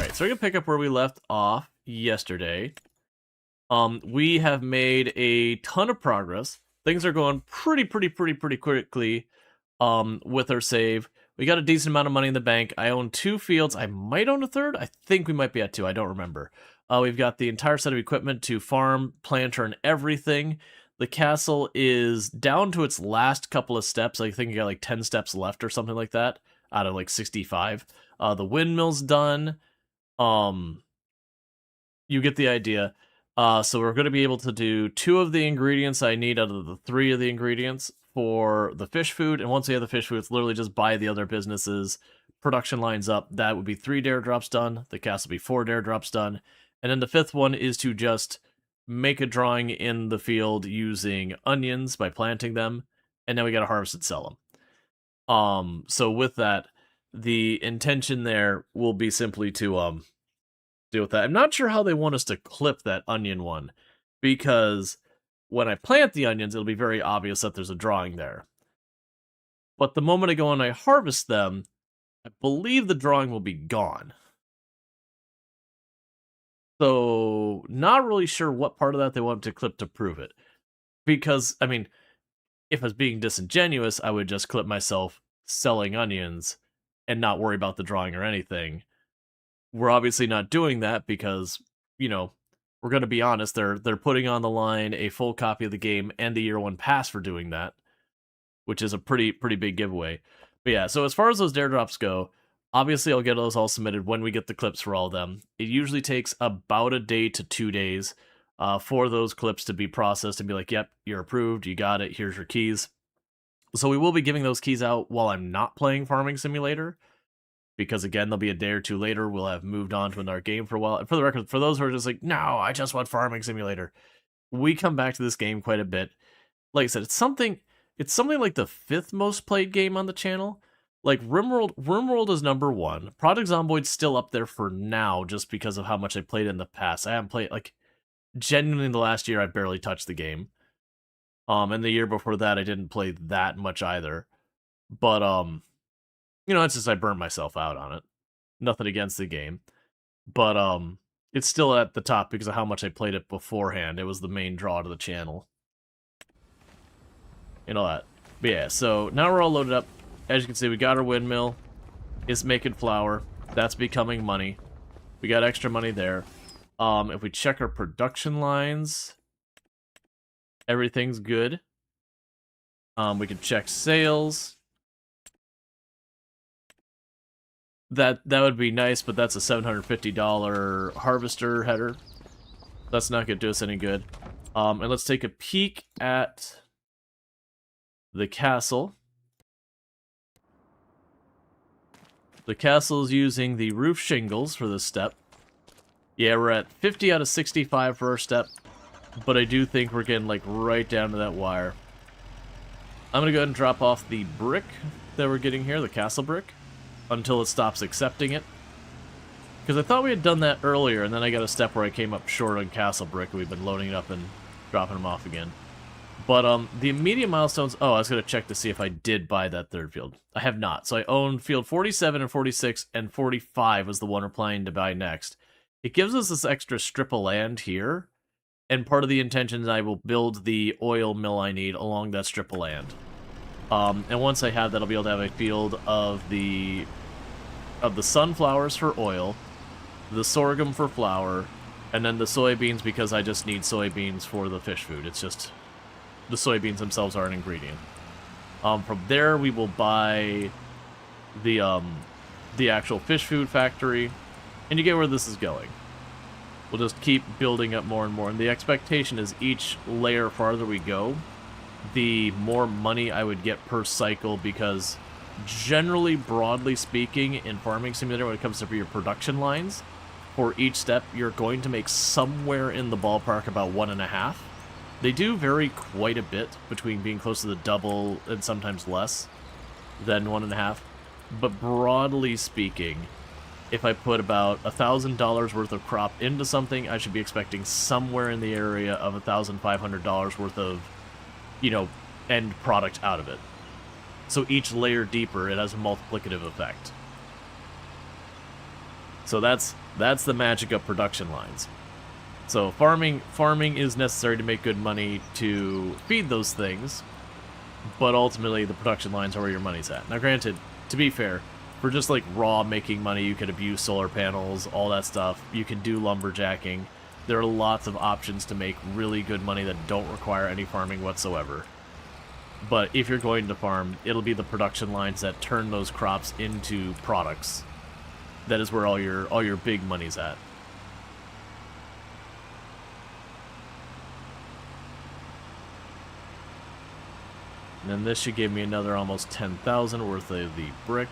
Alright, so we're going to pick up where we left off yesterday. We have made a ton of progress. Things are going pretty quickly with our save. We got a decent amount of money in the bank. I own 2 fields. I might own a third. I think we might be at 2. I don't remember. We've got the entire set of equipment to farm, planter, and everything. The castle is down to its last couple of steps. I think you got like 10 steps left or something like that out of like 65. The windmill's done. You get the idea. So we're going to be able to do 2 of the ingredients I need out of the 3 of the ingredients for the fish food. And once we have the fish food, it's literally just buy the other businesses. Production lines up. That would be 3 dare drops done. The castle will be 4 dare drops done. And then the 5th one is to just make a drawing in the field using onions by planting them. And then we got to harvest and sell them. So with that, the intention there will be simply to deal with that. I'm not sure how they want us to clip that onion one, because when I plant the onions, it'll be very obvious that there's a drawing there. But the moment I go and I harvest them, I believe the drawing will be gone. So, not really sure what part of that they want to clip to prove it. Because, I mean, if I was being disingenuous, I would just clip myself selling onions and not worry about the drawing or anything. We're obviously not doing that because, you know, we're going to be honest, they're putting on the line a full copy of the game and the year 1 pass for doing that, which is a pretty big giveaway. But yeah, so as far as those dare drops go, obviously I'll get those all submitted when we get the clips for all of them. It usually takes about a day to 2 days for those clips to be processed and be like, yep, you're approved, you got it, here's your keys. So we will be giving those keys out while I'm not playing Farming Simulator, because again, there'll be a day or 2 later, we'll have moved on to another game for a while. And for the record, for those who are just like, no, I just want Farming Simulator, we come back to this game quite a bit. Like I said, it's something like the 5th most played game on the channel. Like RimWorld is number 1. Project Zomboid's still up there for now, just because of how much I played in the past. I haven't played, like, genuinely in the last year, I barely touched the game. And the year before that, I didn't play that much either. But, you know, it's just I burned myself out on it. Nothing against the game. But, it's still at the top because of how much I played it beforehand. It was the main draw to the channel. You know that. But yeah, so now we're all loaded up. As you can see, we got our windmill. It's making flour. That's becoming money. We got extra money there. If we check our production lines, everything's good. We can check sales. That would be nice, but that's a $750 harvester header. That's not going to do us any good. And let's take a peek at the castle. The castle's using the roof shingles for this step. Yeah, we're at 50 out of 65 for our step, but I do think we're getting like right down to that wire. I'm going to go ahead and drop off the brick that we're getting here, the castle brick, until it stops accepting it. Because I thought we had done that earlier, and then I got a step where I came up short on castle brick, and we've been loading it up and dropping them off again. But the immediate milestones... Oh, I was going to check to see if I did buy that 3rd field. I have not. So I own field 47 and 46, and 45 was the one we're planning to buy next. It gives us this extra strip of land here, and part of the intention is I will build the oil mill I need along that strip of land. And once I have that, I'll be able to have a field of the sunflowers for oil, the sorghum for flour, and then the soybeans because I just need soybeans for the fish food. It's just... the soybeans themselves are an ingredient. From there, we will buy the actual fish food factory, and you get where this is going. We'll just keep building up more and more, and the expectation is each layer farther we go, the more money I would get per cycle, because generally, broadly speaking, in Farming Simulator, when it comes to your production lines, for each step, you're going to make somewhere in the ballpark about 1.5. They do vary quite a bit between being close to the double and sometimes less than 1.5. But broadly speaking, if I put about $1,000 worth of crop into something, I should be expecting somewhere in the area of $1,500 worth of, you know, end product out of it. So each layer deeper, it has a multiplicative effect. So that's That's the magic of production lines. So farming is necessary to make good money to feed those things, but ultimately the production lines are where your money's at. Now granted, to be fair, for just like raw making money, you could abuse solar panels, all that stuff. You can do lumberjacking. There are lots of options to make really good money that don't require any farming whatsoever. But if you're going to farm, it'll be the production lines that turn those crops into products. That is where all your big money's at. And then this should give me another almost 10,000 worth of the brick.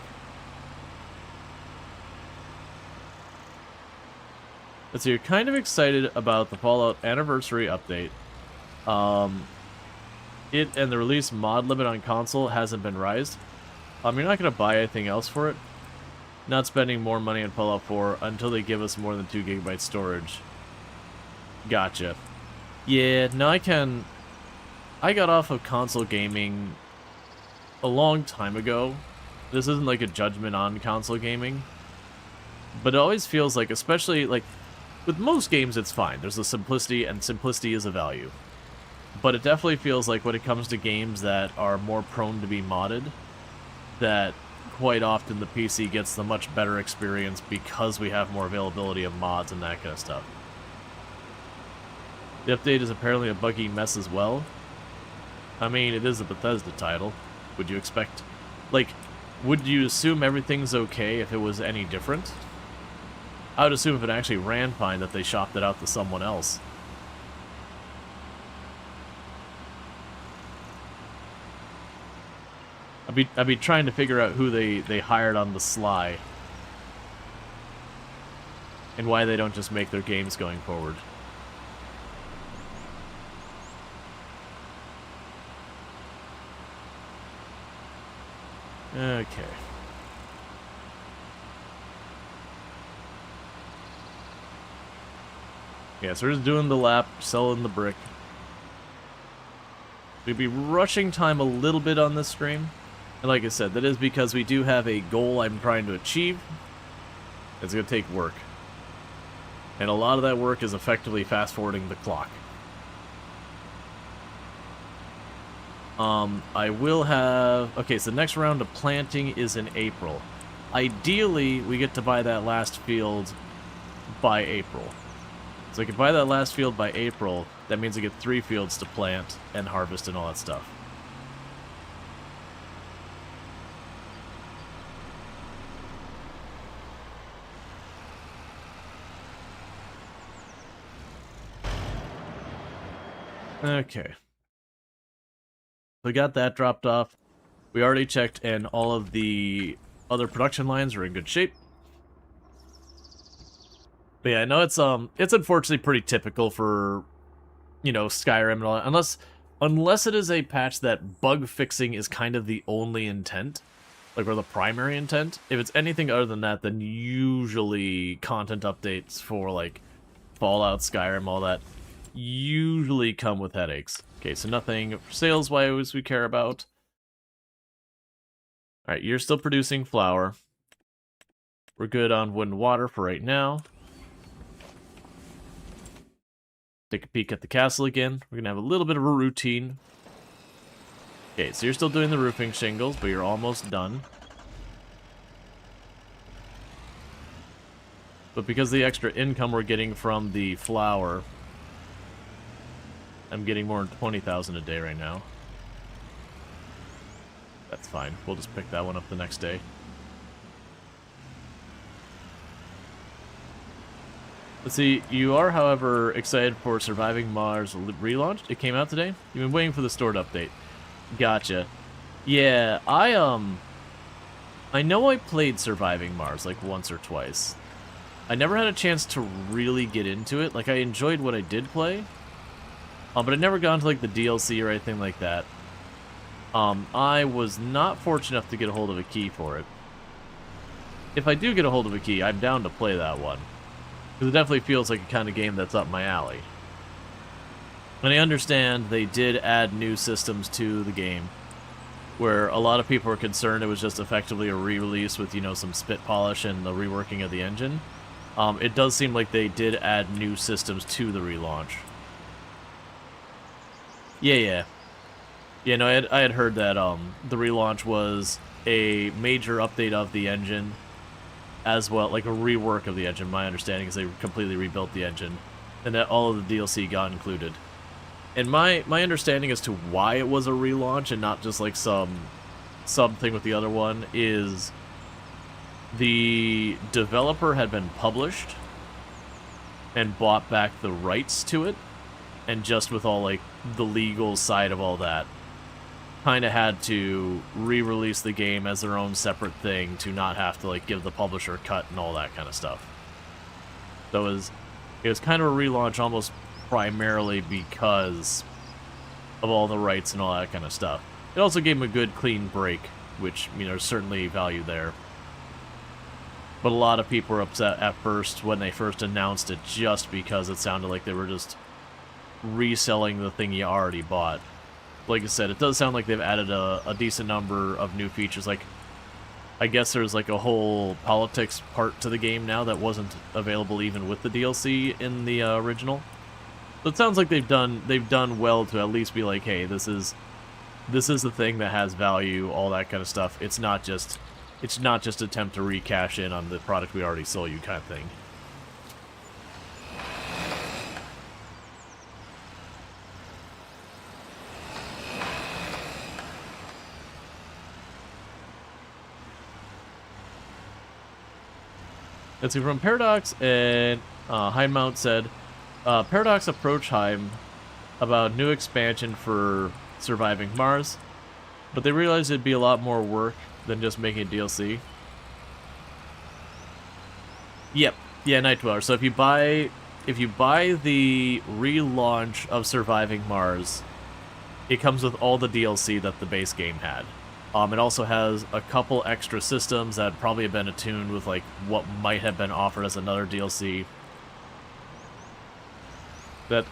But so you're kind of excited about the Fallout Anniversary update. It and the release mod limit on console hasn't been raised. You're not going to buy anything else for it. Not spending more money on Fallout 4 until they give us more than 2 GB storage. Gotcha. Yeah, no, I got off of console gaming a long time ago. This isn't like a judgment on console gaming. But it always feels like, especially like with most games, it's fine. There's a simplicity, and simplicity is a value. But it definitely feels like when it comes to games that are more prone to be modded, that quite often the PC gets the much better experience because we have more availability of mods and that kind of stuff. The update is apparently a buggy mess as well. I mean, it is a Bethesda title. Would you expect... Like, would you assume everything's okay if it was any different? I would assume if it actually ran fine that they shopped it out to someone else. I'd be trying to figure out who they hired on the sly. And why they don't just make their games going forward. Okay. Yeah, so we're just doing the lap, selling the brick. We'd be rushing time a little bit on this stream. And like I said, that is because we do have a goal I'm trying to achieve. It's going to take work. And a lot of that work is effectively fast-forwarding the clock. I will have... Okay, so the next round of planting is in April. Ideally, we get to buy that last field by April. So I can buy that last field by April. That means I get 3 fields to plant and harvest and all that stuff. Okay. We got that dropped off. We already checked, and all of the other production lines are in good shape. But yeah, I know it's unfortunately pretty typical for, you know, Skyrim and all that. Unless it is a patch that bug fixing is kind of the only intent, like, or the primary intent. If it's anything other than that, then usually content updates for, like, Fallout, Skyrim, all that, usually come with headaches. Okay, so nothing sales-wise we care about. Alright, you're still producing flour. We're good on wood and water for right now. Take a peek at the castle again. We're gonna have a little bit of a routine. Okay, so you're still doing the roofing shingles, but you're almost done. But because of the extra income we're getting from the flour, I'm getting more than 20,000 a day right now. That's fine. We'll just pick that one up the next day. Let's see, you are, however, excited for Surviving Mars relaunch. It came out today. You've been waiting for the stored update. Gotcha. Yeah, I know I played Surviving Mars like once or twice. I never had a chance to really get into it. Like, I enjoyed what I did play. But I never got into like the DLC or anything like that. I was not fortunate enough to get a hold of a key for it. If I do get a hold of a key, I'm down to play that one. Because it definitely feels like a kind of game that's up my alley. And I understand they did add new systems to the game, where a lot of people were concerned it was just effectively a re-release with, you know, some spit polish and the reworking of the engine. It does seem like they did add new systems to the relaunch. Yeah. Yeah, no, I had heard that the relaunch was a major update of the engine, as well, like a rework of the engine. My understanding is they completely rebuilt the engine, and that all of the DLC got included. And my understanding as to why it was a relaunch and not just like something with the other one is the developer had been published and bought back the rights to it, and just with all like the legal side of all that, kind of had to re-release the game as their own separate thing to not have to like give the publisher a cut and all that kind of stuff. So it was kind of a relaunch almost primarily because of all the rights and all that kind of stuff. It also gave them a good clean break, which, you know, there's certainly value there. But a lot of people were upset at first when they first announced it, just because it sounded like they were just reselling the thing you already bought. Like I said, it does sound like they've added a decent number of new features. Like, I guess there's like a whole politics part to the game now that wasn't available even with the DLC in the original. So it sounds like they've done well to at least be like, hey, this is the thing that has value, all that kind of stuff. It's not just attempt to recash in on the product we already sold you kind of thing. Let's see, from Paradox and Heimmount said, Paradox approached Heim about new expansion for Surviving Mars, but they realized it'd be a lot more work than just making a DLC. Yep, yeah, Night Dweller. So if you buy the relaunch of Surviving Mars, it comes with all the DLC that the base game had. It also has a couple extra systems that probably have been attuned with like what might have been offered as another DLC. That,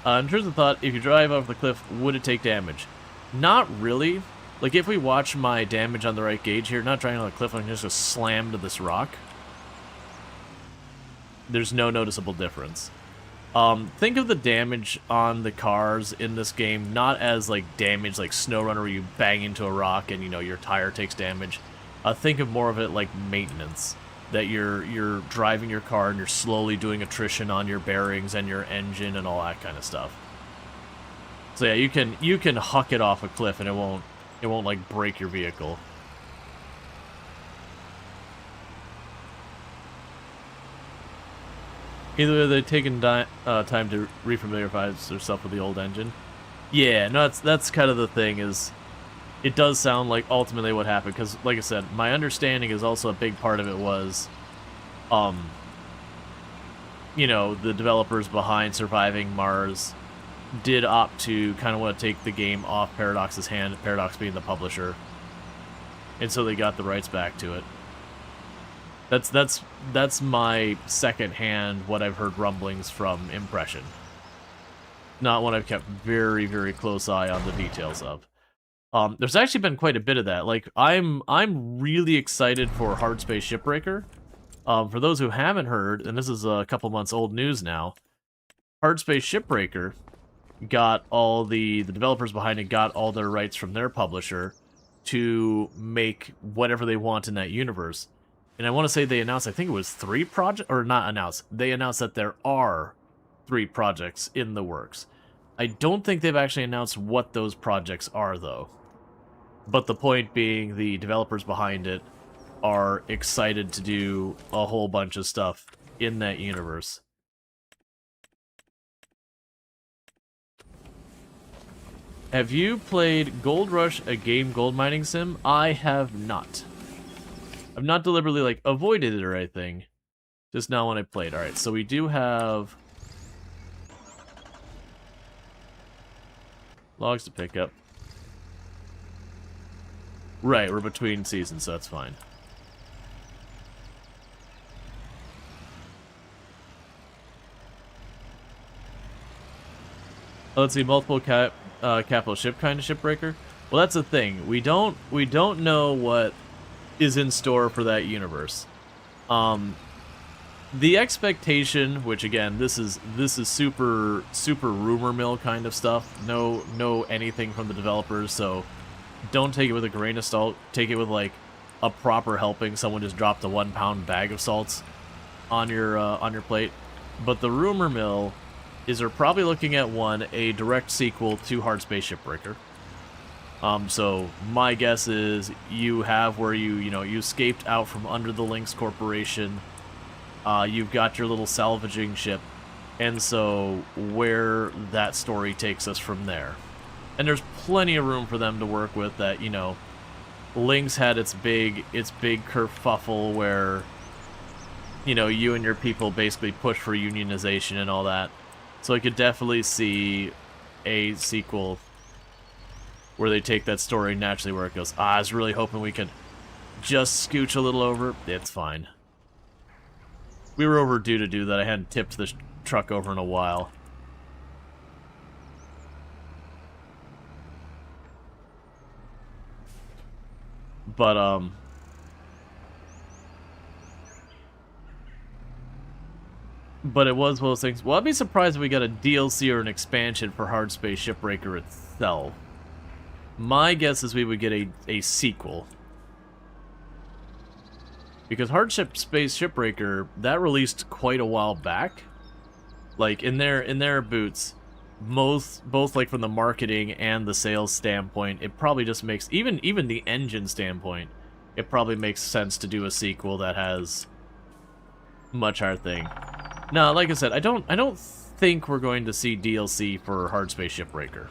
in terms of thought, if you drive off the cliff, would it take damage? Not really. Like, if we watch my damage on the right gauge here, not driving on the cliff, I'm just going to slam to this rock. There's no noticeable difference. Think of the damage on the cars in this game not as like damage like SnowRunner where you bang into a rock and, you know, your tire takes damage. Think of more of it like maintenance. That you're driving your car and you're slowly doing attrition on your bearings and your engine and all that kind of stuff. So yeah, you can huck it off a cliff and it won't like break your vehicle. Either way, they've taken time to refamiliarize themselves with the old engine. Yeah, no, that's kind of the thing, is it does sound like ultimately what happened, because, like I said, my understanding is also a big part of it was, you know, the developers behind Surviving Mars did opt to kind of want to take the game off Paradox's hand, Paradox being the publisher, and so they got the rights back to it. That's my second-hand, what I've heard rumblings from impression. Not one I've kept very, very close eye on the details of. There's actually been quite a bit of that. Like, I'm really excited for Hardspace Shipbreaker. For those who haven't heard, and this is a couple months old news now, Hardspace Shipbreaker got all the developers behind it got all their rights from their publisher to make whatever they want in that universe. And I want to say they announced, I think it was 3 projects, or not announced, they announced that there are 3 projects in the works. I don't think they've actually announced what those projects are, though. But the point being, the developers behind it are excited to do a whole bunch of stuff in that universe. Have you played Gold Rush, a game gold mining sim? I have not. I've not deliberately, like, avoided it or anything. Just not when I played. Alright, so we do have logs to pick up. Right, we're between seasons, so that's fine. Let's see, multiple capital ship kind of shipbreaker. Well, that's the thing. We don't know what is in store for that universe. The expectation, which again, this is super rumor mill kind of stuff. No anything from the developers, so don't take it with a grain of salt. Take it with like a proper helping. Someone just dropped a 1 pound bag of salts on your plate. But the rumor mill is they're probably looking at a direct sequel to Hard Space Shipbreaker. So my guess is you have where you escaped out from under the Lynx Corporation. You've got your little salvaging ship, and so where that story takes us from there. And there's plenty of room for them to work with that, Lynx had its big kerfuffle where, you and your people basically push for unionization and all that. So I could definitely see a sequel where they take that story naturally where it goes, I was really hoping we could just scooch a little over. It's fine. We were overdue to do that. I hadn't tipped this truck over in a while. But, it was one of those things. Well, I'd be surprised if we got a DLC or an expansion for Hard Space Shipbreaker itself. My guess is we would get a sequel. Because Hard Space Shipbreaker, that released quite a while back. Like, in their boots, both like from the marketing and the sales standpoint, it probably just makes, even the engine standpoint, it probably makes sense to do a sequel that has much higher thing. Now, like I said, I don't think we're going to see DLC for Hard Space Shipbreaker.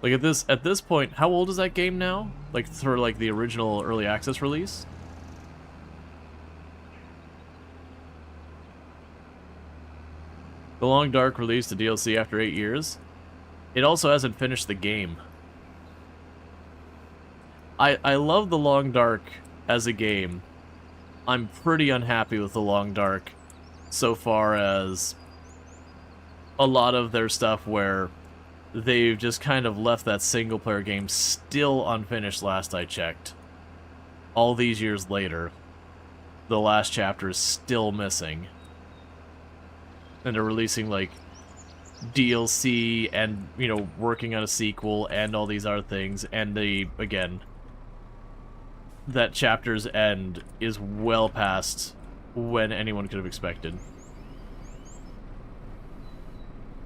Like at this point, how old is that game now? Like for like the original early access release? The Long Dark released the DLC after 8 years. It also hasn't finished the game. I love The Long Dark as a game. I'm pretty unhappy with The Long Dark so far as a lot of their stuff where they've just kind of left that single-player game still unfinished last I checked. All these years later, the last chapter is still missing. And they're releasing, like, DLC and, working on a sequel and all these other things. And again, that chapter's end is well past when anyone could have expected.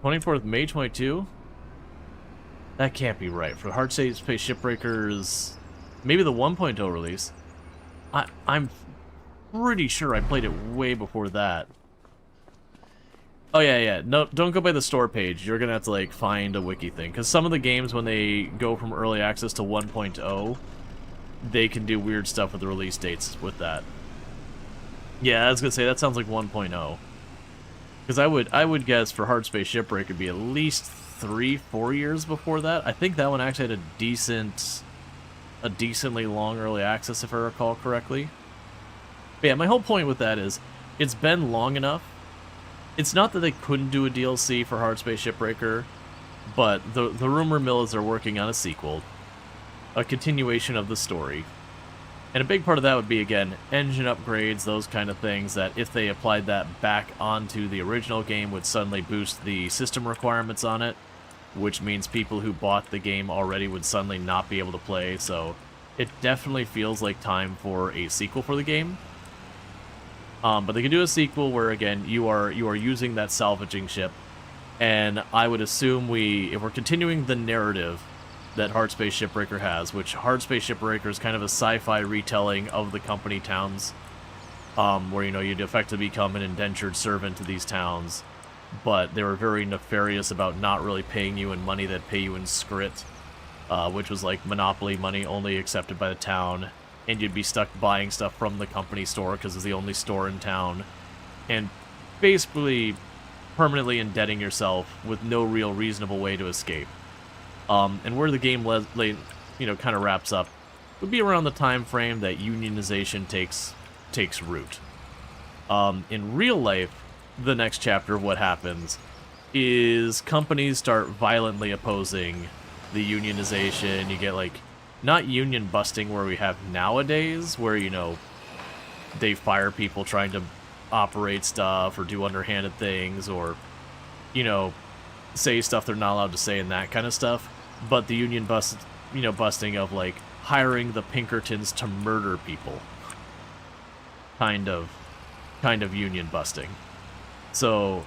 24th May 22? That can't be right. For Hard Space Shipbreakers, maybe the 1.0 release. I'm pretty sure I played it way before that. Oh yeah. No, don't go by the store page. You're gonna have to like find a wiki thing, because some of the games when they go from early access to 1.0, they can do weird stuff with the release dates with that. Yeah, I was gonna say that sounds like 1.0. Because I would guess for Hard Space Shipbreaker it'd be at least 3-4 years before that. I think that one actually had a decently long early access, if I recall correctly. But yeah, my whole point with that is, it's been long enough. It's not that they couldn't do a DLC for Hard Space Shipbreaker, but the rumor mill is they're working on a sequel, a continuation of the story. And a big part of that would be, again, engine upgrades, those kind of things that if they applied that back onto the original game would suddenly boost the system requirements on it, which means people who bought the game already would suddenly not be able to play, so it definitely feels like time for a sequel for the game. But they could do a sequel where, again, you are using that salvaging ship, and I would assume if we're continuing the narrative that Hard Space Shipbreaker has, which Hard Space Shipbreaker is kind of a sci-fi retelling of the company towns, where, you'd effectively become an indentured servant to these towns, but they were very nefarious about not really paying you in money, that pay you in scrit, which was like monopoly money only accepted by the town, and you'd be stuck buying stuff from the company store because it's the only store in town, and basically permanently indebting yourself with no real reasonable way to escape. And where the game kind of wraps up would be around the time frame that unionization takes root. In real life, the next chapter of what happens is companies start violently opposing the unionization. You get, like, not union busting where we have nowadays, where, they fire people trying to operate stuff or do underhanded things or, you know, say stuff they're not allowed to say and that kind of stuff. But the union busting of like hiring the Pinkertons to murder people, kind of union busting. So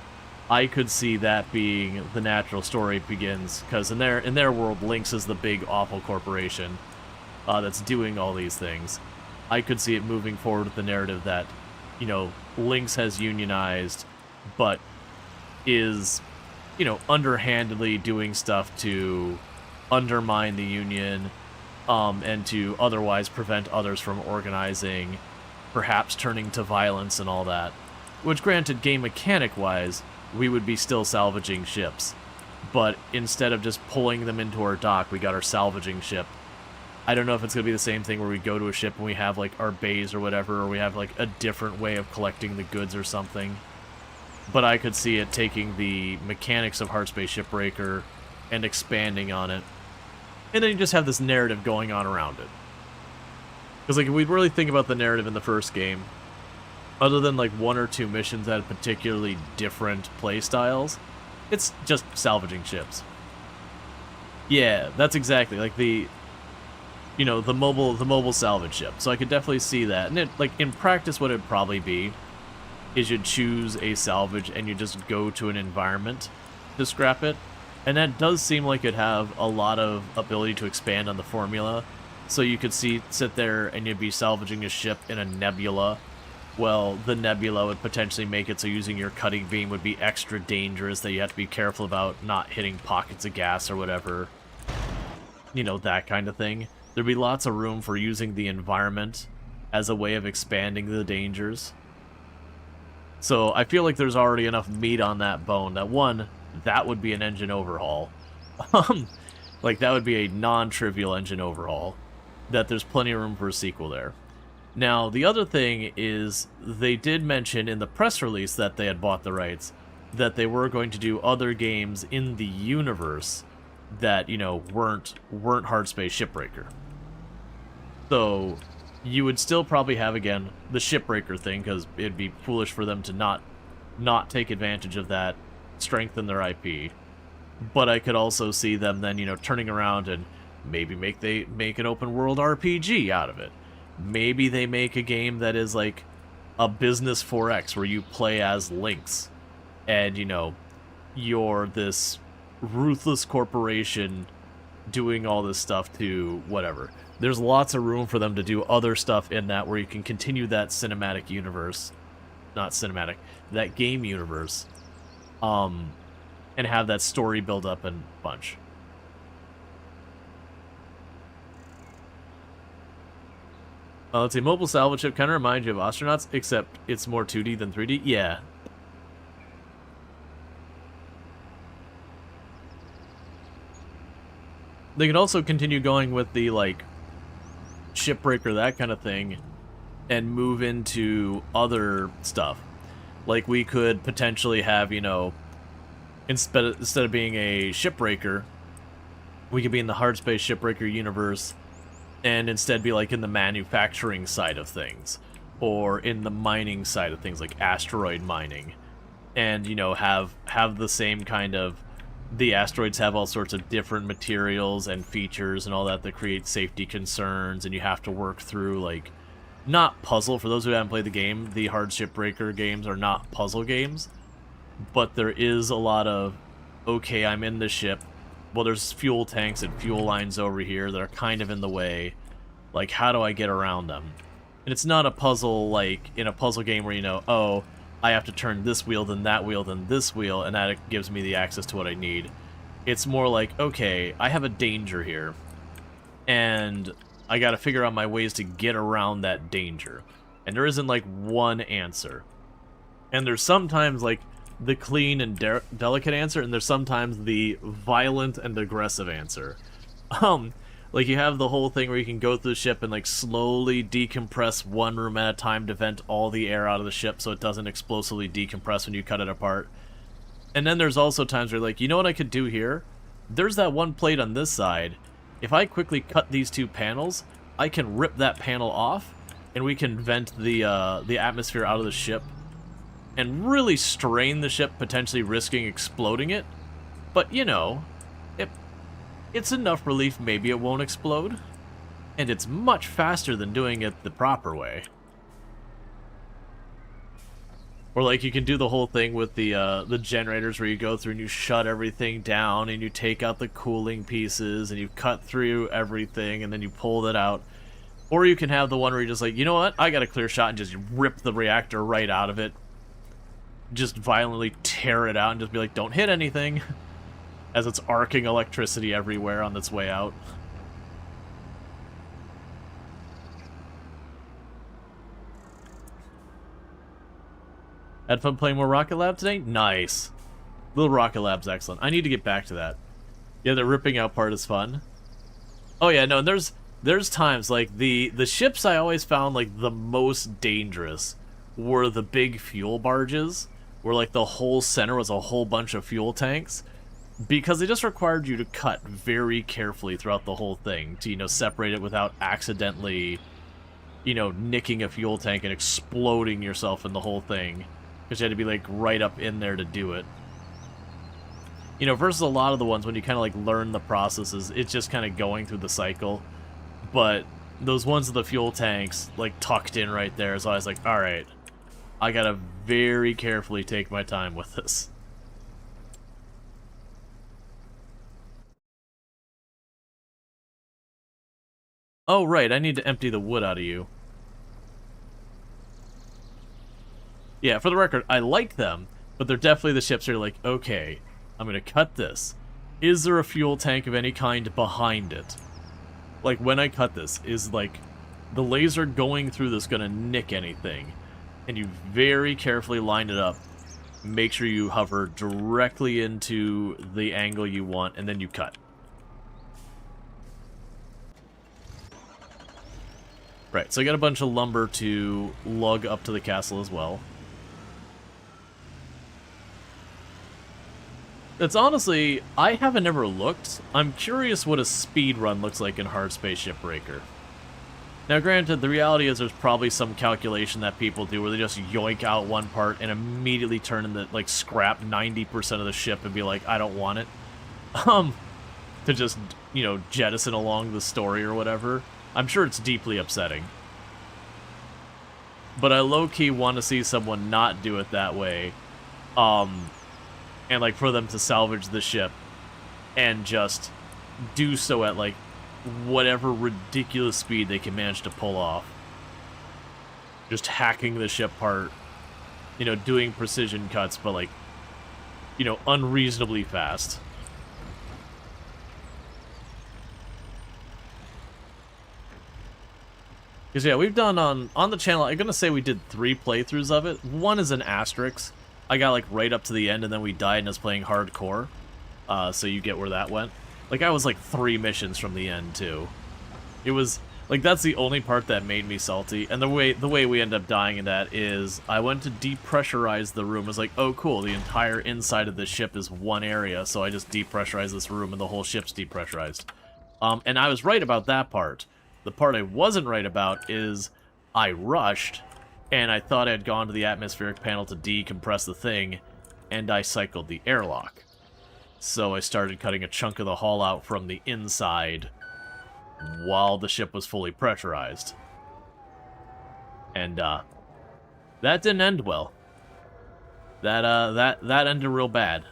I could see that being the natural story begins, because in their world, Lynx is the big awful corporation that's doing all these things. I could see it moving forward with the narrative that, you know, Lynx has unionized, but is, you know, underhandedly doing stuff to undermine the union, and to otherwise prevent others from organizing, perhaps turning to violence and all that. Which, granted, game mechanic-wise, we would be still salvaging ships. But instead of just pulling them into our dock, we got our salvaging ship. I don't know if it's going to be the same thing where we go to a ship and we have, like, our bays or whatever, or we have, like, a different way of collecting the goods or something. But I could see it taking the mechanics of Hardspace Shipbreaker and expanding on it. And then you just have this narrative going on around it. Because, like, if we really think about the narrative in the first game, other than, like, one or two missions that had particularly different playstyles, it's just salvaging ships. Yeah, that's exactly, like, the mobile salvage ship. So I could definitely see that. And, like, in practice, what it'd probably be is you'd choose a salvage and you just go to an environment to scrap it. And that does seem like it'd have a lot of ability to expand on the formula. So you could sit there and you'd be salvaging a ship in a nebula. Well, the nebula would potentially make it so using your cutting beam would be extra dangerous, that you have to be careful about not hitting pockets of gas or whatever. You know, that kind of thing. There'd be lots of room for using the environment as a way of expanding the dangers. So I feel like there's already enough meat on that bone that, one, that would be an engine overhaul. Like, that would be a non-trivial engine overhaul. That there's plenty of room for a sequel there. Now, the other thing is, they did mention in the press release that they had bought the rights, that they were going to do other games in the universe that, you know, weren't Hardspace Shipbreaker. So, you would still probably have, again, the Shipbreaker thing, because it'd be foolish for them to not take advantage of that, strengthen their IP. But I could also see them then, you know, turning around and maybe make an open world RPG out of it. Maybe they make a game that is like a Business 4X where you play as Lynx and, you know, you're this ruthless corporation doing all this stuff to whatever. There's lots of room for them to do other stuff in that where you can continue that cinematic universe, not cinematic, that game universe, and have that story build up and bunch. Let's see, mobile salvage ship kind of reminds you of Astronauts, except it's more 2D than 3D. Yeah. They could also continue going with the, like, Shipbreaker, that kind of thing, and move into other stuff. Like, we could potentially have, you know, instead of being a Shipbreaker, we could be in the Hardspace Shipbreaker universe, and instead be like in the manufacturing side of things, or in the mining side of things, like asteroid mining, and, you know, have the same kind of, the asteroids have all sorts of different materials and features and all that create safety concerns, and you have to work through, like, not puzzle. For those who haven't played the game, the Hard Shipbreaker games are not puzzle games, but there is a lot of, okay, I'm in the ship, well, there's fuel tanks and fuel lines over here that are kind of in the way. Like, how do I get around them? And it's not a puzzle, like, in a puzzle game where, you know, oh, I have to turn this wheel, then that wheel, then this wheel, and that gives me the access to what I need. It's more like, okay, I have a danger here, and I gotta figure out my ways to get around that danger. And there isn't, like, one answer. And there's sometimes, like, the clean and delicate answer, and there's sometimes the violent and aggressive answer. Like, you have the whole thing where you can go through the ship and, like, slowly decompress one room at a time to vent all the air out of the ship so it doesn't explosively decompress when you cut it apart. And then there's also times where, like, you know what I could do here? There's that one plate on this side. If I quickly cut these two panels, I can rip that panel off, and we can vent the atmosphere out of the ship and really strain the ship, potentially risking exploding it. But, you know, it's enough relief maybe it won't explode. And it's much faster than doing it the proper way. Or like you can do the whole thing with the generators where you go through and you shut everything down and you take out the cooling pieces and you cut through everything and then you pull that out. Or you can have the one where you're just like, you know what, I got a clear shot, and just rip the reactor right out of it. Just violently tear it out and just be like, don't hit anything. As it's arcing electricity everywhere on its way out. Had fun playing more Rocket Lab today? Nice. Little Rocket Lab's excellent. I need to get back to that. Yeah, the ripping out part is fun. Oh yeah, no, there's times, like, the ships I always found, like, the most dangerous were the big fuel barges, where, like, the whole center was a whole bunch of fuel tanks, because they just required you to cut very carefully throughout the whole thing to, you know, separate it without accidentally, you know, nicking a fuel tank and exploding yourself in the whole thing. Because you had to be, like, right up in there to do it. You know, versus a lot of the ones when you kind of, like, learn the processes, it's just kind of going through the cycle. But those ones with the fuel tanks, like, tucked in right there, so I was like, alright, I gotta very carefully take my time with this. Oh, right, I need to empty the wood out of you. Yeah, for the record, I like them, but they're definitely the ships that are like, okay, I'm gonna cut this. Is there a fuel tank of any kind behind it? Like, when I cut this, is, like, the laser going through this gonna nick anything? And you very carefully line it up. Make sure you hover directly into the angle you want, and then you cut. Right, so I got a bunch of lumber to lug up to the castle as well. It's honestly, I haven't ever looked. I'm curious what a speed run looks like in Hard Space Shipbreaker. Now granted, the reality is there's probably some calculation that people do where they just yoink out one part and immediately turn into, like, scrap 90% of the ship and be like, I don't want it. To just, you know, jettison along the story or whatever. I'm sure it's deeply upsetting. But I low-key want to see someone not do it that way. And, like, for them to salvage the ship and just do so at, like, whatever ridiculous speed they can manage to pull off. Just hacking the ship apart, you know, doing precision cuts, but, like, you know, unreasonably fast. Because, yeah, we've done on the channel, I'm going to say we did 3 playthroughs of it. One is an asterisk. I got, like, right up to the end, and then we died and was playing hardcore. So you get where that went. Like, I was, like, 3 missions from the end, too. It was, like, that's the only part that made me salty. And the way we end up dying in that is, I went to depressurize the room. It was like, oh, cool, the entire inside of the ship is one area, so I just depressurized this room, and the whole ship's depressurized. And I was right about that part. The part I wasn't right about is, I rushed, and I thought I had gone to the atmospheric panel to decompress the thing, and I cycled the airlock. So I started cutting a chunk of the hull out from the inside while the ship was fully pressurized. And, that didn't end well. That ended real bad.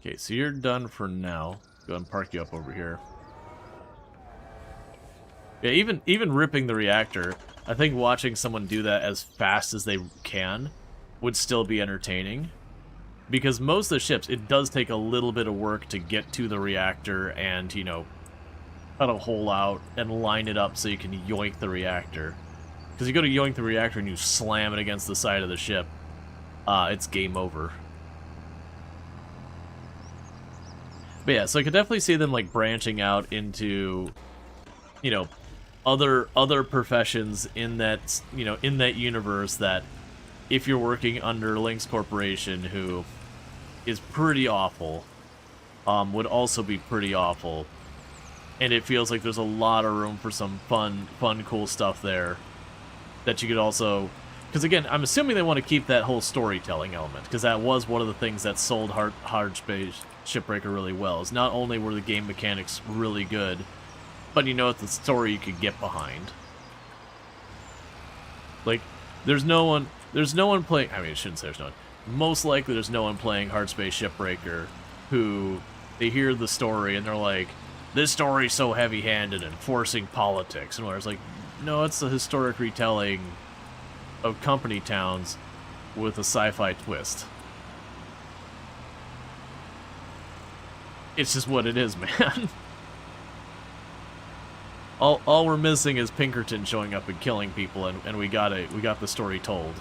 Okay, so you're done for now. Go ahead and park you up over here. Yeah, even ripping the reactor, I think watching someone do that as fast as they can would still be entertaining. Because most of the ships, it does take a little bit of work to get to the reactor and, you know, cut a hole out and line it up so you can yoink the reactor. Because you go to yoink the reactor and you slam it against the side of the ship, it's game over. But yeah, so I could definitely see them, like, branching out into, you know, other professions in that, you know, in that universe that if you're working under Lynx Corporation, who is pretty awful, would also be pretty awful. And it feels like there's a lot of room for some fun, cool stuff there that you could also... Because again, I'm assuming they want to keep that whole storytelling element, because that was one of the things that sold Hard Space Shipbreaker really well, is not only were the game mechanics really good, but you know it's the story you could get behind. Like, there's no one playing... I mean, I shouldn't say there's no one. Most likely there's no one playing Hard Space Shipbreaker who, they hear the story and they're like, this story's so heavy-handed and forcing politics, and where it's like, no, it's a historic retelling of company towns with a sci-fi twist. It's just what it is, man. All we're missing is Pinkerton showing up and killing people, and we got the story told.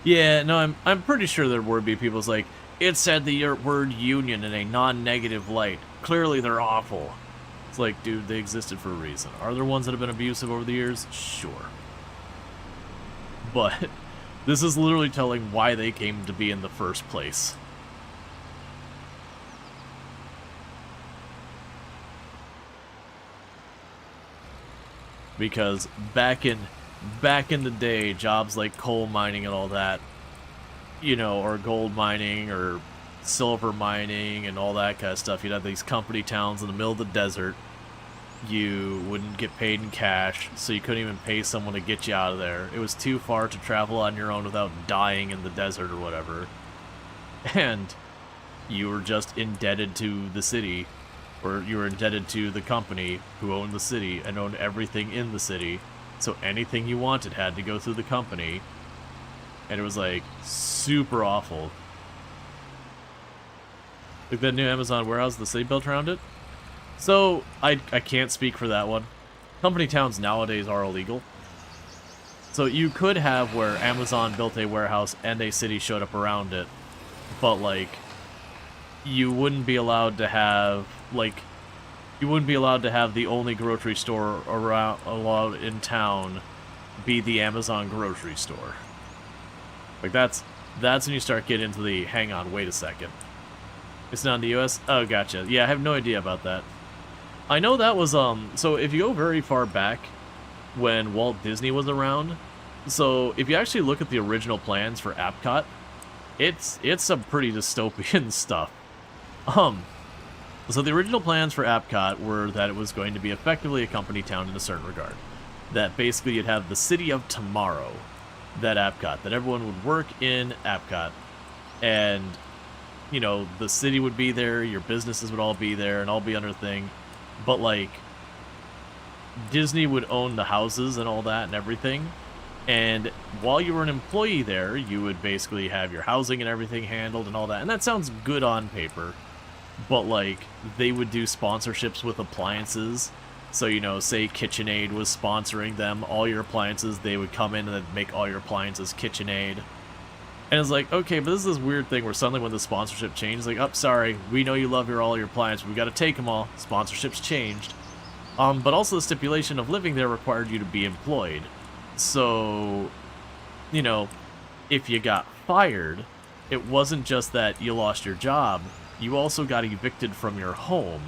Yeah, no, I'm pretty sure there would be people's like, it said the word union in a non-negative light. Clearly they're awful. It's like, dude, they existed for a reason. Are there ones that have been abusive over the years? Sure. But this is literally telling why they came to be in the first place. Because back in the day, jobs like coal mining and all that, you know, or gold mining or silver mining and all that kind of stuff, you'd have these company towns in the middle of the desert. You wouldn't get paid in cash, so you couldn't even pay someone to get you out of there. It was too far to travel on your own without dying in the desert or whatever. And you were just indebted to the city, or you were indebted to the company who owned the city and owned everything in the city. So anything you wanted had to go through the company. And it was like super awful. Like that new Amazon warehouse, the city built around it. So I can't speak for that one. Company towns nowadays are illegal. So you could have where Amazon built a warehouse and a city showed up around it. But like, you wouldn't be allowed to have the only grocery store allowed in town be the Amazon grocery store. Like that's when you start getting into the hang on, wait a second. It's not in the US? Oh, gotcha. Yeah, I have no idea about that. I know that was so if you go very far back when Walt Disney was around, so if you actually look at the original plans for Epcot, it's some pretty dystopian stuff. So the original plans for Epcot were that it was going to be effectively a company town in a certain regard. That basically you'd have the city of tomorrow, that Epcot, that everyone would work in Epcot, and, you know, the city would be there, your businesses would all be there, and all be under thing, but, like, Disney would own the houses and all that and everything, and while you were an employee there, you would basically have your housing and everything handled and all that, and that sounds good on paper. But, like, they would do sponsorships with appliances. So, you know, say KitchenAid was sponsoring them, all your appliances, they would come in and then make all your appliances KitchenAid. And it's like, okay, but this is this weird thing where suddenly when the sponsorship changed, like, oh, sorry, we know you love all your appliances, we gotta take them all. Sponsorships changed. But also the stipulation of living there required you to be employed. So, you know, if you got fired, it wasn't just that you lost your job, you also got evicted from your home,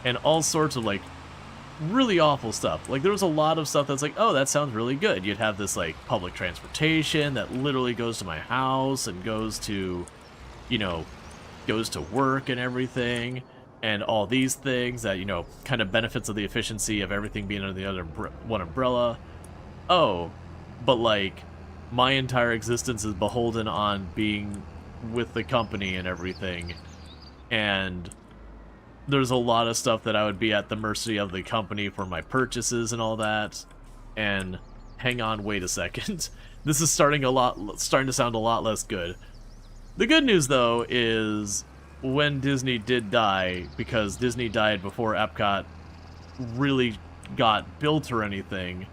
and all sorts of, like, really awful stuff. Like, there was a lot of stuff that's like, oh, that sounds really good. You'd have this, like, public transportation that literally goes to my house and goes to, you know, goes to work and everything, and all these things that, you know, kind of benefits of the efficiency of everything being under the other one umbrella. Oh, but, like, my entire existence is beholden on being with the company and everything. And there's a lot of stuff that I would be at the mercy of the company for my purchases and all that. And hang on, wait a second. This is starting to sound a lot less good. The good news though is when Disney did die, because Disney died before Epcot really got built or anything,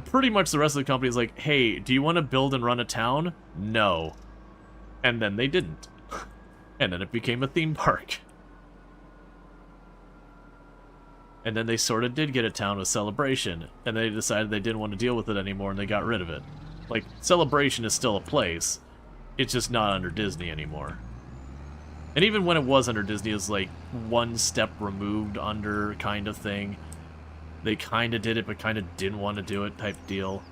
pretty much the rest of the company is like, hey, do you want to build and run a town? No. And then they didn't. And then it became a theme park. And then they sort of did get a town with Celebration, and they decided they didn't want to deal with it anymore, and they got rid of it. Like, Celebration is still a place, it's just not under Disney anymore. And even when it was under Disney, it was like one step removed under kind of thing. They kind of did it, but kind of didn't want to do it type deal.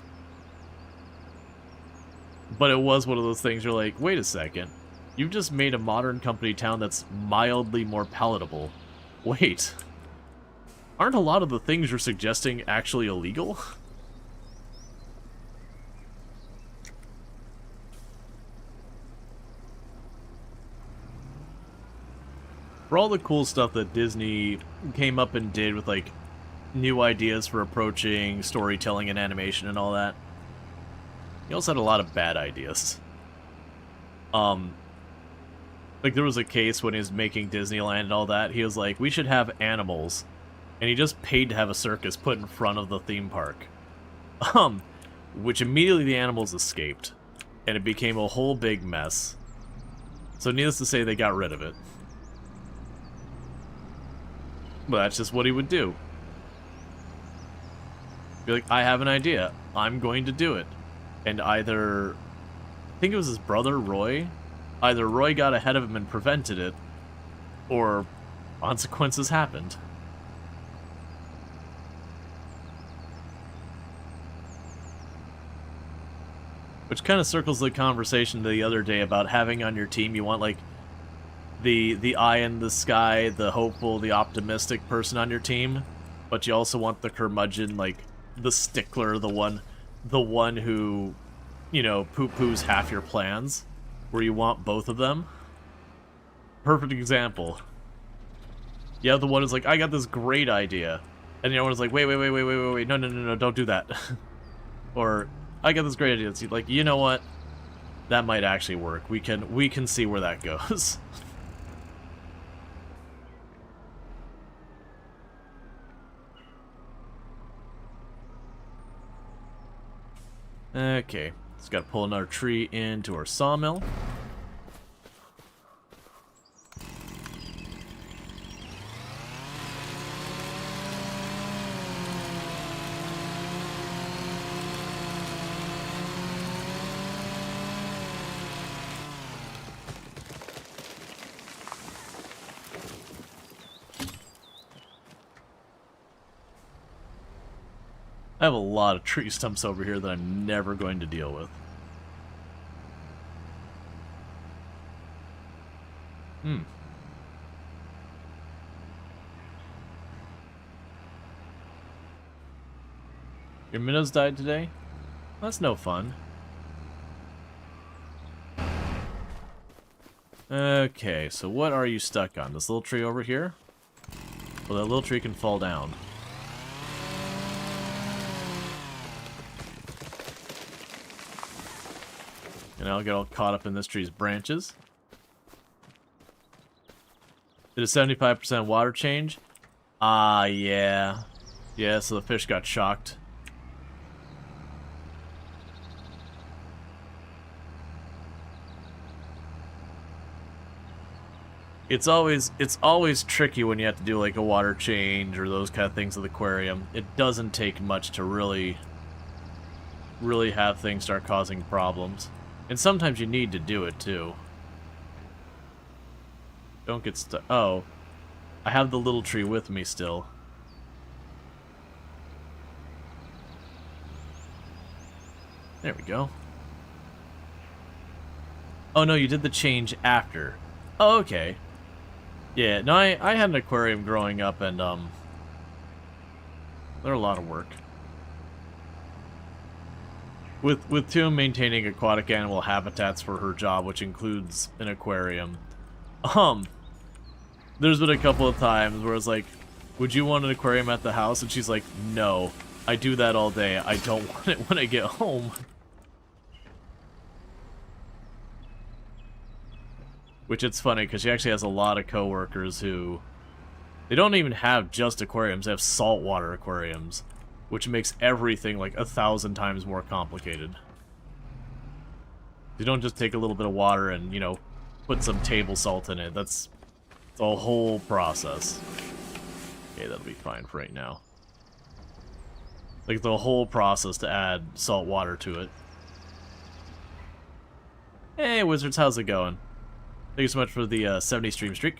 But it was one of those things you're like, wait a second. You've just made a modern company town that's mildly more palatable. Wait. Aren't a lot of the things you're suggesting actually illegal? For all the cool stuff that Disney came up and did with, like, new ideas for approaching storytelling and animation and all that, he also had a lot of bad ideas. Like, there was a case when he was making Disneyland and all that, he was like, we should have animals. And he just paid to have a circus put in front of the theme park. Which immediately the animals escaped. And it became a whole big mess. So needless to say, they got rid of it. But that's just what he would do. Be like, I have an idea. I'm going to do it. And either... I think it was his brother, Roy. Either Roy got ahead of him and prevented it, or consequences happened. Which kind of circles the conversation the other day about having on your team, you want, like, the eye in the sky, the hopeful, the optimistic person on your team, but you also want the curmudgeon, like, the stickler, the one who, you know, poo-poos half your plans, where you want both of them. Perfect example. You have the one who's like, I got this great idea, and the other one's like, wait, no, don't do that. Or, I got this great idea. It's like, you know what? That might actually work. We can see where that goes. Okay, just gotta pull another tree into our sawmill. I have a lot of tree stumps over here that I'm never going to deal with. Your minnows died today? That's no fun. Okay, so what are you stuck on? This little tree over here? Well, that little tree can fall down. And I'll get all caught up in this tree's branches. Did a 75% water change? Ah, yeah. Yeah, so the fish got shocked. It's always tricky when you have to do like a water change or those kind of things with the aquarium. It doesn't take much to really have things start causing problems. And sometimes you need to do it, too. Don't get stuck. Oh. I have the little tree with me still. There we go. Oh, no, you did the change after. Oh, okay. Yeah, no, I had an aquarium growing up, and, they're a lot of work. With Toom maintaining aquatic animal habitats for her job, which includes an aquarium, there's been a couple of times where it's like, would you want an aquarium at the house? And she's like, no, I do that all day. I don't want it when I get home. Which it's funny, because she actually has a lot of coworkers who, they don't even have just aquariums, they have saltwater aquariums. which makes everything like 1,000 times more complicated. You don't just take a little bit of water and, you know, put some table salt in it. It's a whole process. Okay, that'll be fine for right now. Like, the whole process to add salt water to it. Hey, Wizards, how's it going? Thank you so much for the 70 stream streak.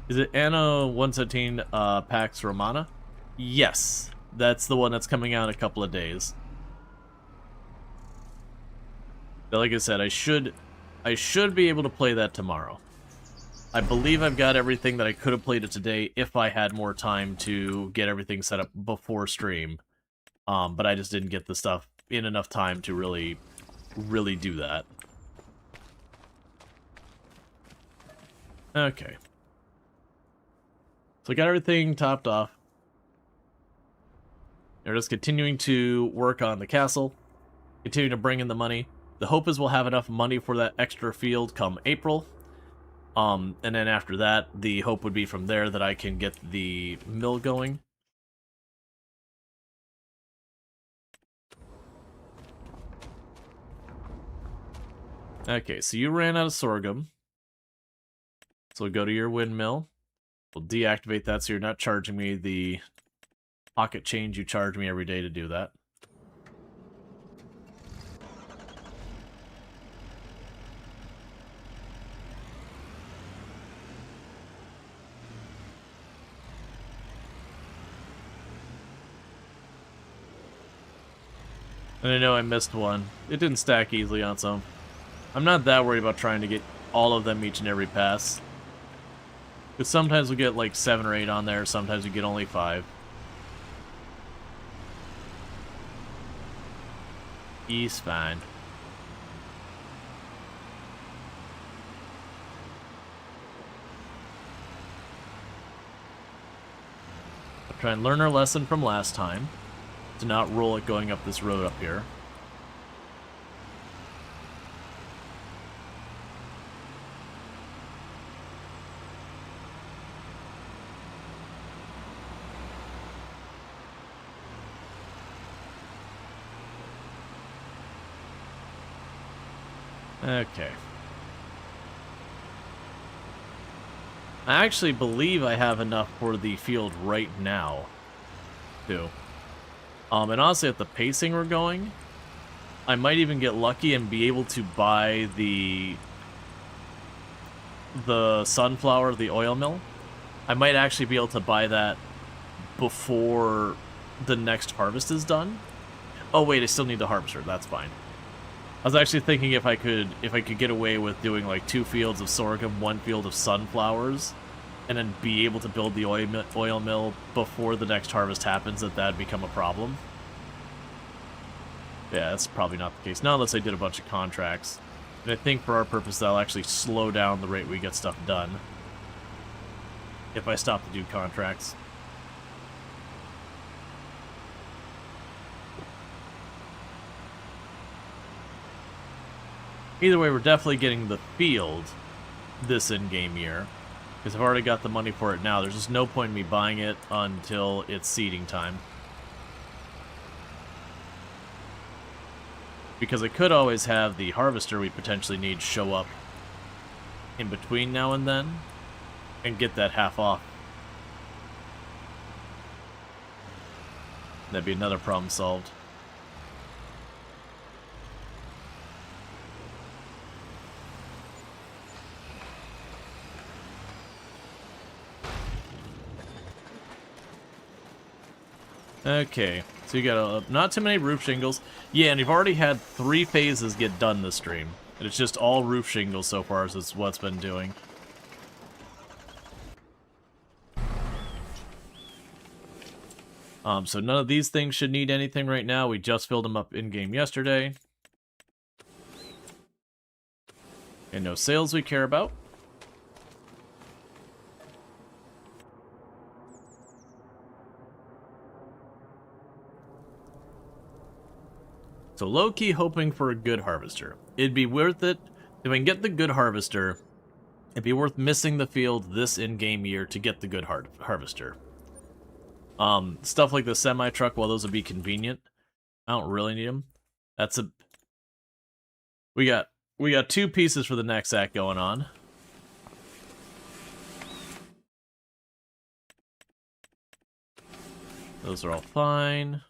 Is it Anno 117 Pax Romana? Yes, that's the one that's coming out in a couple of days. But like I said, I should be able to play that tomorrow. I believe I've got everything that I could have played it today if I had more time to get everything set up before stream. But I just didn't get the stuff in enough time to really do that. Okay. So I got everything topped off. They're just continuing to work on the castle, continuing to bring in the money. The hope is we'll have enough money for that extra field come April. And then after that, the hope would be from there that I can get the mill going. Okay, so you ran out of sorghum. So we'll go to your windmill. We'll deactivate that so you're not charging me the pocket change you charge me every day to do that. And I know I missed one. It didn't stack easily on some. I'm not that worried about trying to get all of them each and every pass. Because sometimes we get like 7 or 8 on there, sometimes we get only 5. He's fine. I'll try and learn our lesson from last time. To not roll it going up this road up here. Okay. I actually believe I have enough for the field right now, too. And honestly, at the pacing we're going, I might even get lucky and be able to buy the sunflower, the oil mill. I might actually be able to buy that before the next harvest is done. Oh wait, I still need the harvester. That's fine. I was actually thinking if I could get away with doing like 2 fields of sorghum, 1 field of sunflowers, and then be able to build the oil mill before the next harvest happens, that'd become a problem. Yeah, that's probably not the case. Not unless I did a bunch of contracts. And I think for our purpose, that'll actually slow down the rate we get stuff done. If I stop to do contracts. Either way, we're definitely getting the field this in-game year. Because I've already got the money for it now. There's just no point in me buying it until it's seeding time. Because I could always have the harvester we potentially need show up in between now and then and get that half off. That'd be another problem solved. Okay, so you got not too many roof shingles. Yeah, and you've already had 3 phases get done this stream. And it's just all roof shingles so far, so it's what's been doing. So none of these things should need anything right now. We just filled them up in-game yesterday. And no sales we care about. So low-key hoping for a good harvester. It'd be worth it. If I can get the good harvester, it'd be worth missing the field this in-game year to get the good harvester. Stuff like the semi-truck, while those would be convenient, I don't really need them. That's a... We got 2 pieces for the next act going on. Those are all fine.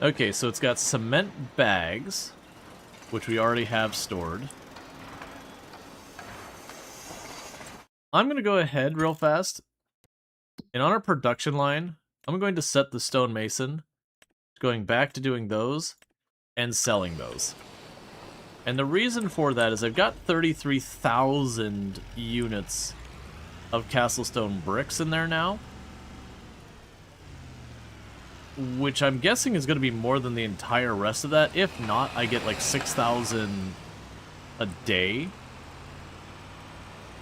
Okay, so it's got cement bags, which we already have stored. I'm going to go ahead real fast, and on our production line, I'm going to set the stonemason, going back to doing those, and selling those. And the reason for that is I've got 33,000 units of castle stone bricks in there now, which I'm guessing is going to be more than the entire rest of that. If not, I get like 6,000 a day.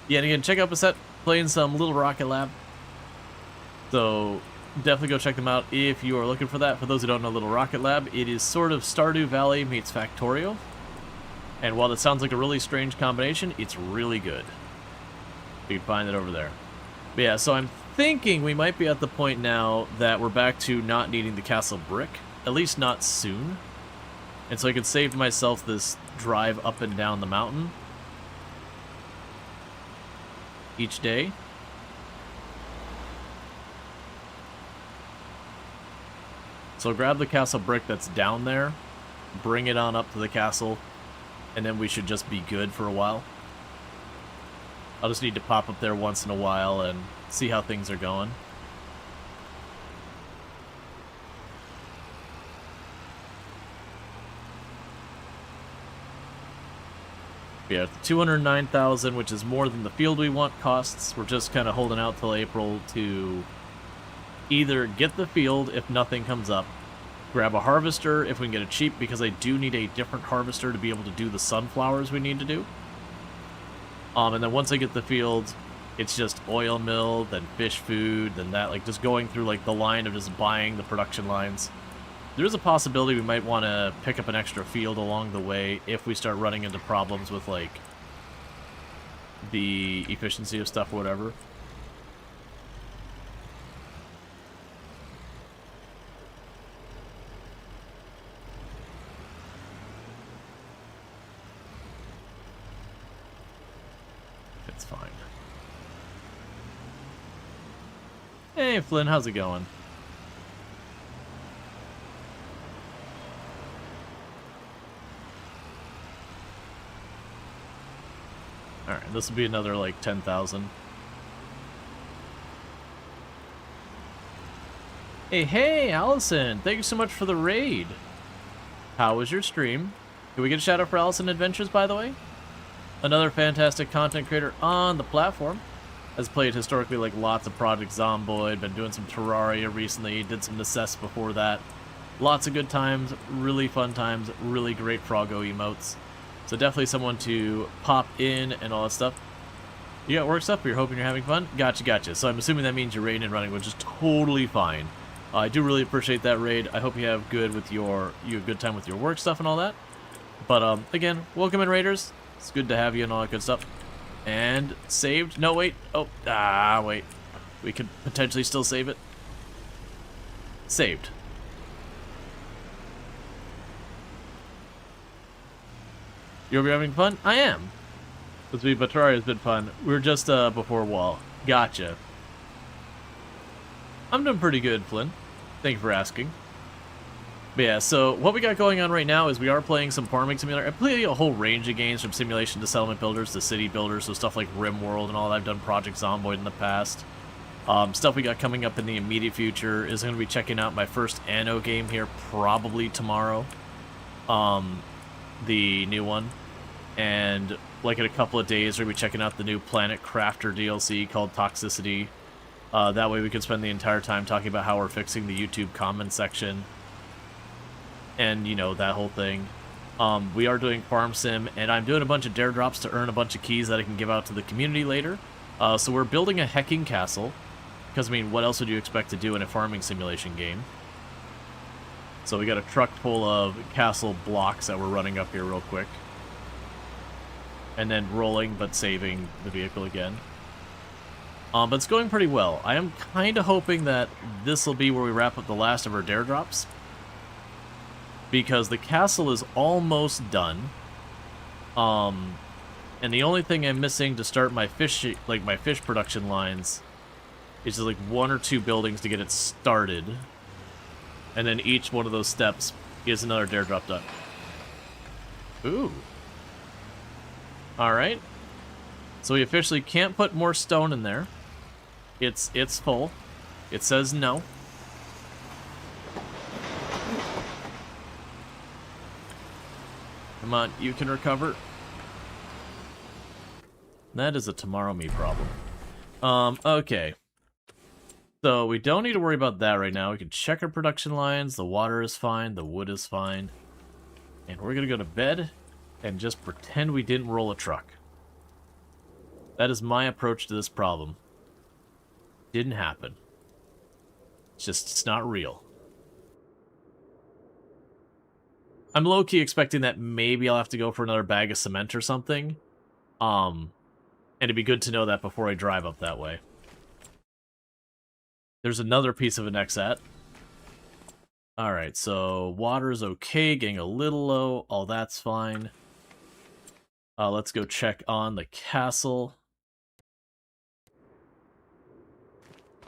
Yeah, and again, check out Bassett playing some Little Rocket Lab. So definitely go check them out if you are looking for that. For those who don't know Little Rocket Lab, it is sort of Stardew Valley meets Factorio. And while it sounds like a really strange combination, it's really good. You can find it over there. But yeah, so I'm thinking we might be at the point now that we're back to not needing the castle brick. At least not soon. And so I could save myself this drive up and down the mountain each day. So grab the castle brick that's down there, bring it on up to the castle, and then we should just be good for a while. I'll just need to pop up there once in a while and see how things are going. Yeah, 209,000, which is more than the field we want costs. We're just kind of holding out till April to either get the field if nothing comes up, grab a harvester if we can get it cheap, because I do need a different harvester to be able to do the sunflowers we need to do. And then once I get the field, it's just oil mill, then fish food, then that, like just going through like the line of just buying the production lines. There's a possibility we might want to pick up an extra field along the way if we start running into problems with like the efficiency of stuff or whatever. It's fine. Hey Flynn, how's it going? Alright, this will be another, like, 10,000. Hey, Allison! Thank you so much for the raid! How was your stream? Can we get a shout out for Allison Adventures, by the way? Another fantastic content creator on the platform. Has played historically, like, lots of Project Zomboid, been doing some Terraria recently, did some Necess before that. Lots of good times, really fun times, really great Froggo emotes. So definitely someone to pop in and all that stuff. You got work stuff, but you're hoping you're having fun? Gotcha. So I'm assuming that means you're raiding and running, which is totally fine. I do really appreciate that raid. I hope you have good with you have a good time with your work stuff and all that. But again, welcome in, raiders. It's good to have you and all that good stuff. And saved? No, wait. Oh, wait. We could potentially still save it. Saved. You'll be having fun? I am. But Terraria's been fun. We were just before Wall. Gotcha. I'm doing pretty good, Flynn. Thank you for asking. But yeah, so what we got going on right now is we are playing some farming simulator. I play a whole range of games, from simulation to settlement builders to city builders, so stuff like RimWorld and all that. I've done Project Zomboid in the past. Stuff we got coming up in the immediate future is going to be checking out my first Anno game here probably tomorrow. The new one. And like in a couple of days, we're going to be checking out the new Planet Crafter DLC called Toxicity. That way we can spend the entire time talking about how we're fixing the YouTube comment section. And, you know, that whole thing. We are doing Farm Sim, and I'm doing a bunch of dare drops to earn a bunch of keys that I can give out to the community later. So we're building a hecking castle. Because, I mean, what else would you expect to do in a farming simulation game? So we got a truck full of castle blocks that we're running up here real quick. And then rolling, but saving the vehicle again. But it's going pretty well. I am kind of hoping that this will be where we wrap up the last of our dare drops. Because the castle is almost done. And the only thing I'm missing to start my fish production lines is just like 1 or 2 buildings to get it started. And then each one of those steps is another dare drop done. Ooh. Alright. So we officially can't put more stone in there. It's full. It says no. Come on, you can recover. That is a tomorrow me problem. Okay. So we don't need to worry about that right now. We can check our production lines. The water is fine. The wood is fine. And we're going to go to bed and just pretend we didn't roll a truck. That is my approach to this problem. Didn't happen. It's not real. I'm low-key expecting that maybe I'll have to go for another bag of cement or something. And it'd be good to know that before I drive up that way. There's another piece of an exat. Alright, so water's okay, getting a little low. All that's fine. Let's go check on the castle.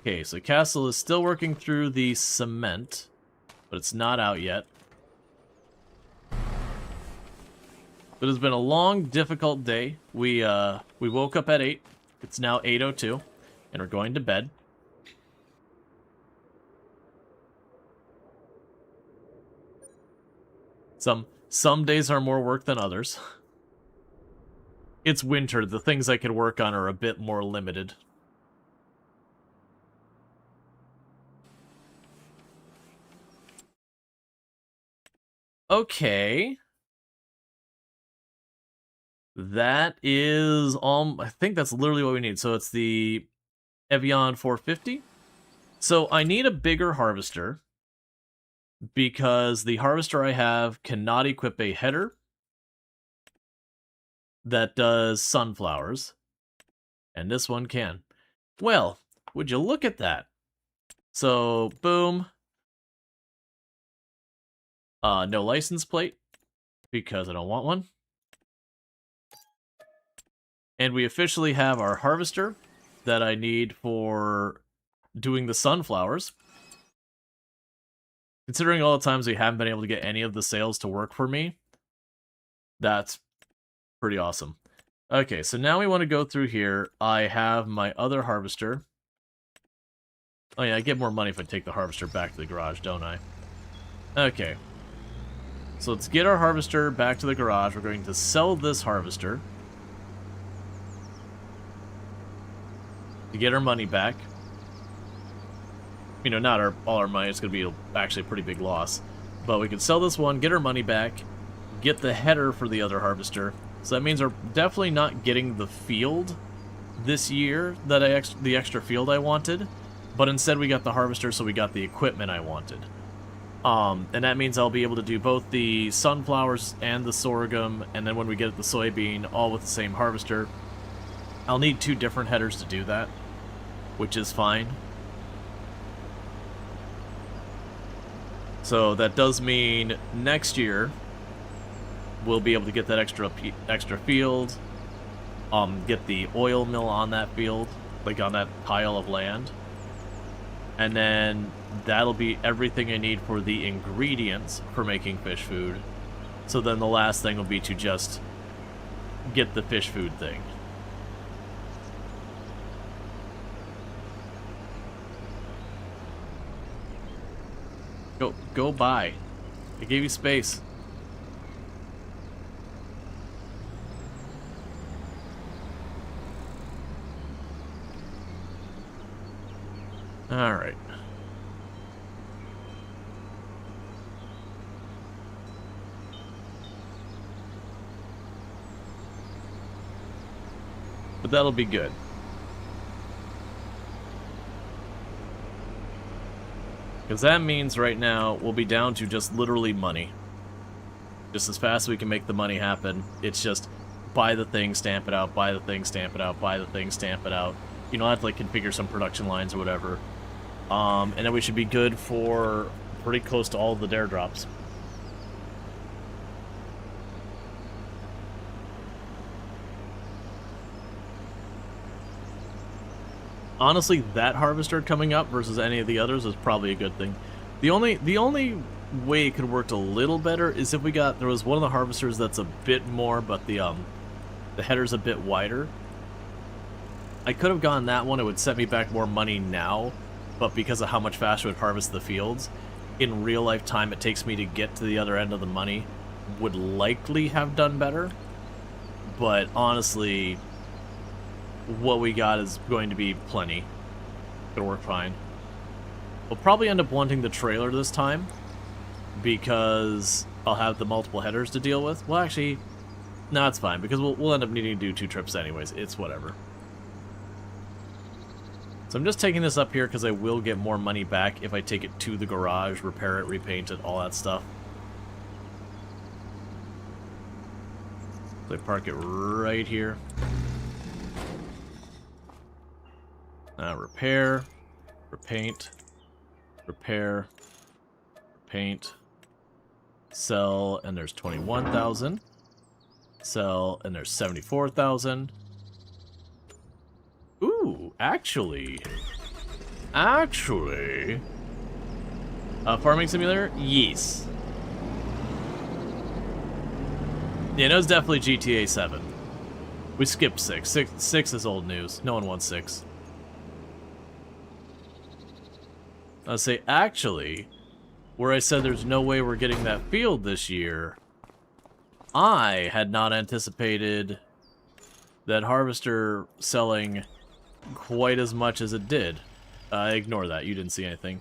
Okay, so castle is still working through the cement, but it's not out yet. It has been a long, difficult day. We woke up at 8. It's now 8:02, and we're going to bed. Some days are more work than others. It's winter. The things I can work on are a bit more limited. Okay. That is I think that's literally what we need. So it's the Evian 450. So I need a bigger harvester because the harvester I have cannot equip a header that does sunflowers, and this one can. Well, would you look at that? So, boom. No license plate, because I don't want one. And we officially have our harvester that I need for doing the sunflowers. Considering all the times we haven't been able to get any of the sales to work for me, that's pretty awesome. Okay, so now we want to go through here. I have my other harvester. Oh yeah, I get more money if I take the harvester back to the garage, don't I? Okay. So let's get our harvester back to the garage. We're going to sell this harvester to get our money back. You know, not all our money. It's going to be actually a pretty big loss. But we can sell this one, get our money back, get the header for the other harvester. So that means we're definitely not getting the field this year, that the extra field I wanted. But instead we got the harvester, so we got the equipment I wanted. And that means I'll be able to do both the sunflowers and the sorghum, and then when we get the soybean, all with the same harvester. I'll need 2 different headers to do that, which is fine. So that does mean next year we'll be able to get that extra field, get the oil mill on that field, like on that pile of land. And then that'll be everything I need for the ingredients for making fish food. So then the last thing will be to just get the fish food thing. Go by. I gave you space. All right. But that'll be good. Because that means right now we'll be down to just literally money. Just as fast as we can make the money happen. It's just buy the thing, stamp it out, buy the thing, stamp it out, buy the thing, stamp it out. You know, I have to like configure some production lines or whatever. And then we should be good for pretty close to all of the dare drops. Honestly, that harvester coming up versus any of the others is probably a good thing. The only way it could work a little better is if there was one of the harvesters that's a bit more, but the header's a bit wider. I could have gone that one. It would set me back more money now, but because of how much faster it would harvest the fields, in real life time it takes me to get to the other end of the money, would likely have done better. But honestly, what we got is going to be plenty. It'll work fine. We'll probably end up wanting the trailer this time, because I'll have the multiple headers to deal with. Well, actually, no, it's fine, because we'll end up needing to do 2 trips anyways. It's whatever. So I'm just taking this up here because I will get more money back if I take it to the garage, repair it, repaint it, all that stuff. So I park it right here. Repair, repaint, repair, paint, sell, and there's 21,000. Sell, and there's 74,000. Ooh, actually, farming simulator? Yes. Yeah, no, it's definitely GTA 7. We skipped 6. 6 is old news. No one wants 6. I'll say, actually, where I said there's no way we're getting that field this year, I had not anticipated that harvester selling quite as much as it did. Ignore that, you didn't see anything.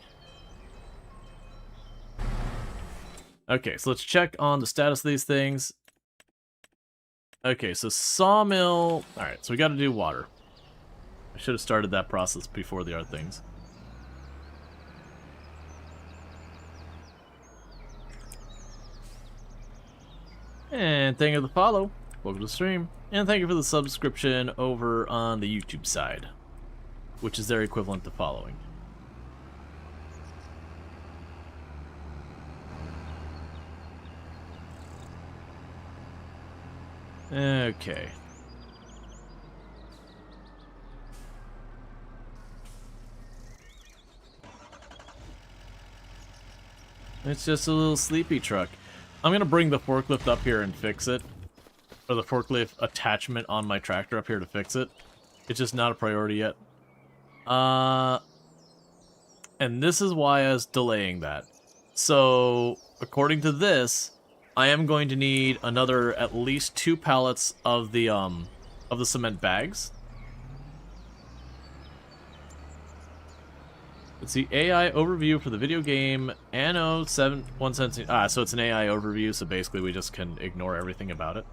Okay, so let's check on the status of these things. Okay, so sawmill... Alright, so we gotta do water. I should have started that process before the other things. And thank you for the follow. Welcome to the stream. And thank you for the subscription over on the YouTube side, which is their equivalent to following. Okay. It's just a little sleepy truck. I'm gonna bring the forklift up here and fix it. Or the forklift attachment on my tractor up here to fix it. It's just not a priority yet. And this is why I was delaying that. So, according to this, I am going to need another at least 2 pallets of the cement bags. Let's see, AI overview for the video game Anno 717. So it's an AI overview, so basically we just can ignore everything about it.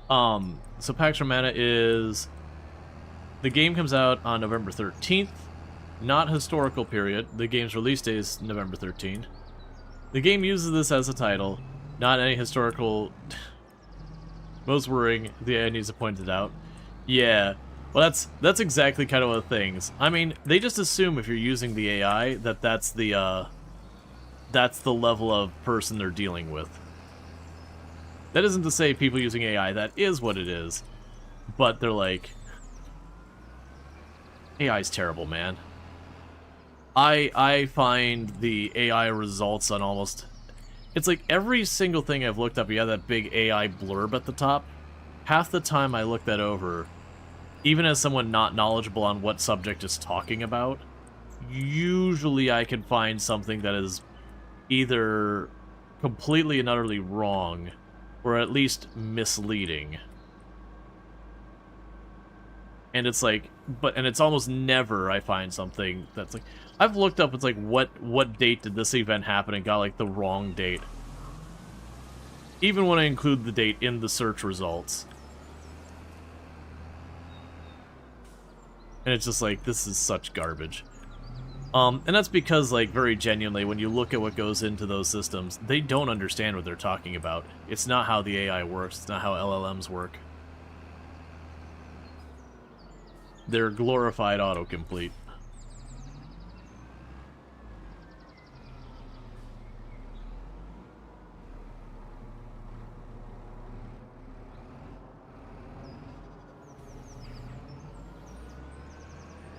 So Pax Romana is... The game comes out on November 13th. Not historical period. The game's release date is November 13th. The game uses this as a title. Not any historical... Most worrying, the AI needs to point it out. Yeah. Well, that's exactly kind of one of the things. I mean, they just assume if you're using the AI that that's the level of person they're dealing with. That isn't to say people using AI, that is what it is. But they're like, AI's terrible, man. I find the AI results on almost... It's like every single thing I've looked up, you have that big AI blurb at the top. Half the time I look that over, even as someone not knowledgeable on what subject it's talking about, usually I can find something that is either completely and utterly wrong, or at least misleading. And it's like, and it's almost never I find something that's like, I've looked up, it's like, what date did this event happen, and got like the wrong date. Even when I include the date in the search results. And it's just like, this is such garbage. And that's because, like, very genuinely, when you look at what goes into those systems, they don't understand what they're talking about. It's not how the AI works. It's not how LLMs work. They're glorified autocomplete.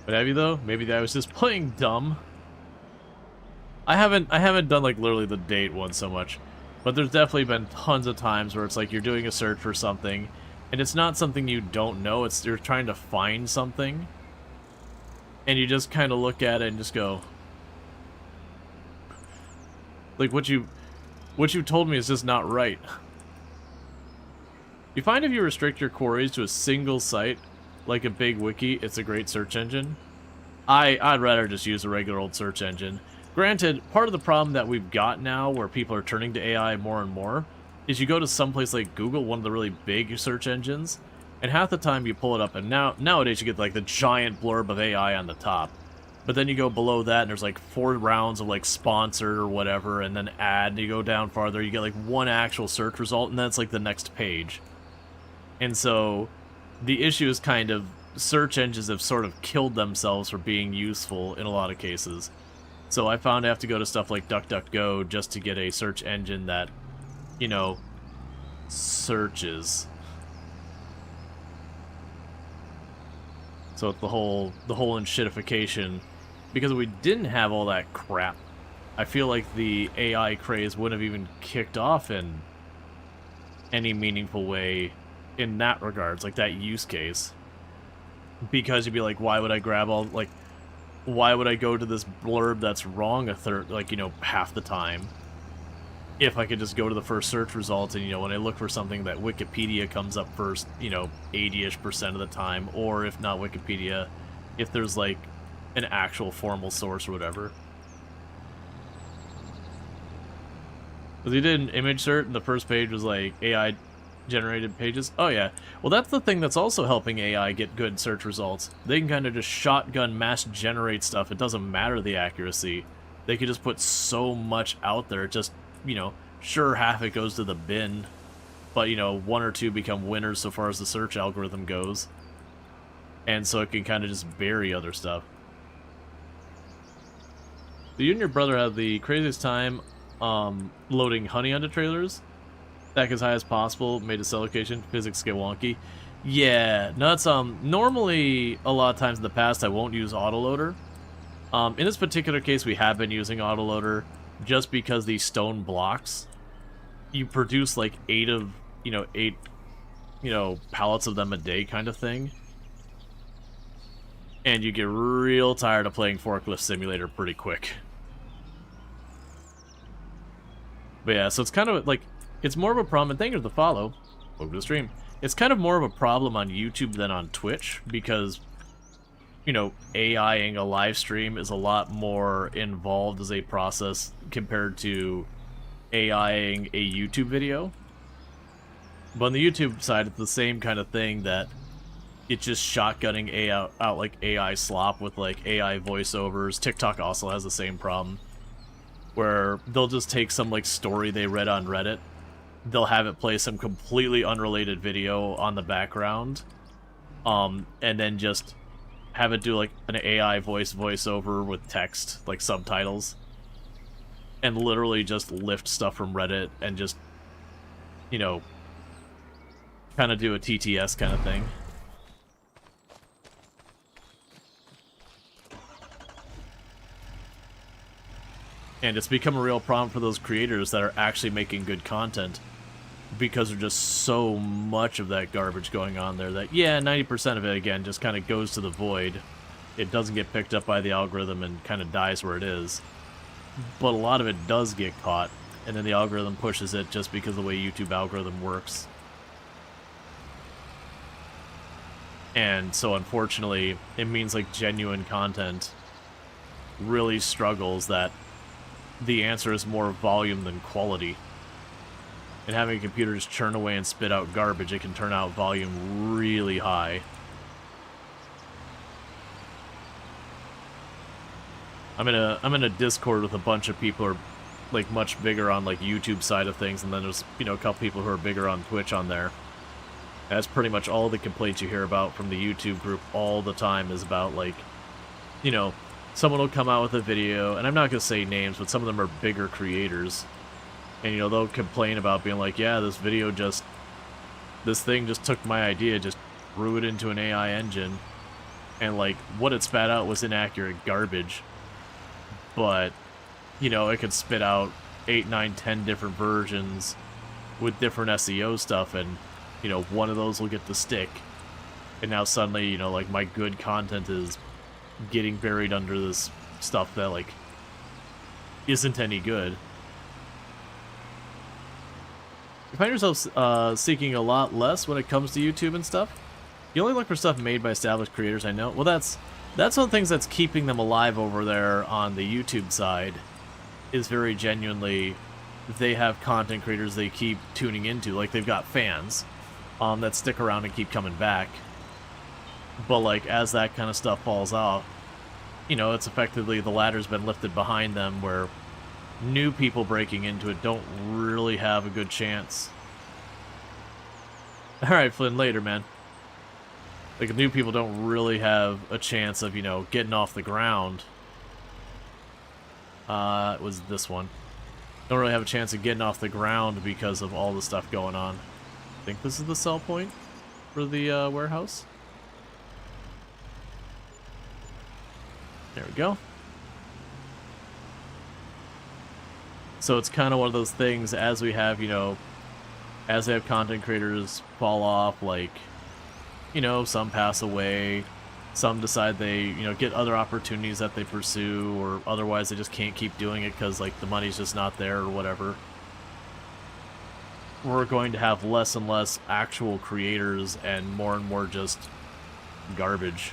But have you though? Maybe I was just playing dumb. I haven't done like literally the date one so much, but there's definitely been tons of times where it's like you're doing a search for something, and it's not something you don't know. It's you're trying to find something, and you just kind of look at it and just go, like what you told me is just not right. You find if you restrict your queries to a single site, like a big wiki, it's a great search engine. I'd rather just use a regular old search engine. Granted, part of the problem that we've got now, where people are turning to AI more and more, is you go to someplace like Google, one of the really big search engines, and half the time you pull it up, and nowadays you get like the giant blurb of AI on the top. But then you go below that, and there's like 4 rounds of like sponsored or whatever, and then ad, and you go down farther, you get like one actual search result, and that's like the next page. And so, the issue is kind of, search engines have sort of killed themselves for being useful in a lot of cases. So I found I have to go to stuff like DuckDuckGo just to get a search engine that, you know, searches. So it's the whole enshittification. Because if we didn't have all that crap, I feel like the AI craze wouldn't have even kicked off in any meaningful way in that regards, like that use case. Because you'd be like, why would I grab all, like, why would I go to this blurb that's wrong half the time, if I could just go to the first search results and, when I look for something that Wikipedia comes up first, 80-ish% of the time, or if not Wikipedia, if there's, like, an actual formal source or whatever. Because you did an image search, and the first page was, like, AI generated pages. Oh yeah, well that's the thing that's also helping AI get good search results. They can kind of just shotgun mass generate stuff. It doesn't matter the accuracy. They could just put so much out there. Just, sure, half it goes to the bin, but 1 or 2 become winners so far as the search algorithm goes, and so it can kind of just bury other stuff. So you and your brother have the craziest time loading honey onto trailers. Stack as high as possible, made a cell location, physics get wonky. Yeah, no, that's, normally, a lot of times in the past, I won't use autoloader. In this particular case, we have been using autoloader, just because these stone blocks, you produce, like, 8 pallets of them a day kind of thing. And you get real tired of playing Forklift Simulator pretty quick. But yeah, so it's kind of, like, it's more of a problem, and thank you for the follow. Welcome to the stream. It's kind of more of a problem on YouTube than on Twitch, because, AIing a live stream is a lot more involved as a process compared to AIing a YouTube video. But on the YouTube side, it's the same kind of thing, that it's just shotgunning AI out like AI slop with like AI voiceovers. TikTok also has the same problem, where they'll just take some like story they read on Reddit, they'll have it play some completely unrelated video on the background, and then just have it do like an AI voiceover with text, like subtitles, and literally just lift stuff from Reddit and just, kind of do a TTS kind of thing. And it's become a real problem for those creators that are actually making good content, because there's just so much of that garbage going on there that, yeah, 90% of it, again, just kind of goes to the void. It doesn't get picked up by the algorithm and kind of dies where it is. But a lot of it does get caught, and then the algorithm pushes it just because of the way YouTube algorithm works. And so, unfortunately, it means, like, genuine content really struggles, that the answer is more volume than quality. And having a computer just churn away and spit out garbage, it can turn out volume really high. I'm in a Discord with a bunch of people who are like much bigger on like YouTube side of things, and then there's, you know, a couple people who are bigger on Twitch on there. That's pretty much all the complaints you hear about from the YouTube group all the time is about, like, you know, someone will come out with a video, and I'm not gonna say names, but some of them are bigger creators, and, you know, they'll complain about being like, yeah, this thing just took my idea, just threw it into an AI engine, and, like, what it spat out was inaccurate garbage, but, you know, it could spit out 8, 9, 10 different versions with different SEO stuff, and, you know, one of those will get the stick, and now suddenly, you know, like, my good content is getting buried under this stuff that, like, isn't any good. You find yourself seeking a lot less when it comes to YouTube and stuff? You only look for stuff made by established creators, I know. Well, that's one of the things that's keeping them alive over there on the YouTube side, is very genuinely, they have content creators they keep tuning into. Like, they've got fans that stick around and keep coming back. But, like, as that kind of stuff falls off, you know, it's effectively the ladder's been lifted behind them, where new people breaking into it don't really have a good chance. Alright, Flynn, later, man. Like, new people don't really have a chance of, you know, getting off the ground. It was this one. Don't really have a chance of getting off the ground because of all the stuff going on. I think this is the sell point for the warehouse. There we go. So it's kind of one of those things, as we have, you know, as they have content creators fall off, like, you know, some pass away, some decide they, you know, get other opportunities that they pursue, or otherwise they just can't keep doing it because, like, the money's just not there or whatever. We're going to have less and less actual creators and more just garbage,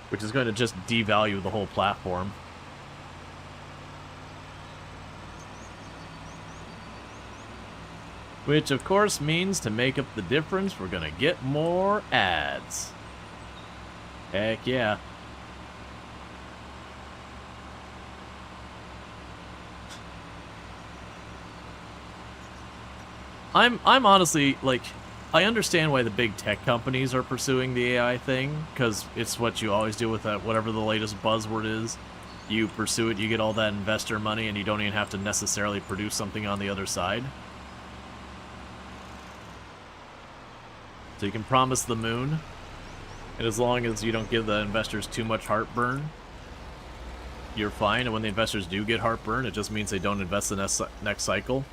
which is going to just devalue the whole platform. Which, of course, means to make up the difference, we're gonna get more ads. Heck yeah. I'm honestly, like, I understand why the big tech companies are pursuing the AI thing, because it's what you always do with that, whatever the latest buzzword is. You pursue it, you get all that investor money, and you don't even have to necessarily produce something on the other side. So you can promise the moon, and as long as you don't give the investors too much heartburn, you're fine. And when the investors do get heartburn, it just means they don't invest the next cycle.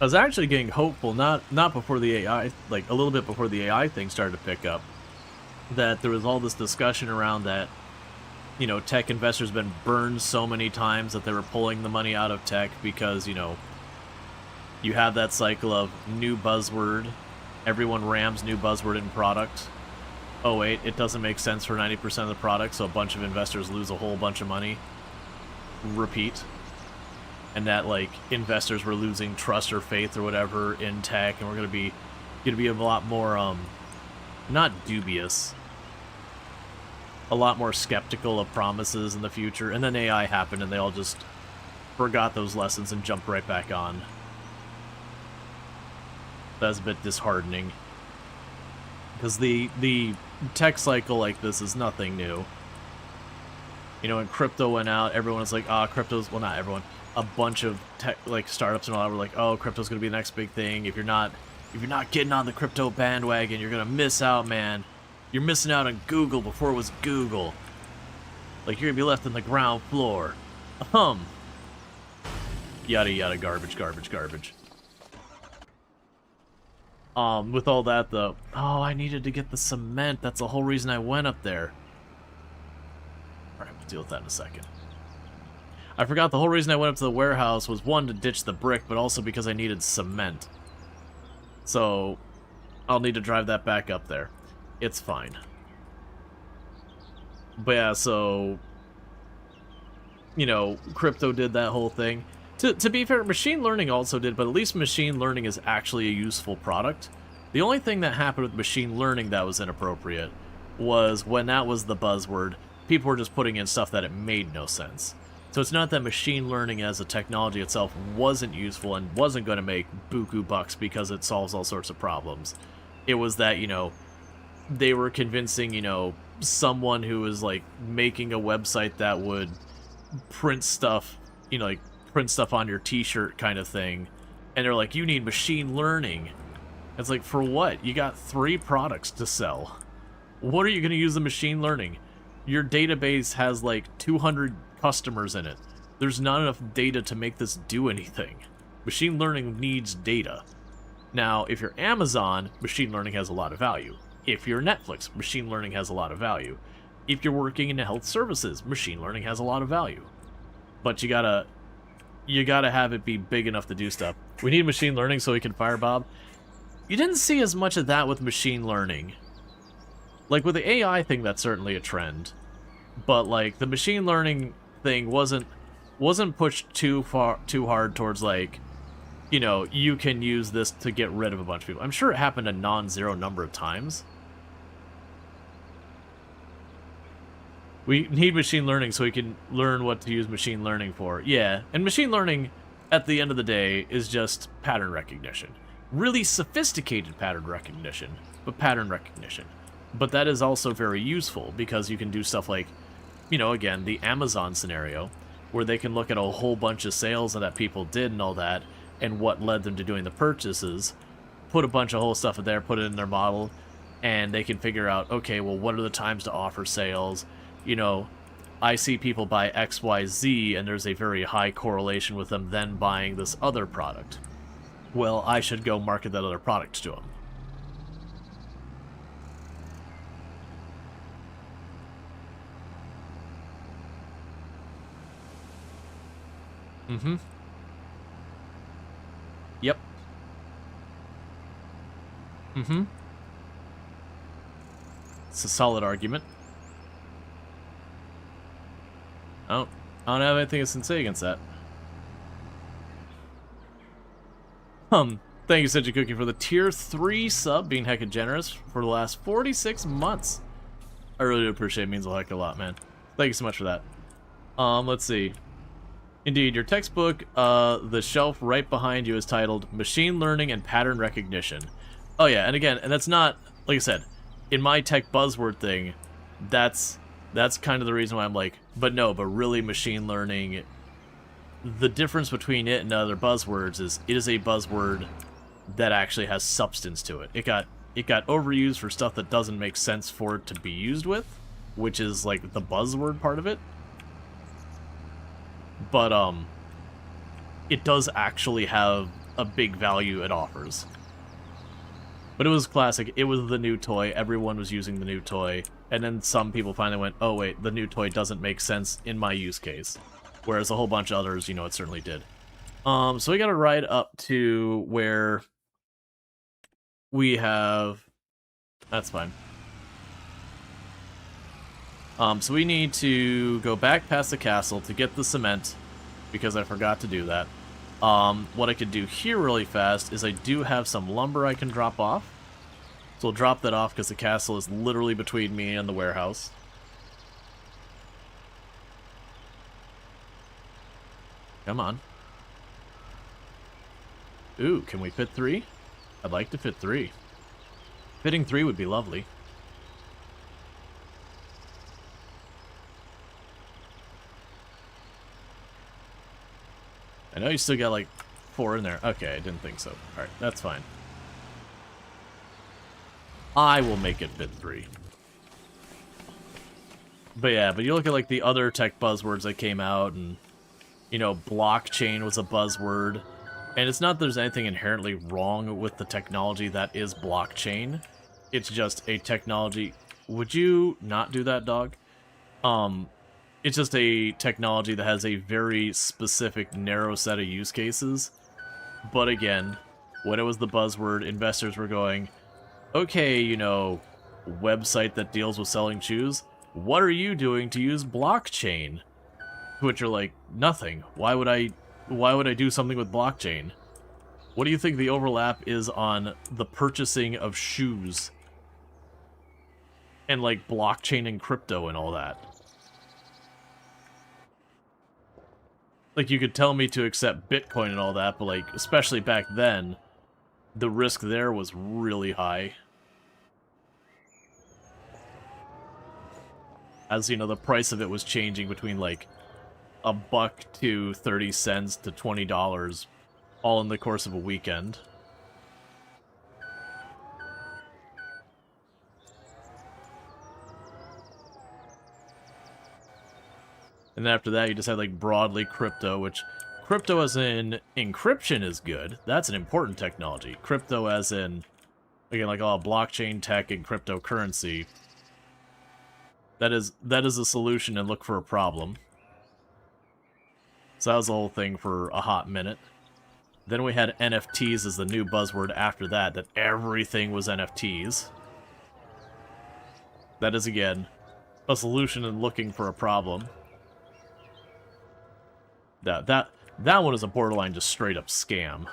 I was actually getting hopeful, not before the AI, like a little bit before the AI thing started to pick up, that there was all this discussion around that, you know, tech investors have been burned so many times that they were pulling the money out of tech because, you know, you have that cycle of new buzzword, everyone rams new buzzword in product. Oh wait, it doesn't make sense for 90% of the product, so a bunch of investors lose a whole bunch of money. Repeat. And that, like, investors were losing trust or faith or whatever in tech, and we're gonna be a lot more not dubious, a lot more skeptical of promises in the future. And then AI happened and they all just forgot those lessons and jumped right back on. That's a bit disheartening, because the tech cycle like this is nothing new. You know, when crypto went out, everyone was like, ah, crypto's, well, not everyone, a bunch of tech, like, startups and all that were like, oh, crypto's gonna be the next big thing. If you're not getting on the crypto bandwagon, you're gonna miss out, man. You're missing out on Google before it was Google. Like, you're gonna be left on the ground floor. Yada yada, garbage, garbage, garbage. With all that, though, oh, I needed to get the cement. That's the whole reason I went up there. Alright, we'll deal with that in a second. I forgot the whole reason I went up to the warehouse was, one, to ditch the brick, but also because I needed cement. So, I'll need to drive that back up there. It's fine. But yeah, so, you know, crypto did that whole thing. To be fair, machine learning also did, but at least machine learning is actually a useful product. The only thing that happened with machine learning that was inappropriate was when that was the buzzword, people were just putting in stuff that it made no sense. So it's not that machine learning as a technology itself wasn't useful and wasn't going to make buku bucks because it solves all sorts of problems. It was that, you know, they were convincing, you know, someone who was, like, making a website that would print stuff, you know, like, print stuff on your t-shirt kind of thing. And they're like, you need machine learning. It's like, for what? You got 3 products to sell. What are you going to use the machine learning? Your database has, like, 200 customers in it. There's not enough data to make this do anything. Machine learning needs data. Now, if you're Amazon, machine learning has a lot of value. If you're Netflix, machine learning has a lot of value. If you're working in health services, machine learning has a lot of value. But you gotta have it be big enough to do stuff. We need machine learning so we can fire Bob. You didn't see as much of that with machine learning. Like, with the AI thing, that's certainly a trend. But, like, the machine learning thing wasn't pushed too hard towards, like, you know, you can use this to get rid of a bunch of people. I'm sure it happened a non-zero number of times. We need machine learning so we can learn what to use machine learning for. Yeah, and machine learning, at the end of the day, is just pattern recognition. Really sophisticated pattern recognition, but pattern recognition. But that is also very useful, because you can do stuff like, you know, again, the Amazon scenario, where they can look at a whole bunch of sales that people did and all that, and what led them to doing the purchases, put a bunch of whole stuff in there, put it in their model, and they can figure out, okay, well, what are the times to offer sales? You know, I see people buy XYZ, and there's a very high correlation with them then buying this other product. Well, I should go market that other product to them. Mm-hmm. Yep. Mm-hmm. It's a solid argument. I don't have anything to say against that. Thank you, Senji Cookie, for the tier 3 sub, being hecka generous for the last 46 months. I really do appreciate it. It means a heck of a lot, man. Thank you so much for that. Let's see. Indeed, your textbook, the shelf right behind you is titled Machine Learning and Pattern Recognition. Oh yeah, and again, and that's not, like I said, in my tech buzzword thing, that's kind of the reason why I'm like, but really machine learning, the difference between it and other buzzwords is it is a buzzword that actually has substance to it. It got overused for stuff that doesn't make sense for it to be used with, which is like the buzzword part of it. But it does actually have a big value it offers. But it was classic. It was the new toy. Everyone was using the new toy. And then some people finally went, oh wait, the new toy doesn't make sense in my use case. Whereas a whole bunch of others, you know, it certainly did. So we gotta ride up to where we have... That's fine. So we need to go back past the castle to get the cement, because I forgot to do that. What I could do here really fast is I do have some lumber I can drop off. So we'll drop that off because the castle is literally between me and the warehouse. Come on. Ooh, can we fit 3? I'd like to fit 3. Fitting 3 would be lovely. I know you still got like 4 in there. Okay, I didn't think so. Alright, that's fine. I will make it fit 3. But yeah, but you look at like the other tech buzzwords that came out, and you know, blockchain was a buzzword. And it's not that there's anything inherently wrong with the technology that is blockchain. It's just a technology... Would you not do that, dog? It's just a technology that has a very specific, narrow set of use cases. But again, when it was the buzzword, investors were going, okay, you know, website that deals with selling shoes, what are you doing to use blockchain? Which are like, nothing. Why would I do something with blockchain? What do you think the overlap is on the purchasing of shoes? And, like, blockchain and crypto and all that? Like, you could tell me to accept Bitcoin and all that, but, like, especially back then, the risk there was really high. As, you know, the price of it was changing between, like, $1 to 30 cents to $20, all in the course of a weekend. And then after that, you just had, like, broadly crypto, which crypto as in encryption is good. That's an important technology. Crypto as in, again, like, all blockchain tech and cryptocurrency. That is a solution and look for a problem. So that was the whole thing for a hot minute. Then we had NFTs as the new buzzword after that everything was NFTs. That is, again, a solution and looking for a problem. That one is a borderline just straight up scam.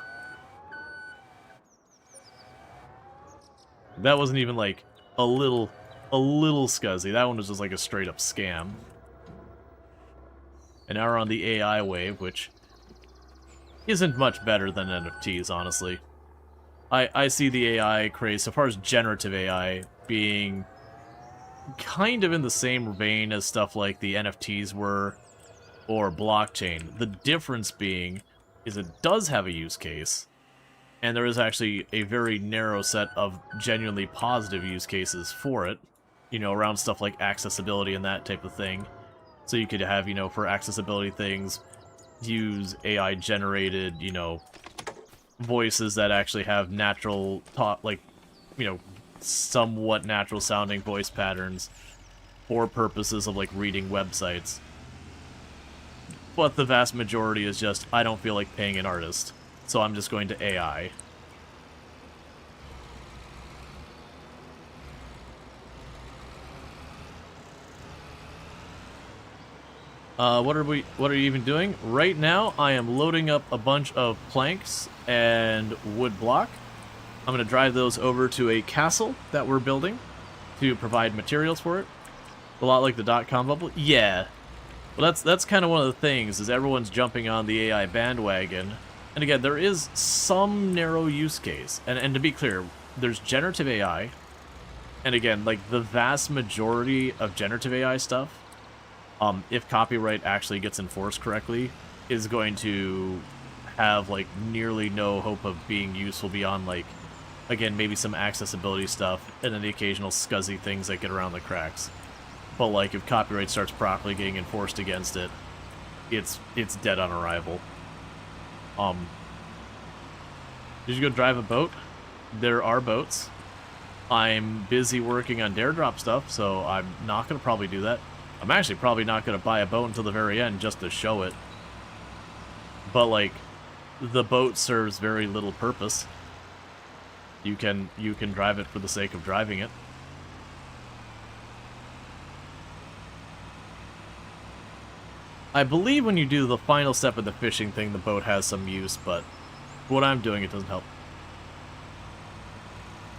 That wasn't even like a little scuzzy. That one was just like a straight up scam. And now we're on the AI wave, which isn't much better than NFTs, honestly. I see the AI craze, so far as generative AI, being kind of in the same vein as stuff like the NFTs were, or blockchain. The difference being is it does have a use case, and there is actually a very narrow set of genuinely positive use cases for it, you know, around stuff like accessibility and that type of thing. So you could have, you know, for accessibility things, use AI-generated, you know, voices that actually have natural talk, like, you know, somewhat natural-sounding voice patterns for purposes of, like, reading websites. But the vast majority is just, I don't feel like paying an artist, so I'm just going to AI. What are you even doing? Right now, I am loading up a bunch of planks and wood block. I'm going to drive those over to a castle that we're building to provide materials for it. A lot like the .com bubble. Yeah. Well, that's kind of one of the things, is everyone's jumping on the AI bandwagon. And again, there is some narrow use case. And to be clear, there's generative AI. And again, like, the vast majority of generative AI stuff, if copyright actually gets enforced correctly, is going to have, like, nearly no hope of being useful beyond, like, again, maybe some accessibility stuff, and then the occasional scuzzy things that get around the cracks. But, like, if copyright starts properly getting enforced against it, it's dead on arrival. Did you go drive a boat? There are boats. I'm busy working on Dare Drop stuff, so I'm not going to probably do that. I'm actually probably not going to buy a boat until the very end just to show it. But, like, the boat serves very little purpose. You can drive it for the sake of driving it. I believe when you do the final step of the fishing thing, the boat has some use, but what I'm doing, it doesn't help.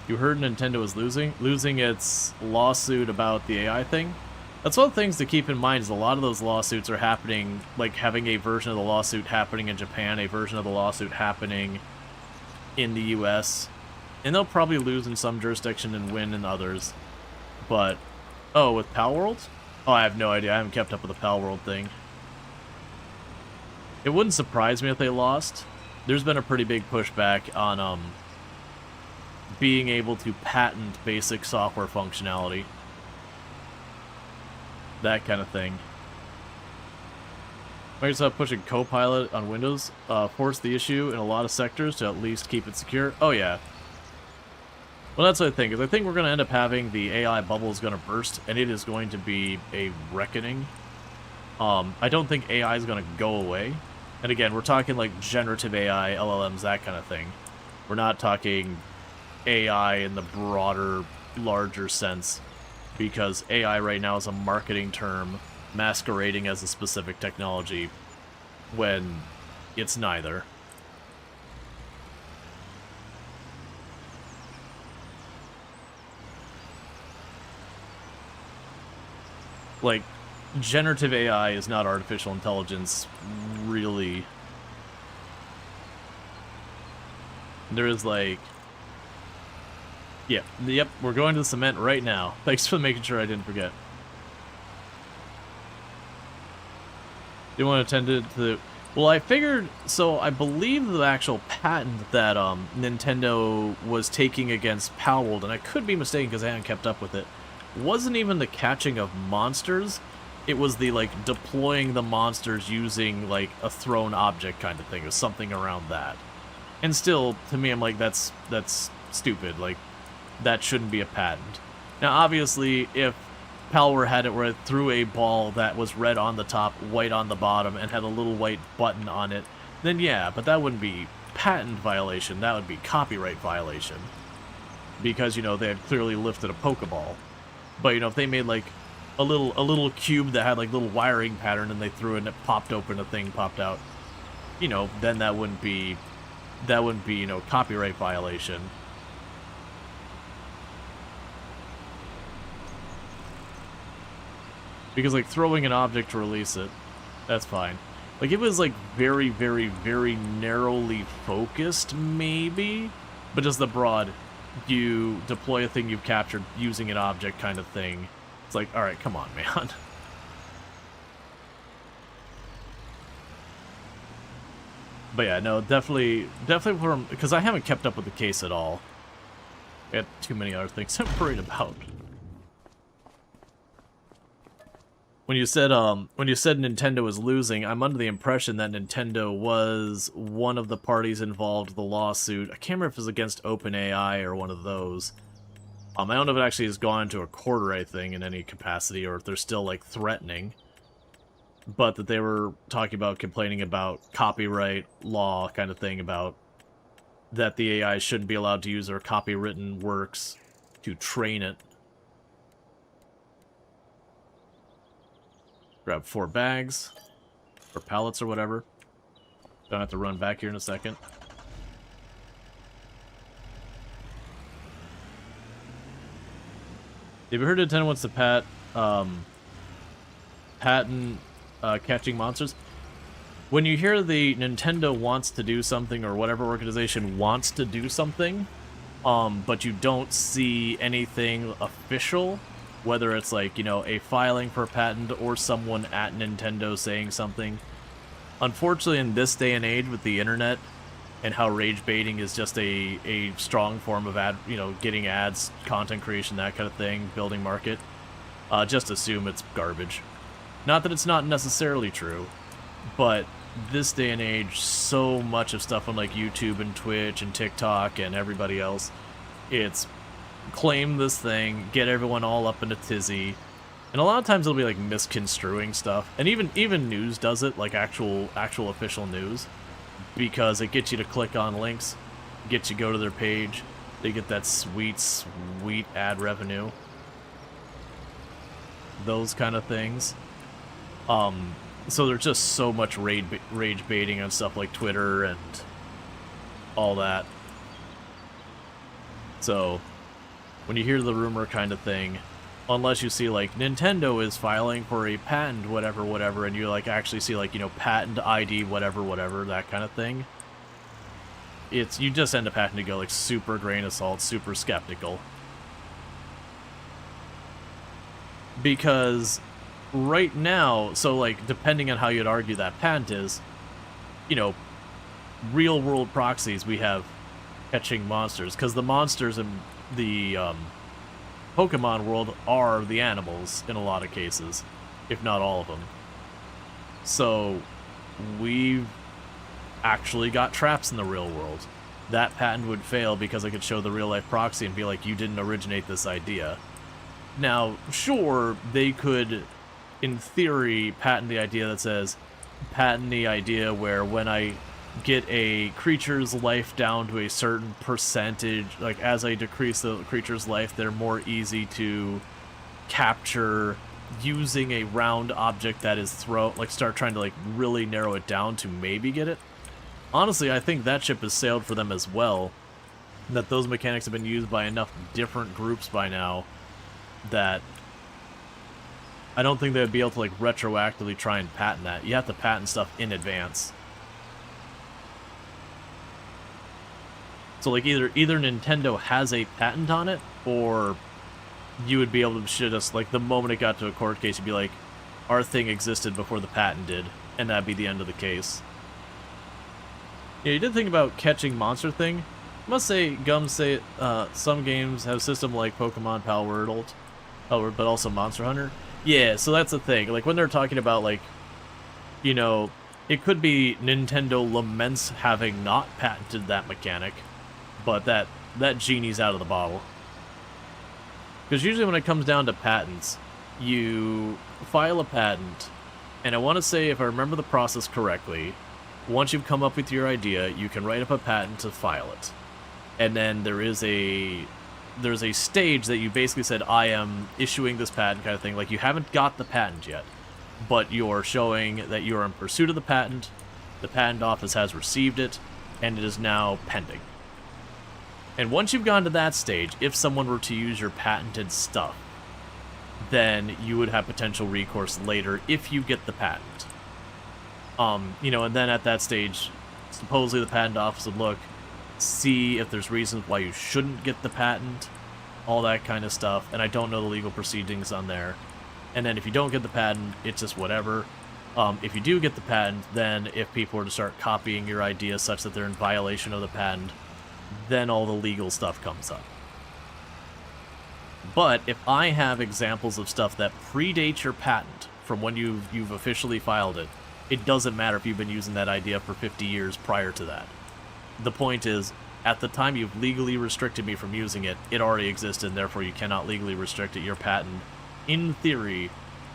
You heard Nintendo is losing its lawsuit about the AI thing? That's one of the things to keep in mind, is a lot of those lawsuits are happening, like having a version of the lawsuit happening in Japan, a version of the lawsuit happening in the US, and they'll probably lose in some jurisdiction and win in others. But, oh, with Palworld? Oh, I have no idea. I haven't kept up with the Palworld thing. It wouldn't surprise me if they lost. There's been a pretty big pushback on being able to patent basic software functionality. That kind of thing. Microsoft pushing Copilot on Windows forced the issue in a lot of sectors to at least keep it secure. Oh, yeah. Well, that's what I think, is I think we're going to end up having the AI bubble is going to burst, and it is going to be a reckoning. I don't think AI is going to go away. And again, we're talking like generative AI, LLMs, that kind of thing. We're not talking AI in the broader, larger sense, because AI right now is a marketing term masquerading as a specific technology when it's neither. Like, generative AI is not artificial intelligence, really. There is, like... Yeah, yep, we're going to the cement right now. Thanks for making sure I didn't forget. Didn't want to attend to the... Well, I figured... So, I believe the actual patent that Nintendo was taking against Palworld, and I could be mistaken because I haven't kept up with it, wasn't even the catching of monsters. It was the, like, deploying the monsters using, like, a thrown object kind of thing. It was something around that. And still, to me, I'm like, that's stupid. Like, that shouldn't be a patent. Now, obviously, if Palworld had it where it threw a ball that was red on the top, white on the bottom, and had a little white button on it, then yeah, but that wouldn't be patent violation. That would be copyright violation. Because, you know, they had clearly lifted a Pokeball. But, you know, if they made, like, a little cube that had, like, little wiring pattern and they threw it and it popped open, a thing popped out, you know, then that wouldn't be, you know, copyright violation. Because, like, throwing an object to release it, that's fine. Like, it was, like, very, very, very narrowly focused, maybe? But just the broad, you deploy a thing you've captured using an object kind of thing. It's like, alright, come on, man. But yeah, no, definitely because I haven't kept up with the case at all. I got too many other things I'm worried about. When you said Nintendo was losing, I'm under the impression that Nintendo was one of the parties involved in the lawsuit. I can't remember if it was against OpenAI or one of those. I don't know if it actually has gone to a court or anything in any capacity, or if they're still, like, threatening. But that they were talking about complaining about copyright law kind of thing, about that the AI shouldn't be allowed to use their copywritten works to train it. Grab 4 bags, or pallets or whatever. Don't have to run back here in a second. Have you heard Nintendo wants to patent catching monsters? When you hear the Nintendo wants to do something, or whatever organization wants to do something, but you don't see anything official, whether it's like, you know, a filing for a patent or someone at Nintendo saying something. Unfortunately, in this day and age with the internet and how rage baiting is just a strong form of ad, you know, getting ads, content creation, that kind of thing, building market, just assume it's garbage. Not that it's not necessarily true, but this day and age, so much of stuff on like YouTube and Twitch and TikTok and everybody else, it's claim this thing, get everyone all up in a tizzy, and a lot of times it'll be like misconstruing stuff, and even news does it, like actual official news, because it gets you to click on links, gets you to go to their page, they get that sweet ad revenue, those kind of things. So there's just so much rage baiting on stuff like Twitter and all that. So when you hear the rumor kind of thing, unless you see like Nintendo is filing for a patent, whatever, and you like actually see like, you know, patent ID, whatever, that kind of thing, you just end up having to go like super grain of salt, super skeptical. Because right now, so like depending on how you'd argue that patent is, you know, real world proxies, we have catching monsters, because the monsters in the Pokemon world are the animals in a lot of cases, if not all of them. So we've actually got traps in the real world. That patent would fail because I could show the real life proxy and be like, you didn't originate this idea. Now, sure, they could, in theory, patent the idea that says, patent the idea where when I get a creature's life down to a certain percentage, like as I decrease the creature's life, they're more easy to capture using a round object that is thrown, like start trying to like really narrow it down to maybe get it. Honestly, I think that ship has sailed for them as well, that those mechanics have been used by enough different groups by now that I don't think they'd be able to like retroactively try and patent that. You have to patent stuff in advance. So like either Nintendo has a patent on it, or you would be able to just like the moment it got to a court case, you'd be like, our thing existed before the patent did, and that'd be the end of the case. Yeah, you did think about catching monster thing. I must say, Gums say some games have a system like Pokemon Palworld, but also Monster Hunter. Yeah, so that's the thing. Like when they're talking about like, you know, it could be Nintendo laments having not patented that mechanic, but that genie's out of the bottle. Because usually when it comes down to patents, you file a patent, and I want to say, if I remember the process correctly, once you've come up with your idea, you can write up a patent to file it. And then there's a stage that you basically said, I am issuing this patent kind of thing. Like, you haven't got the patent yet, but you're showing that you're in pursuit of the patent office has received it, and it is now pending. And once you've gone to that stage, if someone were to use your patented stuff, then you would have potential recourse later if you get the patent. You know, and then at that stage, supposedly the patent office would look, see if there's reasons why you shouldn't get the patent, all that kind of stuff, and I don't know the legal proceedings on there. And then if you don't get the patent, it's just whatever. If you do get the patent, then if people were to start copying your ideas such that they're in violation of the patent, then all the legal stuff comes up. But if I have examples of stuff that predate your patent from when you've officially filed it, it doesn't matter if you've been using that idea for 50 years prior to that. The point is, at the time you've legally restricted me from using it, it already existed, and therefore you cannot legally restrict it. Your patent, in theory,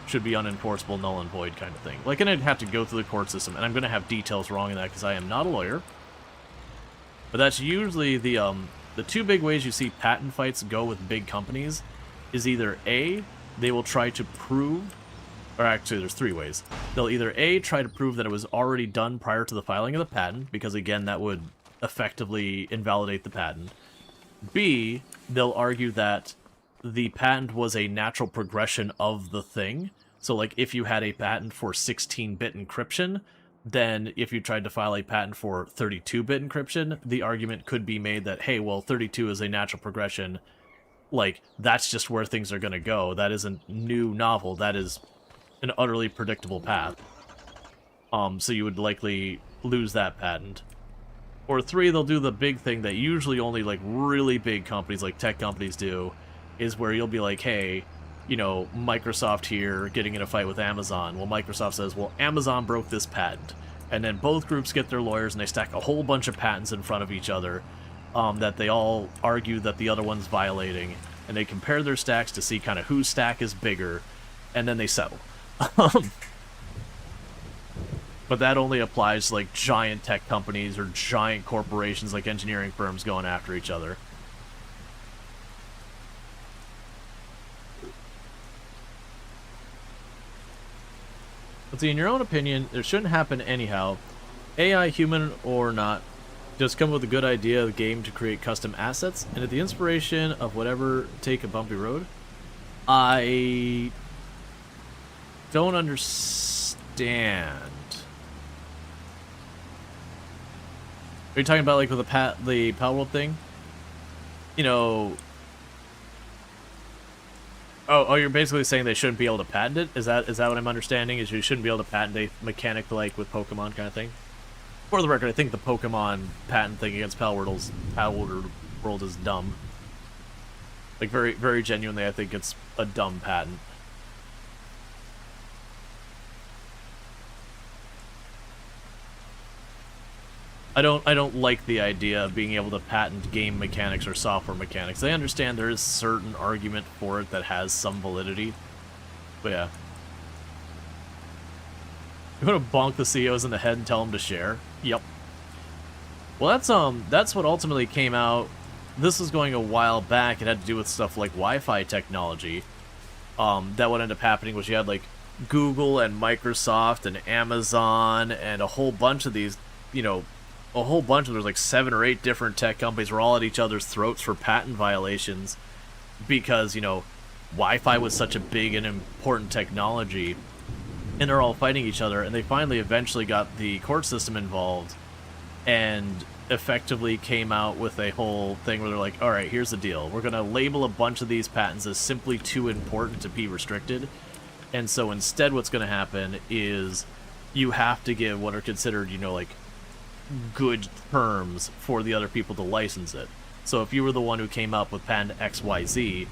should be unenforceable, null and void kind of thing. Like, and I'd have to go through the court system, and I'm going to have details wrong in that because I am not a lawyer. But that's usually the two big ways you see patent fights go with big companies is either A, they will try to prove, or actually there's three ways. They'll either A, try to prove that it was already done prior to the filing of the patent, because again, that would effectively invalidate the patent. B, they'll argue that the patent was a natural progression of the thing. So like if you had a patent for 16-bit encryption, then if you tried to file a patent for 32-bit encryption, the argument could be made that, hey, well, 32 is a natural progression. Like, that's just where things are going to go. That isn't new, novel. That is an utterly predictable path. So you would likely lose that patent. Or 3, they'll do the big thing that usually only, like, really big companies, like tech companies do, is where you'll be like, hey, you know, Microsoft here getting in a fight with Amazon. Well, Microsoft says, well, Amazon broke this patent. And then both groups get their lawyers and they stack a whole bunch of patents in front of each other that they all argue that the other one's violating. And they compare their stacks to see kind of whose stack is bigger. And then they settle. But that only applies to, like, giant tech companies or giant corporations like engineering firms going after each other. Let's see, in your own opinion, it shouldn't happen anyhow. AI, human or not, just come with a good idea of the game to create custom assets, and at the inspiration of whatever, take a bumpy road. I don't understand. Are you talking about, like, with the Palworld thing? You know... Oh, you're basically saying they shouldn't be able to patent it? Is that what I'm understanding? Is you shouldn't be able to patent a mechanic like with Pokemon kind of thing? For the record, I think the Pokemon patent thing against Palworld is dumb. Like, very, very genuinely, I think it's a dumb patent. I don't like the idea of being able to patent game mechanics or software mechanics. I understand there is certain argument for it that has some validity, but yeah. You want to bonk the CEOs in the head and tell them to share? Yep. Well, that's what ultimately came out. This was going a while back. It had to do with stuff like Wi-Fi technology. That would end up happening was you had like Google and Microsoft and Amazon and a whole bunch of these, you know, a whole bunch of, there's like 7 or 8 different tech companies were all at each other's throats for patent violations because, you know, Wi-Fi was such a big and important technology, and they're all fighting each other, and they finally eventually got the court system involved and effectively came out with a whole thing where they're like, all right, here's the deal. We're going to label a bunch of these patents as simply too important to be restricted. And so instead what's going to happen is you have to give what are considered, you know, like good terms for the other people to license it. So if you were the one who came up with patent XYZ,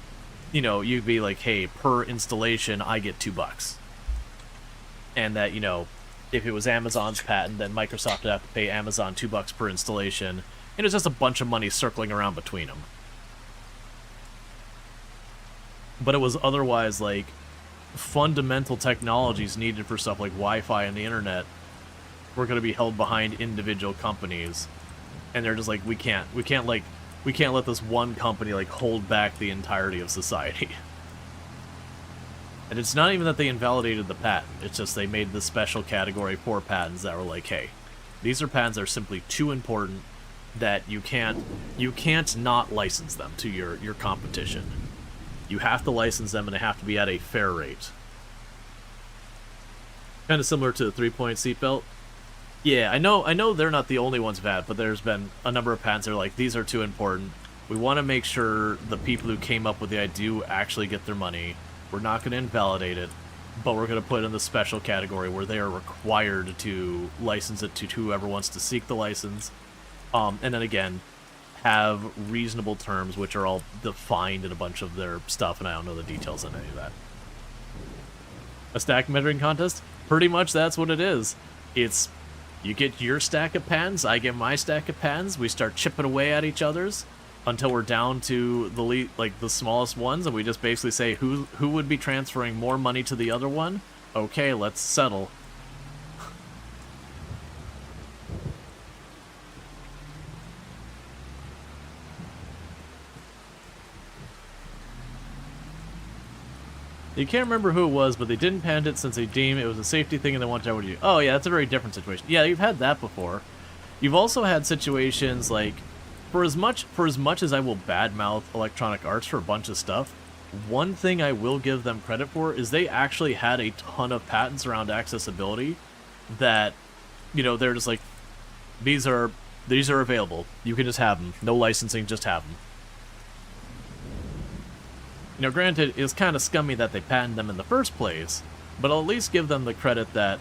you know, you'd be like, hey, per installation, I get $2. And that, you know, if it was Amazon's patent, then Microsoft would have to pay Amazon $2 per installation. And it's just a bunch of money circling around between them. But it was otherwise like fundamental technologies needed for stuff like Wi-Fi and the internet were going to be held behind individual companies, and they're just like, we can't let this one company like hold back the entirety of society. And it's not even that they invalidated the patent, it's just they made this special category for patents that were like, hey, these are patents that are simply too important that you can't not license them to your competition. You have to license them, and they have to be at a fair rate. Kind of similar to the 3-point seatbelt. Yeah, I know they're not the only ones who've had, but there's been a number of patents that are like, these are too important. We want to make sure the people who came up with the idea actually get their money. We're not going to invalidate it, but we're going to put it in the special category where they are required to license it to whoever wants to seek the license. And then again, have reasonable terms, which are all defined in a bunch of their stuff, and I don't know the details on any of that. A stack measuring contest? Pretty much that's what it is. It's, you get your stack of patents, I get my stack of patents, we start chipping away at each other's until we're down to the smallest ones, and we just basically say who would be transferring more money to the other one? Okay, let's settle. You can't remember who it was, but they didn't patent it since they deemed it was a safety thing and they wanted everyone to do. Oh yeah, that's a very different situation. Yeah, you've had that before. You've also had situations like, for as much as I will badmouth Electronic Arts for a bunch of stuff, one thing I will give them credit for is they actually had a ton of patents around accessibility that, you know, they're just like, these are available. You can just have them. No licensing, just have them. You know, granted, it's kind of scummy that they patented them in the first place, but I'll at least give them the credit that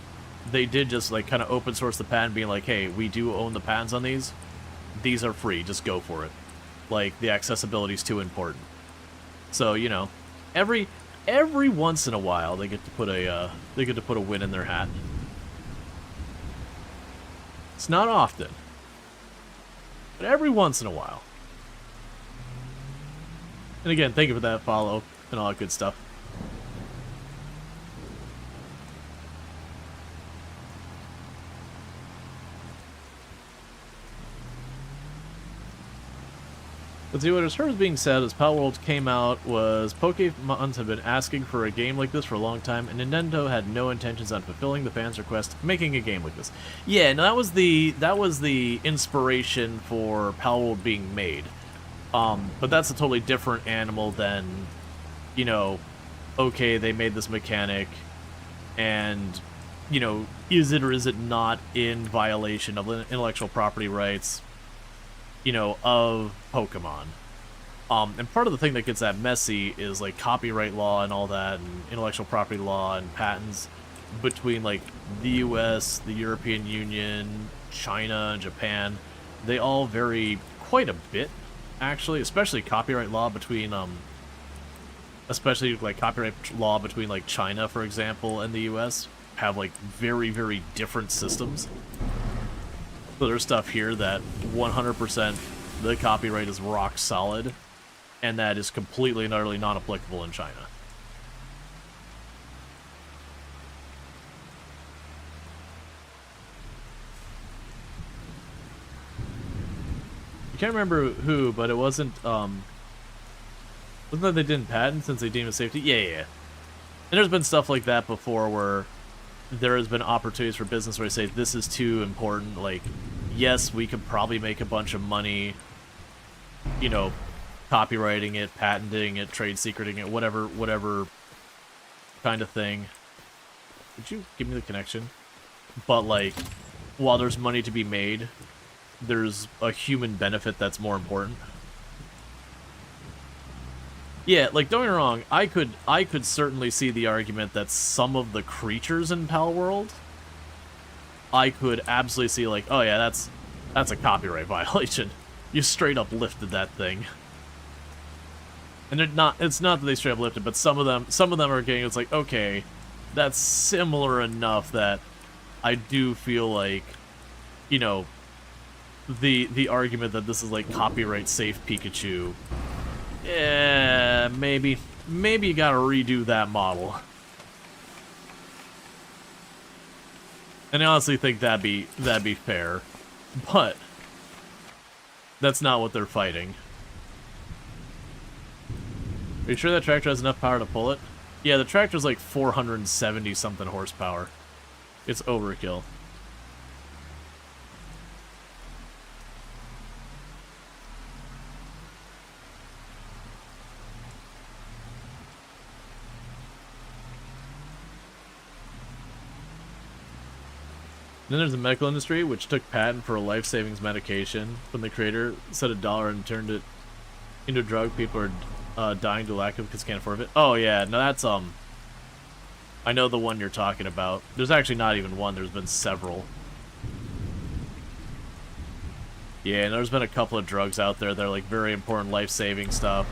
they did just, like, kind of open source the patent, being like, hey, we do own the patents on these. These are free, just go for it. Like, the accessibility is too important. So, you know, every once in a while, they get to put a win in their hat. It's not often, but every once in a while. And again, thank you for that follow and all that good stuff. Let's see what is heard being said as Power World came out was Pokemon have been asking for a game like this for a long time, and Nintendo had no intentions on fulfilling the fans' request, making a game like this. Yeah, no, that was the inspiration for Power World being made. But that's a totally different animal than, you know, okay, they made this mechanic, and, you know, is it or is it not in violation of intellectual property rights, you know, of Pokemon. And part of the thing that gets that messy is, like, copyright law and all that, and intellectual property law and patents between, like, the US, the European Union, China, and Japan. They all vary quite a bit, actually, especially copyright law between, like, China, for example, and the US have, like, very, very different systems. So there's stuff here that 100% the copyright is rock solid, and that is completely and utterly non-applicable in China. I can't remember who, but it wasn't that they didn't patent since they deemed it safety? Yeah. And there's been stuff like that before where there has been opportunities for business where they say, this is too important, like, yes, we could probably make a bunch of money, you know, copywriting it, patenting it, trade secreting it, whatever kind of thing. Did you give me the connection? But, like, while there's money to be made, there's a human benefit that's more important. Yeah, like, don't get me wrong, I could certainly see the argument that some of the creatures in Palworld, I could absolutely see, like, oh yeah, that's a copyright violation. You straight up lifted that thing. And it's not that they straight up lifted, but some of them are getting, it's like, okay, that's similar enough that I do feel like, you know, the argument that this is like copyright safe Pikachu, yeah, maybe you gotta redo that model. And I honestly think that'd be fair, but that's not what they're fighting. Are you sure that tractor has enough power to pull it? Yeah, the tractor's like 470 something horsepower. It's overkill. Then there's the medical industry, which took patent for a life-savings medication when the creator set $1 and turned it into a drug. People are dying to lack of because can't afford it. Oh yeah, no, that's I know the one you're talking about. There's actually not even one. There's been several. Yeah, and there's been a couple of drugs out there that are like very important life-saving stuff.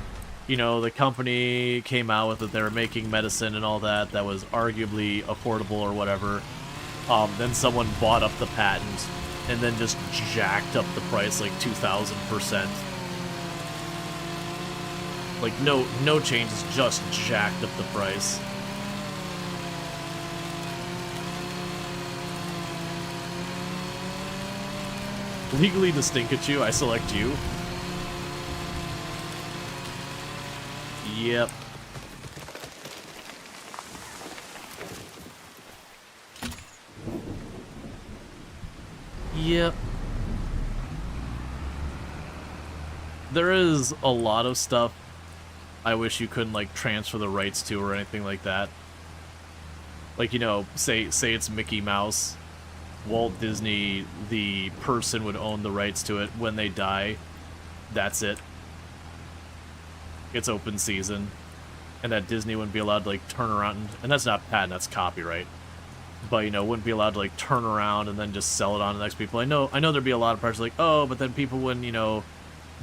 You know, the company came out with it. They were making medicine and all that was arguably affordable or whatever. Then someone bought up the patent and then just jacked up the price like 2,000%. Like no changes, just jacked up the price. Legally Distinctchu, I select you. Yep. Yep. There is a lot of stuff I wish you couldn't, like, transfer the rights to or anything like that. Like, you know, say it's Mickey Mouse. Walt Disney, the person would own the rights to it. When they die, that's it. It's open season. And that Disney wouldn't be allowed to, like, turn around. And that's not patent, that's copyright. But, you know, wouldn't be allowed to, like, turn around and then just sell it on to the next people. I know there'd be a lot of parts like, oh, but then people wouldn't, you know,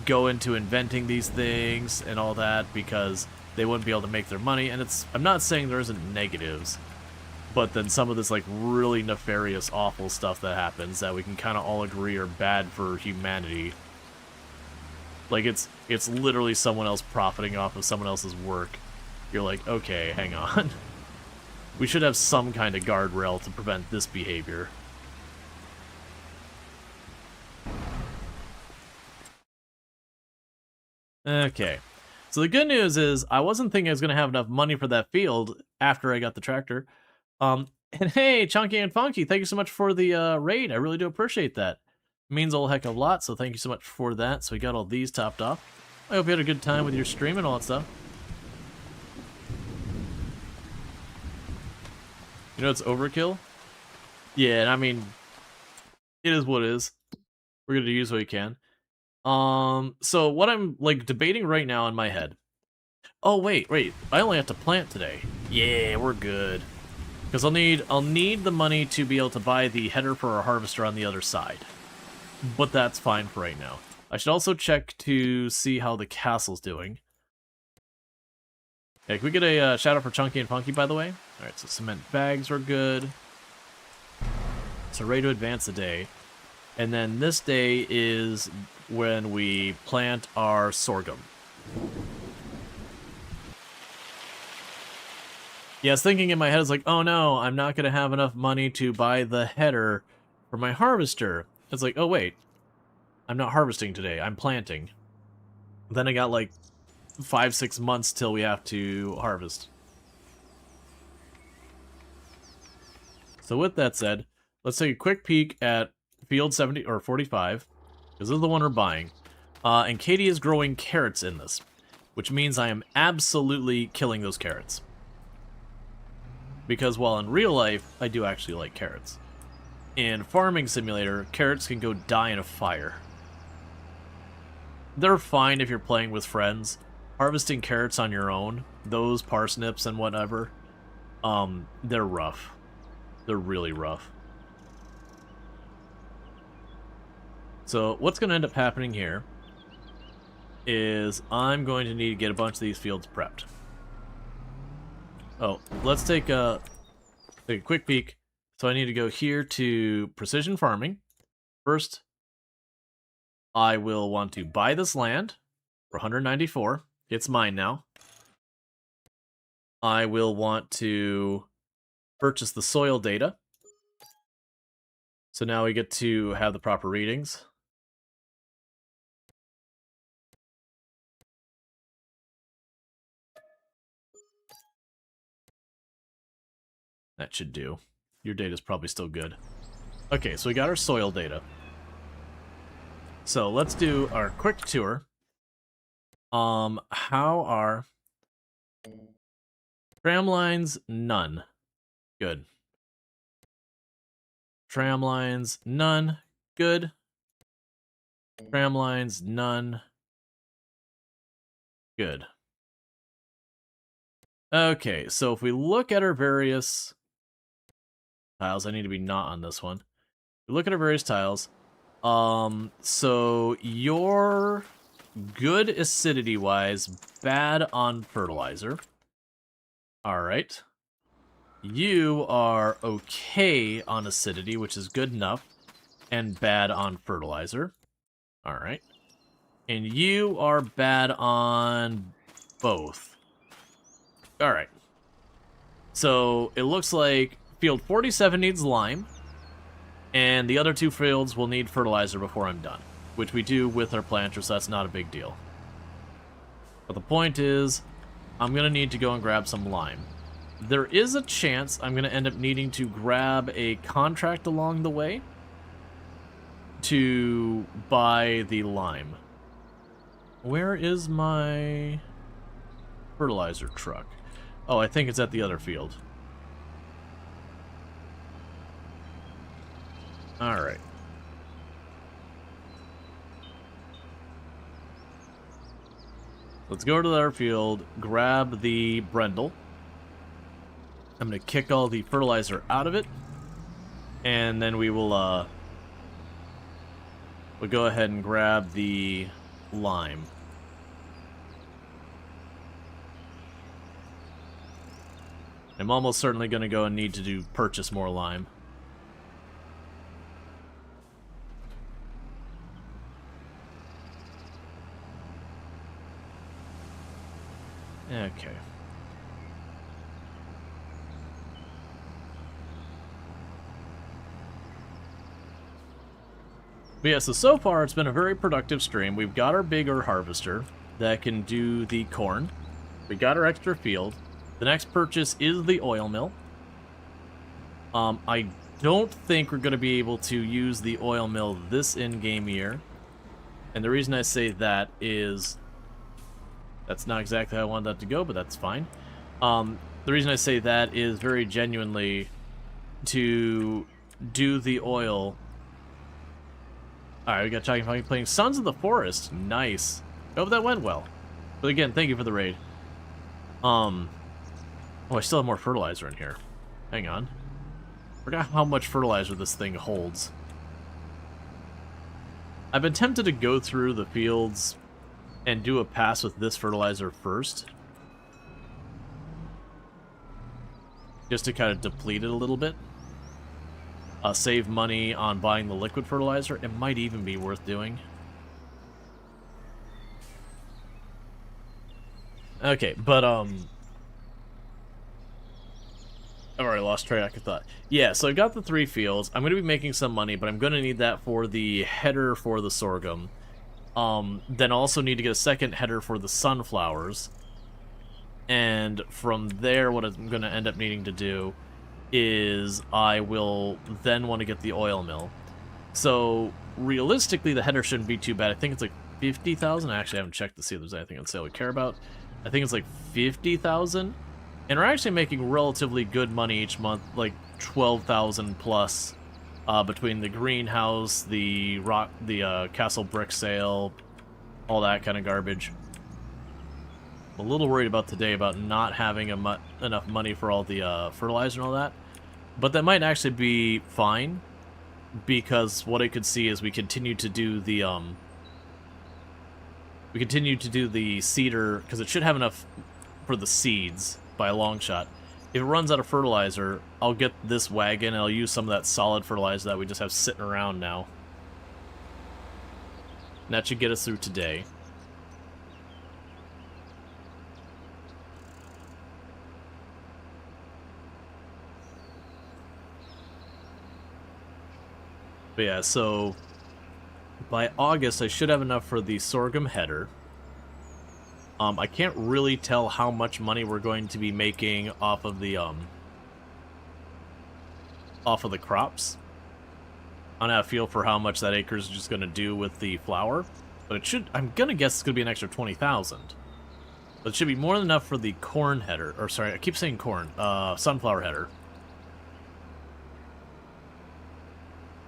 go into inventing these things and all that because they wouldn't be able to make their money. And I'm not saying there isn't negatives, but then some of this, like, really nefarious, awful stuff that happens that we can kind of all agree are bad for humanity. Like, it's literally someone else profiting off of someone else's work. You're like, okay, hang on. We should have some kind of guardrail to prevent this behavior. Okay. So the good news is I wasn't thinking I was going to have enough money for that field after I got the tractor. And hey, Chunky and Funky, thank you so much for the raid. I really do appreciate that. It means a whole heck of a lot, so thank you so much for that. So we got all these topped off. I hope you had a good time with your stream and all that stuff. You know it's overkill? Yeah, and I mean, it is what it is. We're going to use what we can. So what I'm, like, debating right now in my head. Oh, wait. I only have to plant today. Yeah, we're good. Because I'll need the money to be able to buy the header for our harvester on the other side. But that's fine for right now. I should also check to see how the castle's doing. Okay, can we get a shout out for Chunky and Funky, by the way? Alright, so cement bags are good. So ready to advance the day. And then this day is when we plant our sorghum. Yeah, I was thinking in my head, it's like, oh no, I'm not going to have enough money to buy the header for my harvester. It's like, oh wait, I'm not harvesting today, I'm planting. Then I got like 5-6 months till we have to harvest. So with that said, let's take a quick peek at field 70 or 45, because this is the one we're buying. And Katie is growing carrots in this, which means I am absolutely killing those carrots. Because while in real life, I do actually like carrots. In Farming Simulator, carrots can go die in a fire. They're fine if you're playing with friends. Harvesting carrots on your own, those parsnips and whatever, they're rough. They're really rough. So what's going to end up happening here is I'm going to need to get a bunch of these fields prepped. Oh, let's take a quick peek. So I need to go here to Precision Farming. First, I will want to buy this land for 194. It's mine now. I will want to purchase the soil data. So now we get to have the proper readings. That should do. Your data's probably still good. Okay, so we got our soil data. So let's do our quick tour. How are tram lines? None. Good. Tram lines? None. Good. Tram lines? None. Good. Okay, so if we look at our various tiles, I need to be not on this one. We look at our various tiles. So you're good acidity-wise, bad on fertilizer. Alright. You are okay on acidity, which is good enough, and bad on fertilizer. Alright. And you are bad on both. Alright. So it looks like field 47 needs lime, and the other two fields will need fertilizer before I'm done, which we do with our planter, so that's not a big deal. But the point is, I'm going to need to go and grab some lime. There is a chance I'm going to end up needing to grab a contract along the way to buy the lime. Where is my fertilizer truck? Oh, I think it's at the other field. Alright. Let's go to the other field, grab the Brendel. I'm going to kick all the fertilizer out of it, and then we will we'll go ahead and grab the lime. I'm almost certainly going to go and need to purchase more lime. Okay. But yeah, so far it's been a very productive stream. We've got our bigger harvester that can do the corn. We got our extra field. The next purchase is the oil mill. I don't think we're going to be able to use the oil mill this in-game year. And the reason I say that is... that's not exactly how I wanted that to go, but that's fine. The reason I say that is very genuinely to do the oil... Alright, we got Talking Funky playing Sons of the Forest. Nice. Hope that went well. But again, thank you for the raid. Oh, I still have more fertilizer in here. Hang on. Forgot how much fertilizer this thing holds. I've been tempted to go through the fields and do a pass with this fertilizer first. Just to kind of deplete it a little bit. Save money on buying the liquid fertilizer. It might even be worth doing. Okay, but, I've already lost track of thought. Yeah, so I've got the 3 fields. I'm going to be making some money, but I'm going to need that for the header for the sorghum. Then also need to get a second header for the sunflowers. And from there, what I'm going to end up needing to do is I will then want to get the oil mill. So, realistically, the header shouldn't be too bad. I think it's like 50,000. I actually haven't checked to see if there's anything on sale we care about. I think it's like 50,000. And we're actually making relatively good money each month, like 12,000 plus, between the greenhouse, the castle brick sale, all that kind of garbage. I'm a little worried about today about not having enough money for all the fertilizer and all that. But that might actually be fine, because what I could see is we continue to do the cedar, because it should have enough for the seeds by a long shot. If it runs out of fertilizer, I'll get this wagon and I'll use some of that solid fertilizer that we just have sitting around now. And that should get us through today. But yeah, so by August I should have enough for the sorghum header. I can't really tell how much money we're going to be making off of the crops. I don't have a feel for how much that acre is just going to do with the flour, but it should. I'm gonna guess it's gonna be an extra 20,000. But it should be more than enough for the corn header. Or sorry, I keep saying corn. Sunflower header.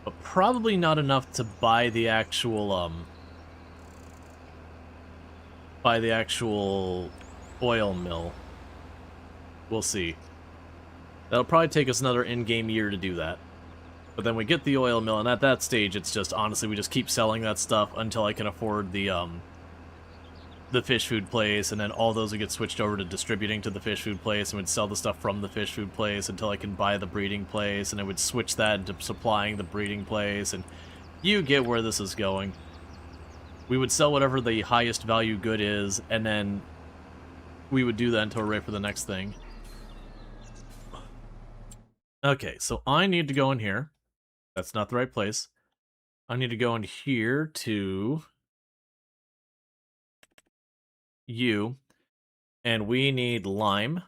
But probably not enough to buy the actual oil mill. We'll see. That'll probably take us another in-game year to do that. But then we get the oil mill, and at that stage, it's just, honestly, we just keep selling that stuff until I can afford the fish food place, and then all those would get switched over to distributing to the fish food place, and would sell the stuff from the fish food place until I can buy the breeding place, and I would switch that into supplying the breeding place, and you get where this is going. We would sell whatever the highest value good is, and then we would do that until we're ready for the next thing. Okay, so I need to go in here. That's not the right place. I need to go in here to you, and we need lime.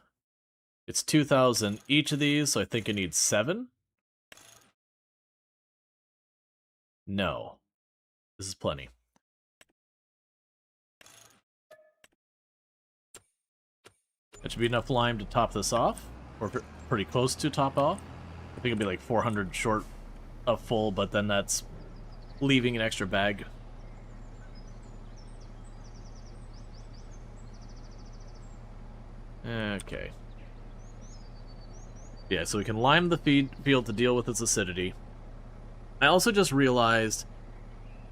It's 2,000 each of these, so I think I need 7. No. This is plenty. That should be enough lime to top this off, or pretty close to top off. I think it'll be like 400 short of full, but then that's leaving an extra bag. Okay. Yeah, so we can lime the field to deal with its acidity. I also just realized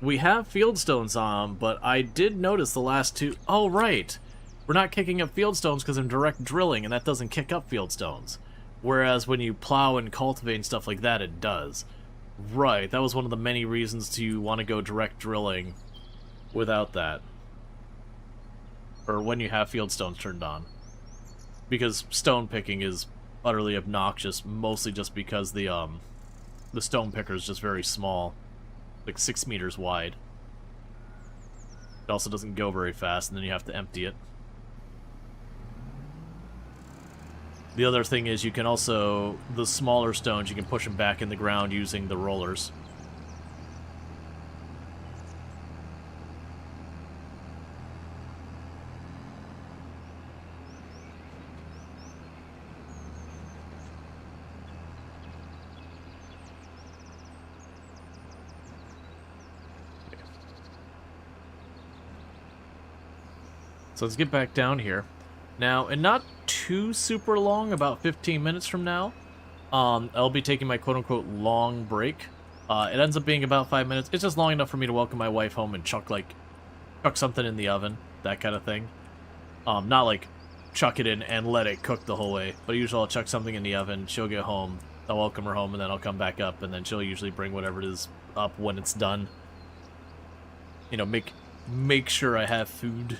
we have field stones on, but I did notice the last two... Oh, right! We're not kicking up field stones because I'm direct drilling, and that doesn't kick up field stones. Whereas when you plow and cultivate and stuff like that, it does. Right, that was one of the many reasons to want to go direct drilling without that. Or when you have field stones turned on. Because stone picking is utterly obnoxious, mostly just because the stone picker is just very small. Like 6 meters wide. It also doesn't go very fast, and then you have to empty it. The other thing is you can also, the smaller stones, you can push them back in the ground using the rollers. So let's get back down here. Now, and not too super long, about 15 minutes from now, I'll be taking my quote-unquote long break. It ends up being about 5 minutes. It's just long enough for me to welcome my wife home and chuck something in the oven, that kind of thing. Not like chuck it in and let it cook the whole way, but usually I'll chuck something in the oven, she'll get home, I'll welcome her home, and then I'll come back up, and then she'll usually bring whatever it is up when it's done. You know, make sure I have food.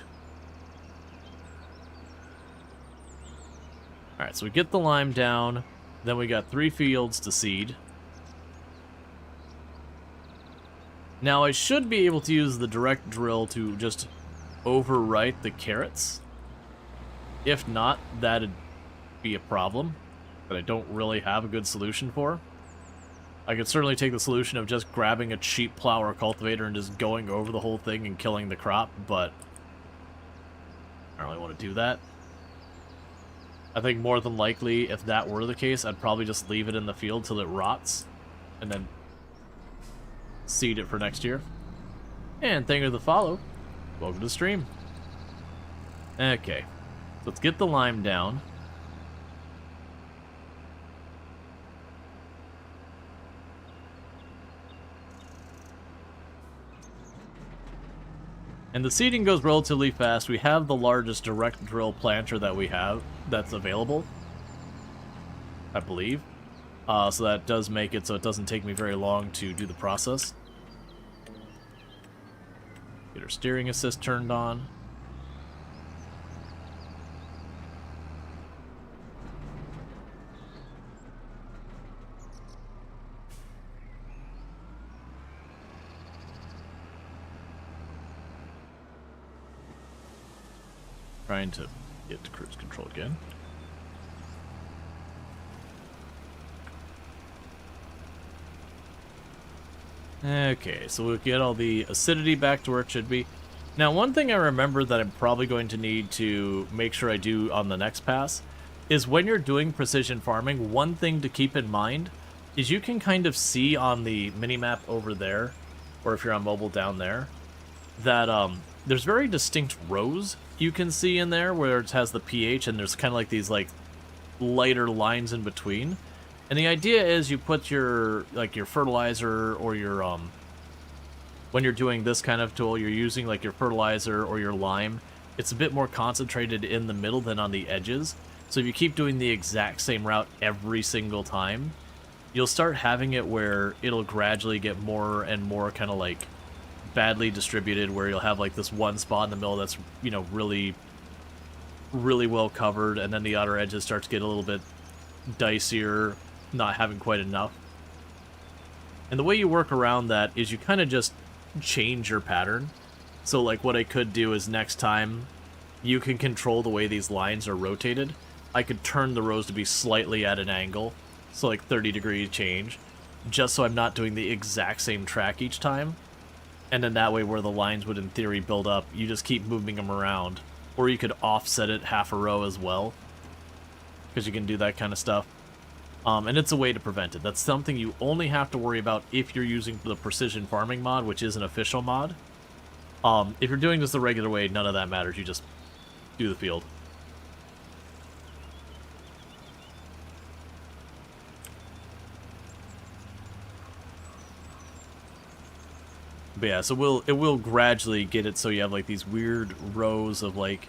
Alright, so we get the lime down, then we got 3 fields to seed. Now I should be able to use the direct drill to just overwrite the carrots. If not, that'd be a problem that I don't really have a good solution for. I could certainly take the solution of just grabbing a cheap plow or cultivator and just going over the whole thing and killing the crop, but I don't really want to do that. I think more than likely, if that were the case, I'd probably just leave it in the field till it rots, and then seed it for next year. And thank you for the follow. Welcome to the stream. Okay, so let's get the lime down. And the seeding goes relatively fast. We have the largest direct drill planter that we have that's available, I believe. So that does make it so it doesn't take me very long to do the process. Get our steering assist turned on. Trying to get to cruise control again. Okay, so we'll get all the acidity back to where it should be. Now, one thing I remember that I'm probably going to need to make sure I do on the next pass is when you're doing precision farming, one thing to keep in mind is you can kind of see on the minimap over there, or if you're on mobile down there, that there's very distinct rows you can see in there where it has the pH, and there's kind of like these like lighter lines in between. And the idea is you put your your fertilizer or your when you're doing this kind of tool, you're using like your fertilizer or your lime. It's a bit more concentrated in the middle than on the edges. So if you keep doing the exact same route every single time, you'll start having it where it'll gradually get more and more kind of like badly distributed, where you'll have like this one spot in the middle that's, you know, really well covered, and then the outer edges start to get a little bit dicier, not having quite enough. And the way you work around that is you kind of just change your pattern. So like what I could do is next time you can control the way these lines are rotated. I could turn the rows to be slightly at an angle, so like 30-degree change, just so I'm not doing the exact same track each time. And then that way where the lines would in theory build up, you just keep moving them around. Or you could offset it half a row as well, because you can do that kind of stuff. And it's a way to prevent it. That's something you only have to worry about if you're using the precision farming mod, which is an official mod. If you're doing this the regular way, none of that matters. You just do the field. But yeah, so it will gradually get it so you have like these weird rows of like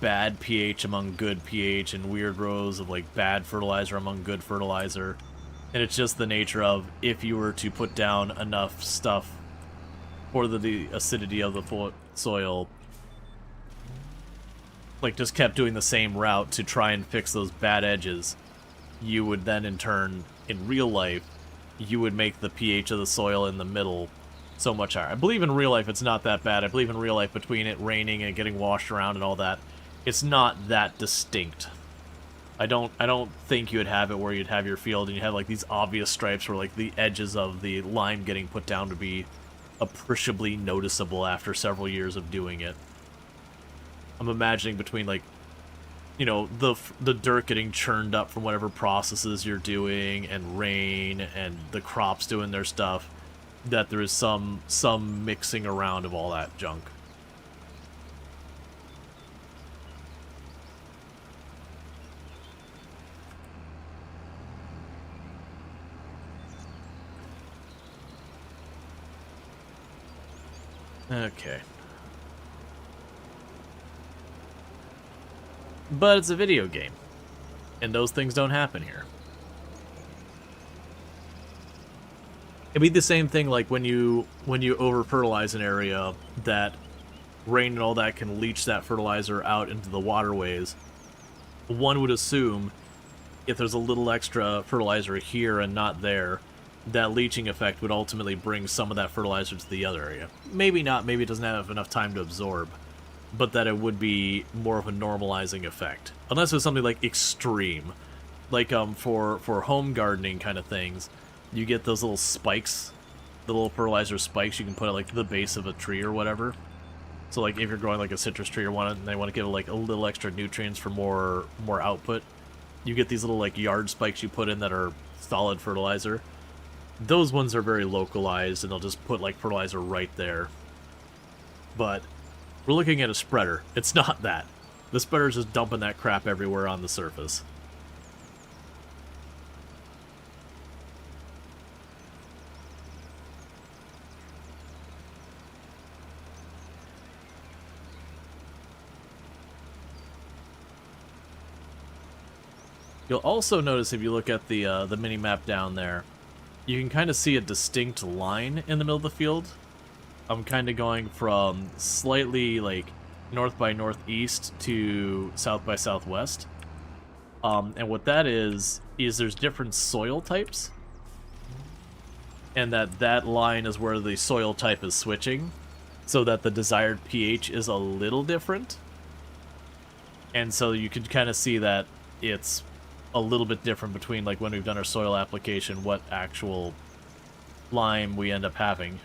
bad pH among good pH, and weird rows of like bad fertilizer among good fertilizer. And it's just the nature of, if you were to put down enough stuff for the acidity of the soil, like just kept doing the same route to try and fix those bad edges, you would then in turn, in real life, you would make the pH of the soil in the middle so much higher. I believe in real life it's not that bad. I believe in real life, between it raining and getting washed around and all that, it's not that distinct. I don't think you'd have it where you'd have your field and you have like these obvious stripes where like the edges of the lime getting put down to be appreciably noticeable after several years of doing it. I'm imagining between like, you know, the dirt getting churned up from whatever processes you're doing, and rain, and the crops doing their stuff, that there is some mixing around of all that junk. Okay. But it's a video game, and those things don't happen here. It'd be the same thing like when you over-fertilize an area, that rain and all that can leach that fertilizer out into the waterways. One would assume if there's a little extra fertilizer here and not there, that leaching effect would ultimately bring some of that fertilizer to the other area. Maybe not, maybe it doesn't have enough time to absorb, but that it would be more of a normalizing effect. Unless it's something like extreme, like for home gardening kind of things, you get those little spikes, the little fertilizer spikes you can put at like the base of a tree or whatever. So like if you're growing like a citrus tree or and they want to give it like a little extra nutrients for more output, you get these little like yard spikes you put in that are solid fertilizer. Those ones are very localized, and they'll just put like fertilizer right there. But we're looking at a spreader. It's not that. The spreader's just dumping that crap everywhere on the surface. You'll also notice if you look at the mini-map down there, you can kind of see a distinct line in the middle of the field. I'm kind of going from slightly, like, north by northeast to south by southwest. And what that is there's different soil types. And that line is where the soil type is switching, so that the desired pH is a little different. And so you can kind of see that it's a little bit different between, like, when we've done our soil application, what actual lime we end up having.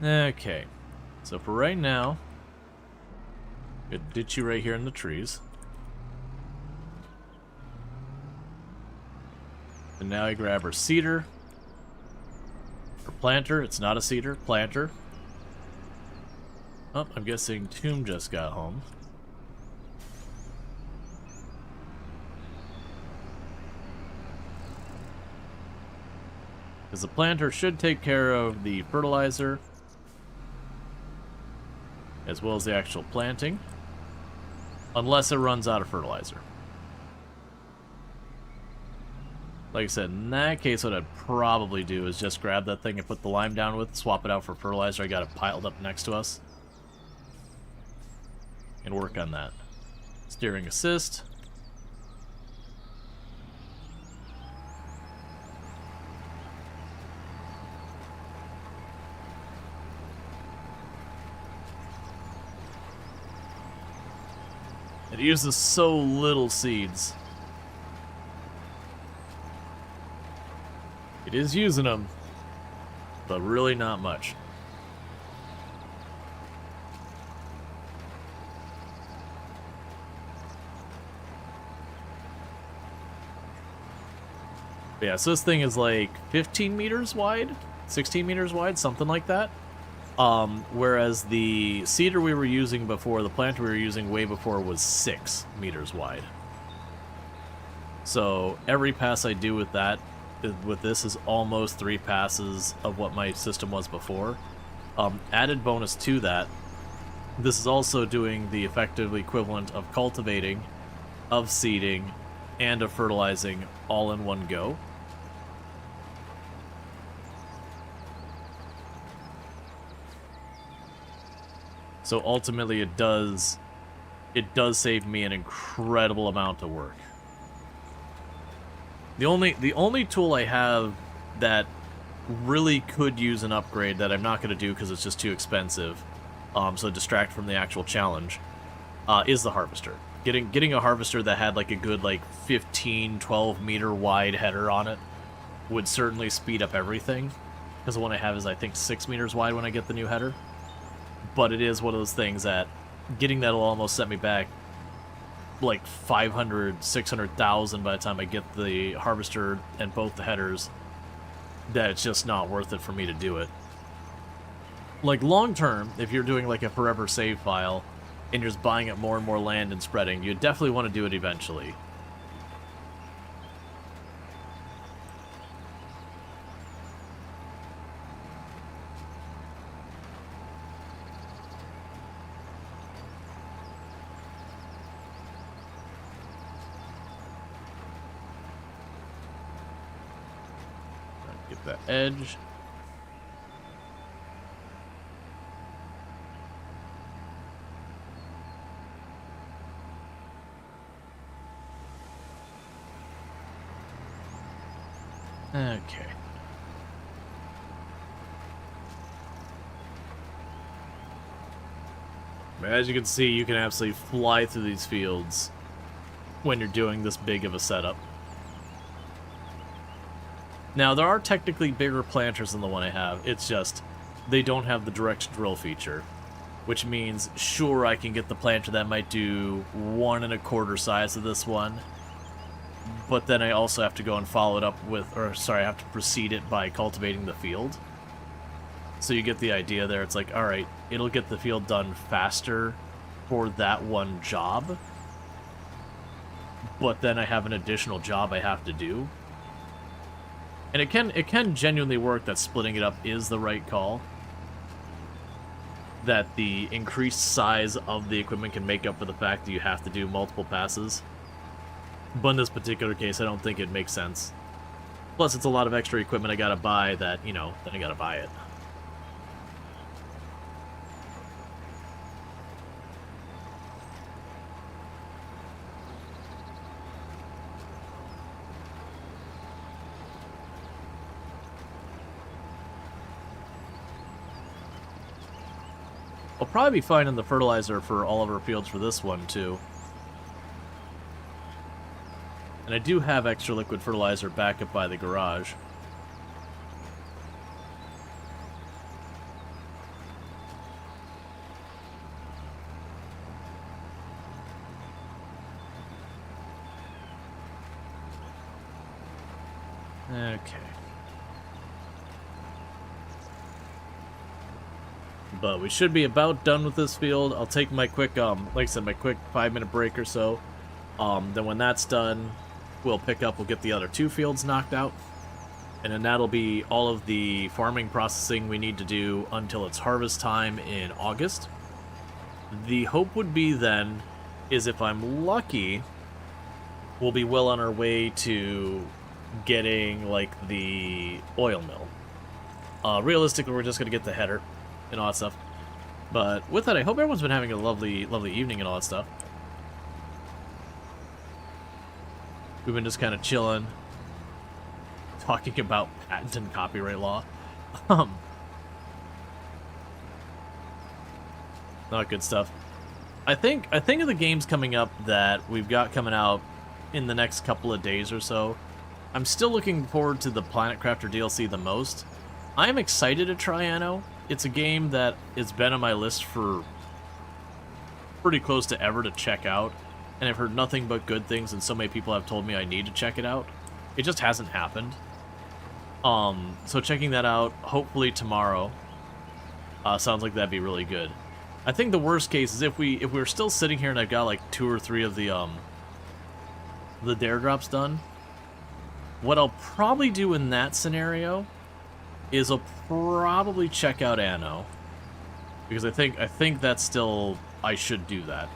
Okay, so for right now, good ditch you right here in the trees. And now I grab our cedar, or planter. It's not a cedar, planter. Oh, I'm guessing Tomb just got home. Because the planter should take care of the fertilizer, as well as the actual planting, unless it runs out of fertilizer. Like I said, in that case, what I'd probably do is just grab that thing and put the lime down with, swap it out for fertilizer. I got it piled up next to us, and work on that. Steering assist. It uses so little seeds. It is using them, but really not much. But yeah, so this thing is like 15 meters wide, 16 meters wide, something like that. Whereas the cedar we were using before, the planter we were using way before, was 6 meters wide. So every pass I do with that, with this, is almost 3 passes of what my system was before. Added bonus to that, this is also doing the effective equivalent of cultivating, of seeding, and of fertilizing all in one go. So ultimately it does save me an incredible amount of work. The only tool I have that really could use an upgrade that I'm not going to do because it's just too expensive, so distract from the actual challenge, is the harvester. Getting a harvester that had like a good like 15, 12 meter wide header on it would certainly speed up everything, because the one I have is I think 6 meters wide when I get the new header. But it is one of those things that getting that will almost set me back like 500, 600,000 by the time I get the harvester and both the headers, that it's just not worth it for me to do it. Like long term, if you're doing like a forever save file and you're just buying up more and more land and spreading, you definitely want to do it eventually. Get that edge. Okay. As you can see, you can absolutely fly through these fields when you're doing this big of a setup. Now, there are technically bigger planters than the one I have. It's just, they don't have the direct drill feature. Which means, sure, I can get the planter that might do 1 1/4 size of this one. But then I also have to go and follow it up with, or sorry, I have to precede it by cultivating the field. So you get the idea there. It's like, alright, it'll get the field done faster for that one job. But then I have an additional job I have to do. And it can genuinely work that splitting it up is the right call. That the increased size of the equipment can make up for the fact that you have to do multiple passes. But in this particular case, I don't think it makes sense. Plus, it's a lot of extra equipment I gotta buy that, you know, then I gotta buy it. I'll probably be finding the fertilizer for all of our fields for this one, too. And I do have extra liquid fertilizer back up by the garage. Okay. But we should be about done with this field. I'll take my quick, like I said, my quick 5-minute break or so. Then when that's done, we'll pick up, we'll get the other 2 fields knocked out. And then that'll be all of the farming processing we need to do until it's harvest time in August. The hope would be then, is if I'm lucky, we'll be well on our way to getting, like, the oil mill. Realistically, we're just going to get the header and all that stuff. But with that, I hope everyone's been having a lovely, lovely evening and all that stuff. We've been just kind of chilling, talking about patent and copyright law. Not good stuff. I think of the games coming up that we've got coming out in the next couple of days or so. I'm still looking forward to the Planet Crafter DLC the most. I am excited to try Anno. It's a game that has been on my list for pretty close to ever to check out, and I've heard nothing but good things, and so many people have told me I need to check it out. It just hasn't happened. So checking that out, hopefully tomorrow. Sounds like that'd be really good. I think the worst case is if we're still sitting here and I've got like 2 or 3 of the dare drops done. What I'll probably do in that scenario is I'll probably check out Anno, because I think that's still, I should do that.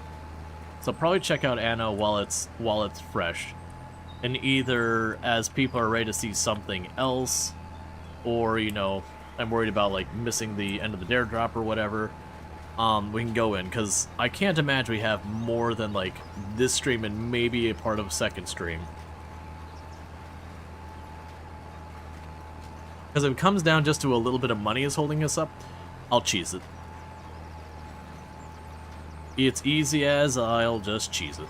So I'll probably check out Anno while it's fresh, and either as people are ready to see something else, or, you know, I'm worried about like missing the end of the dare drop or whatever, we can go in, because I can't imagine we have more than like this stream and maybe a part of a second stream. Because if it comes down just to a little bit of money is holding us up, I'll cheese it. It's easy as I'll just cheese it.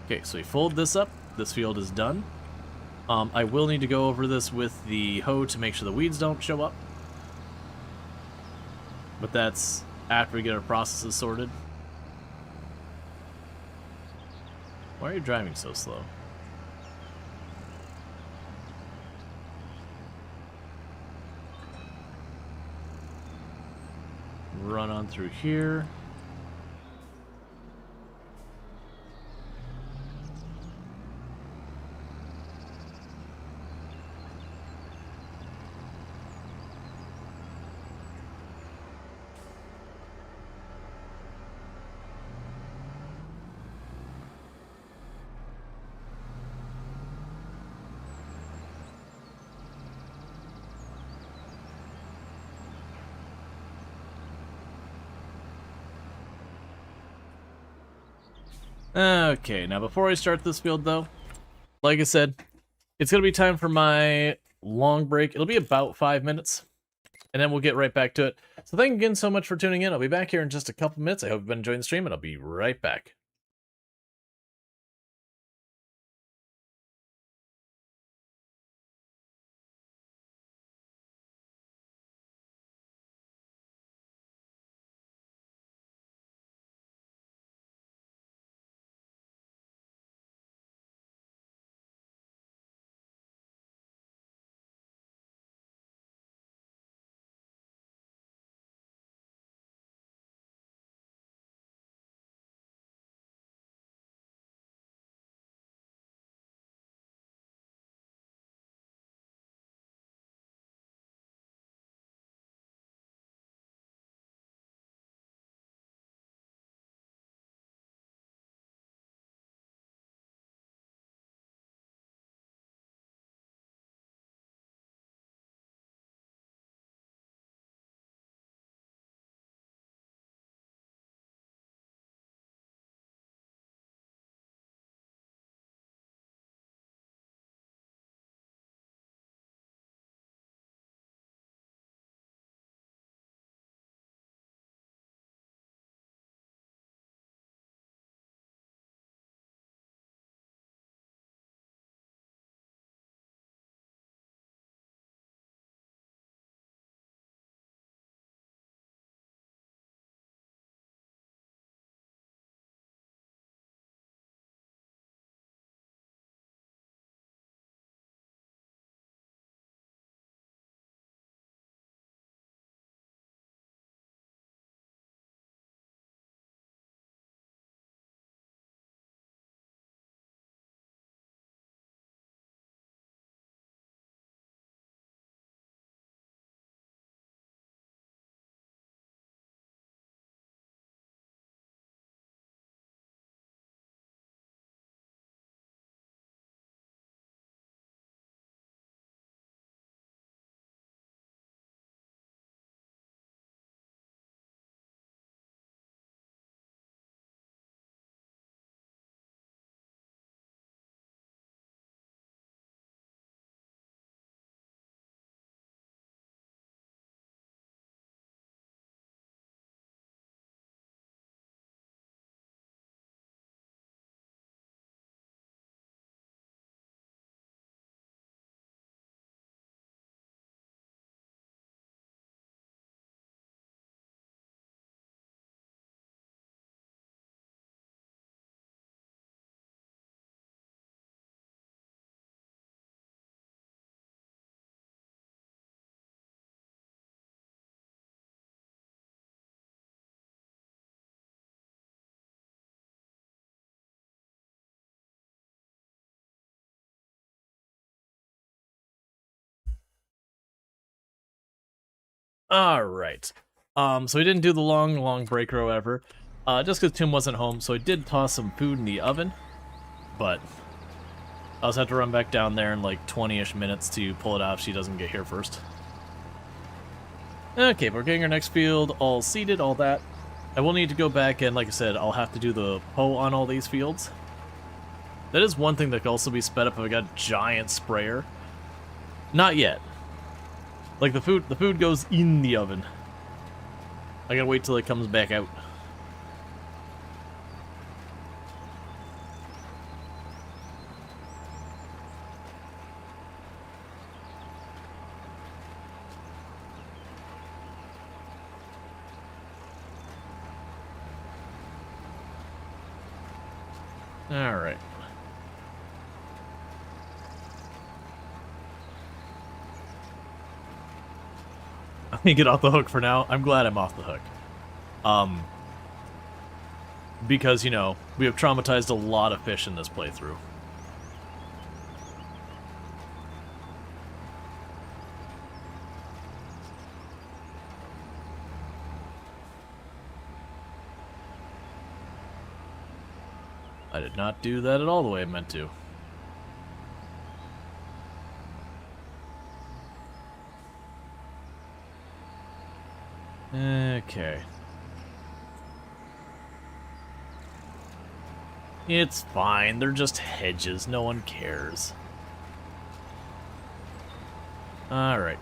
Okay, so we fold this up. This field is done. I will need to go over this with the hoe to make sure the weeds don't show up. But that's after we get our processes sorted. Why are you driving so slow? Run on through here. Okay, now before I start this field though, like I said, it's going to be time for my long break. It'll be about 5 minutes, and then we'll get right back to it. So thank you again so much for tuning in. I'll be back here in just a couple minutes. I hope you've been enjoying the stream, and I'll be right back. All right. So we didn't do the long break or whatever, just because Tim wasn't home. So I did toss some food in the oven, but I also have to run back down there in like 20-ish minutes to pull it out if she doesn't get here first. Okay, we're getting our next field all seeded, all that. I will need to go back and, like I said, I'll have to do the hoe on all these fields. That is one thing that could also be sped up if I got a giant sprayer. Not yet. Like the food goes in the oven. I gotta wait till it comes back out. Alright. I'm gonna get off the hook for now. I'm glad I'm off the hook. Because, you know, we have traumatized a lot of fish in this playthrough. I did not do that at all the way I meant to. Okay. It's fine. They're just hedges. No one cares. Alright.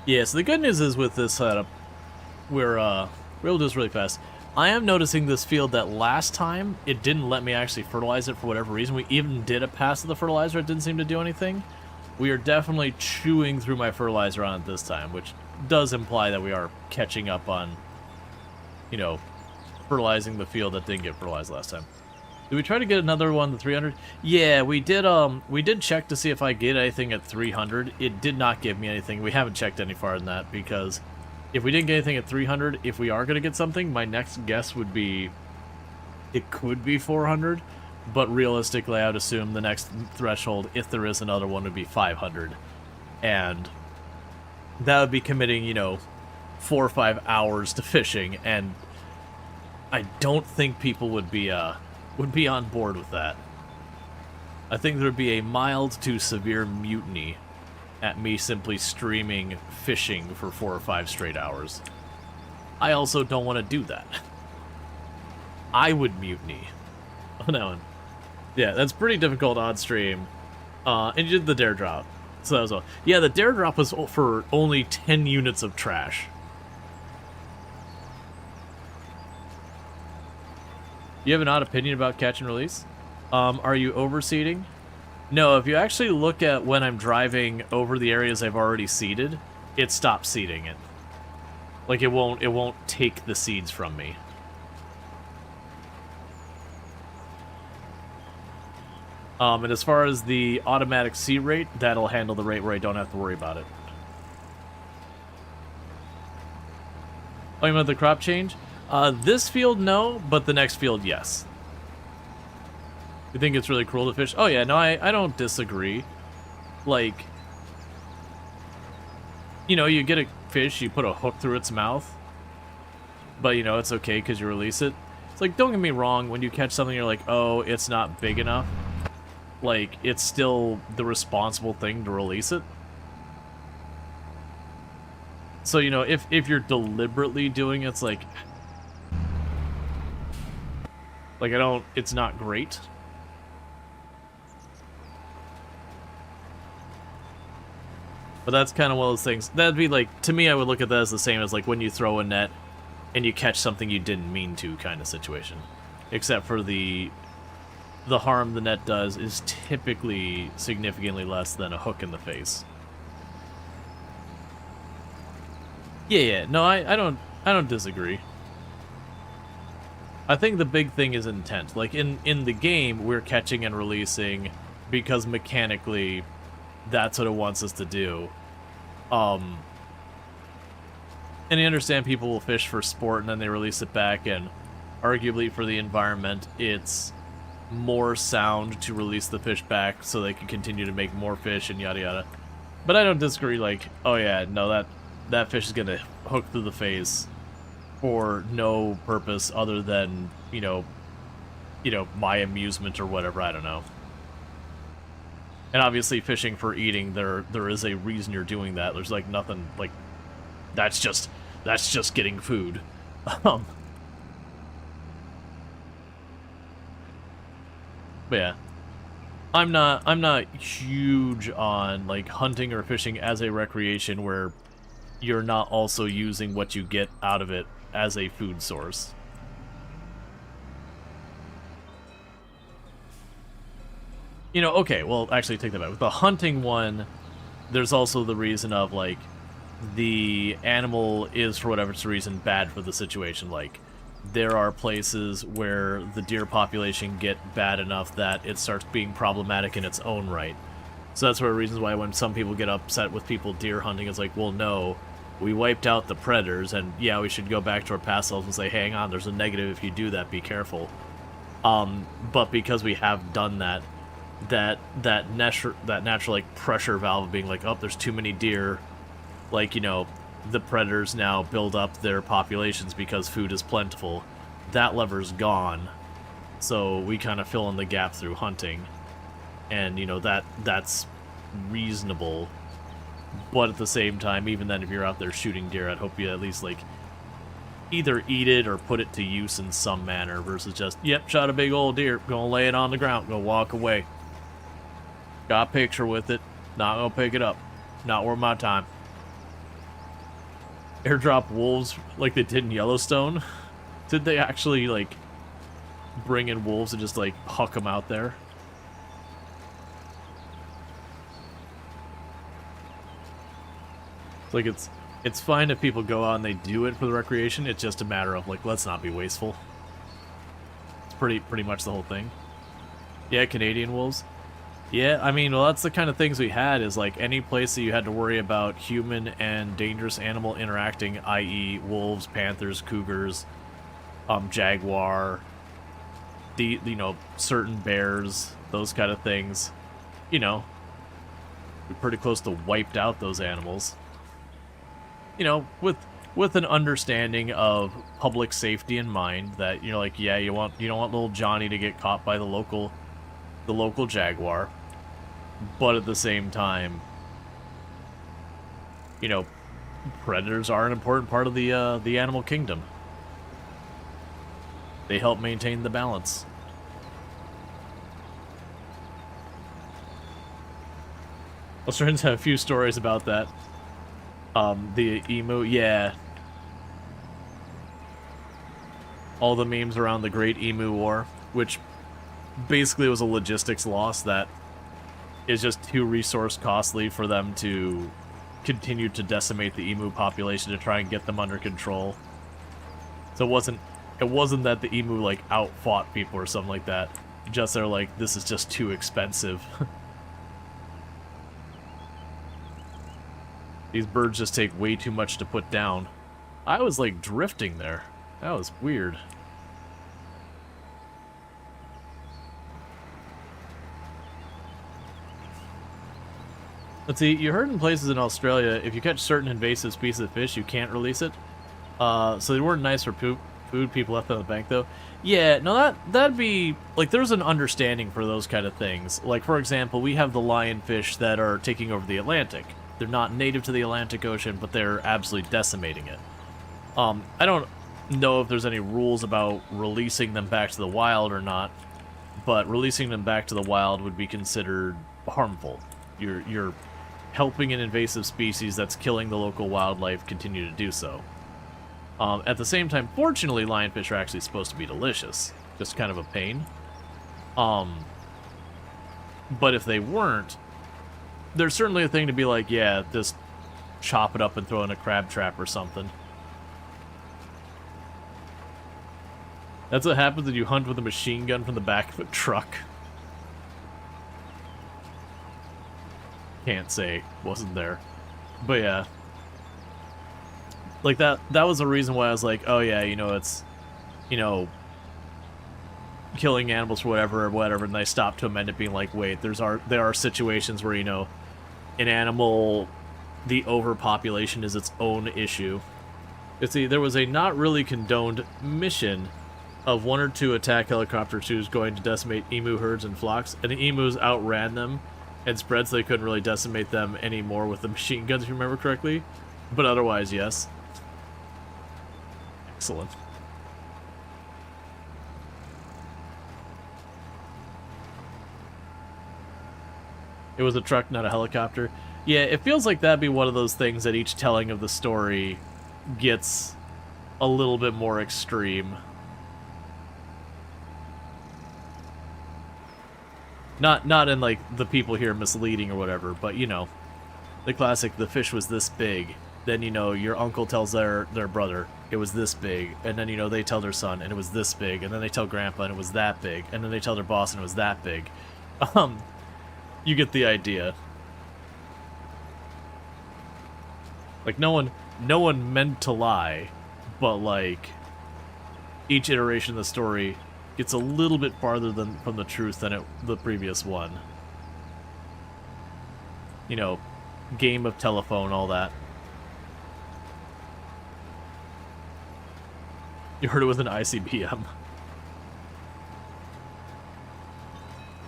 Yeah, so the good news is with this setup, we're able to do this really fast. I am noticing this field that last time, it didn't let me actually fertilize it for whatever reason. We even did a pass of the fertilizer. It didn't seem to do anything. We are definitely chewing through my fertilizer on it this time, which does imply that we are catching up on, you know, fertilizing the field that didn't get fertilized last time. Did we try to get another one, the 300? Yeah, we did check to see if I get anything at 300. It did not give me anything. We haven't checked any farther than that, because if we didn't get anything at 300, if we are going to get something, my next guess would be it could be 400, but realistically, I would assume the next threshold, if there is another one, would be 500. And that would be committing, you know, 4 or 5 hours to fishing, and I don't think people would be on board with that. I think there would be a mild to severe mutiny at me simply streaming fishing for 4 or 5 straight hours. I also don't want to do that. I would mutiny on that one. Yeah, that's pretty difficult on stream. And you did the dare drop. So that was all. Yeah, the dare drop was for only 10 units of trash. You have an odd opinion about catch and release? Are you overseeding? No, if you actually look at when I'm driving over the areas I've already seeded, it stops seeding it. Like, it won't take the seeds from me. And as far as the automatic seed rate, that'll handle the rate where I don't have to worry about it. Oh, you meant the crop change? This field, no, but the next field, yes. You think it's really cruel to fish? Oh yeah, no, I don't disagree. Like, you know, you get a fish, you put a hook through its mouth, but you know, it's okay because you release it. It's like, don't get me wrong, when you catch something, you're like, oh, it's not big enough. Like, it's still the responsible thing to release it. So, you know, if you're deliberately doing it, it's like it's not great. But that's kind of one of those things. That'd be like, to me, I would look at that as the same as like when you throw a net and you catch something you didn't mean to kind of situation. Except for the harm the net does is typically significantly less than a hook in the face. Yeah, no, I don't disagree. I think the big thing is intent. Like, in the game, we're catching and releasing because mechanically that's what it wants us to do. And I understand people will fish for sport and then they release it back, and arguably for the environment, it's more sound to release the fish back so they can continue to make more fish and yada yada. But I don't disagree, like, oh yeah, no, that fish is gonna hook through the face for no purpose other than, you know, my amusement or whatever, I don't know. And obviously fishing for eating, there is a reason you're doing that. There's like nothing, like, that's just getting food. But yeah. I'm not huge on like hunting or fishing as a recreation where you're not also using what you get out of it as a food source. You know, okay, well, actually take that back. With the hunting one, there's also the reason of, like, the animal is, for whatever reason, bad for the situation. Like, there are places where the deer population get bad enough that it starts being problematic in its own right. So that's one of the reasons why when some people get upset with people deer hunting, it's like, well, no, we wiped out the predators, and yeah, we should go back to our past selves and say, hang on, there's a negative if you do that, be careful. But because we have done that, that natural like pressure valve being like, oh, there's too many deer, like, you know, the predators now build up their populations because food is plentiful. That lever's gone, so we kind of fill in the gap through hunting, and you know that's reasonable. But at the same time, even then, if you're out there shooting deer, I'd hope you at least like either eat it or put it to use in some manner versus just, yep, shot a big old deer, gonna lay it on the ground, gonna walk away. Got a picture with it, not gonna pick it up. Not worth my time. Airdrop wolves like they did in Yellowstone? Did they actually, like, bring in wolves and just, like, huck them out there? Like, it's fine if people go out and they do it for the recreation. It's just a matter of, like, let's not be wasteful. It's pretty much the whole thing. Yeah, Canadian wolves. Yeah, I mean, well, that's the kind of things we had, is, like, any place that you had to worry about human and dangerous animal interacting, i.e. wolves, panthers, cougars, jaguar, you know, certain bears, those kind of things. You know, we're pretty close to wiped out those animals. You know, with an understanding of public safety in mind, that, you know, like, yeah, you don't want little Johnny to get caught by the local jaguar, but at the same time, you know, predators are an important part of the animal kingdom. They help maintain the balance. Australians have a few stories about that. The emu, yeah. All the memes around the Great Emu War, which basically was a logistics loss that is just too resource costly for them to continue to decimate the emu population to try and get them under control. So it wasn't that the emu, like, outfought people or something like that. Just they're like, this is just too expensive. These birds just take way too much to put down. I was, like, drifting there. That was weird. Let's see, you heard in places in Australia, if you catch certain invasive species of fish, you can't release it. So they weren't nice for food people left on the bank, though. Yeah, no, that'd be, like, there's an understanding for those kind of things. Like, for example, we have the lionfish that are taking over the Atlantic. They're not native to the Atlantic Ocean, but they're absolutely decimating it. I don't know if there's any rules about releasing them back to the wild or not, but releasing them back to the wild would be considered harmful. You're helping an invasive species that's killing the local wildlife continue to do so. At the same time, fortunately, lionfish are actually supposed to be delicious. Just kind of a pain. But if they weren't, there's certainly a thing to be like, yeah, just chop it up and throw in a crab trap or something. That's what happens when you hunt with a machine gun from the back of a truck. Can't say, wasn't there. But yeah. Like, that was the reason why I was like, oh yeah, you know, it's, you know, killing animals for whatever, and I stopped to amend it being like, wait, there are situations where, you know, an animal, the overpopulation is its own issue. See, there was a not really condoned mission of 1 or 2 attack helicopters who was going to decimate emu herds and flocks, and the emus outran them and spread, so they couldn't really decimate them anymore with the machine guns, if you remember correctly. But otherwise, yes. Excellent. It was a truck, not a helicopter. Yeah, it feels like that'd be one of those things that each telling of the story gets a little bit more extreme. Not in, like, the people here misleading or whatever, but, you know, the classic, the fish was this big. Then, you know, your uncle tells their brother, it was this big. And then, you know, they tell their son, and it was this big. And then they tell grandpa, and it was that big. And then they tell their boss, and it was that big. You get the idea. Like, no one meant to lie, but, like, each iteration of the story gets a little bit farther from the truth than the previous one. You know, game of telephone, all that. You heard it with an ICBM.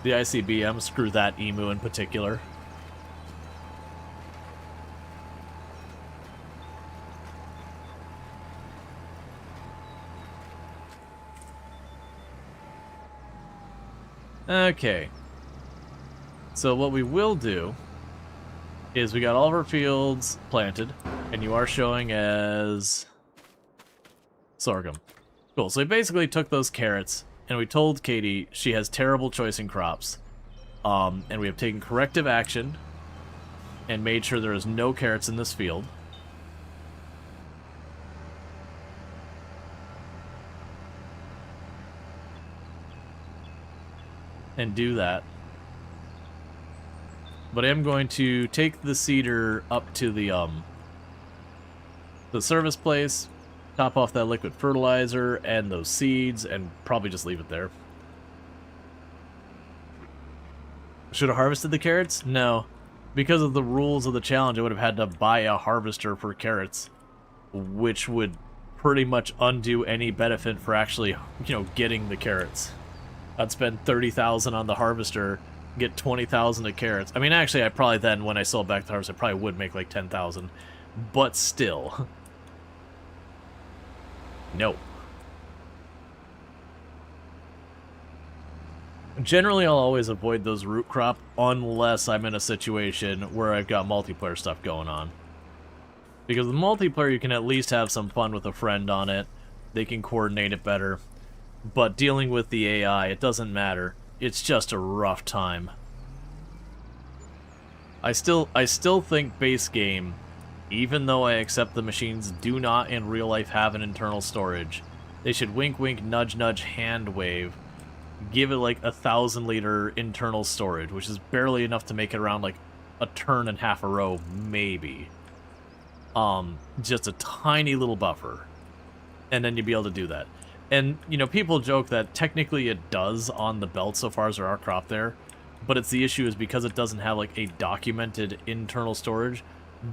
The ICBM, screw that emu in particular. Okay. So what we will do is we got all of our fields planted, and you are showing as sorghum. Cool, so we basically took those carrots, and we told Katie she has terrible choice in crops. And we have taken corrective action and made sure there is no carrots in this field. And do that. But I am going to take the seeder up to the service place, top off that liquid fertilizer and those seeds, and probably just leave it there. Should have harvested the carrots? No. Because of the rules of the challenge, I would have had to buy a harvester for carrots, which would pretty much undo any benefit for actually, getting the carrots. I'd spend 30,000 on the harvester, get 20,000 of carrots. I mean, actually, I probably then, when I sold back the harvester, I probably would make like 10,000. But still. No. Generally, I'll always avoid those root crop unless I'm in a situation where I've got multiplayer stuff going on. Because with multiplayer, you can at least have some fun with a friend on it. They can coordinate it better. But dealing with the AI, it doesn't matter. It's just a rough time. I still think base game, even though I accept the machines do not in real life have an internal storage, they should wink wink nudge nudge hand wave, give it like 1,000-liter internal storage, which is barely enough to make it around like a turn and half a row, maybe. Just a tiny little buffer. And then you'd be able to do that. And, people joke that technically it does on the belt so far as there are crop there, but the issue is because it doesn't have, like, a documented internal storage,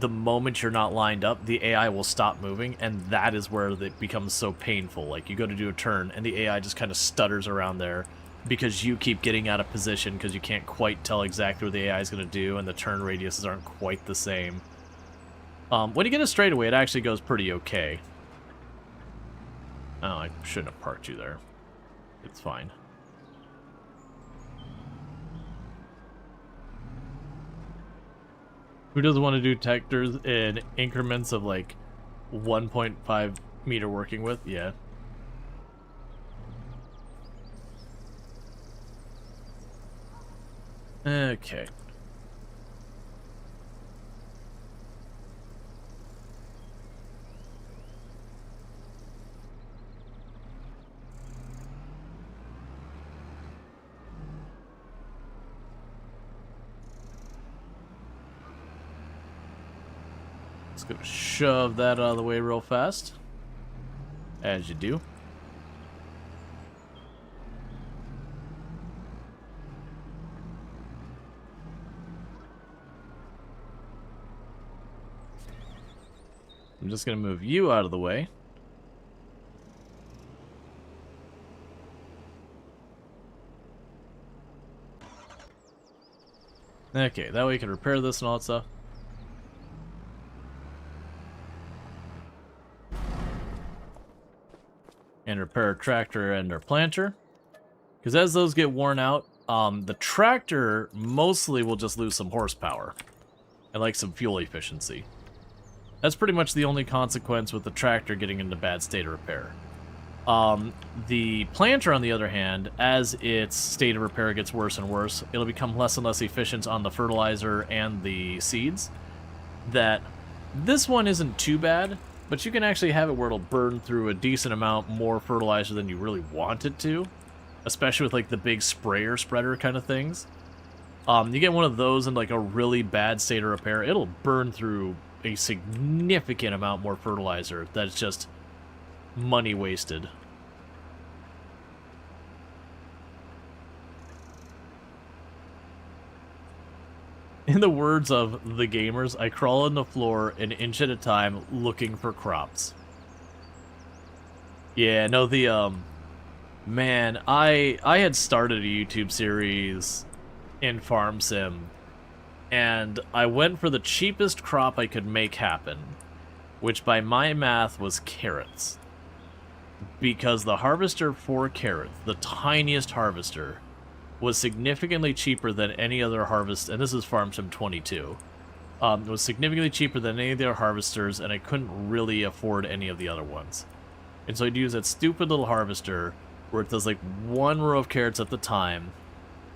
the moment you're not lined up, the AI will stop moving, and that is where it becomes so painful. Like, you go to do a turn, and the AI just kind of stutters around there because you keep getting out of position because you can't quite tell exactly what the AI is going to do, and the turn radiuses aren't quite the same. When you get a straightaway, it actually goes pretty okay. Oh, I shouldn't have parked you there. It's fine. Who doesn't want to do detectors in increments of like 1.5 meter working width? Yeah. Okay. Just gonna shove that out of the way real fast. As you do. I'm just gonna move you out of the way. Okay, that way you can repair this and all that stuff. And repair a tractor and our planter. Because as those get worn out, the tractor mostly will just lose some horsepower. And like some fuel efficiency. That's pretty much the only consequence with the tractor getting into bad state of repair. The planter, on the other hand, as its state of repair gets worse and worse, it'll become less and less efficient on the fertilizer and the seeds. That this one isn't too bad, but you can actually have it where it'll burn through a decent amount more fertilizer than you really want it to. Especially with like the big sprayer spreader kind of things. You get one of those in like a really bad state of repair, it'll burn through a significant amount more fertilizer. That's just money wasted. In the words of the gamers, I crawl on the floor an inch at a time looking for crops. Yeah, no, man, I had started a YouTube series in Farm Sim, and I went for the cheapest crop I could make happen, which by my math was carrots. Because the harvester for carrots, the tiniest harvester, was significantly cheaper than any other harvest, and this is Farm Sim 22. It was significantly cheaper than any of the other harvesters, and I couldn't really afford any of the other ones. And so I'd use that stupid little harvester where it does like 1 row of carrots at the time,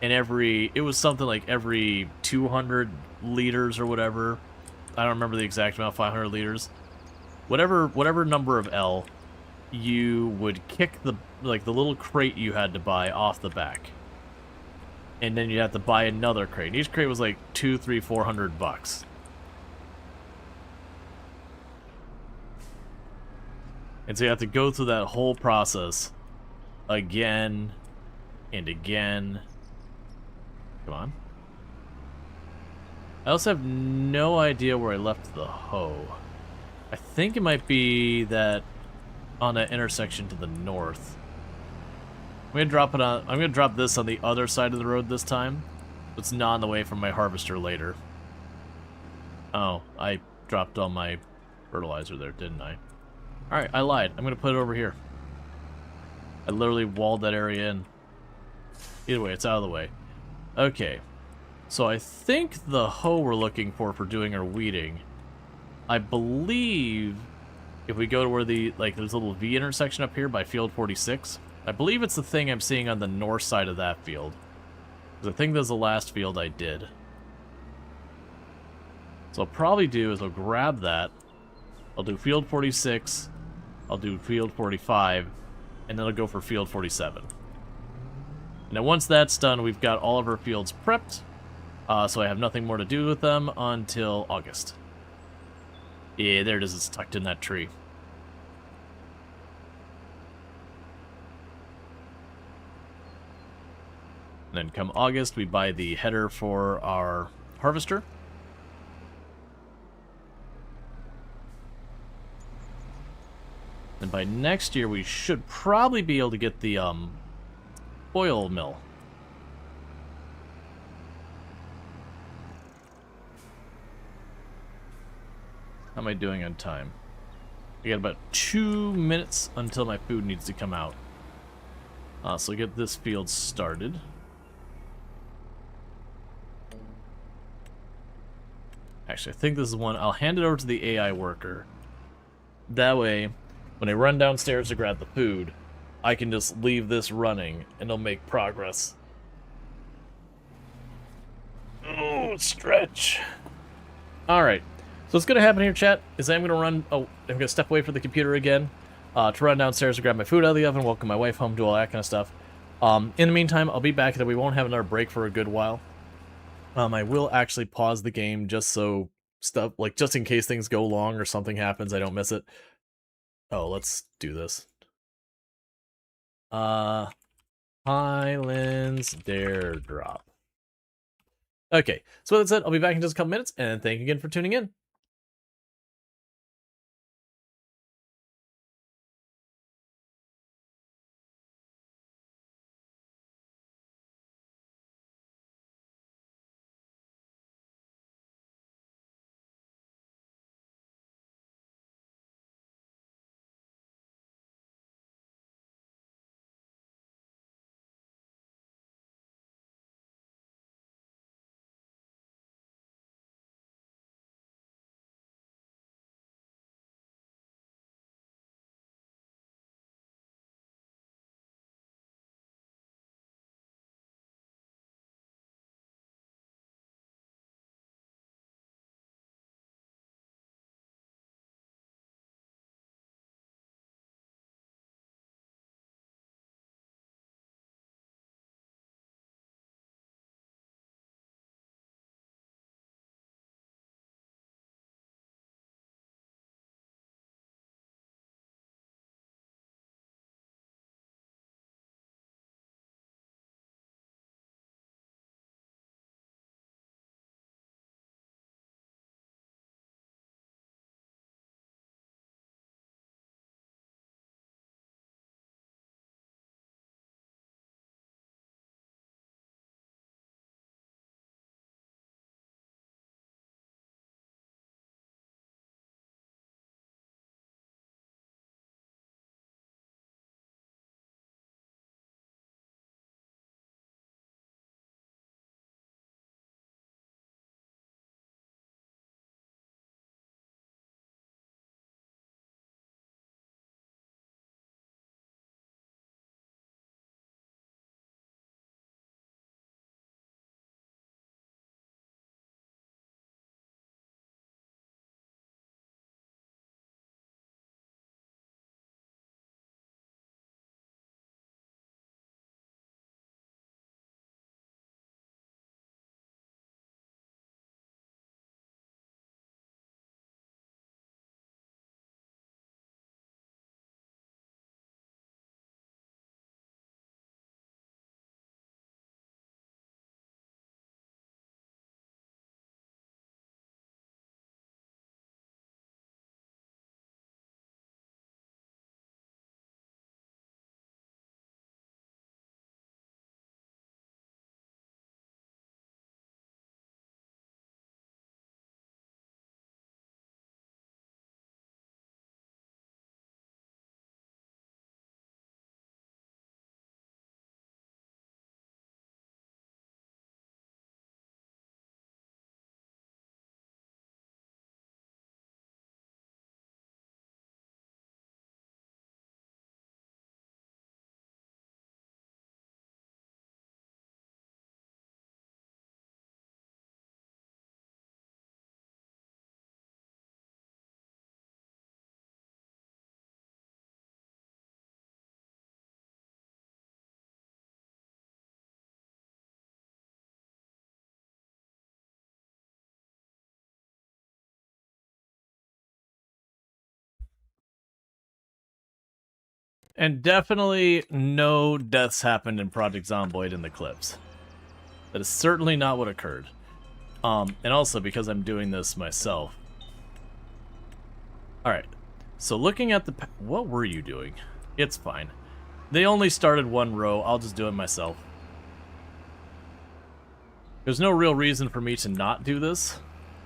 and it was something like every 200 liters or whatever. I don't remember the exact amount, 500 liters. Whatever number of L, you would kick the little crate you had to buy off the back. And then you have to buy another crate. And each crate was like 200, 300, 400 bucks. And so you have to go through that whole process again and again. Come on. I also have no idea where I left the hoe. I think it might be that on that intersection to the north. I'm gonna drop this on the other side of the road this time. It's not on the way from my harvester later. Oh, I dropped all my fertilizer there, didn't I? Alright, I lied. I'm gonna put it over here. I literally walled that area in. Either way, it's out of the way. Okay. So I think the hoe we're looking for doing our weeding, I believe if we go to where there's a little V intersection up here by field 46, I believe it's the thing I'm seeing on the north side of that field. Because I think that's the last field I did. So I'll probably do is I'll grab that, I'll do field 46, I'll do field 45, and then I'll go for field 47. Now once that's done, we've got all of our fields prepped, so I have nothing more to do with them until August. Yeah, there it is, it's tucked in that tree. And then come August, we buy the header for our harvester. And by next year, we should probably be able to get the oil mill. How am I doing on time? I got about 2 minutes until my food needs to come out. So get this field started. Actually, I think this is one. I'll hand it over to the AI worker. That way, when I run downstairs to grab the food, I can just leave this running and it'll make progress. Oh, stretch. Alright. So what's going to happen here, chat, is I'm going to run... Oh, I'm going to step away from the computer again to run downstairs to grab my food out of the oven, welcome my wife home, do all that kind of stuff. In the meantime, I'll be back, that we won't have another break for a good while. I will actually pause the game just so stuff, just in case things go long or something happens, I don't miss it. Oh, let's do this. Highlands Dare Drop. Okay, so that's it. I'll be back in just a couple minutes, and thank you again for tuning in. And definitely no deaths happened in Project Zomboid in the clips. That is certainly not what occurred. And also because I'm doing this myself. Alright, so looking at the... What were you doing? It's fine. They only started one row, I'll just do it myself. There's no real reason for me to not do this.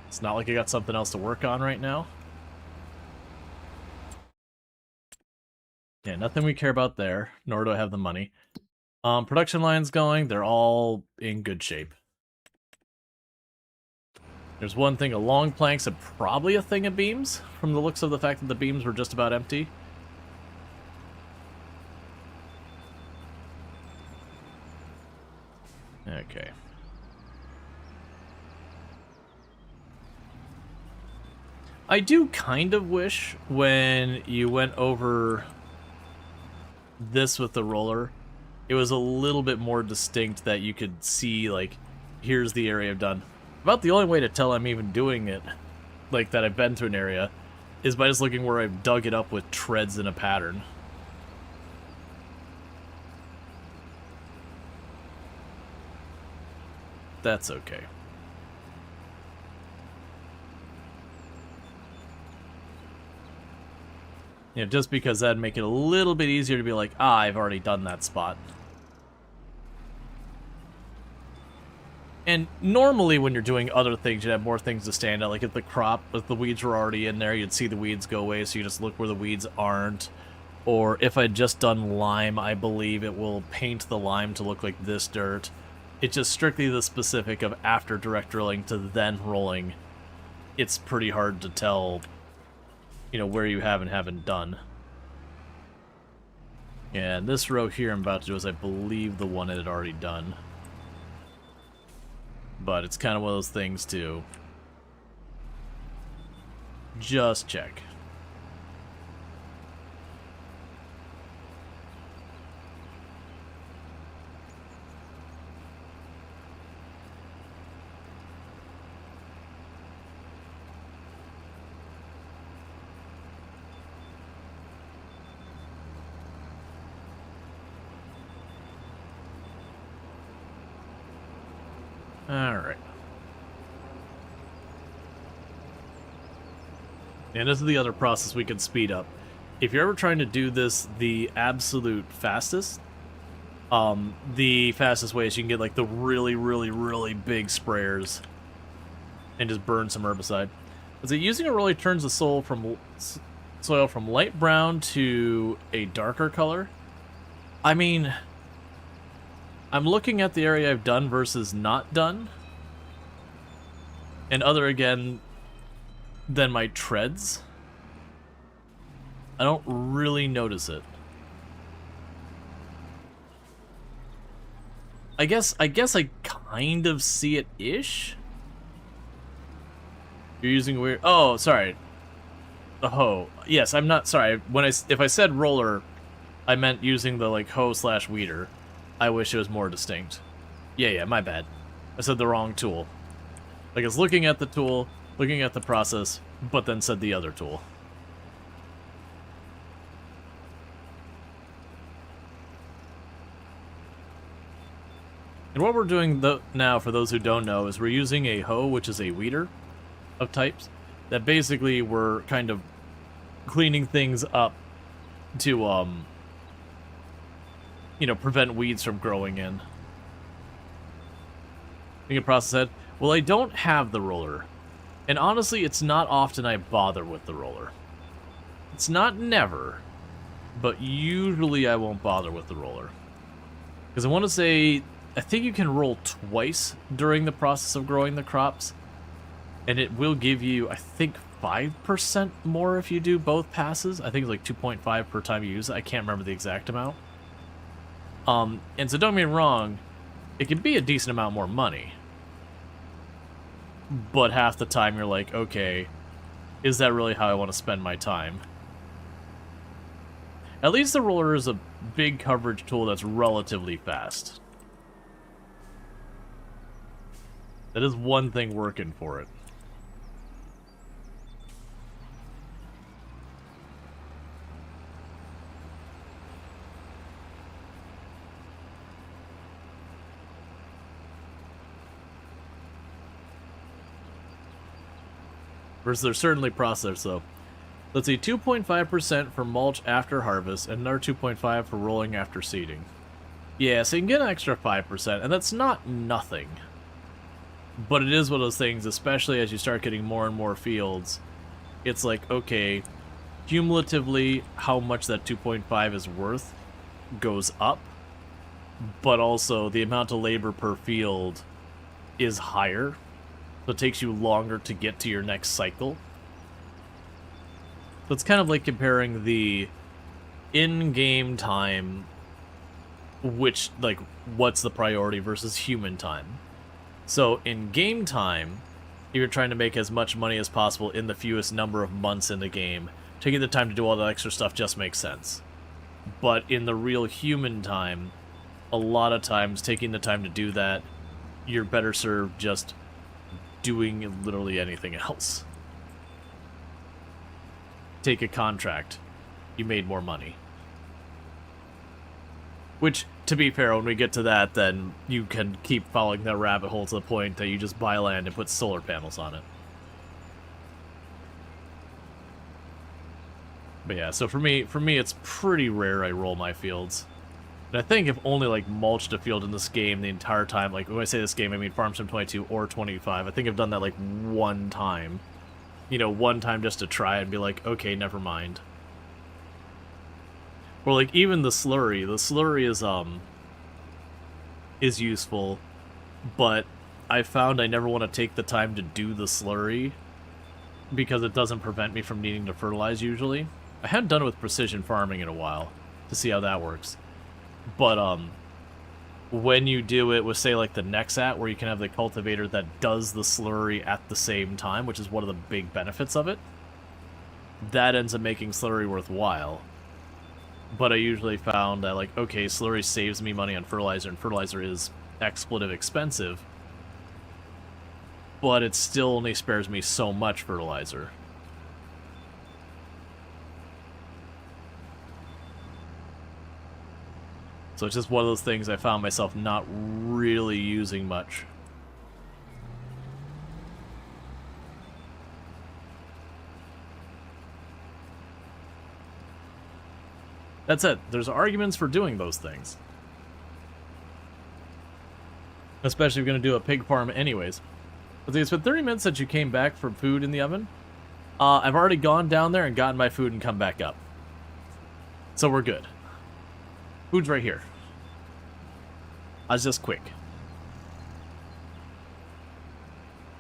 It's not like I got something else to work on right now. Yeah, nothing we care about there, nor do I have the money. Production lines going, they're all in good shape. There's one thing of long planks and probably a thing of beams, from the looks of the fact that the beams were just about empty. Okay. I do kind of wish when you went over this with the roller, it was a little bit more distinct that you could see, like, here's the area I've done. About the only way to tell I'm even doing it, like that I've been to an area, is by just looking where I've dug it up with treads in a pattern. That's okay. You know, just because that'd make it a little bit easier to be like, ah, I've already done that spot. And normally when you're doing other things, you'd have more things to stand out. Like if the weeds were already in there, you'd see the weeds go away, so you just look where the weeds aren't. Or if I'd just done lime, I believe it will paint the lime to look like this dirt. It's just strictly the specific of after direct drilling to then rolling. It's pretty hard to tell, you know, where you have and haven't done. And this row here I'm about to do is, I believe, the one it had already done. But it's kind of one of those things to just check. Alright. And this is the other process we can speed up. If you're ever trying to do this the absolute fastest, the fastest way is you can get like the really, really, really big sprayers and just burn some herbicide. Is it using it really turns the soil from light brown to a darker color? I mean, I'm looking at the area I've done versus not done. And other again than my treads. I don't really notice it. I guess I kind of see it-ish. You're using weird... Oh, sorry. The hoe. Yes, I'm not... Sorry. If I said roller, I meant using the, like, hoe/weeder. I wish it was more distinct. Yeah, my bad. I said the wrong tool. Like, it's looking at the tool, looking at the process, but then said the other tool. And what we're doing now, for those who don't know, is we're using a hoe, which is a weeder of types, that basically we're kind of cleaning things up to, you know, prevent weeds from growing in. You can process that. Well, I don't have the roller. And honestly, it's not often I bother with the roller. It's not never, but usually I won't bother with the roller. Because I want to say, I think you can roll twice during the process of growing the crops. And it will give you, I think, 5% more if you do both passes. I think it's like 2.5 per time you use it. I can't remember the exact amount. And so don't get me wrong, it can be a decent amount more money. But half the time you're like, okay, is that really how I want to spend my time? At least the roller is a big coverage tool that's relatively fast. That is one thing working for it. Versus they're certainly processed, though. Let's see, 2.5% for mulch after harvest, and another 2.5 for rolling after seeding. Yeah, so you can get an extra 5%, and that's not nothing. But it is one of those things, especially as you start getting more and more fields, it's like, okay, cumulatively, how much that 2.5 is worth goes up, but also the amount of labor per field is higher, so it takes you longer to get to your next cycle. So it's kind of like comparing the in-game time, which, like, what's the priority versus human time. So in game time, you're trying to make as much money as possible in the fewest number of months in the game. Taking the time to do all the extra stuff just makes sense. But in the real human time, a lot of times taking the time to do that, you're better served just doing literally anything else. Take a contract. You made more money. Which, to be fair, when we get to that, then you can keep following that rabbit hole to the point that you just buy land and put solar panels on it. But yeah, so for me, it's pretty rare I roll my fields. And I think I've only, like, mulched a field in this game the entire time. Like, when I say this game, I mean Farm Sim 22 or 25. I think I've done that, like, one time. You know, one time just to try and be like, okay, never mind. Or, like, even the slurry. The slurry is useful, but I found I never want to take the time to do the slurry because it doesn't prevent me from needing to fertilize usually. I hadn't done it with precision farming in a while to see how that works. But, when you do it with, say, like, the Nexat, where you can have the cultivator that does the slurry at the same time, which is one of the big benefits of it, that ends up making slurry worthwhile. But I usually found that, like, okay, slurry saves me money on fertilizer, and fertilizer is expletive expensive, but it still only spares me so much fertilizer. So it's just one of those things I found myself not really using much. That's it. There's arguments for doing those things. Especially if you're going to do a pig farm anyways. But it's been 30 minutes since you came back from food in the oven. I've already gone down there and gotten my food and come back up. So we're good. Food's right here. I was just quick.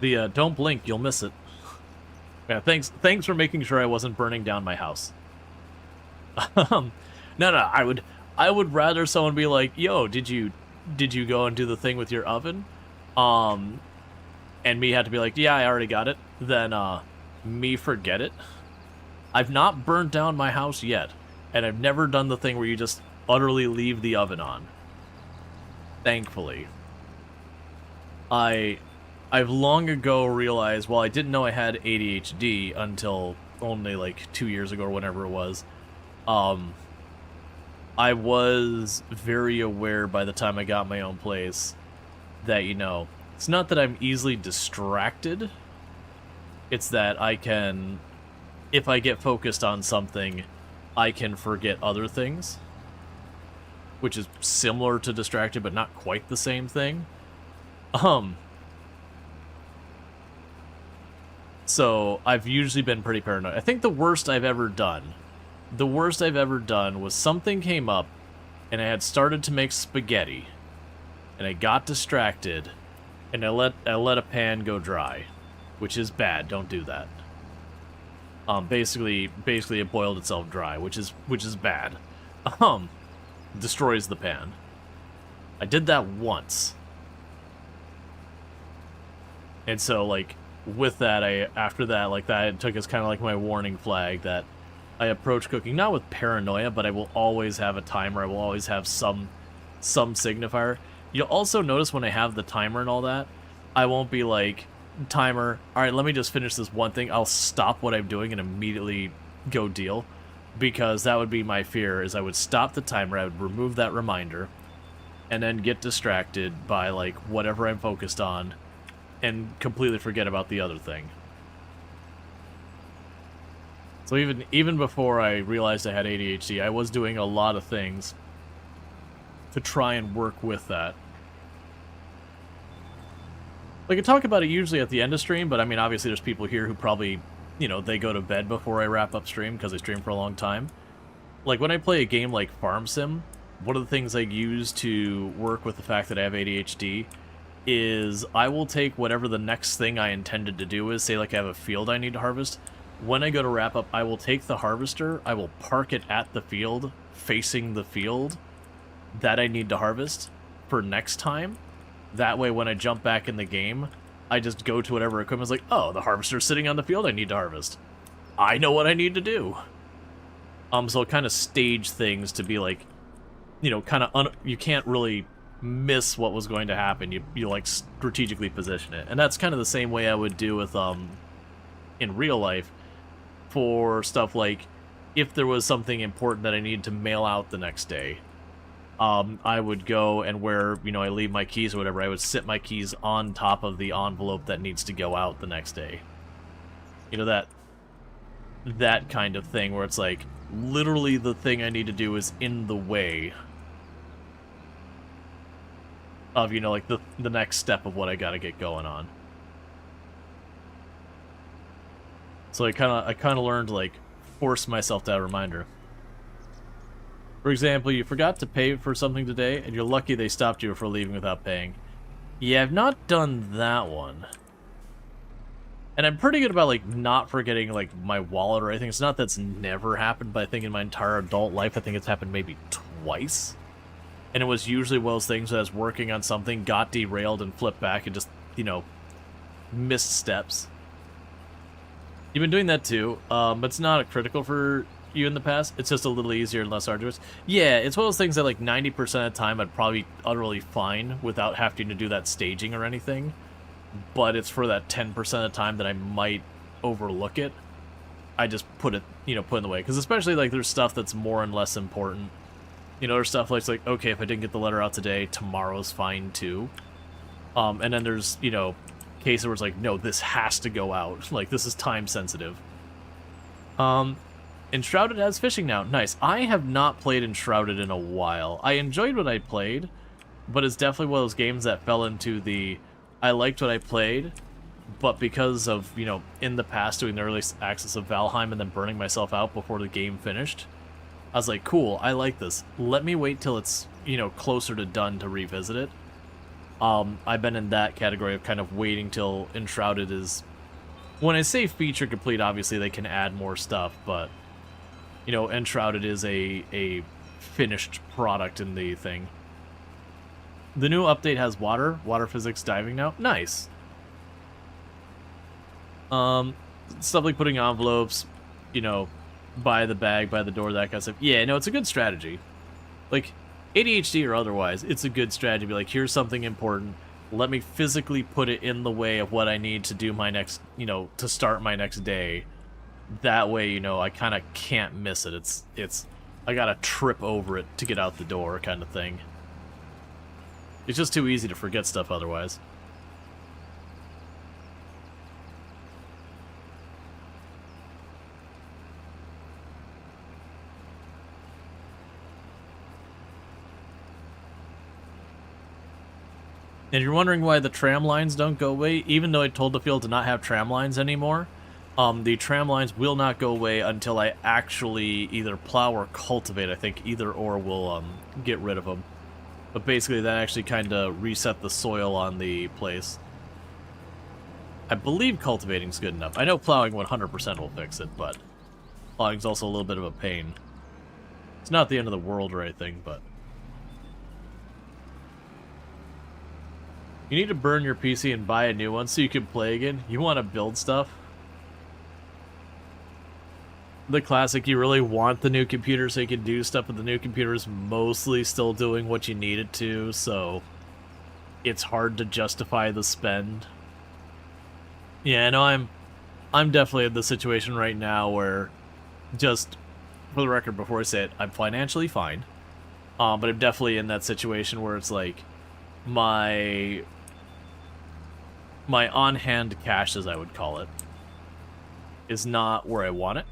The don't blink, you'll miss it. Yeah, thanks for making sure I wasn't burning down my house. No, I would rather someone be like, "Yo, did you go and do the thing with your oven?" And me had to be like, "Yeah, I already got it." Than me forget it. I've not burnt down my house yet, and I've never done the thing where you just utterly leave the oven on. Thankfully. I've long ago realized, well, I didn't know I had ADHD until only like 2 years ago or whenever it was. I was very aware by the time I got my own place that, you know, it's not that I'm easily distracted. It's that I can, if I get focused on something, I can forget other things. Which is similar to distracted, but not quite the same thing. So I've usually been pretty paranoid. I think the worst I've ever done was something came up, and I had started to make spaghetti, and I got distracted, and I let a pan go dry, which is bad. Don't do that. Basically it boiled itself dry, which is bad. Destroys the pan. I did that once. And so, like, with that, after that, like, that it took as kind of like my warning flag that I approach cooking, not with paranoia, but I will always have a timer, I will always have some signifier. You'll also notice when I have the timer and all that, I won't be like, timer, alright, let me just finish this one thing, I'll stop what I'm doing and immediately go deal. Because that would be my fear, is I would stop the timer, I would remove that reminder, and then get distracted by, like, whatever I'm focused on, and completely forget about the other thing. So even before I realized I had ADHD, I was doing a lot of things to try and work with that. Like, I talk about it usually at the end of stream, but I mean, obviously there's people here who probably, you know, they go to bed before I wrap up stream because I stream for a long time. Like, when I play a game like Farm Sim, one of the things I use to work with the fact that I have ADHD is I will take whatever the next thing I intended to do is, say like I have a field I need to harvest. When I go to wrap up, I will take the harvester, I will park it at the field, facing the field that I need to harvest for next time. That way, when I jump back in the game, I just go to whatever equipment's like, oh, the harvester's sitting on the field I need to harvest. I know what I need to do. So kind of stage things to be like, you know, kind of, you can't really miss what was going to happen. You like strategically position it. And that's kind of the same way I would do with, in real life, for stuff like, if there was something important that I needed to mail out the next day, I would go and where, you know, I leave my keys or whatever, I would sit my keys on top of the envelope that needs to go out the next day. You know, that kind of thing where it's like, literally the thing I need to do is in the way of, you know, like the next step of what I gotta get going on. So I kind of learned to, like, force myself to have a reminder. For example, you forgot to pay for something today, and you're lucky they stopped you for leaving without paying. Yeah, I've not done that one. And I'm pretty good about, like, not forgetting, like, my wallet or anything. It's not that's never happened, but I think in my entire adult life, I think it's happened maybe twice. And it was usually one of those things that I was working on something, got derailed, and flipped back, and just, you know, missed steps. You've been doing that too, but it's not critical for you in the past. It's just a little easier and less arduous. Yeah, it's one of those things that, like, 90% of the time I'd probably be utterly fine without having to do that staging or anything. But it's for that 10% of the time that I might overlook it. I just put it, you know, put in the way. Because especially, like, there's stuff that's more and less important. You know, there's stuff like, okay, if I didn't get the letter out today, tomorrow's fine too. And then there's, you know, cases where it's like, no, this has to go out. Like, this is time sensitive. Enshrouded has fishing now. Nice. I have not played Enshrouded in a while. I enjoyed what I played, but it's definitely one of those games that fell into the, I liked what I played, but because of, you know, in the past doing the early access of Valheim and then burning myself out before the game finished, I was like, cool, I like this. Let me wait till it's, you know, closer to done to revisit it. I've been in that category of kind of waiting till Enshrouded is... When I say feature complete, obviously they can add more stuff, but, you know, Enshrouded is a finished product in the thing. The new update has water physics diving now. Nice. Stuff like putting envelopes, you know, by the bag, by the door, that kind of stuff. Yeah, no, it's a good strategy. Like, ADHD or otherwise, it's a good strategy to be like, here's something important, let me physically put it in the way of what I need to do my next, you know, to start my next day. That way, you know, I kind of can't miss it. It's, I gotta trip over it to get out the door kind of thing. It's just too easy to forget stuff otherwise. And you're wondering why the tram lines don't go away, even though I told the field to not have tram lines anymore, the tram lines will not go away until I actually either plow or cultivate. I think either or will get rid of them. But basically that actually kind of reset the soil on the place. I believe cultivating's good enough. I know plowing 100% will fix it, but plowing's also a little bit of a pain. It's not the end of the world or anything, but... You need to burn your PC and buy a new one so you can play again. You want to build stuff? The classic, you really want the new computer so you can do stuff, but the new computer is mostly still doing what you need it to, so it's hard to justify the spend. Yeah, no, I'm definitely in the situation right now where, just for the record before I say it, I'm financially fine. But I'm definitely in that situation where it's like, my on-hand cash, as I would call it, is not where I want it.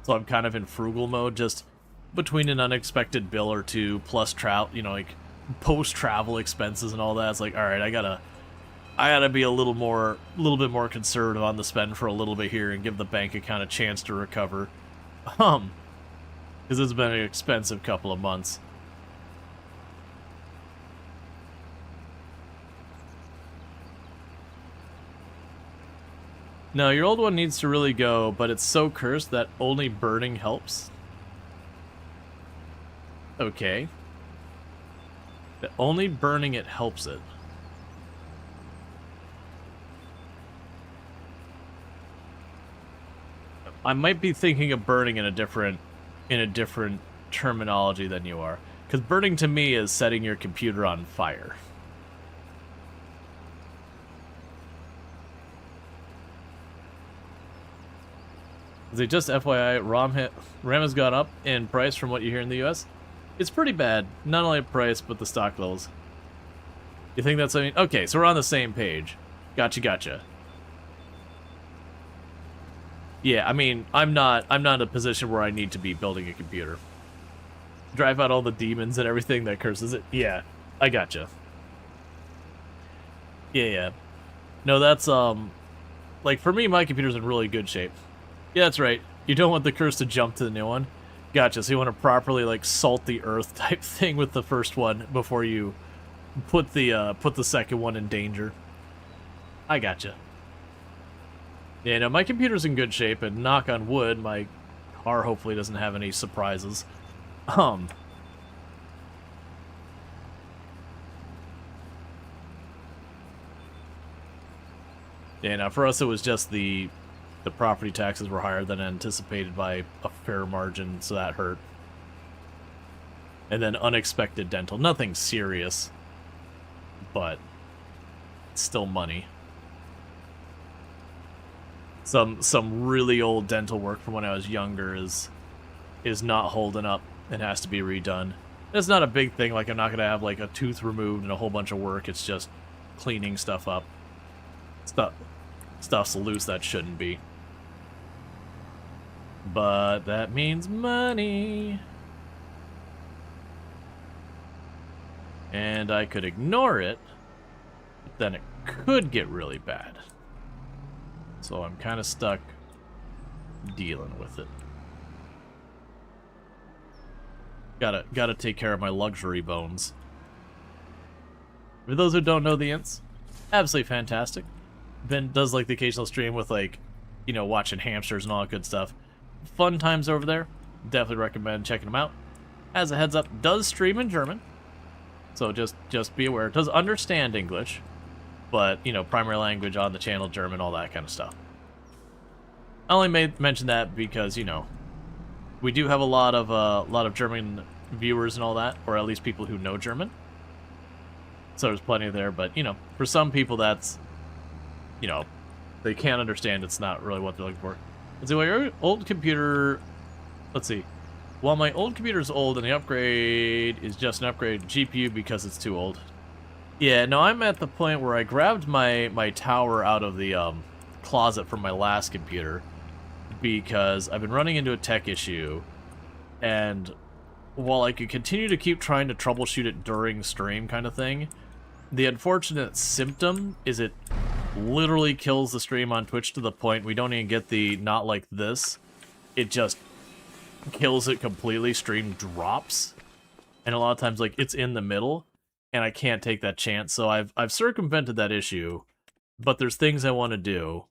So I'm kind of in frugal mode, just between an unexpected bill or two, plus like post-travel expenses and all that. It's like, all right, I gotta be a little bit more conservative on the spend for a little bit here and give the bank account a chance to recover. Because it's been an expensive couple of months. No, your old one needs to really go, but it's so cursed that only burning helps. Okay. That only burning it helps it. I might be thinking of burning in a different terminology than you are. Because burning to me is setting your computer on fire. Just FYI, RAM has gone up in price from what you hear in the US. It's pretty bad. Not only price, but the stock levels. You think that's something? Okay, so we're on the same page. Gotcha. Yeah, I mean, I'm not in a position where I need to be building a computer. Drive out all the demons and everything that curses it. Yeah, I gotcha. Yeah. No, that's, like, for me, my computer's in really good shape. Yeah, that's right. You don't want the curse to jump to the new one. Gotcha, so you want to properly, like, salt the earth type thing with the first one before you put the second one in danger. I gotcha. Yeah, no, my computer's in good shape, and knock on wood, my car hopefully doesn't have any surprises. Yeah, now for us it was just the property taxes were higher than anticipated by a fair margin, so that hurt. And then unexpected dental. Nothing serious, but it's still money. Some really old dental work from when I was younger is not holding up and has to be redone. It's not a big thing, like I'm not gonna have like a tooth removed and a whole bunch of work. It's just cleaning stuff up. Stuff's loose that shouldn't be. But that means money. And I could ignore it, but then it could get really bad. So I'm kind of stuck dealing with it. Gotta take care of my luxury bones. For those who don't know the ints, absolutely fantastic. Ben does like the occasional stream with like, you know, watching hamsters and all that good stuff. Fun times over there. Definitely recommend checking them out. As a heads up, does stream in German. So just be aware. It does understand English, but, you know, primary language on the channel, German, all that kind of stuff. I only mention that because, you know, we do have a lot of German viewers and all that, or at least people who know German. So there's plenty there, but, you know, for some people that's, you know, they can't understand. It's not really what they're looking for. Let's see, well, your old computer, let's see. While my old computer is old and the upgrade is just an upgrade GPU because it's too old. Yeah, no, I'm at the point where I grabbed my tower out of the closet from my last computer because I've been running into a tech issue, and while I could continue to keep trying to troubleshoot it during stream kind of thing, the unfortunate symptom is it literally kills the stream on Twitch to the point we don't even get the not like this. It just kills it completely. Stream drops, and a lot of times like it's in the middle, and I can't take that chance. So I've circumvented that issue, but there's things I want to do.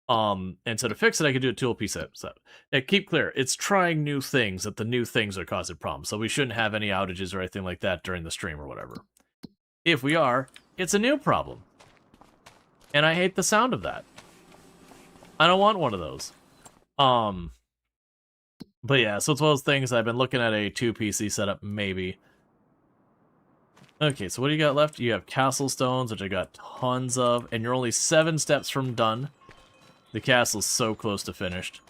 And so to fix it, I could do a tool piece up. So now, keep clear, it's trying new things, that the new things are causing problems. So we shouldn't have any outages or anything like that during the stream or whatever. If we are, it's a new problem. And I hate the sound of that. I don't want one of those. But yeah, so it's one of those things. I've been looking at a 2 PC setup, maybe. Okay, so what do you got left? You have castle stones, which I got tons of, and you're only 7 steps from done. The castle's so close to finished.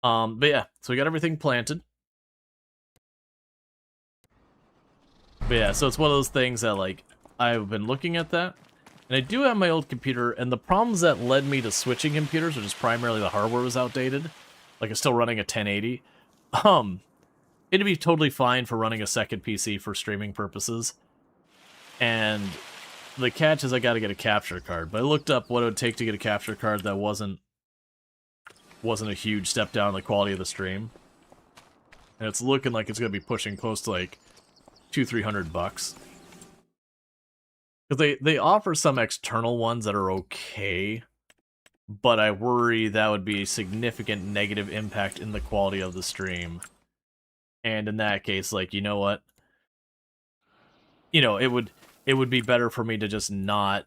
But yeah, so we got everything planted. But yeah, so it's one of those things that, like, I've been looking at that. And I do have my old computer, and the problems that led me to switching computers, which is primarily the hardware was outdated, like it's still running a 1080, it'd be totally fine for running a second PC for streaming purposes. And the catch is I got to get a capture card. But I looked up what it would take to get a capture card that wasn't a huge step down in the quality of the stream. And it's looking like it's going to be pushing close to like $200-300. Because they offer some external ones that are okay, but I worry that would be a significant negative impact in the quality of the stream. And in that case, like, you know what? You know, it would be better for me to just not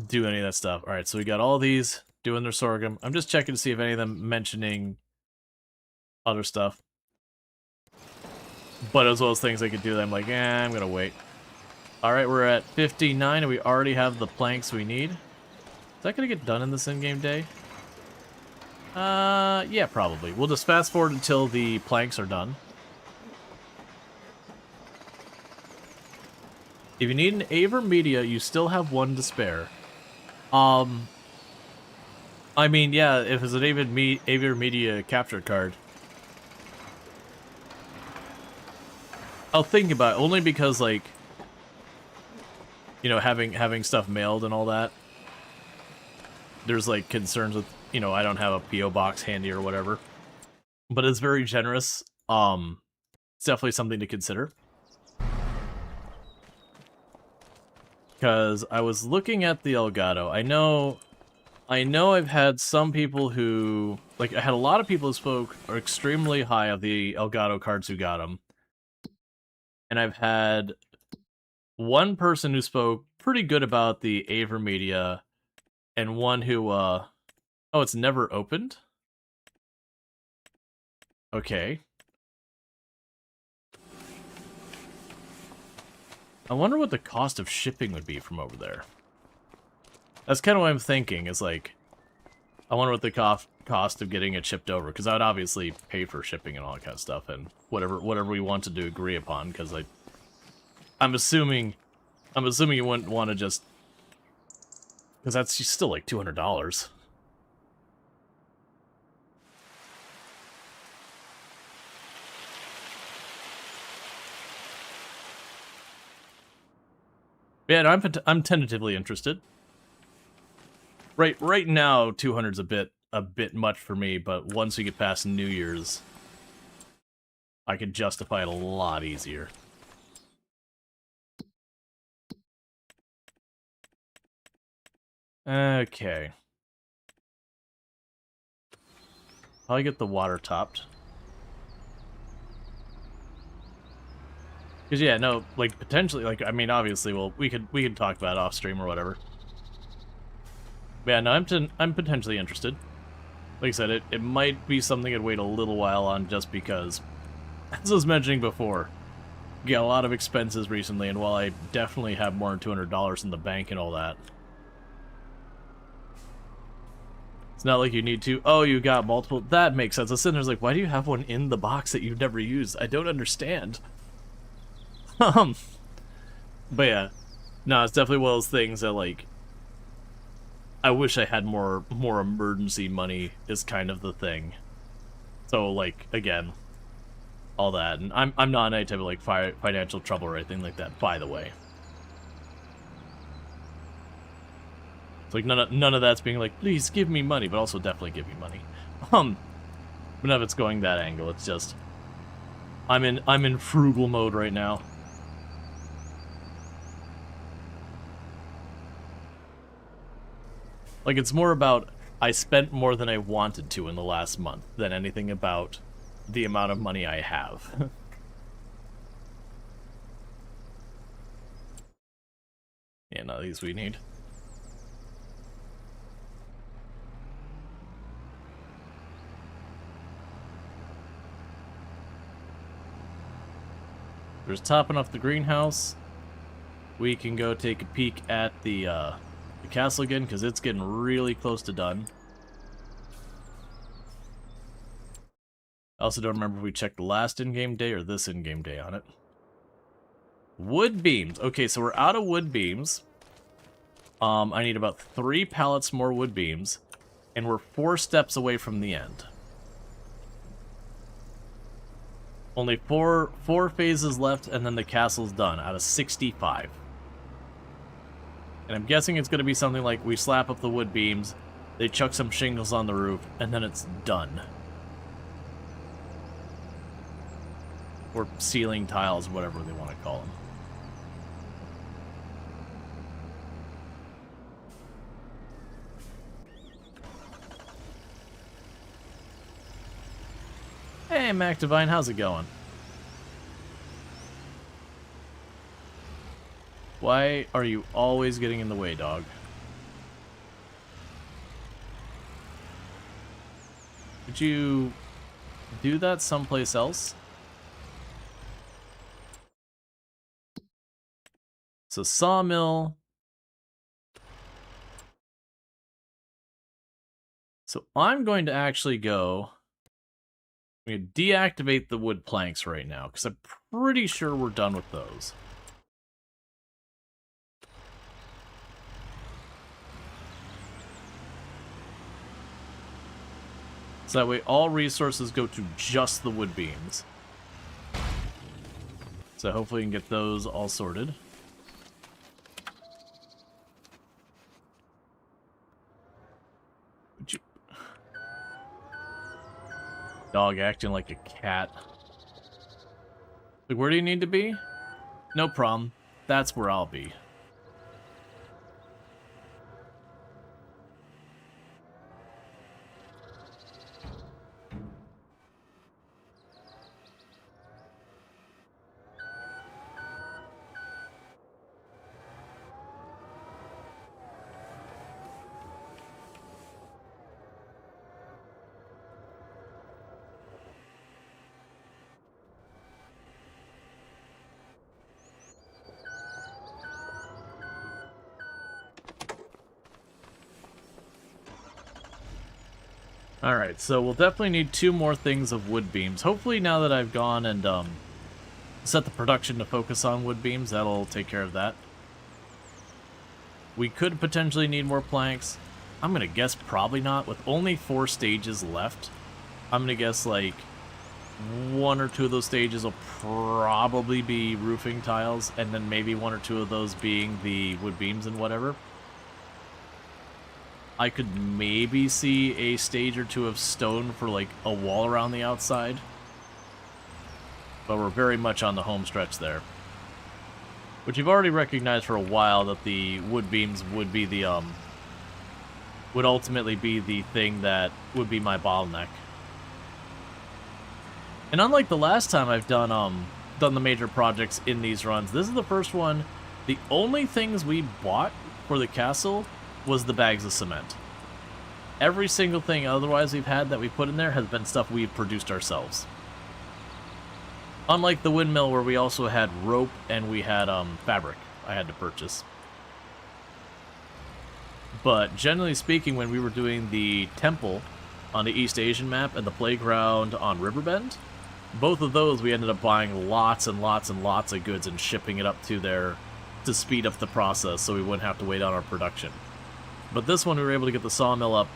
do any of that stuff. Alright, so we got all these doing their sorghum. I'm just checking to see if any of them mentioning other stuff. But as well as things I could do, I'm like, I'm gonna wait. Alright, we're at 59 and we already have the planks we need. Is that gonna get done in this in-game day? Yeah, probably. We'll just fast forward until the planks are done. If you need an Aver Media, you still have one to spare. I mean, yeah, if it's an Aver Media capture card, I'll think about it, only because, like, you know, having stuff mailed and all that, there's, like, concerns with, you know, I don't have a P.O. box handy or whatever. But it's very generous. It's definitely something to consider. Because I was looking at the Elgato. I know I've had some people who, like, I had a lot of people who spoke extremely high of the Elgato cards who got them. And I've had one person who spoke pretty good about the Aver Media, and one who, oh, it's never opened? Okay. I wonder what the cost of shipping would be from over there. That's kind of what I'm thinking, is like, I wonder what the cost of getting it shipped over, because I would obviously pay for shipping and all that kind of stuff, and whatever we wanted to agree upon, because I'm assuming you wouldn't want to just, because that's still like $200. Yeah, no, I'm tentatively interested. Right now, 200's a bit much for me, but once we get past New Year's, I could justify it a lot easier. Okay. I'll get the water topped. Because yeah, no, like potentially, like, I mean, obviously, well, we could talk about it off stream or whatever. But yeah, no, I'm potentially interested. Like I said, it might be something I'd wait a little while on, just because, as I was mentioning before, got a lot of expenses recently, and while I definitely have more than $200 in the bank and all that, it's not like you need to. Oh, you got multiple. That makes sense. I was sitting there like, why do you have one in the box that you've never used? I don't understand. But yeah, no, it's definitely one of those things that, like, I wish I had more emergency money is kind of the thing. So, like, again, all that, and I'm not in any type of, like, financial trouble or anything like that, by the way. It's like none of that's being like, please give me money, but also definitely give me money. But none of it's going that angle. It's just I'm in frugal mode right now. Like, it's more about I spent more than I wanted to in the last month than anything about the amount of money I have. Yeah, none of these we need. There's topping off the greenhouse. We can go take a peek at the castle again, because it's getting really close to done. I also don't remember if we checked the last in-game day or this in-game day on it. Wood beams. Okay, so we're out of wood beams. I need about 3 pallets more wood beams, and we're 4 steps away from the end. Only four phases left, and then the castle's done out of 65. And I'm guessing it's going to be something like we slap up the wood beams, they chuck some shingles on the roof, and then it's done. Or ceiling tiles, whatever they want to call them. Hey, Mac Divine, how's it going? Why are you always getting in the way, dog? Could you do that someplace else? So sawmill. So I'm going to actually go... I'm going to deactivate the wood planks right now, because I'm pretty sure we're done with those. So that way all resources go to just the wood beams. So hopefully we can get those all sorted. Would you... Dog acting like a cat. Like, where do you need to be? No problem. That's where I'll be. Alright, so we'll definitely need 2 more things of wood beams. Hopefully now that I've gone and set the production to focus on wood beams, that'll take care of that. We could potentially need more planks. I'm gonna guess probably not. With only 4 stages left, I'm gonna guess like 1 or 2 of those stages will probably be roofing tiles, and then maybe 1 or 2 of those being the wood beams and whatever. I could maybe see a stage or 2 of stone for like a wall around the outside. But we're very much on the home stretch there. Which you've already recognized for a while that the wood beams would be the would ultimately be the thing that would be my bottleneck. And unlike the last time I've done the major projects in these runs, this is the first one. The only things we bought for the castle was the bags of cement. Every single thing otherwise we've had that we put in there has been stuff we've produced ourselves. Unlike the windmill where we also had rope and we had fabric I had to purchase. But generally speaking, when we were doing the temple on the East Asian map and the playground on Riverbend, both of those we ended up buying lots and lots and lots of goods and shipping it up to there to speed up the process so we wouldn't have to wait on our production. But this one we were able to get the sawmill up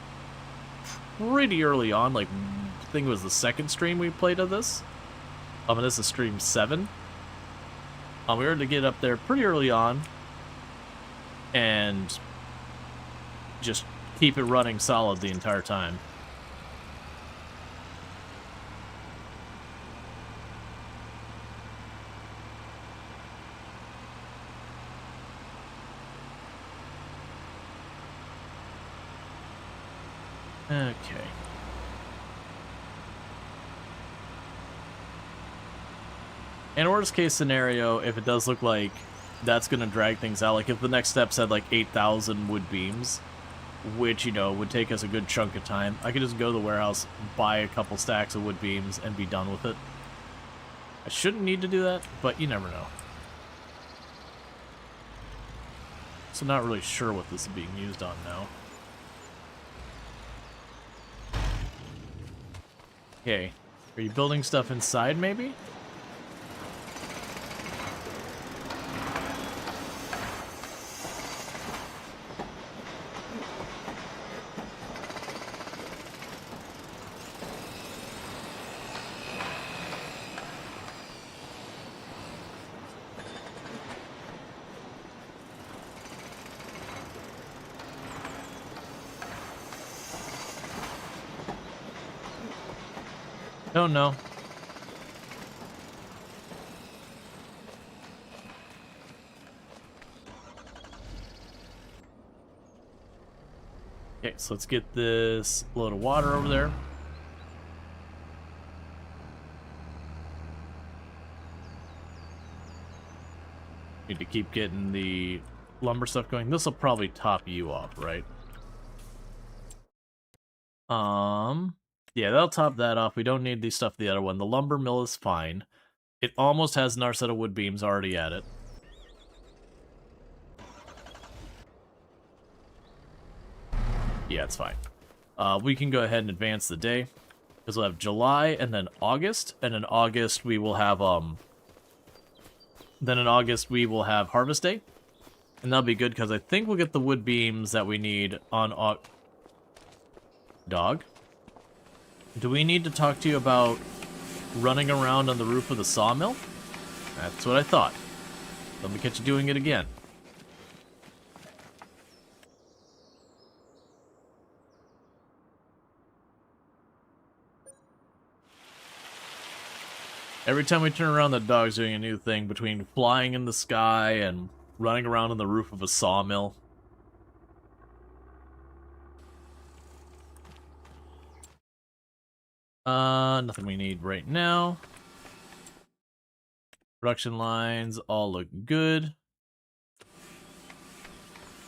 pretty early on, like I think it was the second stream we played of this. And this is stream 7. We were able to get up there pretty early on and just keep it running solid the entire time. Okay. In worst case scenario, if it does look like that's going to drag things out, like if the next step said like 8,000 wood beams, which, you know, would take us a good chunk of time, I could just go to the warehouse, buy a couple stacks of wood beams, and be done with it. I shouldn't need to do that, but you never know. So not really sure what this is being used on now. Okay, are you building stuff inside, maybe? Don't know. Okay, so let's get this load of water over there. Need to keep getting the lumber stuff going. This will probably top you off, right? Yeah, that'll top that off. We don't need the stuff the other one. The lumber mill is fine. It almost has another set of wood beams already at it. Yeah, it's fine. We can go ahead and advance the day. Because we'll have July and then August. And in August we will have Harvest Day. And that'll be good because I think we'll get the wood beams that we need on Dog. Do we need to talk to you about running around on the roof of the sawmill? That's what I thought. Let me catch you doing it again. Every time we turn around, the dog's doing a new thing between flying in the sky and running around on the roof of a sawmill. Nothing we need right now. Production lines all look good.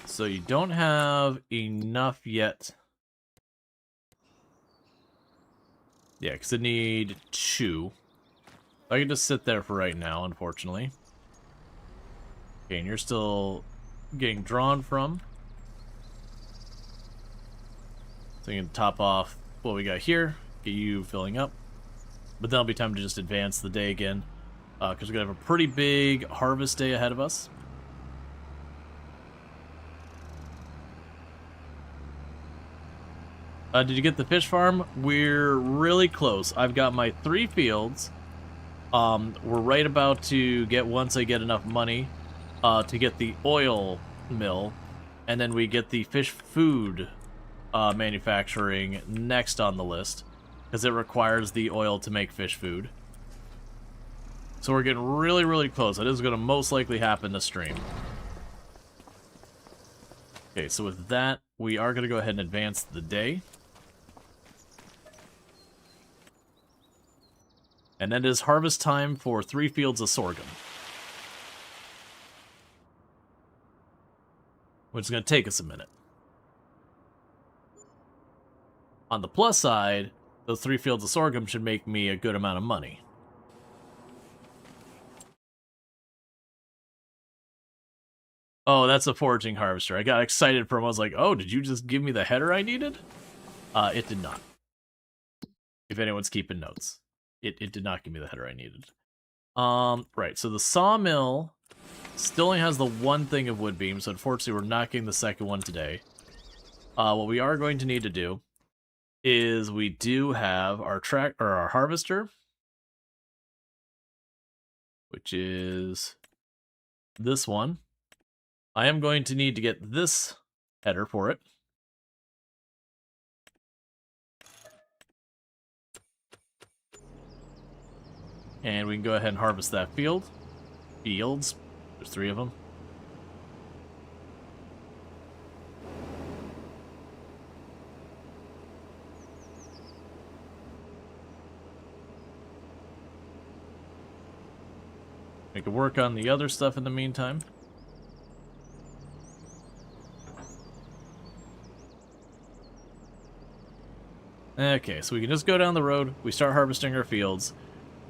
So you don't have enough yet. Yeah, because I need 2. I can just sit there for right now, unfortunately. Okay, and you're still getting drawn from. So you can top off what we got here, get you filling up. But then it'll be time to just advance the day again. Because we're going to have a pretty big harvest day ahead of us. Did you get the fish farm? We're really close. I've got my 3 fields. We're right about to get, once I get enough money, to get the oil mill, and then we get the fish food manufacturing next on the list, because it requires the oil to make fish food. So we're getting really, really close. That is going to most likely happen this stream. Okay, so with that, we are going to go ahead and advance the day. And it is harvest time for 3 fields of sorghum. Which is going to take us a minute. On the plus side, those 3 fields of sorghum should make me a good amount of money. Oh, that's a foraging harvester. I got excited for him. I was like, oh, did you just give me the header I needed? It did not. If anyone's keeping notes. It did not give me the header I needed. Right, so the sawmill still only has the 1 thing of wood beams, so unfortunately we're not getting the second one today. What we are going to need to do is we do have our our harvester, which is this one. I am going to need to get this header for it. And we can go ahead and harvest that field. Fields. There's 3 of them. We can work on the other stuff in the meantime. Okay, so we can just go down the road. We start harvesting our fields.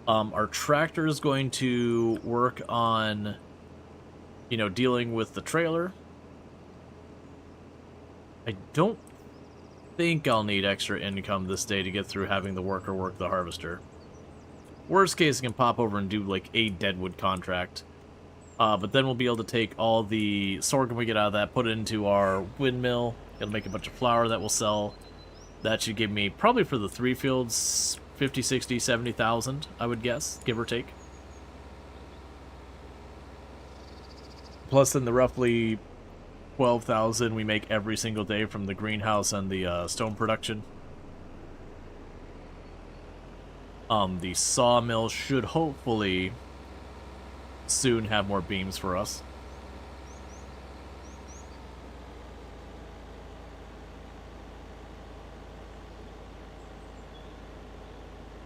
Our tractor is going to work on, dealing with the trailer. I don't think I'll need extra income this day to get through having the worker work the harvester. Worst case, I can pop over and do, like, a deadwood contract. But then we'll be able to take all the sorghum we get out of that, put it into our windmill. It'll make a bunch of flour that we'll sell. That should give me, probably for the 3 fields, 50, 60, 70,000, I would guess, give or take. Plus then the roughly 12,000 we make every single day from the greenhouse and the stone production. The sawmill should hopefully soon have more beams for us.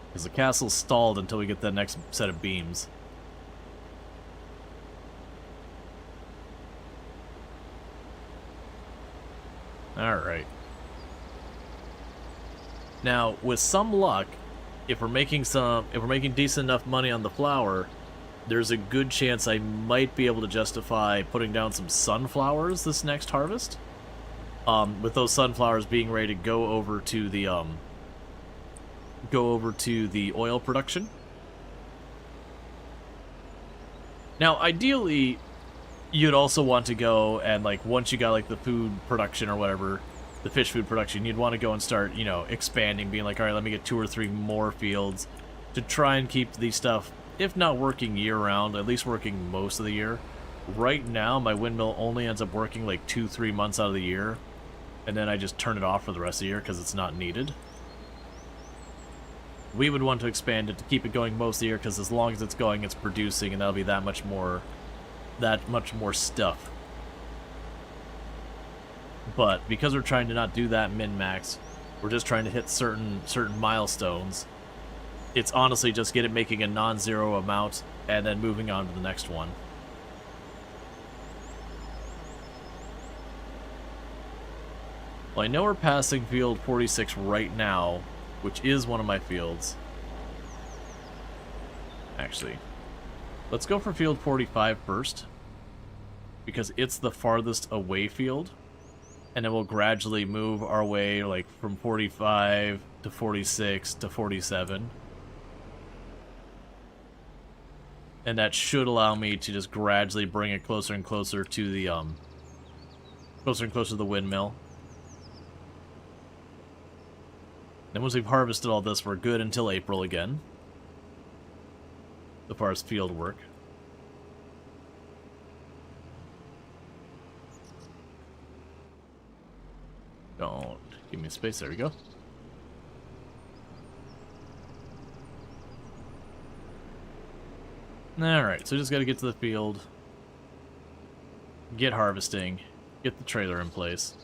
Because the castle's stalled until we get the next set of beams. Alright. Now, with some luck, if we're making decent enough money on the flour, there's a good chance I might be able to justify putting down some sunflowers this next harvest. With those sunflowers being ready to go over to the oil production. Now, ideally, you'd also want to go and, like, once you got, like, the food production or whatever, the fish food production, you'd want to go and start, you know, expanding, being like, all right, let me get 2 or 3 more fields to try and keep these stuff, if not working year-round, at least working most of the year. Right now, my windmill only ends up working, like, 2-3 months out of the year, and then I just turn it off for the rest of the year because it's not needed. We would want to expand it to keep it going most of the year, because as long as it's going, it's producing, and that'll be that much more stuff. But because we're trying to not do that min-max, we're just trying to hit certain milestones. It's honestly just get it making a non-zero amount and then moving on to the next one. Well, I know we're passing field 46 right now, which is one of my fields. Actually, let's go for field 45 first, because it's the farthest away field, and then we'll gradually move our way, like, from 45 to 46 to 47. And that should allow me to just gradually bring it closer and closer to the, windmill. Then once we've harvested all this, we're good until April again, as far as field work. Don't give me space. There we go. Alright, so we just gotta get to the field, get harvesting, get the trailer in place.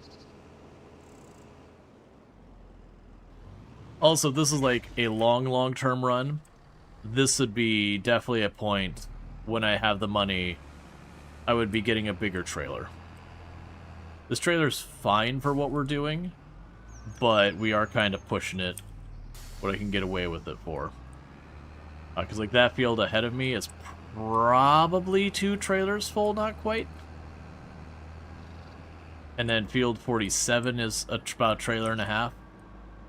Also, this is like a long-term run. This would be definitely a point when I have the money, I would be getting a bigger trailer. This trailer's fine for what we're doing, but we are kind of pushing it what I can get away with it for. Because like that field ahead of me is probably 2 trailers full, not quite. And then field 47 is about a trailer and a half.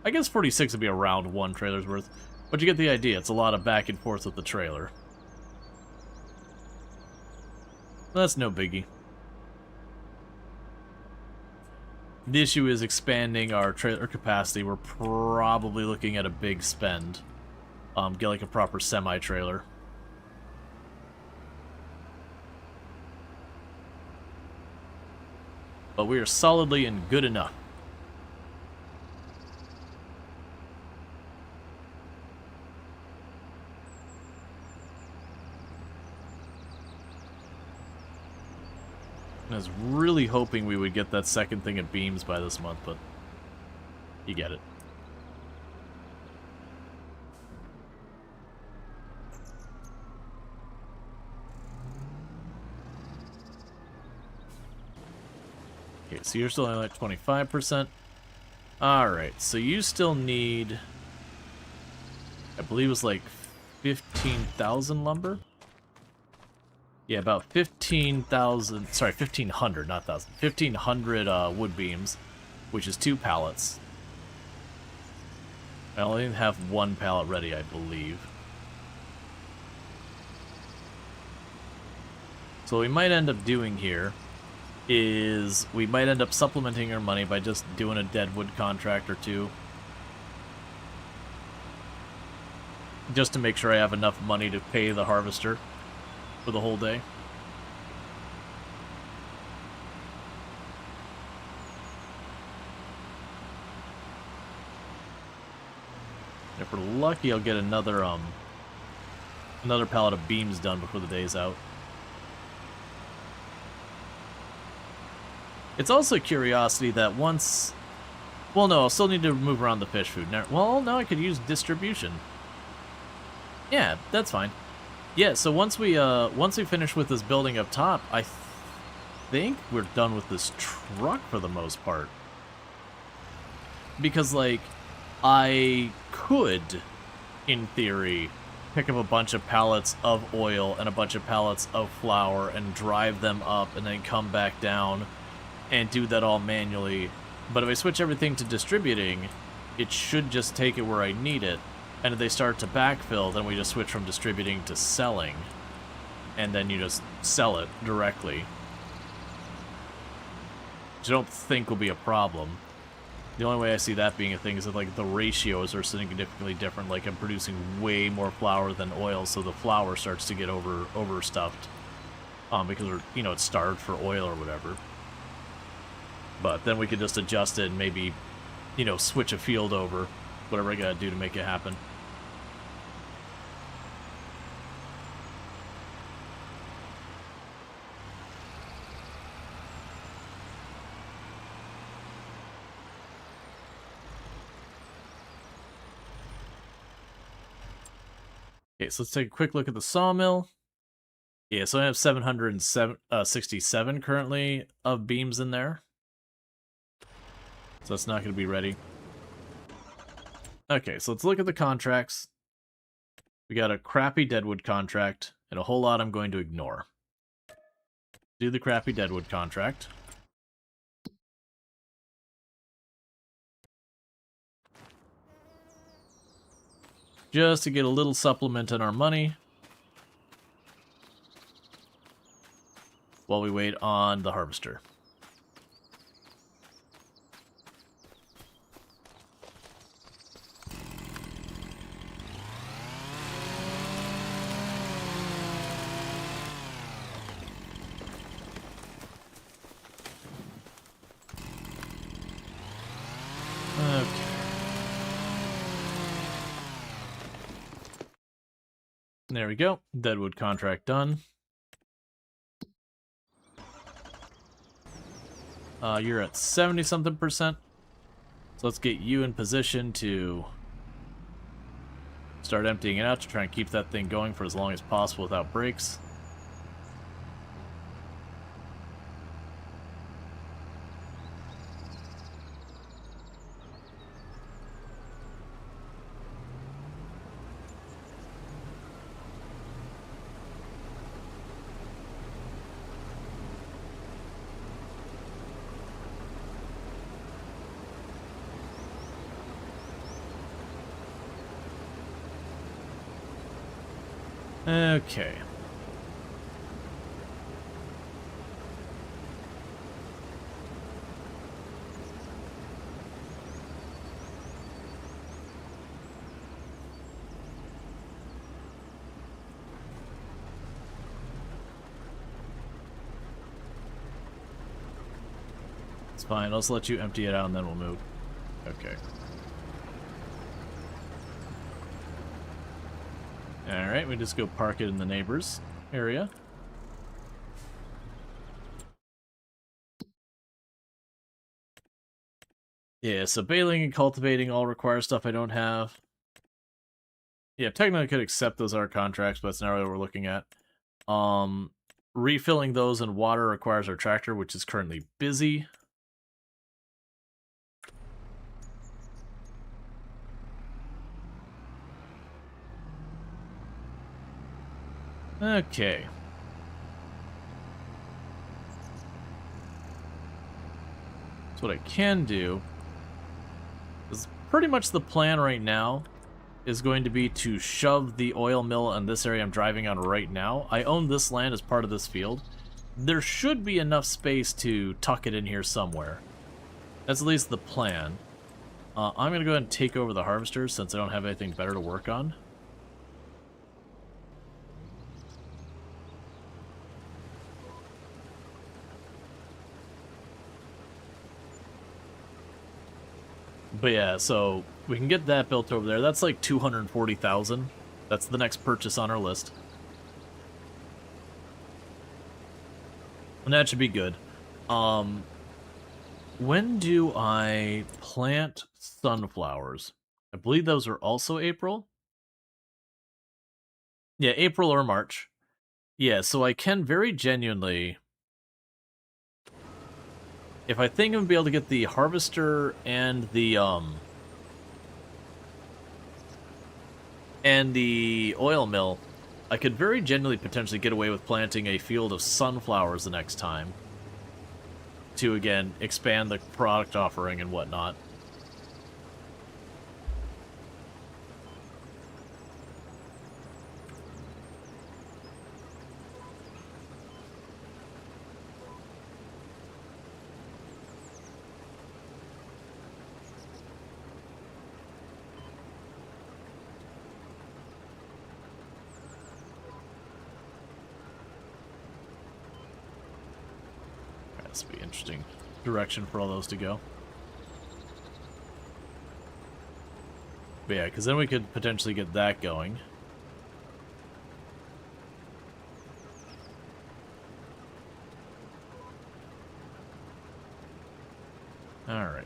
I guess 46 would be around 1 trailer's worth, but you get the idea. It's a lot of back and forth with the trailer. That's no biggie. The issue is expanding our trailer capacity. We're probably looking at a big spend. Get like a proper semi-trailer. But we are solidly in good enough. I was really hoping we would get that second thing of beams by this month, but you get it. Okay, so you're still only like 25%. Alright, so you still need, I believe it was like 15,000 lumber? Yeah, about 15,000, sorry, 1,500, not 1,000. 1,500 wood beams, which is 2 pallets. I only have 1 pallet ready, I believe. So what we might end up doing here is we might end up supplementing our money by just doing a dead wood contract or 2. Just to make sure I have enough money to pay the harvester for the whole day. If we're lucky, I'll get another pallet of beams done before the day's out. It's also a curiosity that once... Well, no, I'll still need to move around the fish food. Well, now I could use distribution. Yeah, that's fine. Yeah, so once we finish with this building up top, I think we're done with this truck for the most part. Because, like, I could, in theory, pick up a bunch of pallets of oil and a bunch of pallets of flour and drive them up and then come back down and do that all manually. But if I switch everything to distributing, it should just take it where I need it. And if they start to backfill, then we just switch from distributing to selling. And then you just sell it directly. Which I don't think will be a problem. The only way I see that being a thing is that, like, the ratios are significantly different. Like, I'm producing way more flour than oil, so the flour starts to get overstuffed. Because we're, you know, it's starved for oil or whatever. But then we could just adjust it and maybe, you know, switch a field over. Whatever I gotta do to make it happen. Okay, so let's take a quick look at the sawmill. Yeah, so I have 767 currently of beams in there. So it's not going to be ready. Okay, so let's look at the contracts. We got a crappy deadwood contract, and a whole lot I'm going to ignore. Do the crappy deadwood contract. Just to get a little supplement in our money. While we wait on the harvester. Okay. There we go. Deadwood contract done. You're at 70-something%. So let's get you in position to start emptying it out to try and keep that thing going for as long as possible without breaks. Okay. It's fine. I'll just let you empty it out and then we'll move. Okay. Alright, we just go park it in the neighbor's area. Yeah, so baling and cultivating all require stuff I don't have. Yeah, technically I could accept those are contracts, but that's not really what we're looking at. Refilling those in water requires our tractor, which is currently busy. Okay. So what I can do is pretty much the plan right now is going to be to shove the oil mill in this area I'm driving on right now. I own this land as part of this field. There should be enough space to tuck it in here somewhere. That's at least the plan. I'm going to go ahead and take over the harvester since I don't have anything better to work on. But yeah, so We can get that built over there. That's like 240,000. That's the next purchase on our list. And that should be good. When do I plant sunflowers? I believe those are also April. Yeah, April or March. Yeah, so I can very genuinely, if I think I'm gonna be able to get the harvester and the oil mill, I could very genuinely potentially get away with planting a field of sunflowers the next time to, again, expand the product offering and whatnot. This would be interesting direction for all those to go. But yeah, because then we could potentially get that going. Alright.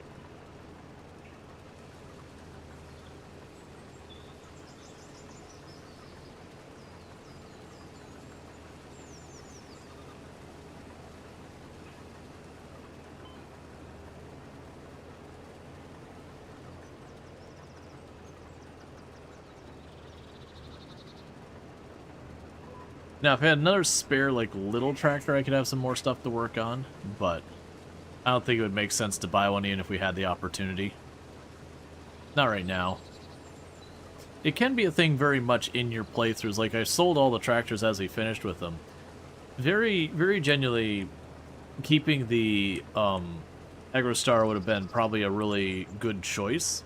Now, if I had another spare, like, little tractor, I could have some more stuff to work on, but I don't think it would make sense to buy one even if we had the opportunity. Not right now. It can be a thing very much in your playthroughs. Like, I sold all the tractors as we finished with them. Very, very genuinely, keeping the AgroStar would have been probably a really good choice.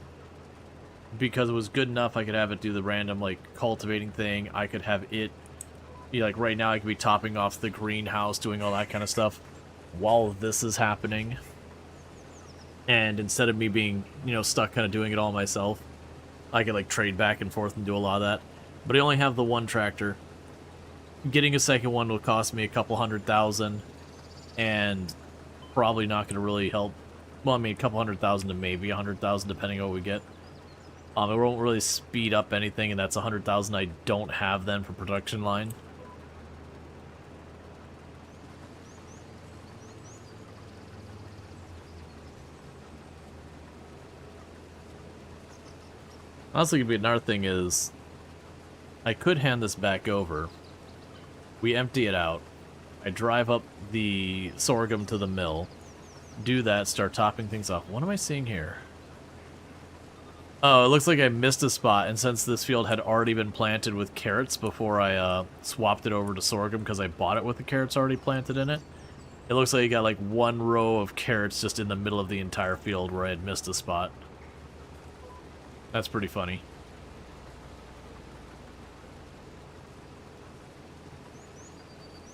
Because it was good enough, I could have it do the random, like, cultivating thing. I could have it... like, right now I could be topping off the greenhouse, doing all that kind of stuff while this is happening. And instead of me being, stuck kind of doing it all myself, I could, like, trade back and forth and do a lot of that. But I only have the one tractor. Getting a second one will cost me a couple $100,000, and probably not going to really help. Well, I mean, a couple $100,000 to maybe $100,000, depending on what we get. It won't really speed up anything, and that's $100,000 I don't have then for production line. Honestly, could be another thing is, I could hand this back over. We empty it out. I drive up the sorghum to the mill. Do that, start topping things off. What am I seeing here? Oh, it looks like I missed a spot, and since this field had already been planted with carrots before I swapped it over to sorghum because I bought it with the carrots already planted in it, it looks like you got like one row of carrots just in the middle of the entire field where I had missed a spot. That's pretty funny.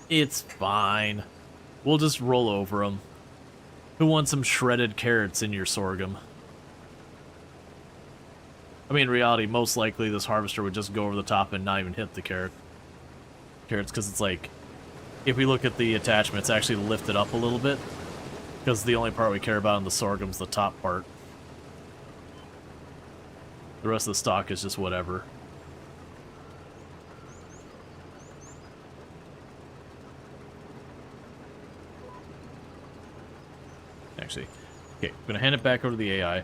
It's fine. We'll just roll over them. Who wants some shredded carrots in your sorghum? I mean, in reality, most likely this harvester would just go over the top and not even hit the carrots, because it's like, if we look at the attachment, it's actually lifted up a little bit, because the only part we care about in the sorghum's the top part. The rest of the stock is just whatever. Actually, okay, I'm gonna hand it back over to the AI.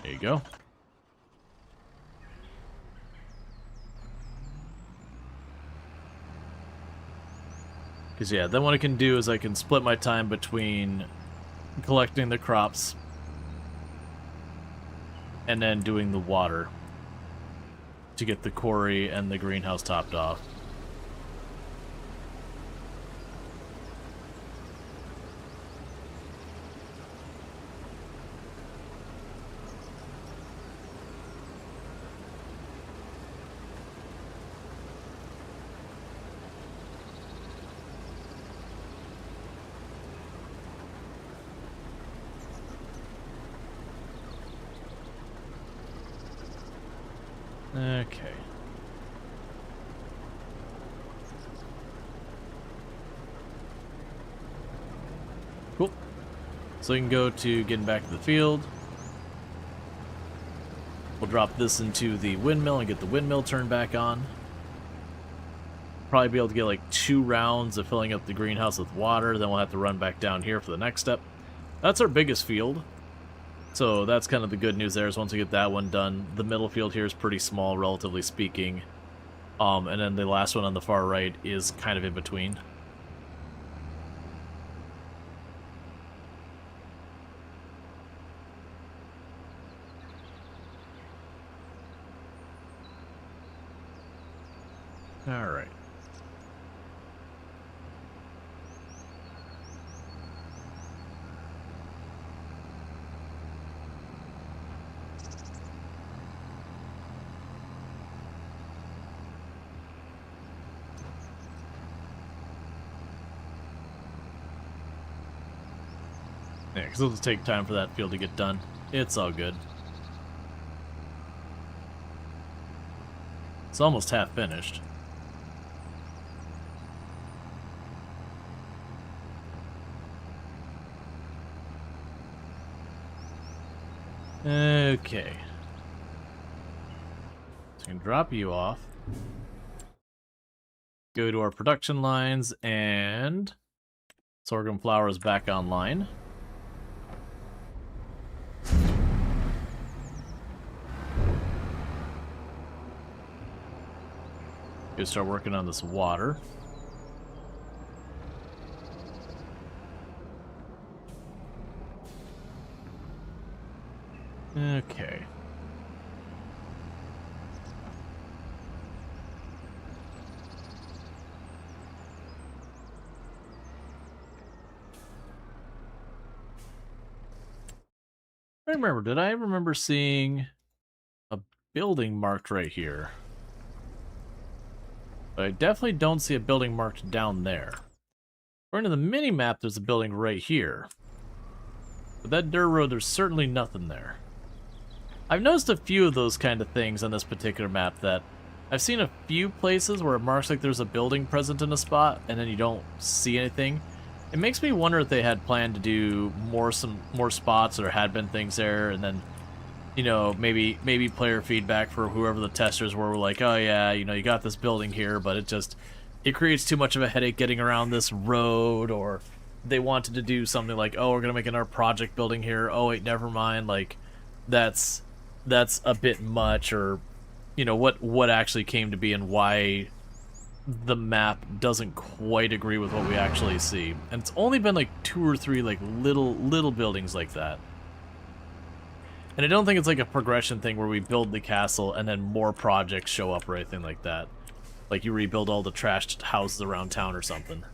There you go. Because, yeah, then what I can do is I can split my time between collecting the crops and then doing the water to get the quarry and the greenhouse topped off. Okay. Cool. So we can go to getting back to the field. We'll drop this into the windmill and get the windmill turned back on. Probably be able to get like 2 rounds of filling up the greenhouse with water. Then we'll have to run back down here for the next step. That's our biggest field. So that's kind of the good news there, is once we get that one done, the middle field here is pretty small, relatively speaking. And then the last one on the far right is kind of in between. All right. Yeah, because it'll take time for that field to get done. It's all good. It's almost half finished. Okay. So I can drop you off. Go to our production lines, and sorghum flour is back online. Go start working on this water. Okay. Did I remember seeing a building marked right here? But I definitely don't see a building marked down there. According to the mini-map, there's a building right here. But that dirt road, there's certainly nothing there. I've noticed a few of those kind of things on this particular map, that I've seen a few places where it marks like there's a building present in a spot, and then you don't see anything. It makes me wonder if they had planned to do more spots, or had been things there, and then, you know, maybe player feedback for whoever the testers were like, oh yeah, you know, you got this building here, but it creates too much of a headache getting around this road, or they wanted to do something like, oh, we're gonna make another project building here, oh wait, never mind, like, that's a bit much, or, you know, what actually came to be and why the map doesn't quite agree with what we actually see. And it's only been like 2 or 3 like little buildings like that. And I don't think it's like a progression thing where we build the castle and then more projects show up or anything like that. Like you rebuild all the trashed houses around town or something.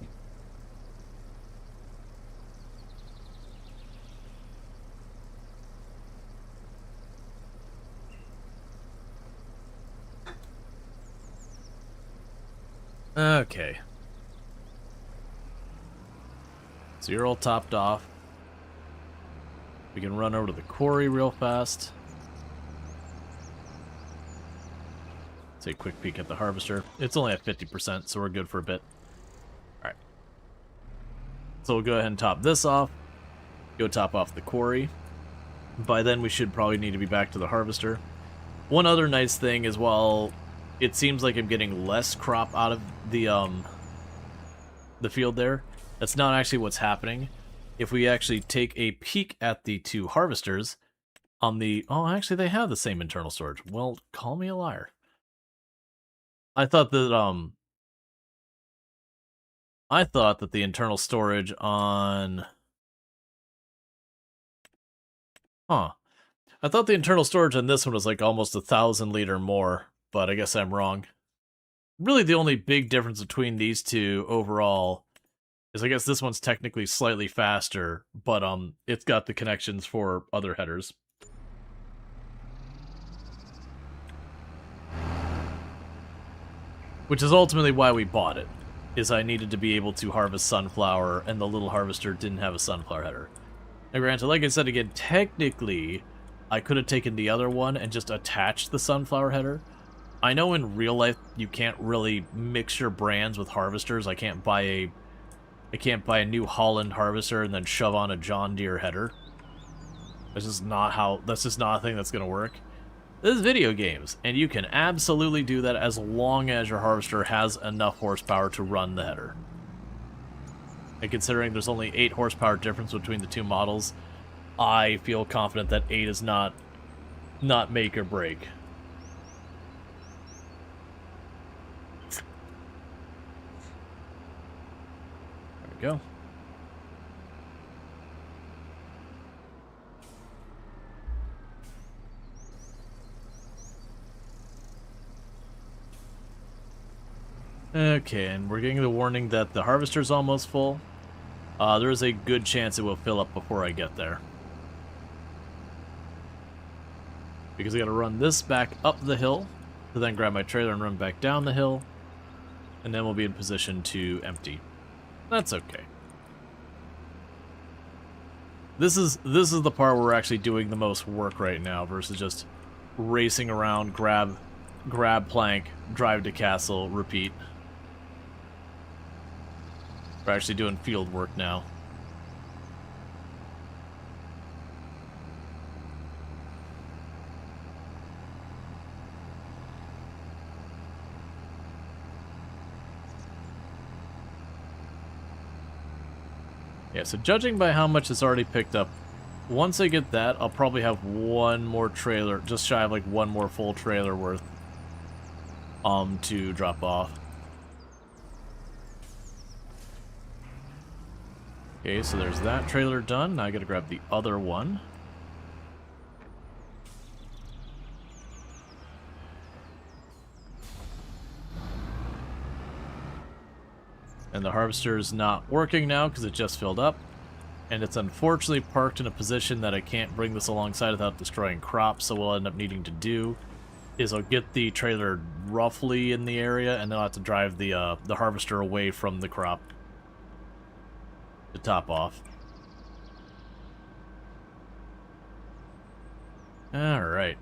Okay. So you're all topped off. We can run over to the quarry real fast. Take a quick peek at the harvester. It's only at 50%, so we're good for a bit. Alright. So we'll go ahead and top this off. Go top off the quarry. By then we should probably need to be back to the harvester. One other nice thing is, while it seems like I'm getting less crop out of the field there, that's not actually what's happening. If we actually take a peek at the 2 harvesters on the... Oh, actually they have the same internal storage. Well, call me a liar. I thought that the internal storage on... Huh. I thought the internal storage on this one was like almost 1,000 liter more, but I guess I'm wrong. Really, the only big difference between these two overall is, I guess this one's technically slightly faster, but it's got the connections for other headers. Which is ultimately why we bought it, is I needed to be able to harvest sunflower, and the little harvester didn't have a sunflower header. Now granted, like I said again, technically I could have taken the other one and just attached the sunflower header, I know in real life you can't really mix your brands with harvesters. I can't buy a New Holland harvester and then shove on a John Deere header. That's just not a thing that's gonna work. This is video games, and you can absolutely do that as long as your harvester has enough horsepower to run the header. And considering there's only 8 horsepower difference between the two models, I feel confident that 8 is not make or break. There we go. Okay, and we're getting the warning that the harvester's almost full. There is a good chance it will fill up before I get there. Because I gotta run this back up the hill, to then grab my trailer and run back down the hill, and then we'll be in position to empty. That's okay. This is the part where we're actually doing the most work right now versus just racing around, grab plank, drive to castle, repeat. We're actually doing field work now. Yeah, so judging by how much it's already picked up, once I get that, I'll probably have one more trailer, just shy of like one more full trailer worth, to drop off. Okay, so there's that trailer done. Now I gotta grab the other one. And the harvester is not working now because it just filled up. And it's unfortunately parked in a position that I can't bring this alongside without destroying crops, so what I'll end up needing to do is I'll get the trailer roughly in the area, and then I'll have to drive the harvester away from the crop to top off. Alright.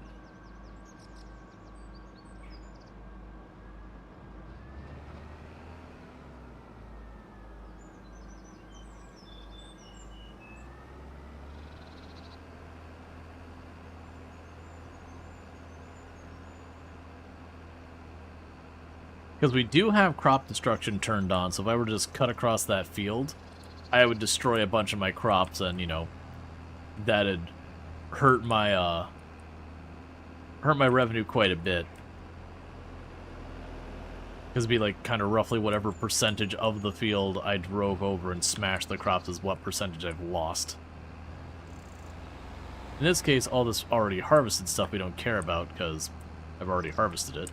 Because we do have crop destruction turned on, so if I were to just cut across that field, I would destroy a bunch of my crops, and, you know, that'd hurt my revenue quite a bit. Because it'd be like kind of roughly whatever percentage of the field I drove over and smashed the crops is what percentage I've lost. In this case, all this already harvested stuff we don't care about because I've already harvested it.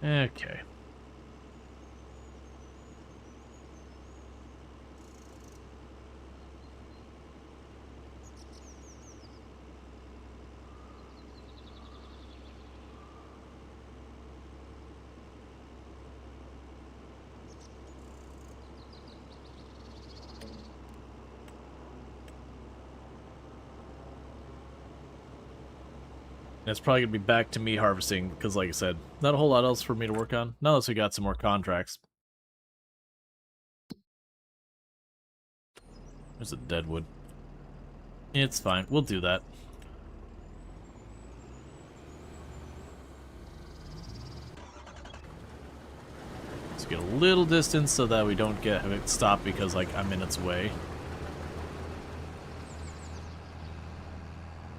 Okay. And it's probably going to be back to me harvesting, because like I said, not a whole lot else for me to work on, not unless we got some more contracts. There's a deadwood. It's fine, we'll do that. Let's get a little distance so that we don't get it stopped because like I'm in its way.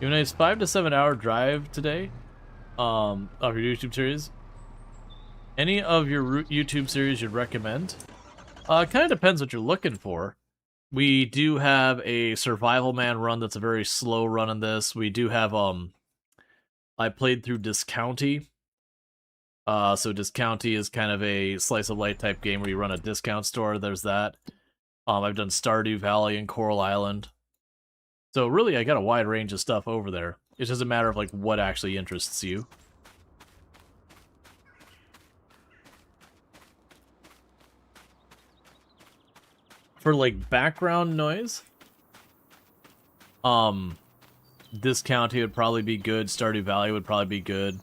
You have a nice 5 to 7 hour drive today of your YouTube series. Any of your YouTube series you'd recommend? Kind of depends what you're looking for. We do have a Survival Man run that's a very slow run in this. We do have, I played through Discounty. So Discounty is kind of a slice of life type game where you run a discount store. There's that. I've done Stardew Valley and Coral Island. So really, I got a wide range of stuff over there. It's just a matter of like what actually interests you. For like background noise, this county would probably be good. Stardew Valley would probably be good.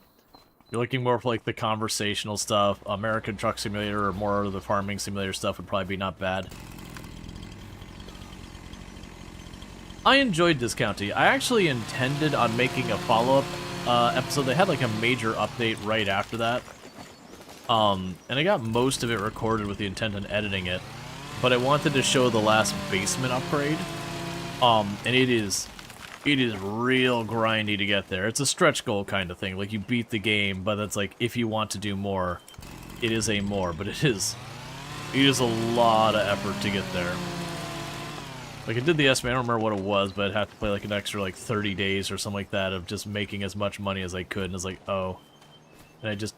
You're looking more for like the conversational stuff. American Truck Simulator or more of the farming simulator stuff would probably be not bad. I enjoyed this county. I actually intended on making a follow-up episode. They had like a major update right after that. And I got most of it recorded with the intent on editing it. But I wanted to show the last basement upgrade. And it is real grindy to get there. It's a stretch goal kind of thing. Like, you beat the game, but that's like, if you want to do more, it is a more. But it is a lot of effort to get there. Like, I did the estimate, I don't remember what it was, but I'd have to play like an extra like 30 days or something like that of just making as much money as I could, and it's like, oh. And I just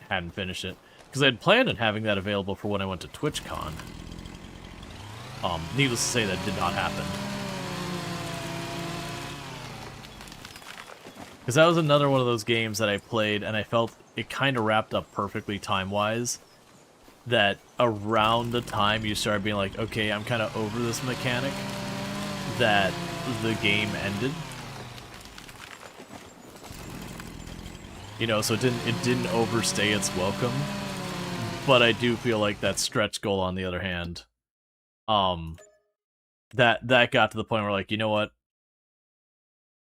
hadn't finished it. Because I had planned on having that available for when I went to TwitchCon. Needless to say, that did not happen. Because that was another one of those games that I played, and I felt it kind of wrapped up perfectly time-wise. That around the time you started being like, okay, I'm kind of over this mechanic, that the game ended. You know, so it didn't overstay its welcome. But I do feel like that stretch goal, on the other hand, that got to the point where, like, you know what?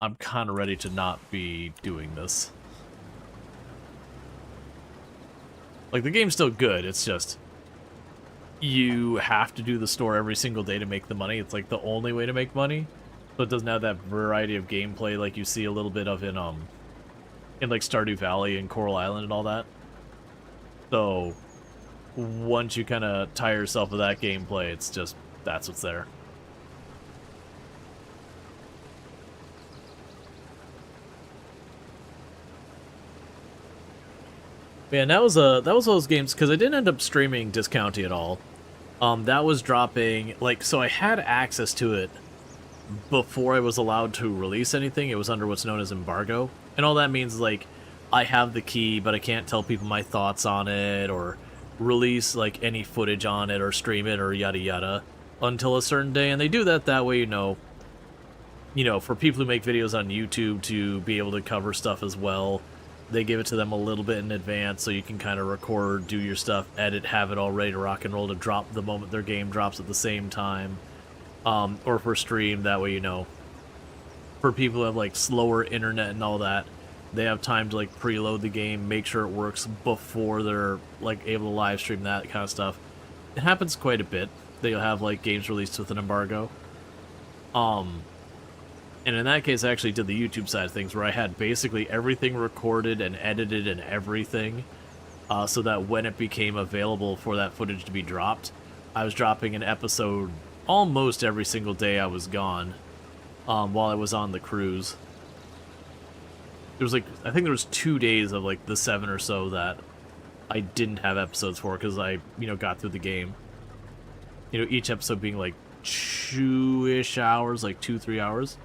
I'm kind of ready to not be doing this. Like, the game's still good, it's just, you have to do the store every single day to make the money. It's like the only way to make money. So it doesn't have that variety of gameplay like you see a little bit of in like Stardew Valley and Coral Island and all that. So once you kind of tire yourself of that gameplay, it's just, that's what's there. Man, that was those games, because I didn't end up streaming Discounty at all. That was dropping, like, so I had access to it before I was allowed to release anything. It was under what's known as embargo. And all that means is, like, I have the key, but I can't tell people my thoughts on it, or release, like, any footage on it, or stream it, or yada yada, until a certain day. And they do that way, you know, for people who make videos on YouTube to be able to cover stuff as well. They give it to them a little bit in advance, so you can kind of record, do your stuff, edit, have it all ready to rock and roll to drop the moment their game drops at the same time. Or for stream, that way, you know, for people who have, like, slower internet and all that, they have time to, like, preload the game, make sure it works before they're, like, able to live stream, that kind of stuff. It happens quite a bit. They'll have, like, games released with an embargo. And in that case, I actually did the YouTube side of things, where I had basically everything recorded and edited and everything, so that when it became available for that footage to be dropped, I was dropping an episode almost every single day I was gone, while I was on the cruise. There was, like, I think there was 2 days of, like, the 7 or so that I didn't have episodes for, because I, you know, got through the game. You know, each episode being, like, 2-ish hours, like 2-3 hours.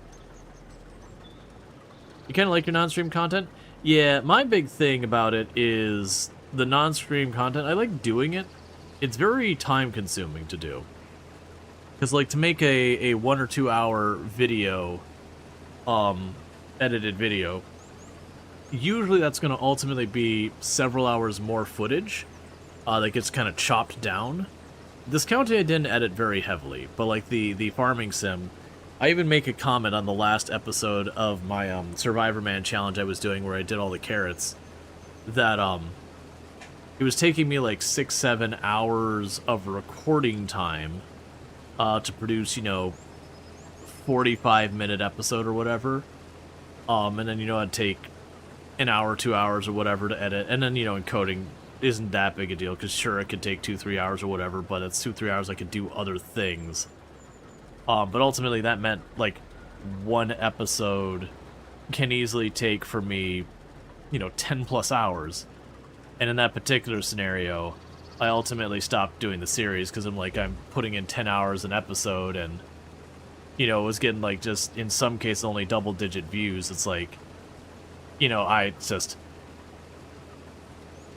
You kind of like your non-stream content? Yeah, my big thing about it is the non-stream content. I like doing it. It's very time-consuming to do. Because, like, to make a 1 or 2 hour video, edited video, usually that's going to ultimately be several hours more footage that gets kind of chopped down. This county I didn't edit very heavily, but, like, the farming sim, I even make a comment on the last episode of my Survivor Man challenge I was doing, where I did all the carrots, that it was taking me like 6-7 hours of recording time to produce, you know, 45-minute episode or whatever. And then, you know, I'd take an hour, 2 hours or whatever to edit. And then, you know, encoding isn't that big a deal, because sure, it could take 2-3 hours or whatever, but it's 2-3 hours I could do other things. But ultimately that meant, like, one episode can easily take for me, you know, 10+ hours. And in that particular scenario, I ultimately stopped doing the series, because I'm like, I'm putting in 10 hours an episode, and, you know, it was getting, like, just, in some cases, only double-digit views. It's like, you know,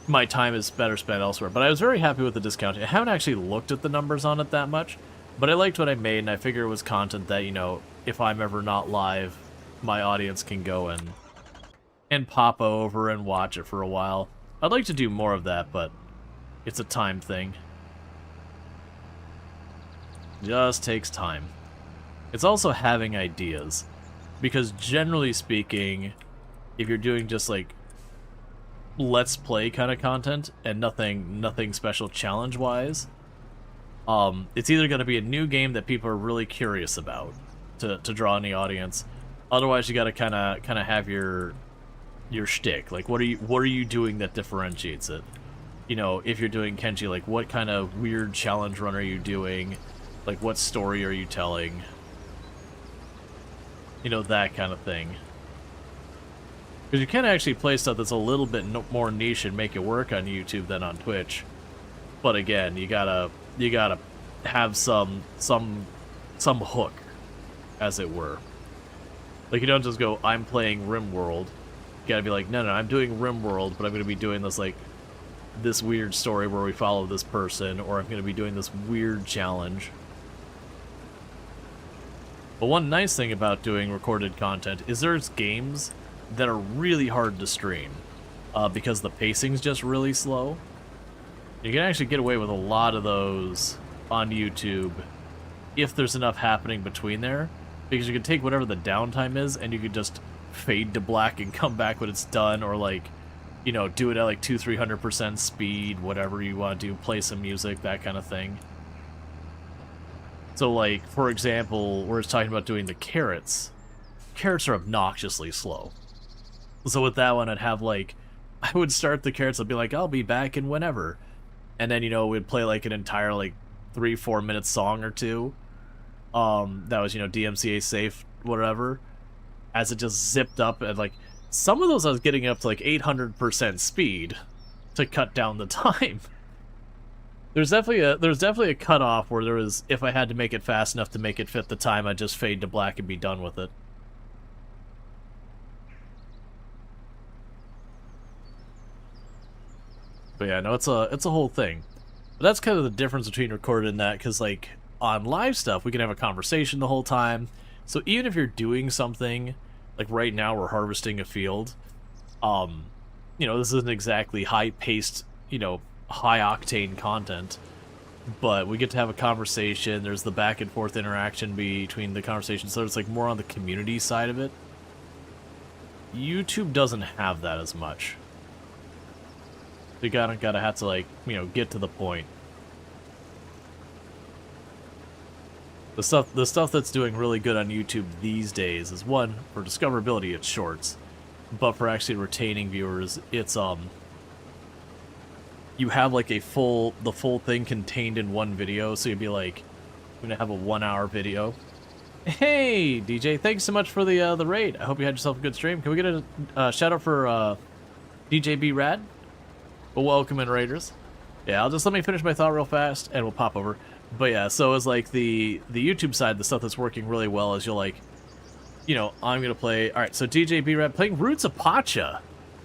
my time is better spent elsewhere. But I was very happy with the discount. I haven't actually looked at the numbers on it that much. But I liked what I made, and I figure it was content that, you know, if I'm ever not live, my audience can go and pop over and watch it for a while. I'd like to do more of that, but it's a time thing. Just takes time. It's also having ideas, because generally speaking, if you're doing just like let's play kind of content and nothing special challenge wise, it's either going to be a new game that people are really curious about to draw in the audience. Otherwise, you got to kind of have your shtick. Like, what are you doing that differentiates it? You know, if you're doing Kenji, like, what kind of weird challenge run are you doing? Like, what story are you telling? You know, that kind of thing. Because you can actually play stuff that's a little bit more niche and make it work on YouTube than on Twitch. But again, you gotta have some hook, as it were. Like, you don't just go, I'm playing RimWorld. You gotta be like, no, I'm doing RimWorld, but I'm gonna be doing this, like, this weird story where we follow this person, or I'm gonna be doing this weird challenge. But one nice thing about doing recorded content is there's games that are really hard to stream, because the pacing's just really slow. You can actually get away with a lot of those on YouTube if there's enough happening between there, because you can take whatever the downtime is and you could just fade to black and come back when it's done, or like, you know, do it at like 200-300% speed, whatever you want to do, play some music, that kind of thing. So like, for example, we're talking about doing the carrots. Carrots are obnoxiously slow. So with that one, I'd have like, I would start the carrots, I'd be like, I'll be back in whenever. And then, you know, we'd play like an entire like 3-4 minute song or two. That was, you know, DMCA safe, whatever. As it just zipped up, and like, some of those I was getting up to like 800% speed to cut down the time. There's definitely a cutoff where there was, if I had to make it fast enough to make it fit the time, I'd just fade to black and be done with it. But yeah, no, it's a whole thing. But that's kind of the difference between recorded and that, because like on live stuff, we can have a conversation the whole time. So even if you're doing something, like right now we're harvesting a field, you know, this isn't exactly high-paced, you know, high-octane content, but we get to have a conversation. There's the back and forth interaction between the conversations, so it's like more on the community side of it. YouTube doesn't have that as much. You gotta have to, like, you know, get to the point. The stuff that's doing really good on YouTube these days is, one, for discoverability, it's shorts, but for actually retaining viewers, it's you have like the full thing contained in one video. So you'd be like, I'm gonna have a 1 hour video. Hey DJ, thanks so much for the raid. I hope you had yourself a good stream. Can we get a shout out for DJ B Rad? Well, welcome in, raiders. Yeah, let me finish my thought real fast and we'll pop over. But yeah, so it's like the YouTube side, the stuff that's working really well is you'll like, you know, I'm gonna play. All right, so DJ B Rad playing Roots of Pacha.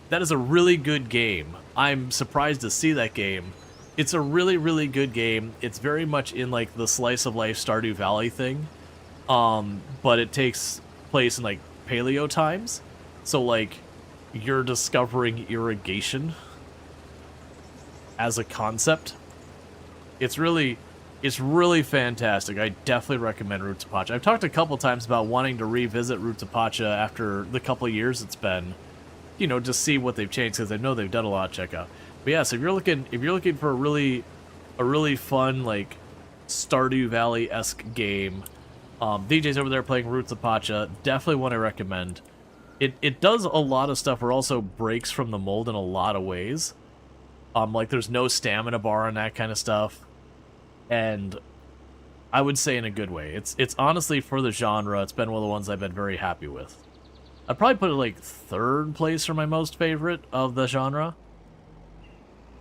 That is a really good game. I'm surprised to see that game. It's a really, really good game. It's very much in like the slice of life Stardew Valley thing, but it takes place in like paleo times. So like, you're discovering irrigation as a concept. It's really fantastic. I definitely recommend Roots of Pacha. I've talked a couple times about wanting to revisit Roots of Pacha after the couple years it's been, you know, just see what they've changed, because I know they've done a lot. Check out. But yeah, so if you're looking for a really fun like Stardew Valley-esque game, DJ's over there playing Roots of Pacha. Definitely one I recommend. It does a lot of stuff where also breaks from the mold in a lot of ways. Like there's no stamina bar and that kind of stuff. And I would say in a good way. It's honestly, for the genre, it's been one of the ones I've been very happy with. I'd probably put it like third place for my most favorite of the genre,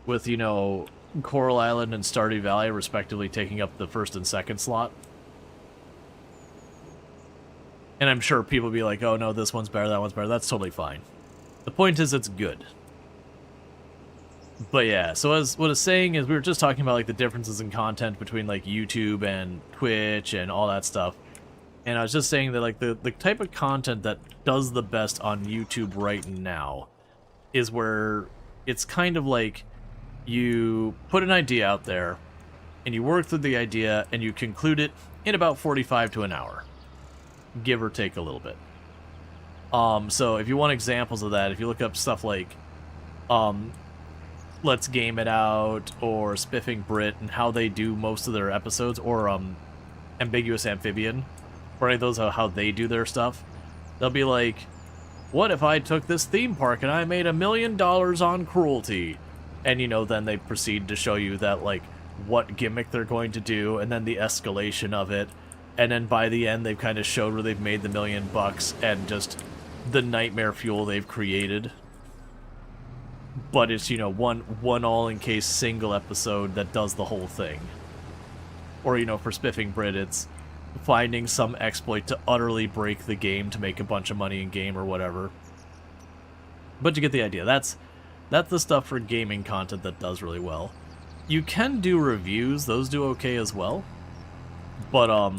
with, you know, Coral Island and Stardew Valley respectively taking up the first and second slot. And I'm sure people will be like, oh no, this one's better, that one's better. That's totally fine. The point is, it's good. But yeah, so as what I was saying is we were just talking about like the differences in content between like YouTube and Twitch and all that stuff. And I was just saying that like the type of content that does the best on YouTube right now is where it's kind of like you put an idea out there and you work through the idea and you conclude it in about 45 to an hour, give or take a little bit. So if you want examples of that, if you look up stuff like Let's Game It Out or Spiffing Brit and how they do most of their episodes, or Ambiguous Amphibian, or any of those, how they do their stuff, they'll be like, what if I took this theme park and I made $1 million on cruelty? And, you know, then they proceed to show you that, like, what gimmick they're going to do, and then the escalation of it. And then by the end, they've kind of showed where they've made the $1 million and just the nightmare fuel they've created. But it's, you know, one all-in-case single episode that does the whole thing. Or, you know, for Spiffing Brit, it's finding some exploit to utterly break the game to make a bunch of money in game or whatever. But you get the idea. That's the stuff for gaming content that does really well. You can do reviews, those do okay as well. But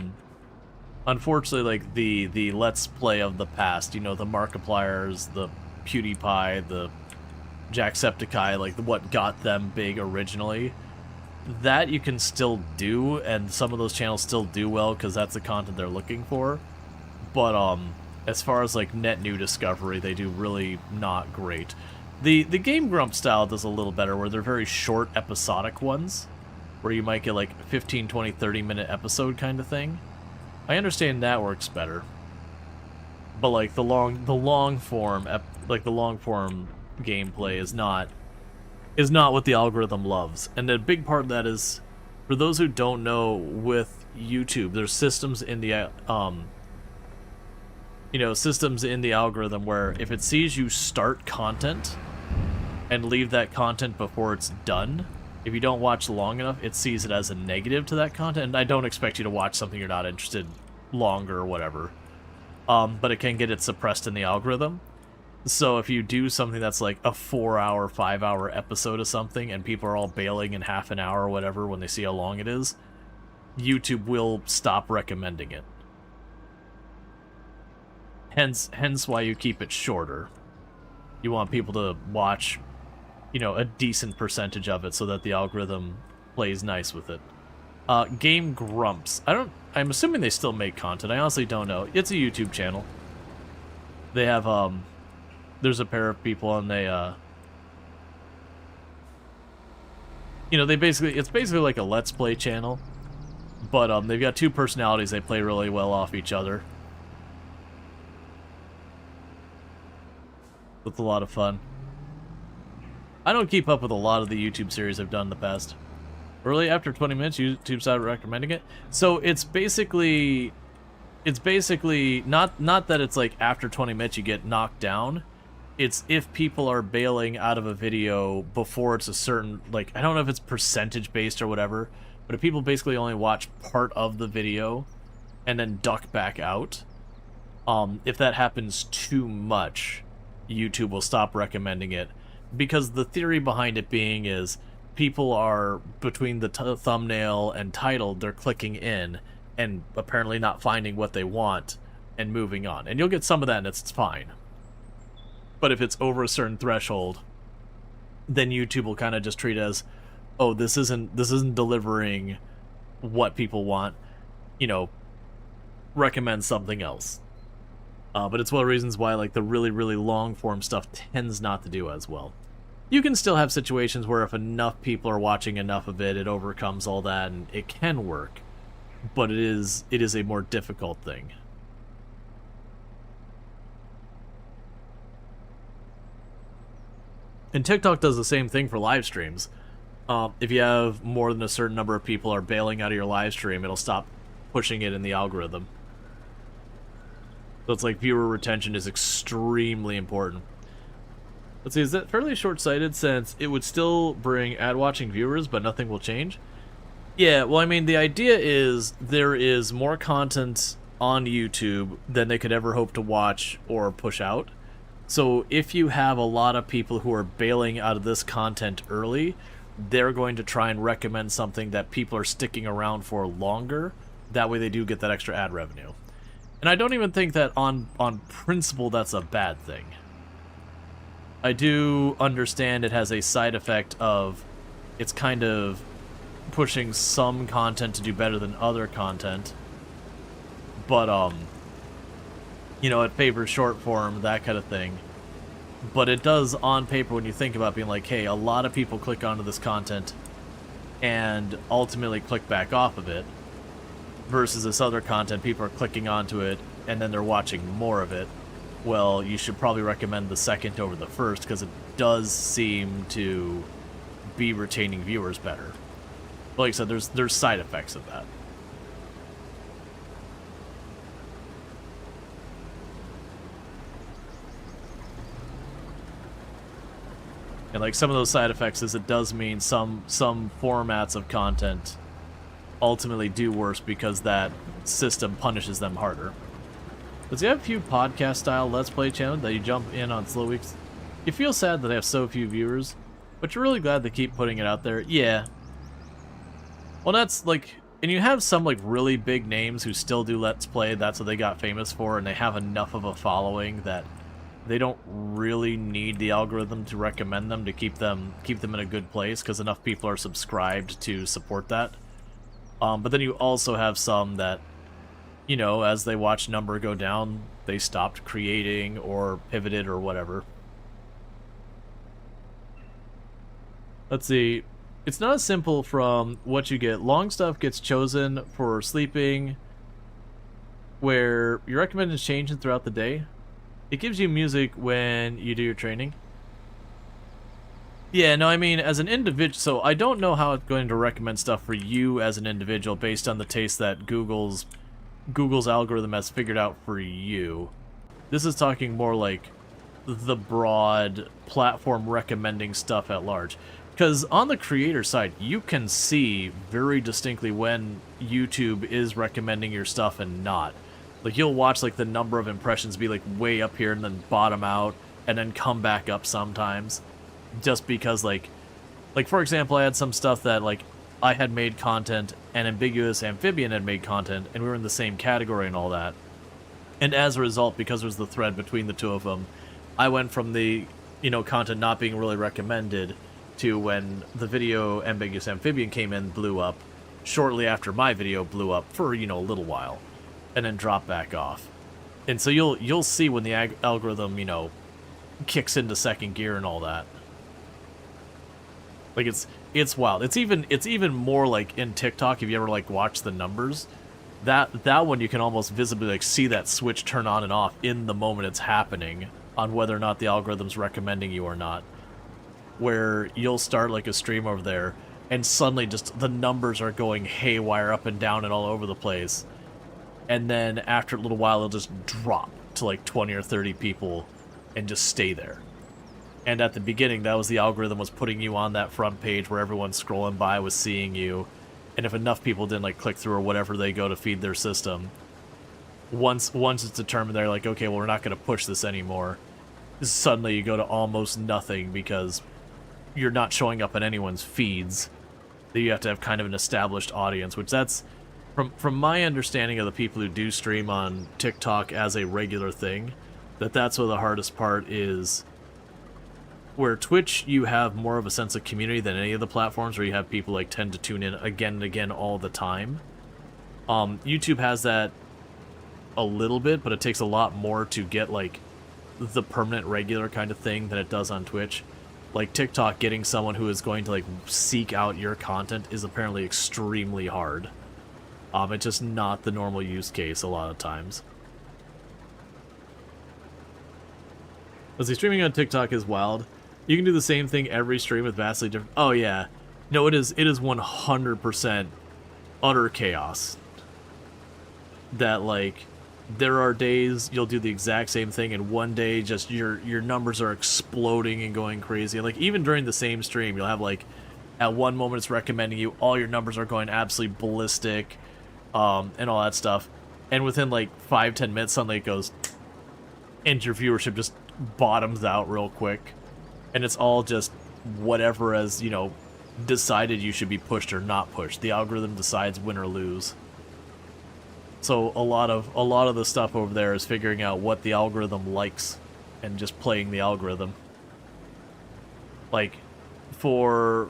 unfortunately, like the Let's Play of the past, you know, the Markipliers, the PewDiePie, the Jacksepticeye, like what got them big originally, that you can still do, and some of those channels still do well because that's the content they're looking for. But as far as like net new discovery, they do really not great. The Game Grump style does a little better, where they're very short episodic ones, where you might get like 15, 20, 30-minute episode kind of thing. I understand that works better. But like the long form gameplay is not what the algorithm loves. And a big part of that is, for those who don't know, with YouTube, there's systems in the systems in the algorithm where if it sees you start content and leave that content before it's done, if you don't watch long enough, it sees it as a negative to that content. And I don't expect you to watch something you're not interested longer or whatever. But it can get it suppressed in the algorithm. So if you do something that's like a 4-hour, 5-hour episode of something and people are all bailing in half an hour or whatever when they see how long it is, YouTube will stop recommending it. Hence why you keep it shorter. You want people to watch, you know, a decent percentage of it so that the algorithm plays nice with it. Game Grumps. I'm assuming they still make content. I honestly don't know. It's a YouTube channel. They have, there's a pair of people and they, it's basically like a Let's Play channel. But, they've got two personalities. They play really well off each other. It's a lot of fun. I don't keep up with a lot of the YouTube series I've done in the past. Really, after 20 minutes, YouTube started recommending it. So it's basically not that it's like after 20 minutes you get knocked down. It's if people are bailing out of a video before it's a certain, like, I don't know if it's percentage based or whatever, but if people basically only watch part of the video and then duck back out, if that happens too much, YouTube will stop recommending it. Because the theory behind it being is people are, between the thumbnail and title, they're clicking in and apparently not finding what they want and moving on. And you'll get some of that and it's fine. But if it's over a certain threshold, then YouTube will kind of just treat it as, oh, this isn't delivering what people want, you know, recommend something else. But it's one of the reasons why, like, the really, really long form stuff tends not to do as well. You can still have situations where if enough people are watching enough of it, it overcomes all that and it can work. But it is a more difficult thing. And TikTok does the same thing for live streams. If you have more than a certain number of people are bailing out of your live stream, it'll stop pushing it in the algorithm. So it's like viewer retention is extremely important. Let's see, is that fairly short-sighted since it would still bring ad-watching viewers, but nothing will change? Yeah, well, I mean, the idea is there is more content on YouTube than they could ever hope to watch or push out. So if you have a lot of people who are bailing out of this content early, they're going to try and recommend something that people are sticking around for longer. That way they do get that extra ad revenue. And I don't even think that on principle that's a bad thing. I do understand it has a side effect of it's kind of pushing some content to do better than other content. But, you know, it favors short form, that kind of thing. But it does, on paper, when you think about being like, hey, a lot of people click onto this content and ultimately click back off of it, versus this other content, people are clicking onto it and then they're watching more of it. Well, you should probably recommend the second over the first, because it does seem to be retaining viewers better. But like I said, there's side effects of that. And like some of those side effects is it does mean some formats of content ultimately do worse because that system punishes them harder. Does he have a few podcast-style Let's Play channels that you jump in on slow weeks? You feel sad that they have so few viewers, but you're really glad they keep putting it out there. Yeah. Well, that's like... And you have some like really big names who still do Let's Play, that's what they got famous for, and they have enough of a following that they don't really need the algorithm to recommend them to keep them in a good place, because enough people are subscribed to support that. But then you also have some that, you know, as they watch number go down, they stopped creating or pivoted or whatever. Let's see. It's not as simple from what you get. Long stuff gets chosen for sleeping, where your recommended is changing throughout the day. It gives you music when you do your training. Yeah, no, I mean, as an individual, so I don't know how it's going to recommend stuff for you as an individual based on the taste that Google's algorithm has figured out for you. This is talking more like the broad platform recommending stuff at large. Because on the creator side, you can see very distinctly when YouTube is recommending your stuff and not. Like, you'll watch, like, the number of impressions be, like, way up here and then bottom out and then come back up sometimes. Just because, like, for example, I had some stuff that, like, I had made content and Ambiguous Amphibian had made content, and we were in the same category and all that. And as a result, because there's the thread between the two of them, I went from the, you know, content not being really recommended to when the video Ambiguous Amphibian came in, blew up, shortly after my video blew up for, you know, a little while, and then dropped back off. And so you'll see when the algorithm, you know, kicks into second gear and all that. Like, it's wild. It's even more like in TikTok, if you ever like watch the numbers, that one you can almost visibly like see that switch turn on and off in the moment it's happening on whether or not the algorithm's recommending you or not. Where you'll start like a stream over there and suddenly just the numbers are going haywire up and down and all over the place. And then after a little while it'll just drop to like 20 or 30 people and just stay there. And at the beginning, that was the algorithm was putting you on that front page where everyone scrolling by was seeing you. And if enough people didn't like click through or whatever they go to feed their system, once it's determined they're like, okay, well, we're not going to push this anymore, suddenly you go to almost nothing because you're not showing up in anyone's feeds. That you have to have kind of an established audience, which that's, from my understanding of the people who do stream on TikTok as a regular thing, that's where the hardest part is. Where Twitch, you have more of a sense of community than any of the platforms where you have people like tend to tune in again and again all the time. YouTube has that a little bit, but it takes a lot more to get like the permanent regular kind of thing than it does on Twitch. Like TikTok, getting someone who is going to like seek out your content is apparently extremely hard. It's just not the normal use case a lot of times. Let's see, streaming on TikTok is wild. You can do the same thing every stream with vastly different... Oh, yeah. No, it is 100% utter chaos. That, like, there are days you'll do the exact same thing, and one day just your numbers are exploding and going crazy. Like, even during the same stream, you'll have, like, at one moment it's recommending you, all your numbers are going absolutely ballistic, and all that stuff. And within, like, 5-10 minutes, suddenly it goes... And your viewership just bottoms out real quick, and it's all just whatever has, decided you should be pushed or not pushed. The algorithm decides win or lose. So a lot of the stuff over there is figuring out what the algorithm likes and just playing the algorithm. Like for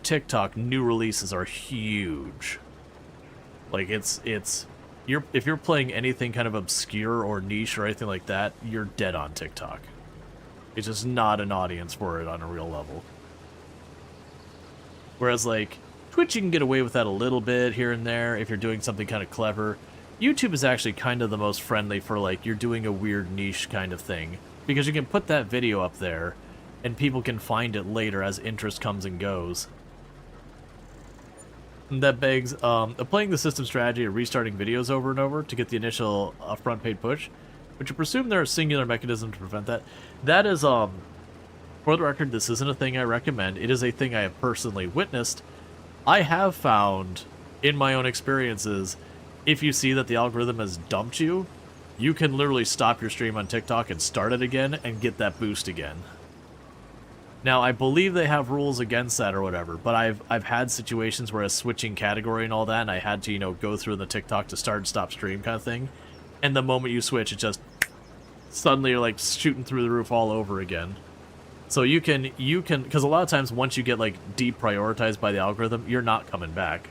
TikTok, new releases are huge. Like if you're playing anything kind of obscure or niche or anything like that, you're dead on TikTok. It's just not an audience for it on a real level. Whereas like Twitch, you can get away with that a little bit here and there if you're doing something kind of clever. YouTube is actually kind of the most friendly for like you're doing a weird niche kind of thing, because you can put that video up there and people can find it later as interest comes and goes. And that begs applying the system strategy of restarting videos over and over to get the initial front page push, which you presume there are singular mechanisms to prevent that. That is, for the record, this isn't a thing I recommend. It is a thing I have personally witnessed. I have found, in my own experiences, if you see that the algorithm has dumped you, you can literally stop your stream on TikTok and start it again and get that boost again. Now, I believe they have rules against that or whatever, but I've had situations where I was switching category and all that, and I had to, go through the TikTok to start and stop stream kind of thing. And the moment you switch, it just suddenly you're like shooting through the roof all over again. So you can, because a lot of times once you get like deprioritized by the algorithm, you're not coming back.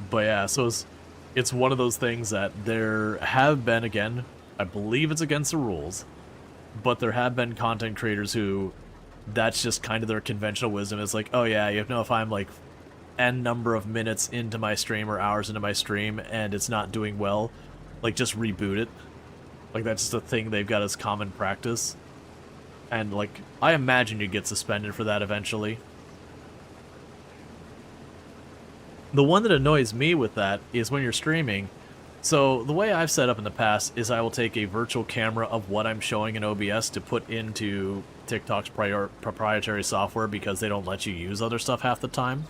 But yeah, so it's one of those things that there have been, again, I believe it's against the rules, but there have been content creators who, that's just kind of their conventional wisdom. It's like, oh yeah, if I'm like N number of minutes into my stream or hours into my stream and it's not doing well, like just reboot it. Like that's just a thing they've got as common practice. And like, I imagine you get suspended for that eventually. The one that annoys me with that is when you're streaming. So the way I've set up in the past is I will take a virtual camera of what I'm showing in OBS to put into TikTok's proprietary software, because they don't let you use other stuff half the time.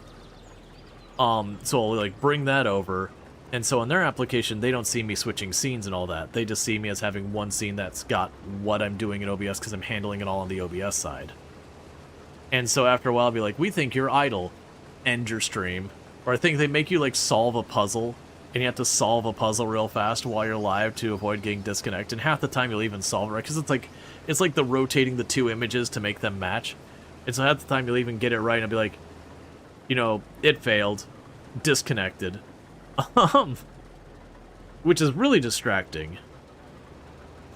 So I'll like bring that over, and so in their application they don't see me switching scenes and all that. They just see me as having one scene that's got what I'm doing in OBS because I'm handling it all on the OBS side. And so after a while I'll be like, we think you're idle, end your stream. Or I think they make you like solve a puzzle, and you have to solve a puzzle real fast while you're live to avoid getting disconnected. And half the time you'll even solve it right, because it's like the rotating the two images to make them match. And so half the time you'll even get it right and I'll be like, it failed, disconnected. Which is really distracting.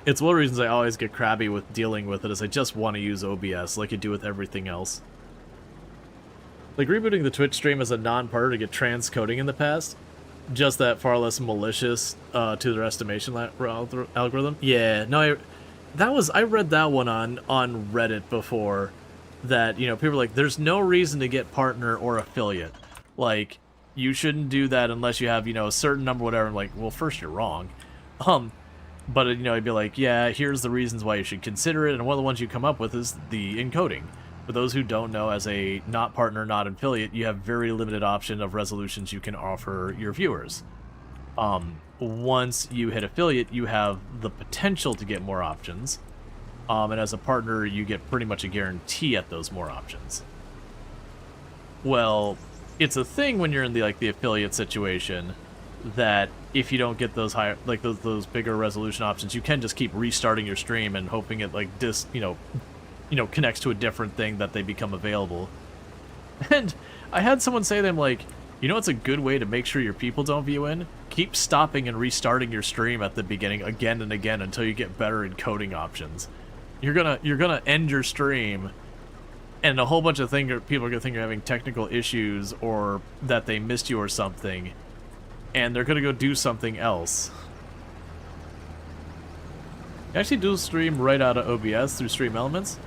It's one of the reasons I always get crabby with dealing with it, is I just want to use OBS like you do with everything else. Like rebooting the Twitch stream as a non-partner to get transcoding in the past, just that far less malicious to their estimation algorithm. Yeah, no, I read that one on Reddit before, that, people are like, there's no reason to get partner or affiliate. Like, you shouldn't do that unless you have, a certain number, whatever. I'm like, well, first, you're wrong. But, I'd be like, yeah, here's the reasons why you should consider it, and one of the ones you come up with is the encoding. For those who don't know, as a not partner, not affiliate, you have very limited option of resolutions you can offer your viewers. Once you hit affiliate, you have the potential to get more options. And as a partner, you get pretty much a guarantee at those more options. Well, it's a thing when you're in the affiliate situation, that if you don't get those higher, those bigger resolution options, you can just keep restarting your stream and hoping it connects to a different thing that they become available. And I had someone say to them, like, it's a good way to make sure your people don't view in? Keep stopping and restarting your stream at the beginning again and again until you get better encoding options. You're gonna end your stream, and a whole bunch of people are gonna think you're having technical issues or that they missed you or something, and they're gonna go do something else. You actually dual stream right out of OBS through Stream Elements.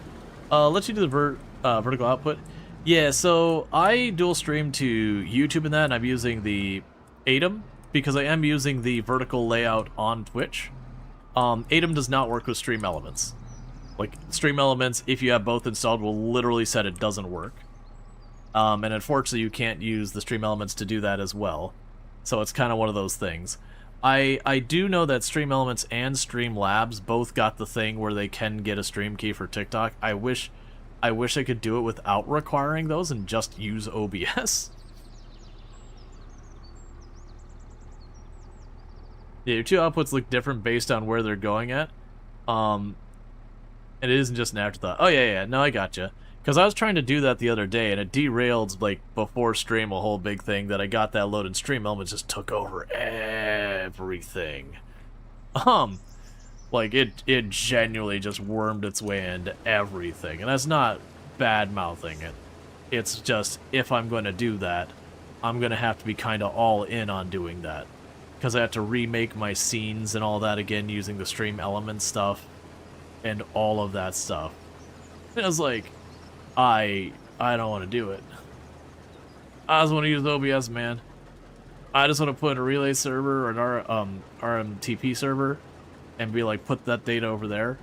Let you do the vertical output. Yeah, so I dual stream to YouTube and that, and I'm using the ATEM because I am using the vertical layout on Twitch. ATEM does not work with Stream Elements. Like, Stream Elements, if you have both installed, will literally set it doesn't work. And unfortunately, you can't use the Stream Elements to do that as well. So it's kind of one of those things. I do know that Stream Elements and Stream Labs both got the thing where they can get a stream key for TikTok. I wish I could do it without requiring those and just use OBS. Yeah, your two outputs look different based on where they're going at. And it isn't just an afterthought. Oh, yeah, no, I gotcha. Because I was trying to do that the other day, and it derailed, like, before stream, a whole big thing that I got that loaded. Stream Elements just took over everything. Like, it genuinely just wormed its way into everything. And that's not bad-mouthing it. It's just, if I'm going to do that, I'm going to have to be kind of all in on doing that. Because I have to remake my scenes and all that again using the Stream Elements stuff. And all of that stuff. And I was like, I don't want to do it. I just want to use OBS, man. I just want to put in a relay server or an RMTP server and be like, put that data over there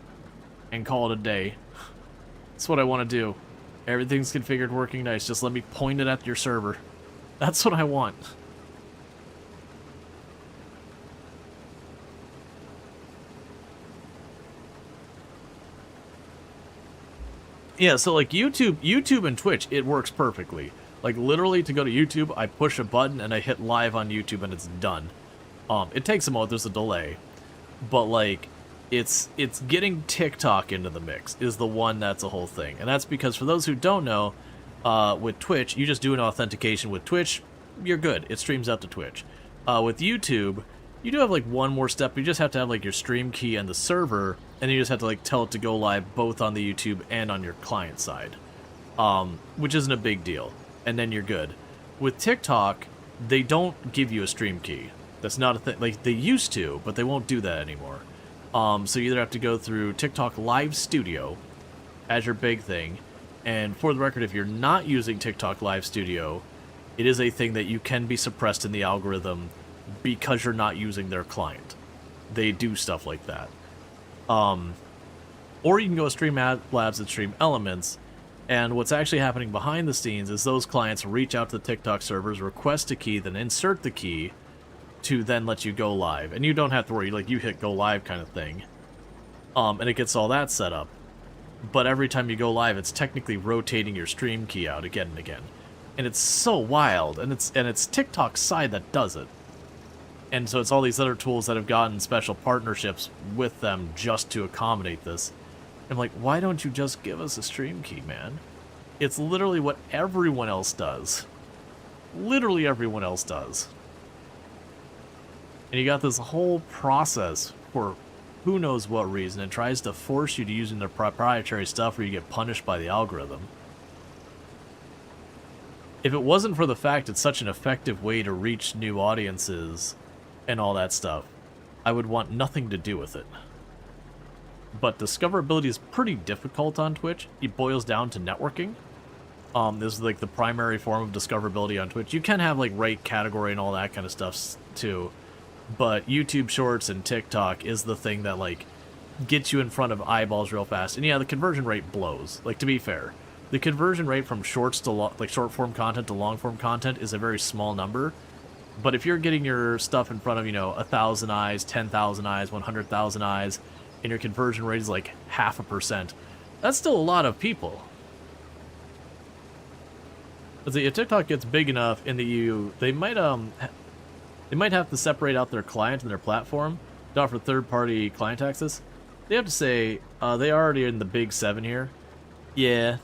and call it a day. That's what I want to do. Everything's configured, working nice. Just let me point it at your server. That's what I want. Yeah, so like YouTube and Twitch, it works perfectly. Like literally to go to YouTube, I push a button and I hit live on YouTube and it's done. It takes a moment, there's a delay. But like, it's getting TikTok into the mix is the one that's a whole thing. And that's because for those who don't know, with Twitch, you just do an authentication with Twitch, you're good. It streams out to Twitch. With YouTube, you do have like one more step. You just have to have like your stream key and the server, and you just have to like tell it to go live both on the YouTube and on your client side, which isn't a big deal. And then you're good. With TikTok, they don't give you a stream key. That's not a thing. Like they used to, but they won't do that anymore. So you either have to go through TikTok Live Studio as your big thing. And for the record, if you're not using TikTok Live Studio, it is a thing that you can be suppressed in the algorithm because you're not using their client. They do stuff like that. Or you can go Stream Labs and Stream Elements, and what's actually happening behind the scenes is those clients reach out to the TikTok servers, request a key, then insert the key to then let you go live. And you don't have to worry, like you hit go live kind of thing. And it gets all that set up. But every time you go live, it's technically rotating your stream key out again and again. And it's so wild, and it's TikTok's side that does it. And so it's all these other tools that have gotten special partnerships with them just to accommodate this. I'm like, why don't you just give us a stream key, man? It's literally what everyone else does. Literally everyone else does. And you got this whole process for who knows what reason. It tries to force you to using their proprietary stuff or you get punished by the algorithm. If it wasn't for the fact it's such an effective way to reach new audiences and all that stuff, I would want nothing to do with it. But discoverability is pretty difficult on Twitch. It boils down to networking. This is like the primary form of discoverability on Twitch. You can have like right category and all that kind of stuff too. But YouTube Shorts and TikTok is the thing that like gets you in front of eyeballs real fast. And yeah, the conversion rate blows. Like to be fair, the conversion rate from shorts to like short form content to long form content is a very small number. But if you're getting your stuff in front of, 1,000 eyes, 10,000 eyes, 100,000 eyes, and your conversion rate is like 0.5%, that's still a lot of people. But see, if TikTok gets big enough in the EU, they might have to separate out their client and their platform to offer third-party client access. They have to say they already are in the big 7 here. Yeah.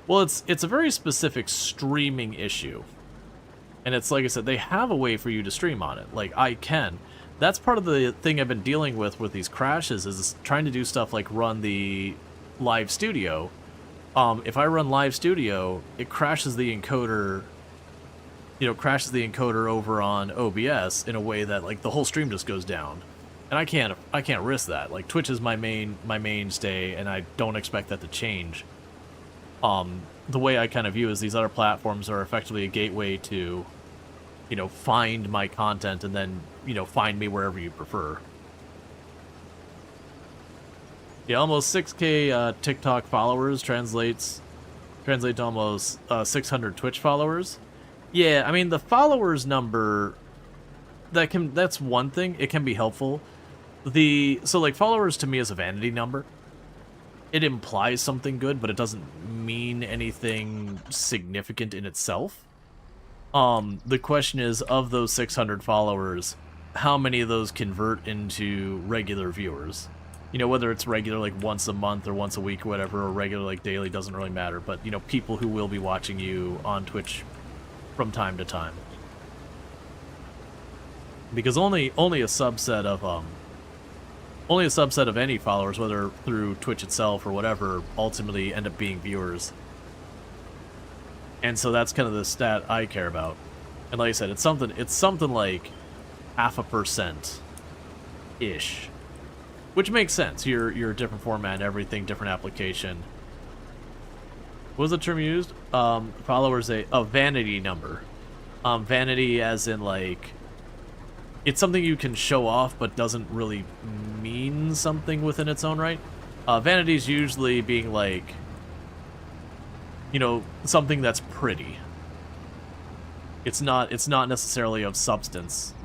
Well, it's a very specific streaming issue. And it's like I said, they have a way for you to stream on it. Like, I can. That's part of the thing I've been dealing with these crashes, is trying to do stuff like run the live studio. If I run live studio, it crashes the encoder, crashes the encoder over on OBS in a way that, like, the whole stream just goes down. And I can't risk that. Like, Twitch is my mainstay, and I don't expect that to change. The way I kind of view is these other platforms are effectively a gateway to, find my content and then, find me wherever you prefer. Yeah, almost 6K TikTok followers translate to almost 600 Twitch followers. Yeah, I mean, the followers number that's one thing. It can be helpful. So like followers to me is a vanity number. It implies something good, but it doesn't mean anything significant in itself. The question is, of those 600 followers, how many of those convert into regular viewers? You know, whether it's regular, like once a month or once a week or whatever, or regular, like daily, doesn't really matter. But, you know, people who will be watching you on Twitch from time to time. Because only a subset of any followers, whether through Twitch itself or whatever, ultimately end up being viewers. And so that's kind of the stat I care about. And like I said, it's something like 0.5%-ish. Which makes sense. You're a different format, everything, different application. What was the term used? Followers, a vanity number. Vanity as in, like, it's something you can show off but doesn't really mean something within its own right. Vanity is usually being, like, you know, something that's pretty. It's not necessarily of substance.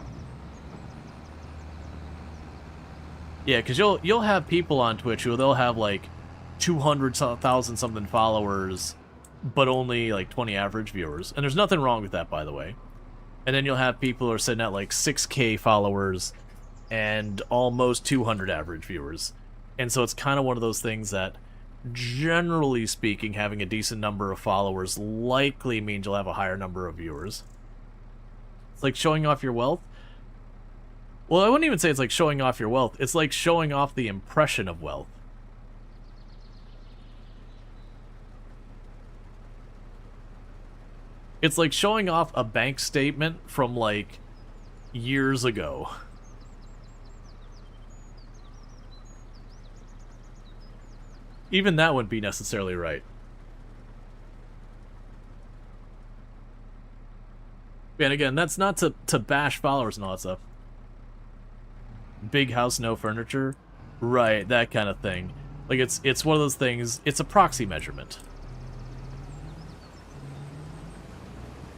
Yeah, because you'll have people on Twitch who they'll have like 200,000 something followers, but only like 20 average viewers, and there's nothing wrong with that, by the way. And then you'll have people who are sitting at like 6K followers and almost 200 average viewers, and so it's kind of one of those things that, generally speaking, having a decent number of followers likely means you'll have a higher number of viewers. It's like showing off your wealth. Well, I wouldn't even say it's like showing off your wealth. It's like showing off the impression of wealth. It's like showing off a bank statement from, like, years ago. Even that wouldn't be necessarily right. And again, that's not to bash followers and all that stuff. Big house, no furniture. Right, that kind of thing. Like, it's one of those things, it's a proxy measurement.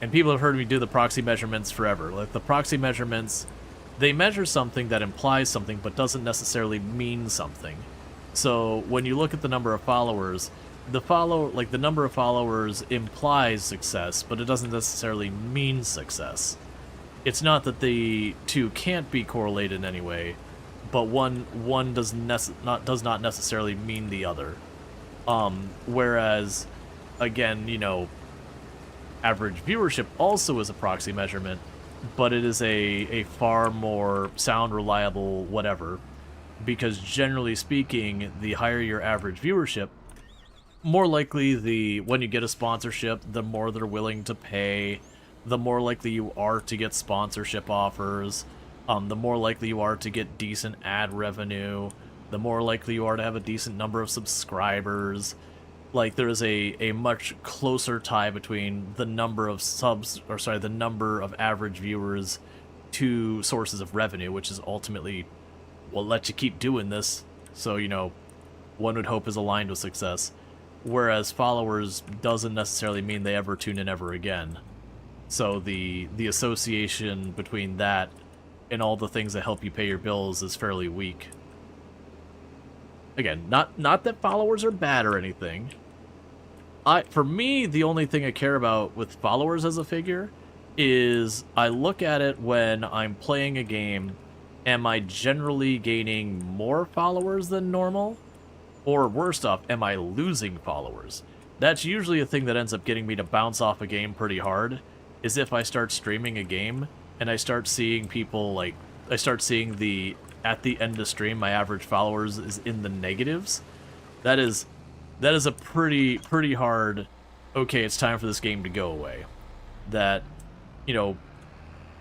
And people have heard me do the proxy measurements forever. Like, the proxy measurements, they measure something that implies something but doesn't necessarily mean something. So when you look at the number of followers, the number of followers implies success, but it doesn't necessarily mean success. It's not that the two can't be correlated in any way, but one does not necessarily mean the other. Whereas, again, you know, average viewership also is a proxy measurement, but it is a far more sound, reliable, whatever, because generally speaking, the higher your average viewership, more likely when you get a sponsorship, the more they're willing to pay, the more likely you are to get sponsorship offers, the more likely you are to get decent ad revenue, the more likely you are to have a decent number of subscribers. Like, there's a much closer tie between the number of the number of average viewers to sources of revenue, which is ultimately will let you keep doing this. So, you know, one would hope is aligned with success. Whereas followers doesn't necessarily mean they ever tune in ever again. So the association between that and all the things that help you pay your bills is fairly weak. Again, not that followers are bad or anything. For me, the only thing I care about with followers as a figure is I look at it when I'm playing a game. Am I generally gaining more followers than normal? Or worst off, am I losing followers? That's usually a thing that ends up getting me to bounce off a game pretty hard, is if I start streaming a game and I start seeing people, like, I start seeing at the end of stream, my average followers is in the negatives. That is a pretty hard, okay, it's time for this game to go away. That, you know,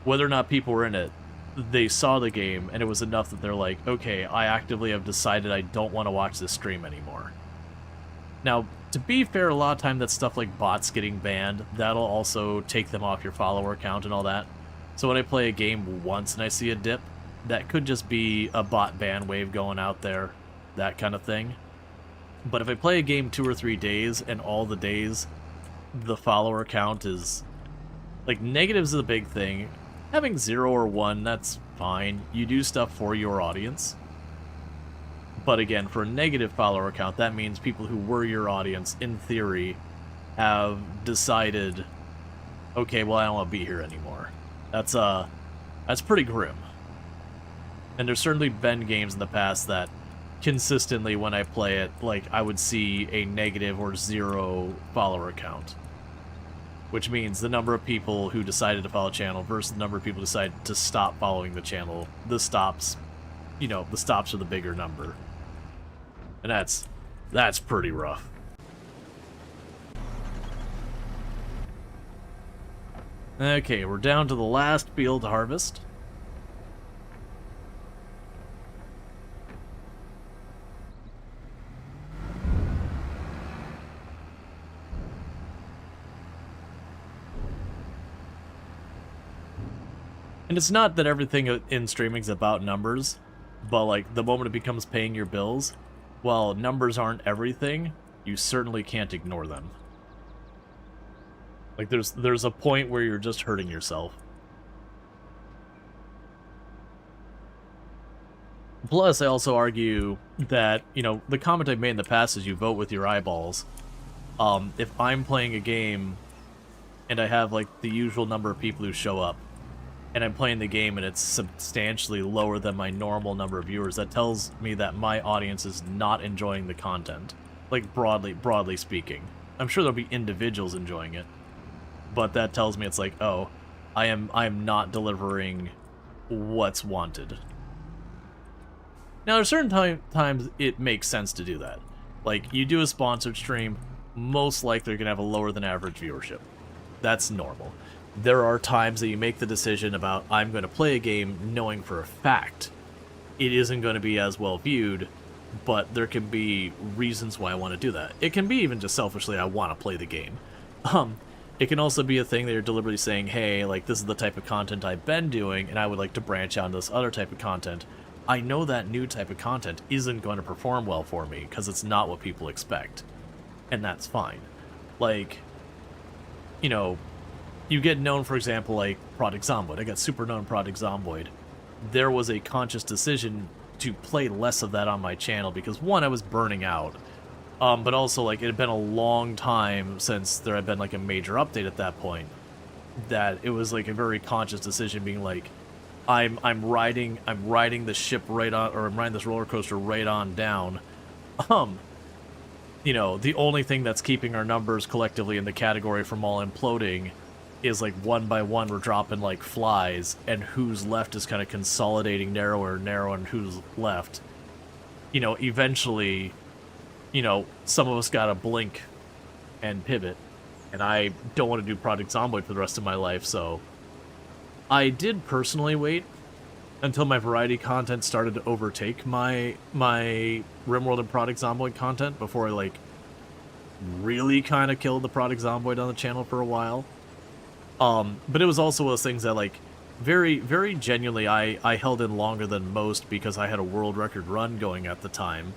whether or not people were in it, they saw the game and it was enough that they're like, okay, I actively have decided I don't want to watch this stream anymore. Now, to be fair, a lot of time that's stuff like bots getting banned. That'll also take them off your follower count and all that. So when I play a game once and I see a dip, that could just be a bot ban wave going out there, that kind of thing. But if I play a game 2 or 3 days and all the days the follower count is, like, negatives is a big thing. Having 0 or 1, that's fine. You do stuff for your audience. But again, for a negative follower count, that means people who were your audience, in theory, have decided, okay, well, I don't want to be here anymore. That's pretty grim. And there's certainly been games in the past that consistently, when I play it, like, I would see a negative or 0 follower count. Which means the number of people who decided to follow the channel versus the number of people who decided to stop following the channel. The stops, you know, the stops are the bigger number. And that's pretty rough. Okay, we're down to the last field to harvest. And it's not that everything in streaming is about numbers, but like the moment it becomes paying your bills, while numbers aren't everything, you certainly can't ignore them. Like there's a point where you're just hurting yourself. Plus, I also argue that, you know, the comment I've made in the past is you vote with your eyeballs. If I'm playing a game and I have like the usual number of people who show up, and I'm playing the game and it's substantially lower than my normal number of viewers, that tells me that my audience is not enjoying the content. Like, broadly speaking. I'm sure there'll be individuals enjoying it, but that tells me it's like, oh, I am not delivering what's wanted. Now, there's certain times it makes sense to do that. Like, you do a sponsored stream, most likely you're going to have a lower than average viewership. That's normal. There are times that you make the decision about, I'm going to play a game knowing for a fact it isn't going to be as well viewed, but there can be reasons why I want to do that. It can be even just selfishly, I want to play the game. It can also be a thing that you're deliberately saying, hey, like, this is the type of content I've been doing, and I would like to branch out into this other type of content. I know that new type of content isn't going to perform well for me, because it's not what people expect. And that's fine. Like, you know, you get known, for example, like Project Zomboid. I got super known Project Zomboid. There was a conscious decision to play less of that on my channel because, one, I was burning out, but also, like, it had been a long time since there had been like a major update at that point, that it was like a very conscious decision, being like, I'm riding the ship right on, or I'm riding this roller coaster right on down. You know, the only thing that's keeping our numbers collectively in the category from all imploding is, like, one by one we're dropping like flies, and who's left is kind of consolidating narrower and narrower, and who's left. You know, eventually, you know, some of us gotta blink and pivot, and I don't want to do Project Zomboid for the rest of my life, so I did personally wait until my variety content started to overtake my RimWorld and Project Zomboid content before I, like, really kind of killed the Project Zomboid on the channel for a while. But it was also one of those things that, like, very, very genuinely, I held in longer than most because I had a world record run going at the time,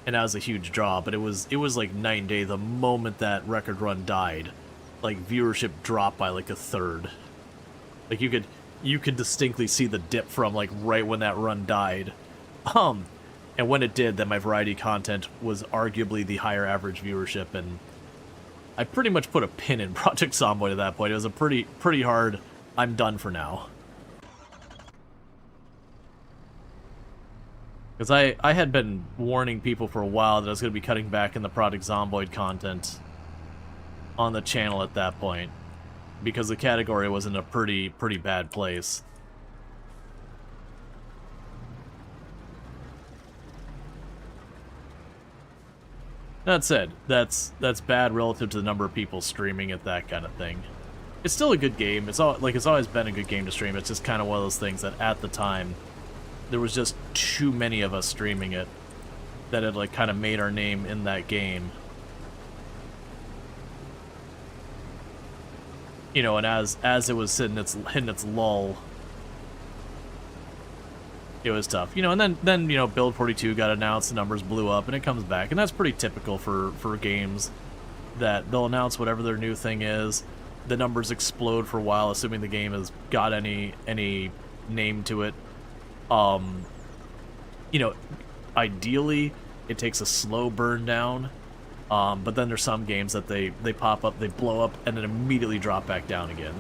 and that was a huge draw. But it was like night and day. The moment that record run died, like, viewership dropped by like a third. Like, you could distinctly see the dip from, like, right when that run died. And when it did, then my variety content was arguably the higher average viewership, and I pretty much put a pin in Project Zomboid at that point. It was a pretty hard, I'm done for now. Because I had been warning people for a while that I was going to be cutting back in the Project Zomboid content on the channel at that point, because the category was in a pretty bad place. That said, that's bad relative to the number of people streaming it, that kind of thing. It's still a good game. It's always been a good game to stream. It's just kind of one of those things that at the time there was just too many of us streaming it that had, like, kind of made our name in that game. You know, and as it was hitting its lull, it was tough. You know, and then you know, Build 42 got announced, the numbers blew up, and it comes back. And that's pretty typical for games, that they'll announce whatever their new thing is, the numbers explode for a while, assuming the game has got any name to it. You know, ideally, it takes a slow burn down, but then there's some games that they pop up, they blow up, and then immediately drop back down again.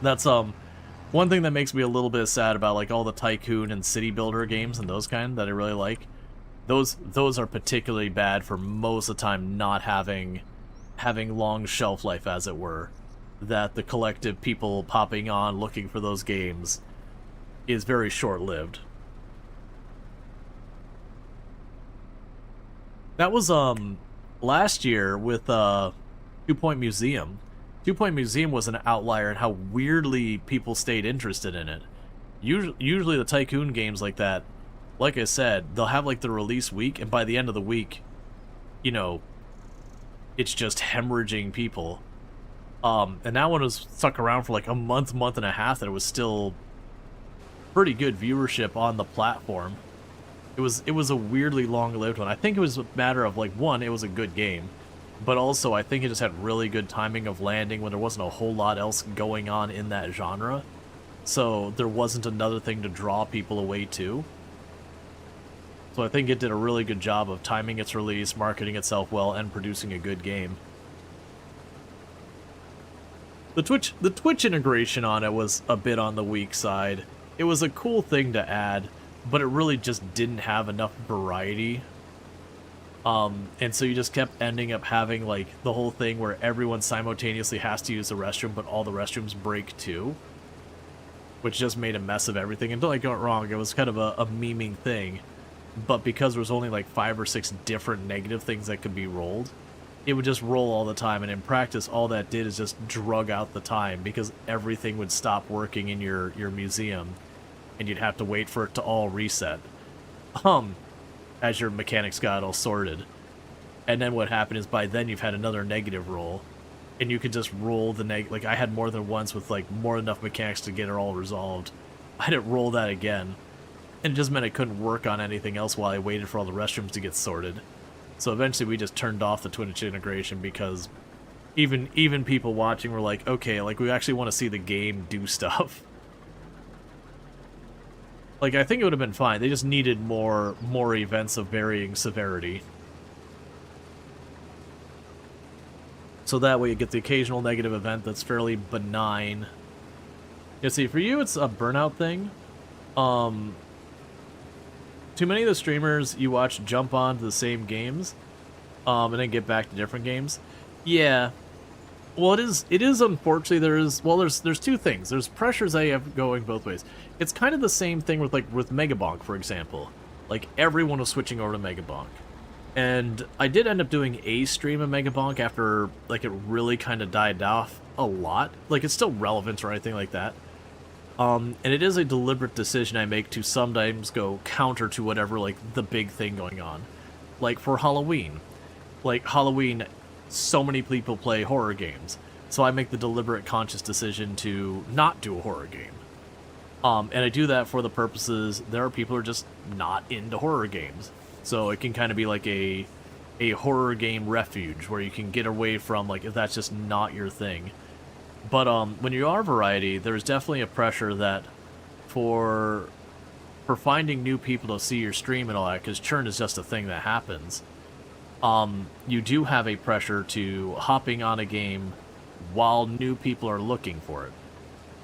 That's one thing that makes me a little bit sad about like all the tycoon and city builder games and those kind that I really like. Those are particularly bad for most of the time not having long shelf life, as it were. That the collective people popping on looking for those games is very short-lived. That was last year with 2 Point Museum. 2 Point Museum was an outlier in how weirdly people stayed interested in it. Usually the tycoon games like that, like I said, they'll have like the release week, and by the end of the week, you know, it's just hemorrhaging people. And that one was stuck around for like a month and a half, and it was still pretty good viewership on the platform. It was a weirdly long-lived one. I think it was a matter of like, one, it was a good game, but also I think it just had really good timing of landing when there wasn't a whole lot else going on in that genre. So there wasn't another thing to draw people away to. So I think it did a really good job of timing its release, marketing itself well, and producing a good game. The Twitch integration on it was a bit on the weak side. It was a cool thing to add, but it really just didn't have enough variety. And so you just kept ending up having like the whole thing where everyone simultaneously has to use the restroom, but all the restrooms break too, which just made a mess of everything. And don't get me wrong, it was kind of a memeing thing, but because there was only like 5 or 6 different negative things that could be rolled, it would just roll all the time, and in practice all that did is just drug out the time, because everything would stop working in your museum, and you'd have to wait for it to all reset. As your mechanics got all sorted. And then what happened is by then you've had another negative roll, and you could just roll the like I had more than once with like more than enough mechanics to get it all resolved. I didn't roll that again, and it just meant I couldn't work on anything else while I waited for all the restrooms to get sorted. So eventually we just turned off the Twitch integration, because even people watching were like, okay, like we actually want to see the game do stuff. Like, I think it would have been fine. They just needed more events of varying severity. So that way you get the occasional negative event that's fairly benign. Yeah, see, for you it's a burnout thing. Too many of the streamers you watch jump on to the same games, and then get back to different games. Yeah. Well, it is unfortunately, there's two things. There's pressures I have going both ways. It's kind of the same thing with Megabonk, for example. Like, everyone was switching over to Megabonk. And I did end up doing a stream of Megabonk after, like, it really kind of died off a lot. Like, it's still relevant or anything like that. And it is a deliberate decision I make to sometimes go counter to whatever, like, the big thing going on. Like, for Halloween. Like, Halloween, so many people play horror games. So I make the deliberate, conscious decision to not do a horror game. And I do that for the purposes, there are people who are just not into horror games. So it can kind of be like a horror game refuge where you can get away from, like, if that's just not your thing. But when you are variety, there's definitely a pressure that for finding new people to see your stream and all that, because churn is just a thing that happens. You do have a pressure to hopping on a game while new people are looking for it.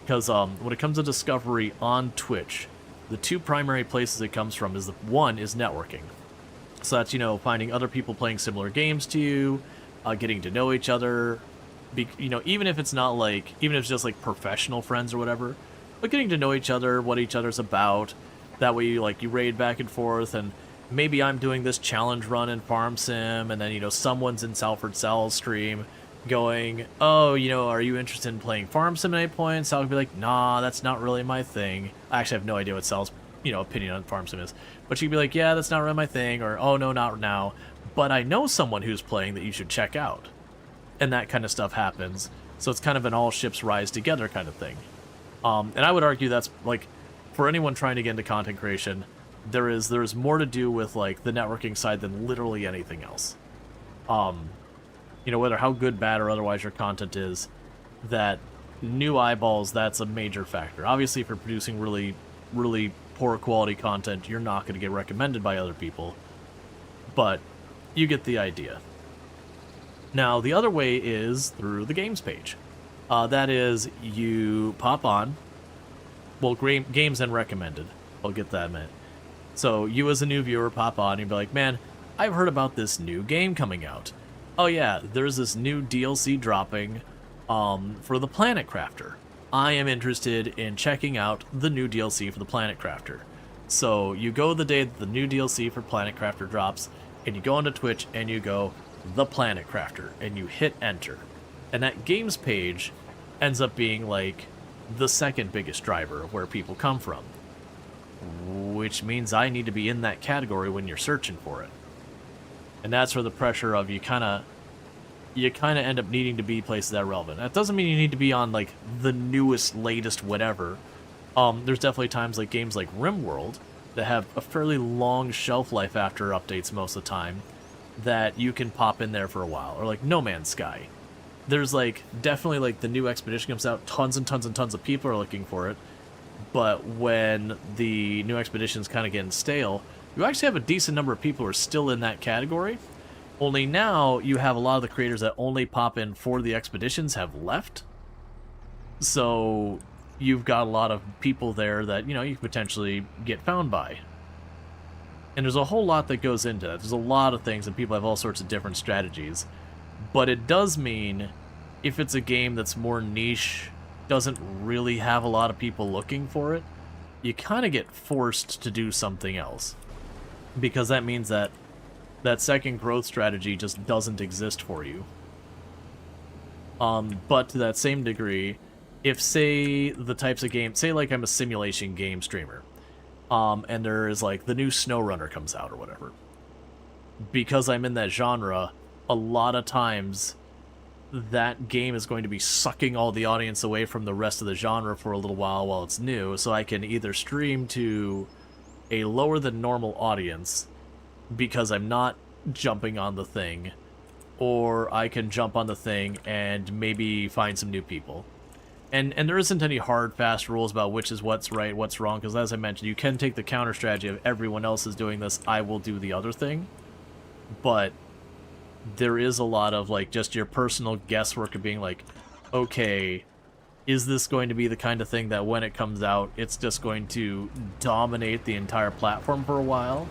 Because when it comes to discovery on Twitch, the two primary places it comes from is one is networking. So that's, you know, finding other people playing similar games to you, getting to know each other, you know, even if it's just like professional friends or whatever, but getting to know each other, what each other's about. That way you raid back and forth, and maybe I'm doing this challenge run in Farm Sim, and then, you know, someone's in Salford Sal's stream going, oh, you know, are you interested in playing Farm Sim at 8 points? I'll be like, nah, that's not really my thing. I actually have no idea what Sal's, you know, opinion on Farm Sim is. But she'd be like, yeah, that's not really my thing, or, oh, no, not now. But I know someone who's playing that you should check out. And that kind of stuff happens. So it's kind of an all ships rise together kind of thing. And I would argue that's, like, for anyone trying to get into content creation, there is more to do with, like, the networking side than literally anything else. You know, whether how good, bad, or otherwise your content is, that new eyeballs, that's a major factor. Obviously, if you're producing really, really poor quality content, you're not going to get recommended by other people, but you get the idea. Now, the other way is through the games page. That is, you pop on, well, games and recommended. I'll get that in a minute. So you as a new viewer pop on and you'd be like, man, I've heard about this new game coming out. Oh yeah, there's this new DLC dropping for the Planet Crafter. I am interested in checking out the new DLC for the Planet Crafter. So you go the day that the new DLC for Planet Crafter drops, and you go onto Twitch and you go, the Planet Crafter, and you hit enter. And that games page ends up being like the second biggest driver of where people come from. Which means I need to be in that category when you're searching for it. And that's where the pressure of you kind of end up needing to be places that are relevant. That doesn't mean you need to be on like the newest, latest, whatever. There's definitely times like games like RimWorld that have a fairly long shelf life after updates most of the time that you can pop in there for a while. Or like No Man's Sky. There's like definitely like the new expedition comes out, tons and tons and tons of people are looking for it. But when the new expedition's kind of getting stale, you actually have a decent number of people who are still in that category. Only now you have a lot of the creators that only pop in for the expeditions have left. So you've got a lot of people there that, you know, you could potentially get found by. And there's a whole lot that goes into that. There's a lot of things and people have all sorts of different strategies. But it does mean if it's a game that's more niche, doesn't really have a lot of people looking for it, you kind of get forced to do something else. Because that means that that second growth strategy just doesn't exist for you. But to that same degree, if, say, the types of games, say like I'm a simulation game streamer, and there is like the new SnowRunner comes out or whatever, because I'm in that genre, a lot of times that game is going to be sucking all the audience away from the rest of the genre for a little while it's new, so I can either stream to a lower than normal audience because I'm not jumping on the thing, or I can jump on the thing and maybe find some new people. And there isn't any hard, fast rules about which is what's right, what's wrong, because as I mentioned, you can take the counter strategy of everyone else is doing this, I will do the other thing. But there is a lot of like just your personal guesswork of being like, okay, is this going to be the kind of thing that when it comes out, it's just going to dominate the entire platform for a while?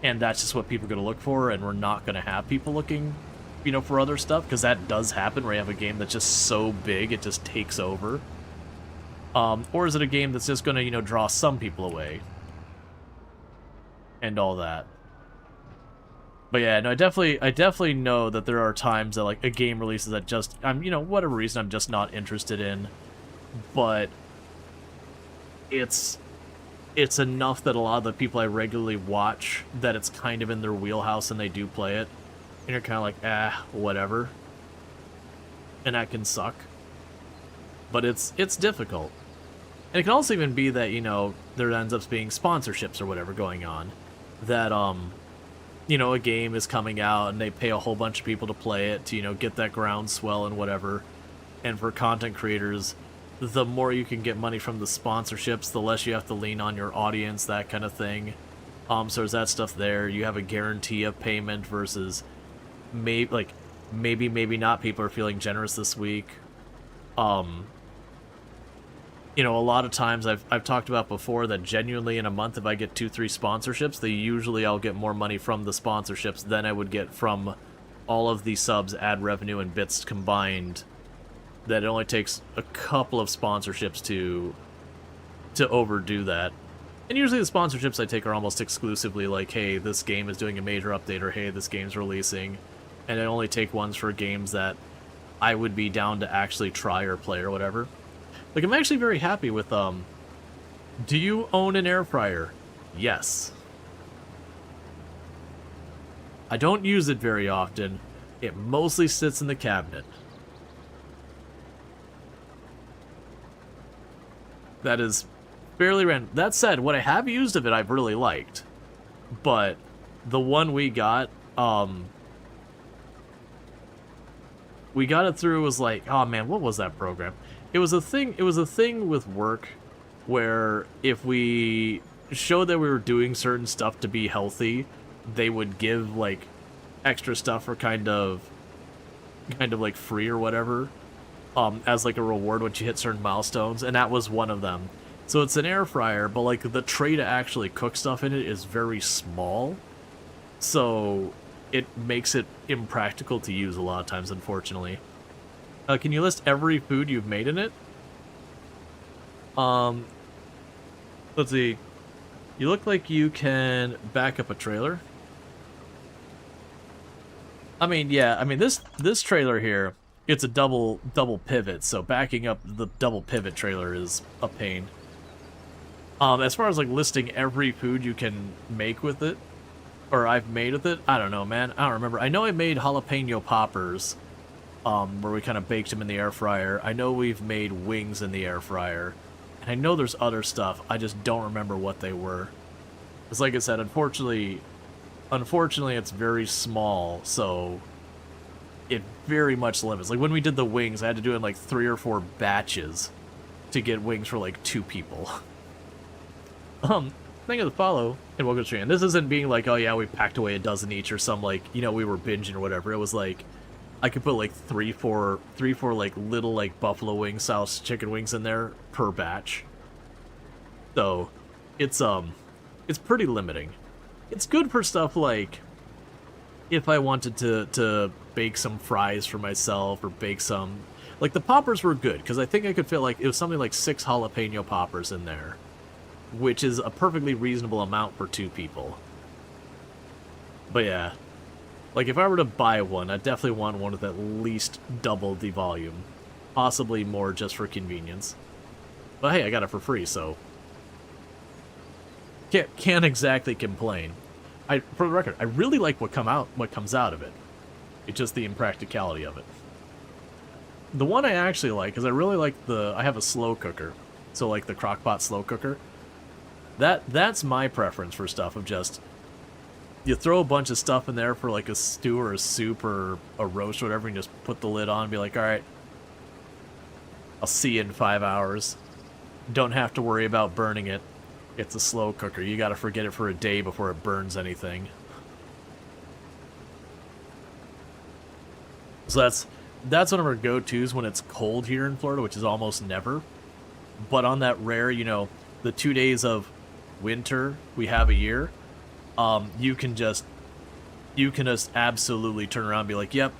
And that's just what people are going to look for, and we're not going to have people looking, you know, for other stuff, because that does happen where you have a game that's just so big it just takes over. Or is it a game that's just going to, you know, draw some people away? And all that. But yeah, no, I definitely know that there are times that like a game releases that just I'm, you know, whatever reason I'm just not interested in, but it's enough that a lot of the people I regularly watch that it's kind of in their wheelhouse and they do play it, and you're kind of like, whatever, and that can suck. But it's difficult, and it can also even be that, you know, there ends up being sponsorships or whatever going on, that you know, a game is coming out and they pay a whole bunch of people to play it to, you know, get that groundswell and whatever. And for content creators, the more you can get money from the sponsorships, the less you have to lean on your audience, that kind of thing. So there's that stuff there. You have a guarantee of payment versus maybe not. People are feeling generous this week. You know, a lot of times I've talked about before that genuinely in a month, if I get 2-3 sponsorships, I'll get more money from the sponsorships than I would get from all of the subs, ad revenue, and bits combined. That it only takes a couple of sponsorships to overdo that. And usually the sponsorships I take are almost exclusively like, hey, this game is doing a major update, or hey, this game's releasing. And I only take ones for games that I would be down to actually try or play or whatever. Like, I'm actually very happy with, do you own an air fryer? Yes. I don't use it very often. It mostly sits in the cabinet. That is fairly random. That said, what I have used of it, I've really liked. But the one we got, we got it through. It was like, oh man, what was that program? It was a thing. It was a thing with work where if we showed that we were doing certain stuff to be healthy, they would give like extra stuff for kind of like free or whatever, as like a reward once you hit certain milestones, and that was one of them. So it's an air fryer, but like the tray to actually cook stuff in it is very small, so it makes it impractical to use a lot of times, unfortunately. Can you list every food you've made in it? Let's see. You look like you can back up a trailer. I mean, yeah. I mean, this trailer here, it's a double pivot, so backing up the double pivot trailer is a pain. As far as like listing every food you can make with it, or I've made with it, I don't know, man. I don't remember. I know I made jalapeno poppers, where we kind of baked them in the air fryer. I know we've made wings in the air fryer, and I know there's other stuff. I just don't remember what they were. It's like I said, unfortunately, it's very small, so it very much limits. Like when we did the wings, I had to do it in like 3 or 4 batches to get wings for like 2 people. Thank you for the follow, and welcome to the stream. This isn't being like, oh yeah, we packed away a dozen each or some like, you know, we were binging or whatever. It was like, I could put like 3, 4 like little like buffalo wing style chicken wings in there per batch. So it's pretty limiting. It's good for stuff like if I wanted to bake some fries for myself or bake some, like the poppers were good because I think I could fit like, it was something like 6 jalapeno poppers in there, which is a perfectly reasonable amount for 2 people. But yeah, like if I were to buy one, I'd definitely want one with at least double the volume, possibly more just for convenience. But hey, I got it for free, so can't exactly complain. For the record, I really like what comes out of it. It's just the impracticality of it. The one I actually like is I really like I have a slow cooker, so like the crockpot slow cooker. That's my preference for stuff of just, you throw a bunch of stuff in there for like a stew or a soup or a roast or whatever, and just put the lid on and be like, all right, I'll see you in 5 hours. Don't have to worry about burning it. It's a slow cooker. You gotta forget it for a day before it burns anything. So that's one of our go-tos when it's cold here in Florida, which is almost never. But on that rare, you know, the 2 days of winter we have a year, you can just absolutely turn around and be like, yep,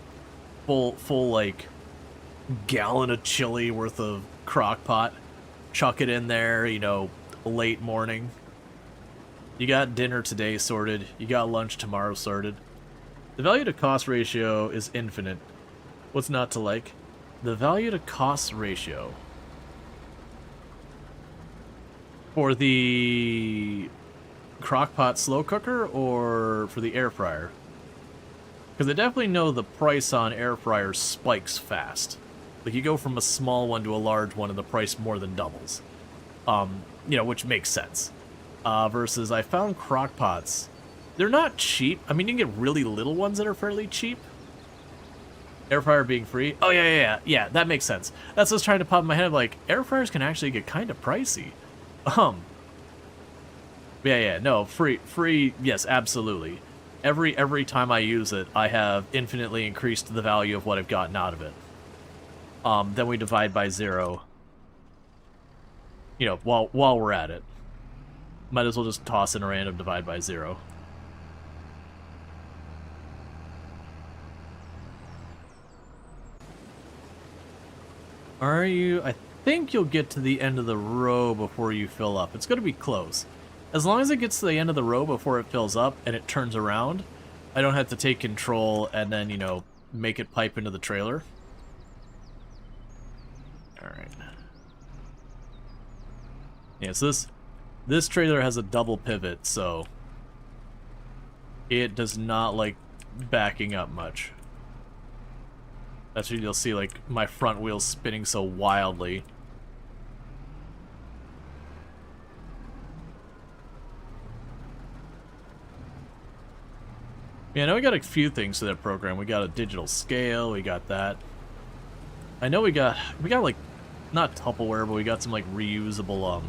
full like gallon of chili worth of crock pot, chuck it in there, you know, late morning. You got dinner today sorted, you got lunch tomorrow sorted. The value to cost ratio is infinite. What's not to like? The value to cost ratio for the crockpot slow cooker or for the air fryer? Because I definitely know the price on air fryers spikes fast. Like you go from a small one to a large one and the price more than doubles. You know, which makes sense. Versus I found crockpots, they're not cheap. I mean, you can get really little ones that are fairly cheap. Air fryer being free. Oh yeah, that makes sense. That's what I was trying to pop in my head. Like air fryers can actually get kind of pricey. Yeah, no, free, yes, absolutely. Every time I use it, I have infinitely increased the value of what I've gotten out of it. Then we divide by 0. You know, while we're at it. Might as well just toss in a random divide by 0. Are you? I think you'll get to the end of the row before you fill up. It's going to be close. As long as it gets to the end of the row before it fills up and it turns around, I don't have to take control and then, you know, make it pipe into the trailer. Alright. Yeah, so this trailer has a double pivot, so it does not like backing up much. That's why you'll see, like, my front wheels spinning so wildly. Yeah, I know we got a few things to that program. We got a digital scale, we got that. I know we got like, not Tupperware, but we got some like reusable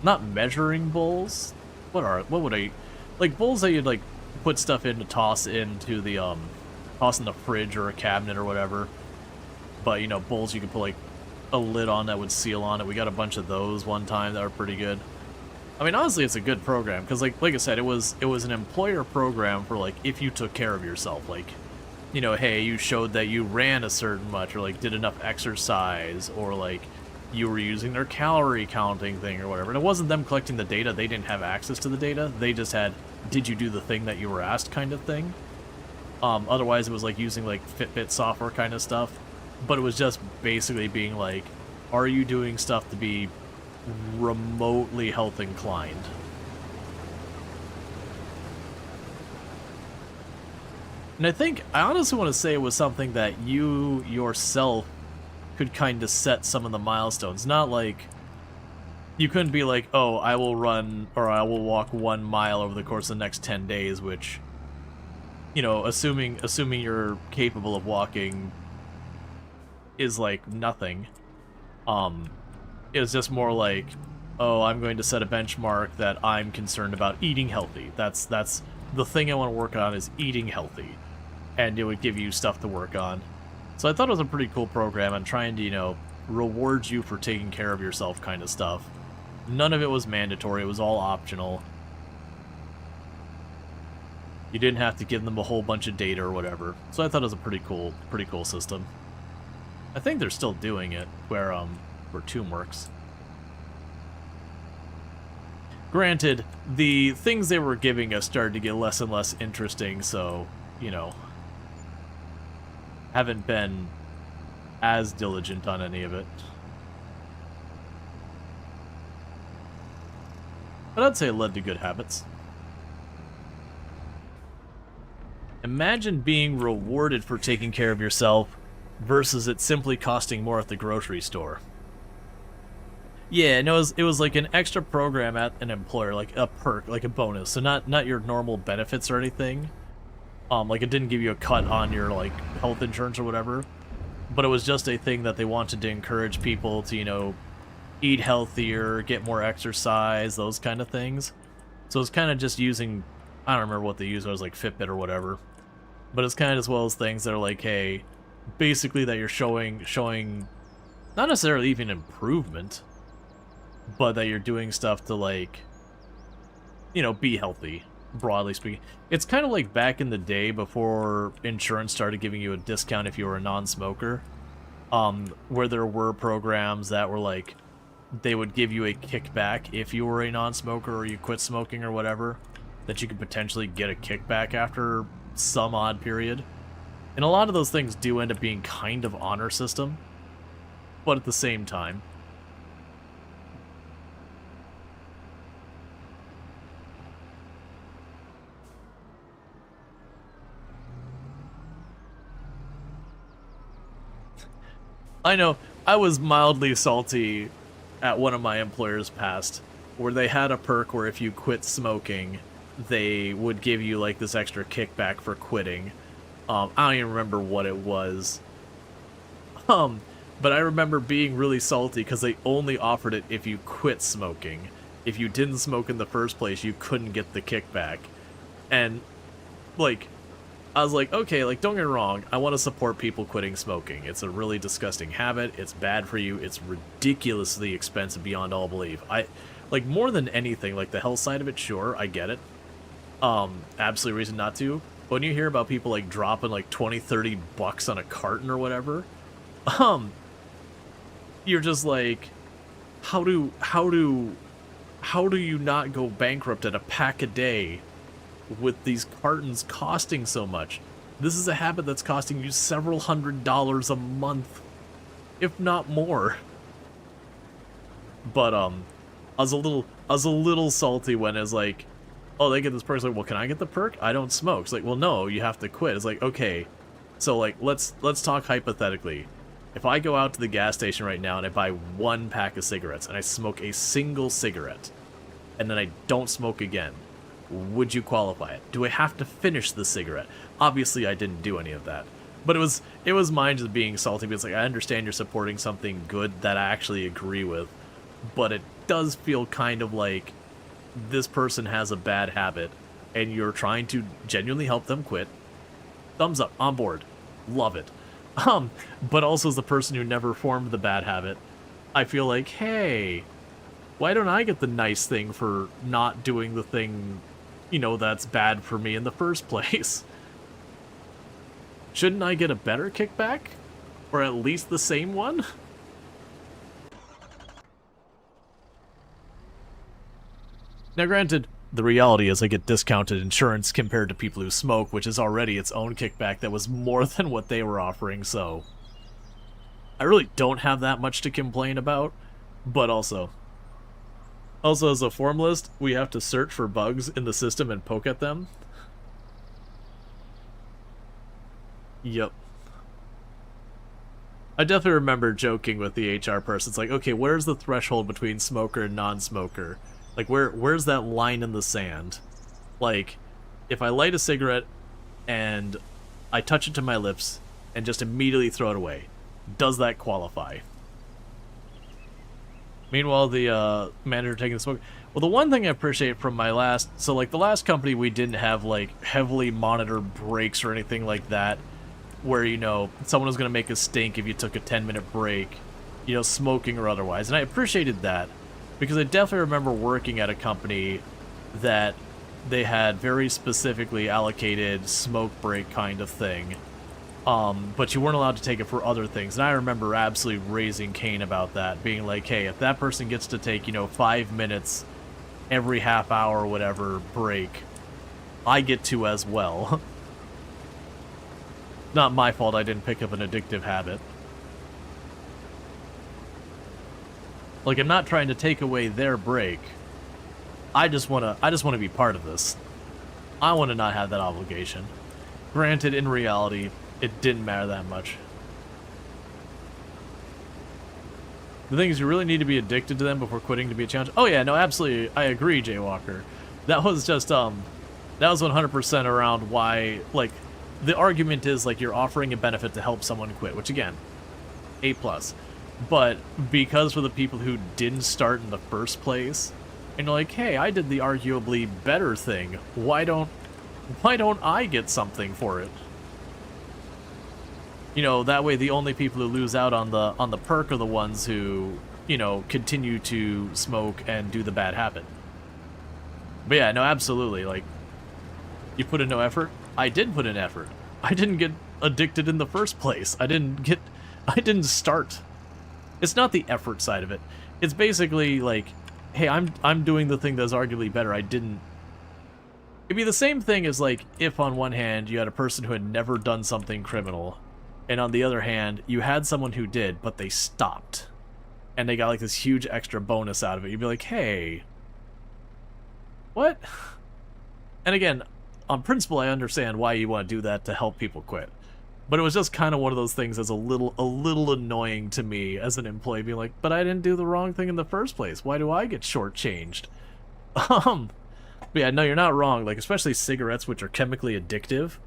not measuring bowls. What would I, like bowls that you'd like put stuff in to toss into the toss in the fridge or a cabinet or whatever. But you know, bowls you could put like a lid on that would seal on it. We got a bunch of those one time that were pretty good. I mean, honestly, it's a good program because like I said, it was an employer program for like if you took care of yourself, like, you know, hey, you showed that you ran a certain much or like did enough exercise, or like you were using their calorie counting thing or whatever. And it wasn't them collecting the data. They didn't have access to the data. They just had, did you do the thing that you were asked kind of thing. Otherwise it was like using like Fitbit software kind of stuff. But it was just basically being like, are you doing stuff to be remotely health inclined? And I honestly want to say it was something that you yourself could kind of set some of the milestones. Not like, you couldn't be like, oh, I will run, or I will walk 1 mile over the course of the next 10 days, which, you know, assuming you're capable of walking is like nothing. It was just more like, oh, I'm going to set a benchmark that I'm concerned about eating healthy. That's the thing I want to work on, is eating healthy. And it would give you stuff to work on. So I thought it was a pretty cool program and trying to, you know, reward you for taking care of yourself kind of stuff. None of it was mandatory, it was all optional. You didn't have to give them a whole bunch of data or whatever. So I thought it was a pretty cool system. I think they're still doing it where Tomb works. Granted, the things they were giving us started to get less and less interesting, so, you know, haven't been as diligent on any of it. But I'd say it led to good habits. Imagine being rewarded for taking care of yourself versus it simply costing more at the grocery store. Yeah, no, it was like an extra program at an employer, like a perk, like a bonus. So not your normal benefits or anything. Like it didn't give you a cut on your like health insurance or whatever, but it was just a thing that they wanted to encourage people to, you know, eat healthier, get more exercise, those kind of things. So it's kind of just using, I don't remember what they used, it was like Fitbit or whatever, but it's kind of as well as things that are like, hey, basically that you're showing not necessarily even improvement, but that you're doing stuff to, like, you know, be healthy, broadly speaking. It's kind of like back in the day before insurance started giving you a discount if you were a non-smoker, where there were programs that were like, they would give you a kickback if you were a non-smoker or you quit smoking or whatever, that you could potentially get a kickback after some odd period. And a lot of those things do end up being kind of honor system, but at the same time, I know, I was mildly salty at one of my employers past, where they had a perk where if you quit smoking, they would give you like this extra kickback for quitting. I don't even remember what it was. But I remember being really salty because they only offered it if you quit smoking. If you didn't smoke in the first place, you couldn't get the kickback. And, like, I was like, okay, like, don't get me wrong, I want to support people quitting smoking. It's a really disgusting habit, it's bad for you, it's ridiculously expensive beyond all belief. Like, more than anything, like, the health side of it, sure, I get it. Absolutely reason not to. But when you hear about people, like, dropping, like, 20, 30 bucks on a carton or whatever, you're just like, how do you not go bankrupt at a pack a day with these cartons costing so much? This is a habit that's costing you several $100s a month, if not more. But I was a little salty when it's like, oh, they get this perk. It's like, well, can I get the perk? I don't smoke. It's like, well, no, you have to quit. It's like, okay, so like let's talk hypothetically. If I go out to the gas station right now and I buy 1 pack of cigarettes and I smoke a single cigarette and then I don't smoke again, would you qualify it? Do I have to finish the cigarette? Obviously, I didn't do any of that. But it was mine just being salty because like I understand you're supporting something good that I actually agree with, but it does feel kind of like this person has a bad habit and you're trying to genuinely help them quit. Thumbs up, on board. Love it. But also as the person who never formed the bad habit, I feel like, hey, why don't I get the nice thing for not doing the thing, you know, that's bad for me in the first place? Shouldn't I get a better kickback? Or at least the same one? Now granted, the reality is I get discounted insurance compared to people who smoke, which is already its own kickback that was more than what they were offering, so I really don't have that much to complain about, but also as a formalist, we have to search for bugs in the system and poke at them. Yep. I definitely remember joking with the HR person. It's like, okay, where's the threshold between smoker and non-smoker? Like, where's that line in the sand? Like, if I light a cigarette and I touch it to my lips and just immediately throw it away, does that qualify? Meanwhile, the manager taking the smoke. Well, the one thing I appreciate from my last... So, like, the last company, we didn't have, like, heavily monitored breaks or anything like that, where, you know, someone was going to make a stink if you took a 10-minute break, you know, smoking or otherwise. And I appreciated that, because I definitely remember working at a company that they had very specifically allocated smoke break kind of thing. But you weren't allowed to take it for other things. And I remember absolutely raising Cain about that, being like, hey, if that person gets to take, you know, 5 minutes every half hour or whatever break, I get to as well. Not my fault I didn't pick up an addictive habit. Like, I'm not trying to take away their break. I just wanna be part of this. I want to not have that obligation. Granted, in reality, it didn't matter that much. The thing is, you really need to be addicted to them before quitting to be a challenge. Oh yeah, no, absolutely, I agree, Jaywalker. That was just, that was 100% around why, like, the argument is, like, you're offering a benefit to help someone quit, which, again, A+. But because for the people who didn't start in the first place, and you're like, hey, I did the arguably better thing, why don't I get something for it? You know, that way the only people who lose out on the perk are the ones who, you know, continue to smoke and do the bad habit. But yeah, no, absolutely, like, you put in no effort? I did put in effort. I didn't get addicted in the first place. I didn't start. It's not the effort side of it. It's basically like, hey, I'm doing the thing that's arguably better. It'd be the same thing as, like, if on one hand you had a person who had never done something criminal, and on the other hand, you had someone who did, but they stopped. And they got, like, this huge extra bonus out of it. You'd be like, hey, what? And again, on principle, I understand why you want to do that to help people quit. But it was just kind of one of those things that's a little annoying to me as an employee, being like, but I didn't do the wrong thing in the first place. Why do I get shortchanged? But yeah, no, you're not wrong. Like, especially cigarettes, which are chemically addictive.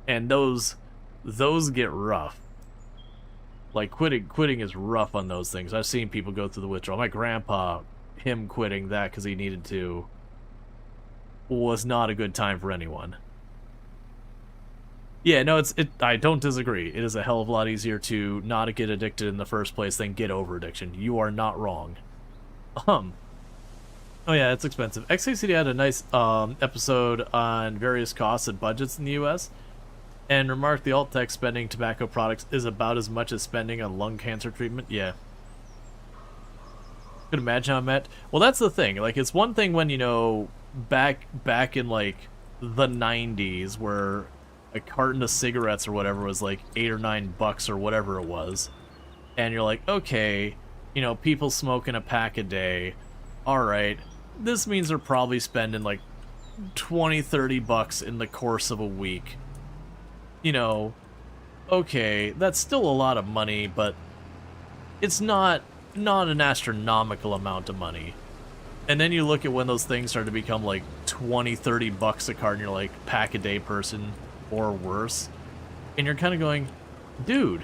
And those get rough. Like, quitting is rough on those things. I've seen people go through the withdrawal. My grandpa, him quitting that because he needed to, was not a good time for anyone. Yeah, no, I don't disagree. It is a hell of a lot easier to not get addicted in the first place than get over addiction. You are not wrong. Oh yeah, it's expensive. XKCD had a nice episode on various costs and budgets in the US, and remarked the alt-tech spending tobacco products is about as much as spending on lung cancer treatment. Yeah. Could imagine how I'm at. Well, that's the thing. Like, it's one thing when, you know, back in, like, the 90s, where a carton of cigarettes or whatever was like $8 or $9 or whatever it was, and you're like, okay, you know, people smoking a pack a day, alright, this means they're probably spending like $20-30 in the course of a week. You know, okay, that's still a lot of money, but it's not an astronomical amount of money. And then you look at when those things start to become like $20-30 a carton, you're like, pack a day person or worse. And you're kind of going, dude,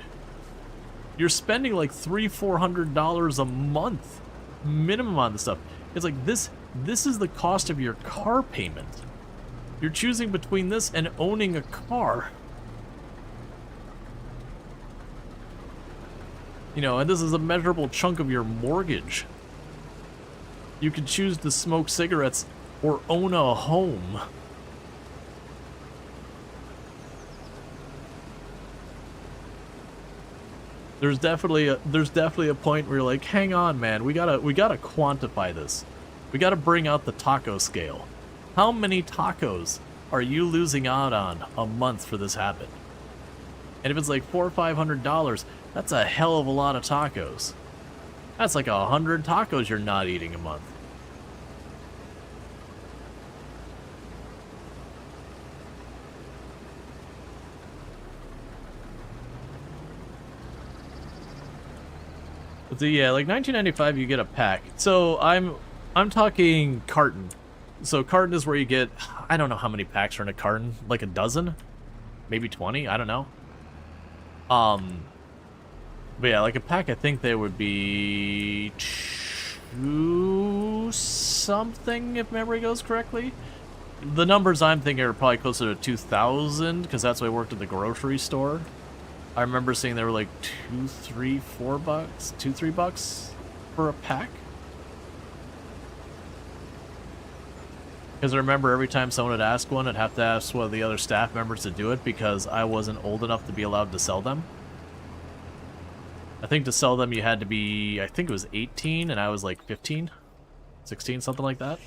you're spending like $300-400 a month minimum on this stuff. It's like this is the cost of your car payment. You're choosing between this and owning a car. You know, and this is a measurable chunk of your mortgage. You could choose to smoke cigarettes or own a home. There's definitely a point where you're like, hang on, man, we gotta quantify this. We gotta bring out the taco scale. How many tacos are you losing out on a month for this habit? And if it's like $400 or $500, that's a hell of a lot of tacos. That's like 100 tacos you're not eating a month. But yeah, like $19.95 you get a pack. So I'm talking carton. So carton is where you get, I don't know how many packs are in a carton, like a dozen, maybe 20, I don't know. But yeah, like a pack, I think they would be 2 something if memory goes correctly. The numbers I'm thinking are probably closer to 2,000 because that's why I worked at the grocery store. I remember seeing they were like $2, $3, $4, $2, $3 for a pack. Because I remember every time someone would ask one, I'd have to ask one of the other staff members to do it because I wasn't old enough to be allowed to sell them. I think to sell them you had to be, I think it was 18 and I was like 15, 16, something like that.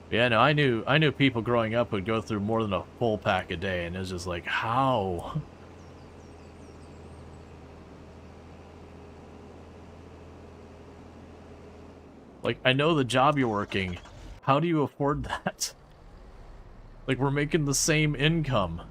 Yeah, no, I knew people growing up would go through more than a full pack a day, and it was just like, how? Like, I know the job you're working. How do you afford that? Like, we're making the same income.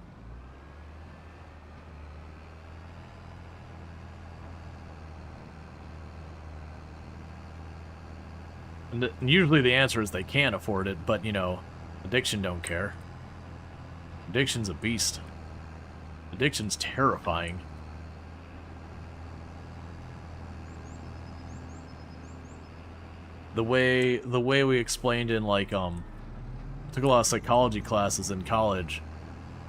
And usually the answer is they can't afford it, but, you know, addiction don't care. Addiction's a beast. Addiction's terrifying. The way we explained in, like, took a lot of psychology classes in college,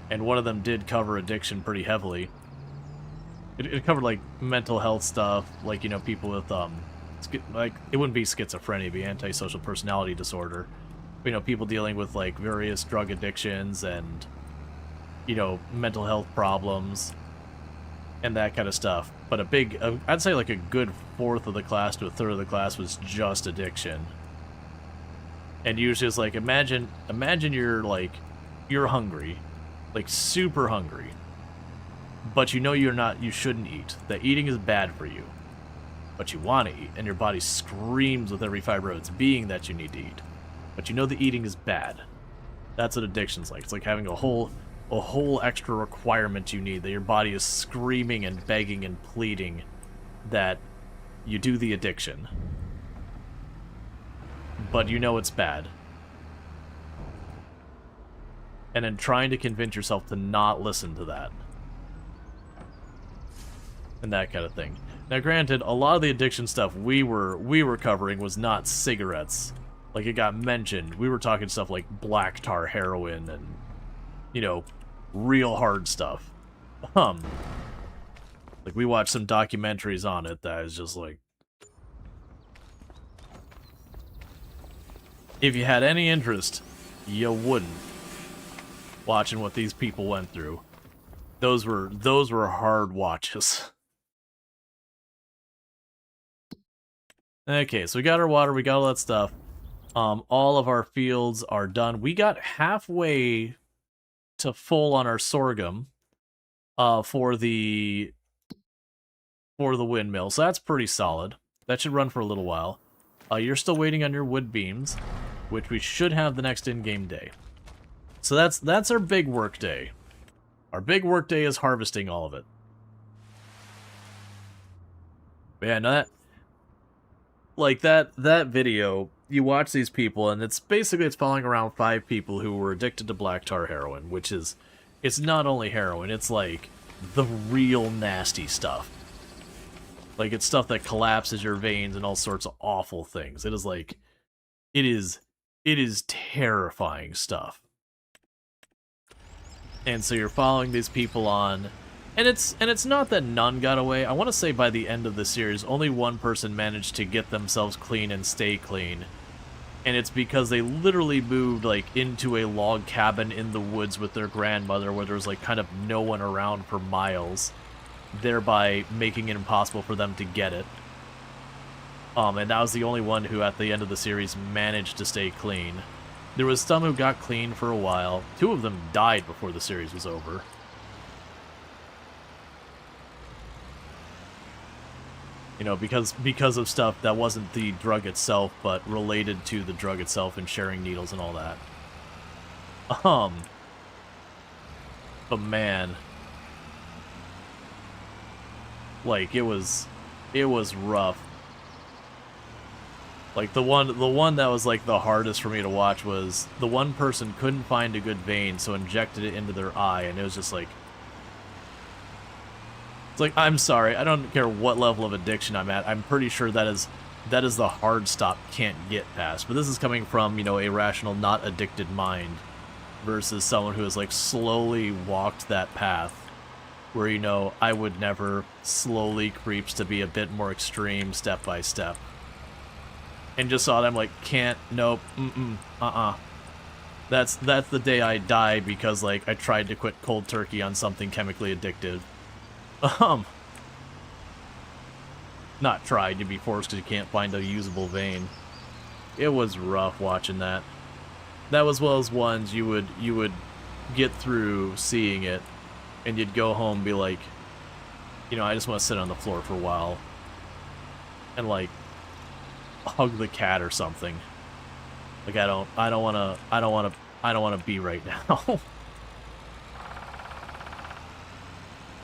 and one of them did cover addiction pretty heavily. It covered, like, mental health stuff, like, you know, people with, like, it wouldn't be schizophrenia, it'd be antisocial personality disorder. You know, people dealing with, like, various drug addictions and, you know, mental health problems and that kind of stuff. But a big, I'd say like a good fourth of the class to a third of the class was just addiction. And usually it's like, imagine you're like, you're hungry, like super hungry, but you know you shouldn't eat, that eating is bad for you. But you want to eat, and your body screams with every fiber of its being that you need to eat. But you know the eating is bad. That's what addiction's like. It's like having a whole extra requirement you need, that your body is screaming and begging and pleading that you do the addiction. But you know it's bad. And then trying to convince yourself to not listen to that. And that kind of thing. Now granted, a lot of the addiction stuff we were covering was not cigarettes. Like it got mentioned. We were talking stuff like black tar heroin and, you know, real hard stuff. Like we watched some documentaries on it that is just like, if you had any interest, you wouldn't. Watching what these people went through. Those were hard watches. Okay, so we got our water, we got all that stuff. All of our fields are done. We got halfway to full on our sorghum for the windmill, so that's pretty solid. That should run for a little while. You're still waiting on your wood beams, which we should have the next in-game day. So that's our big work day. Our big work day is harvesting all of it. But yeah, no, Like that video, you watch these people, and it's following around 5 people who were addicted to black tar heroin, which is, it's not only heroin, it's like the real nasty stuff. Like, it's stuff that collapses your veins and all sorts of awful things. It is like, it is terrifying stuff. And so you're following these people on, and it's not that none got away. I want to say by the end of the series, only one person managed to get themselves clean and stay clean. And it's because they literally moved, like, into a log cabin in the woods with their grandmother where there's, like, kind of no one around for miles, thereby making it impossible for them to get it. And that was the only one who, at the end of the series, managed to stay clean. There was some who got clean for a while. 2 of them died before the series was over. You know, because of stuff that wasn't the drug itself, but related to the drug itself and sharing needles and all that. But man, like, it was rough. Like, the one that was, like, the hardest for me to watch was the one person couldn't find a good vein, so injected it into their eye, and it was just like, it's like, I'm sorry, I don't care what level of addiction I'm at, I'm pretty sure that is the hard stop can't get past. But this is coming from, you know, a rational, not addicted mind, versus someone who has, like, slowly walked that path, where, you know, I would never, slowly creeps to be a bit more extreme, step by step. And just saw it, I'm like, can't, nope, That's the day I die because, like, I tried to quit cold turkey on something chemically addictive. Not tried, to be forced because you can't find a usable vein. It was rough watching that. That was one of those ones you would get through seeing it, and you'd go home and be like, you know, I just want to sit on the floor for a while, and, like, hug the cat or something. Like, I don't want to be right now.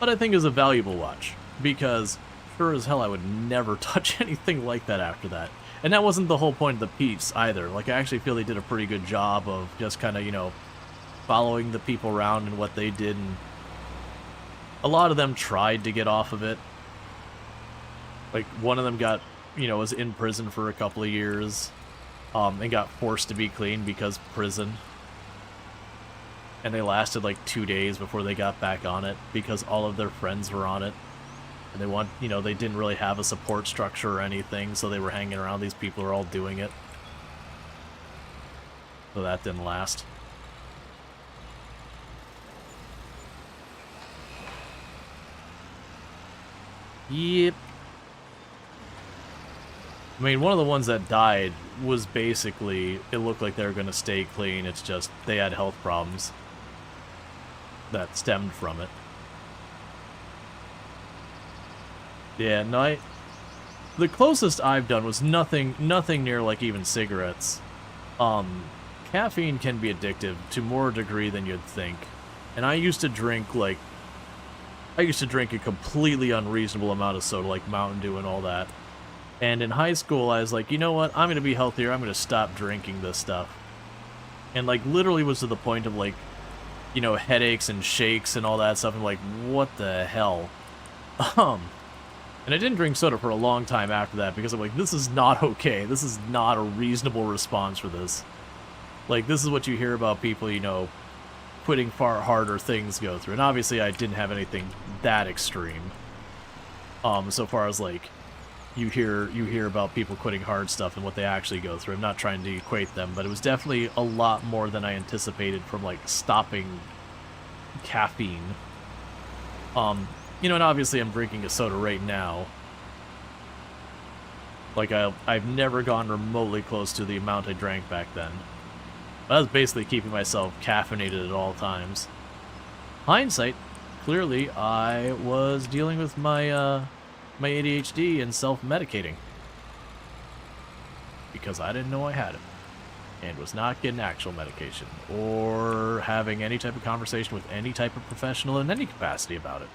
But I think it was a valuable watch, because sure as hell I would never touch anything like that after that. And that wasn't the whole point of the piece either. Like, I actually feel they did a pretty good job of just kind of, you know, following the people around and what they did, and a lot of them tried to get off of it. Like, one of them got, you know, was in prison for a couple of years, and got forced to be clean because prison. And they lasted like 2 days before they got back on it because all of their friends were on it. And they you know, they didn't really have a support structure or anything, so they were hanging around these people who are all doing it. So that didn't last. Yep. I mean, one of the ones that died was basically, it looked like they were going to stay clean, it's just they had health problems that stemmed from it. Yeah, no, the closest I've done was nothing near, like, even cigarettes. Caffeine can be addictive to more degree than you'd think. And I used to drink a completely unreasonable amount of soda, like Mountain Dew and all that. And in high school, I was like, you know what, I'm going to be healthier, I'm going to stop drinking this stuff. And, like, literally was to the point of, like, you know, headaches and shakes and all that stuff. I'm like, what the hell? And I didn't drink soda for a long time after that because I'm like, this is not okay. This is not a reasonable response for this. Like, this is what you hear about people, you know, quitting far harder things go through. And obviously I didn't have anything that extreme. So far as, like, you hear about people quitting hard stuff and what they actually go through. I'm not trying to equate them, but it was definitely a lot more than I anticipated from, like, stopping caffeine. You know, and obviously I'm drinking a soda right now. Like, I've never gone remotely close to the amount I drank back then. But I was basically keeping myself caffeinated at all times. Hindsight, clearly I was dealing with my my ADHD and self-medicating. Because I didn't know I had it. And was not getting actual medication. Or having any type of conversation with any type of professional in any capacity about it.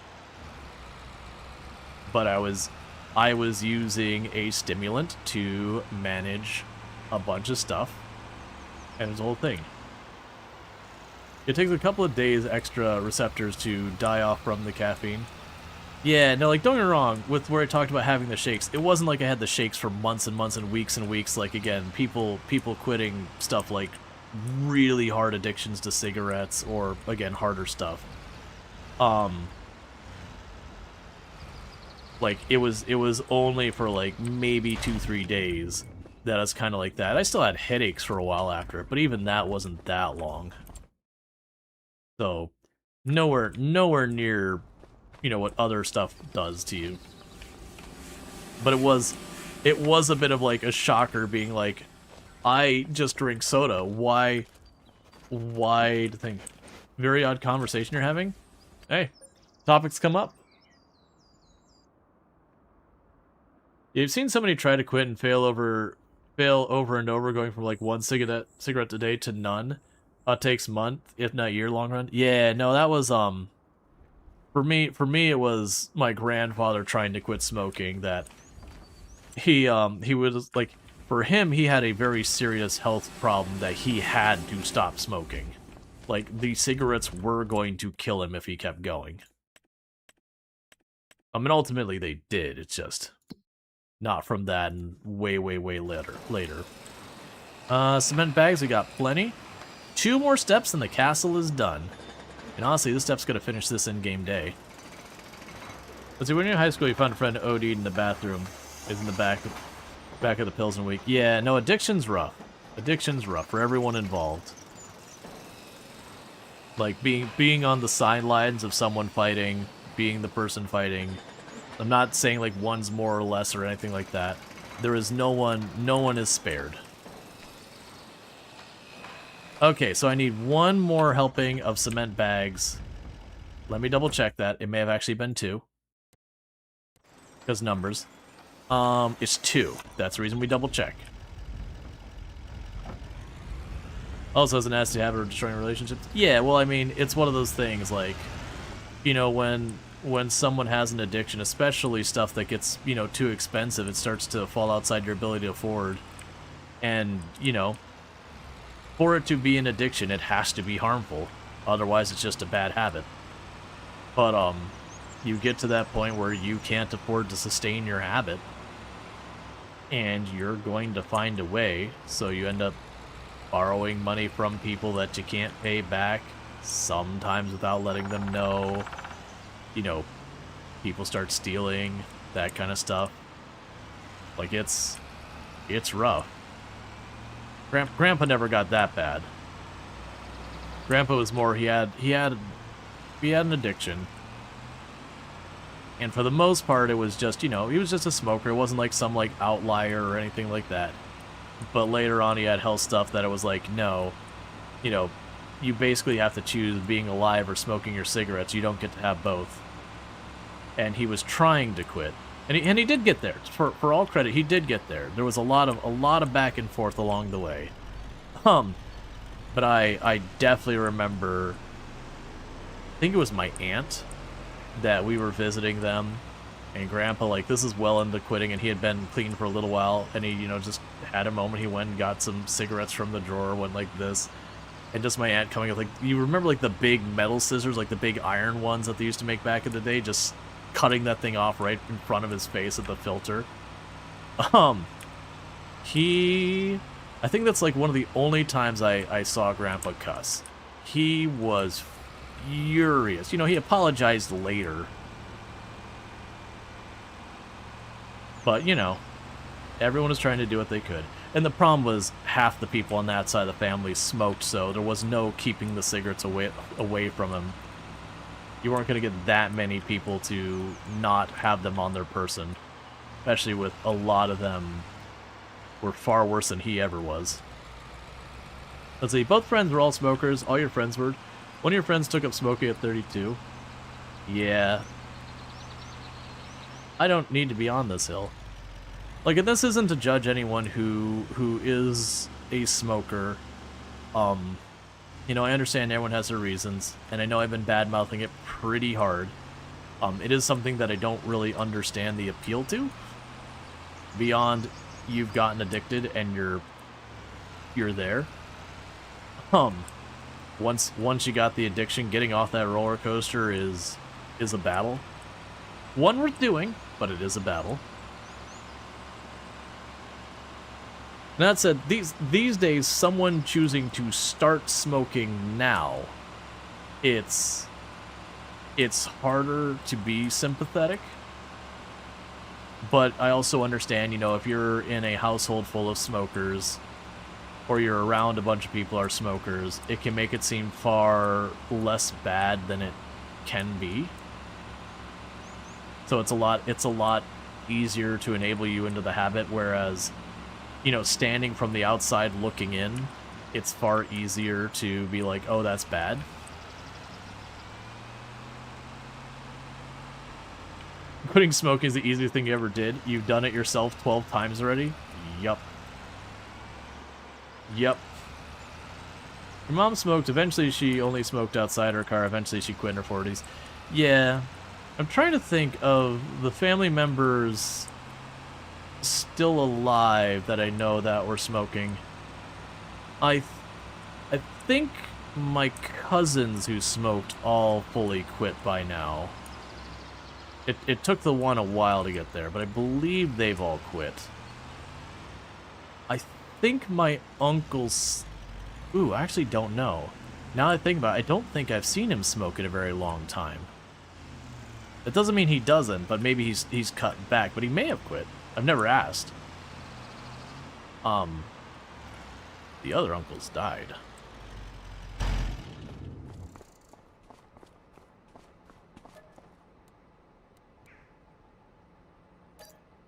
But I was I was using a stimulant to manage a bunch of stuff, and it was the whole thing. It takes a couple of days extra receptors to die off from the caffeine. Yeah, no, like, don't get me wrong, with where I talked about having the shakes, it wasn't like I had the shakes for months and months and weeks, like, again, people quitting stuff like really hard addictions to cigarettes, or, again, harder stuff. Like, it was only for, like, maybe 2-3 days that it's kind of like that. I still had headaches for a while after it, but even that wasn't that long. So, nowhere near, you know, what other stuff does to you. But it was a bit of, like, a shocker being like, I just drink soda. Why to think? Very odd conversation you're having? Hey, topics come up. You've seen somebody try to quit and fail over and over, going from like one cigarette a day to none. Takes month, if not year long run. Yeah, no, that was for me it was my grandfather trying to quit smoking. That he was like, for him, he had a very serious health problem that he had to stop smoking. Like, the cigarettes were going to kill him if he kept going. I mean, ultimately they did. It's just not from that, and way later. Cement bags, we got plenty. 2 more steps and the castle is done. And honestly, this step's gonna finish this in-game day. Let's see, when you're in high school, you found a friend OD'd in the bathroom. Is in the back of the Pilsner week. Yeah, no, addiction's rough. Addiction's rough for everyone involved. Like, being on the sidelines of someone fighting, being the person fighting. I'm not saying like one's more or less or anything like that. There is no one is spared. Okay, so I need 1 more helping of cement bags. Let me double check that. It may have actually been 2. Because numbers. It's 2. That's the reason we double check. Also, as an nasty habit of destroying relationships. Yeah, well, I mean, it's one of those things, like, you know, when someone has an addiction, especially stuff that gets, you know, too expensive, it starts to fall outside your ability to afford. And, you know, for it to be an addiction, it has to be harmful. Otherwise, it's just a bad habit. But, you get to that point where you can't afford to sustain your habit, and you're going to find a way, so you end up borrowing money from people that you can't pay back, sometimes without letting them know. You know, people start stealing, that kind of stuff. Like, it's rough. Grandpa never got that bad. Grandpa was more, he had an addiction. And for the most part, it was just, you know, he was just a smoker. It wasn't like some, like, outlier or anything like that. But later on, he had health stuff that it was like, no, you know, you basically have to choose being alive or smoking your cigarettes. You don't get to have both. And he was trying to quit. And he did get there. For all credit, he did get there. There was a lot of back and forth along the way. But I definitely remember, I think it was my aunt, that we were visiting them, and Grandpa, like, this is well into quitting, and he had been clean for a little while, and he, you know, just had a moment. He went and got some cigarettes from the drawer, went like this, and just my aunt coming up, like, you remember, like, the big metal scissors, like the big iron ones that they used to make back in the day, just cutting that thing off right in front of his face at the filter. I think that's, like, one of the only times I saw Grandpa cuss. He was furious. You know, he apologized later. But, you know, everyone was trying to do what they could. And the problem was half the people on that side of the family smoked, so there was no keeping the cigarettes away from him. You weren't going to get that many people to not have them on their person. Especially with a lot of them were far worse than he ever was. Let's see, both friends were all smokers. All your friends were. One of your friends took up smoking at 32. Yeah. I don't need to be on this hill. Like, and this isn't to judge anyone who is a smoker. You know, I understand everyone has their reasons, and I know I've been bad-mouthing it pretty hard. It is something that I don't really understand the appeal to. beyond you've gotten addicted and you're there. Once you got the addiction, getting off that roller coaster is a battle. One worth doing, but it is a battle. That said, these days, someone choosing to start smoking now, it's harder to be sympathetic. But I also understand, you know, if you're in a household full of smokers, or you're around a bunch of people who are smokers, it can make it seem far less bad than it can be. So it's a lot easier to enable you into the habit, whereas, you know, standing from the outside looking in, it's far easier to be like, oh, that's bad. Quitting smoking is the easiest thing you ever did. You've done it yourself 12 times already? Yup. Yep. Your mom smoked. Eventually, she only smoked outside her car. Eventually, she quit in her 40s. Yeah. I'm trying to think of the family members still alive that I know that were smoking. I think my cousins who smoked all fully quit by now. It took the one a while to get there, but I believe they've all quit. I think my uncle's... Ooh, I actually don't know. Now that I think about it, I don't think I've seen him smoke in a very long time. It doesn't mean he doesn't, but maybe he's cut back, but he may have quit. I've never asked. The other uncles died.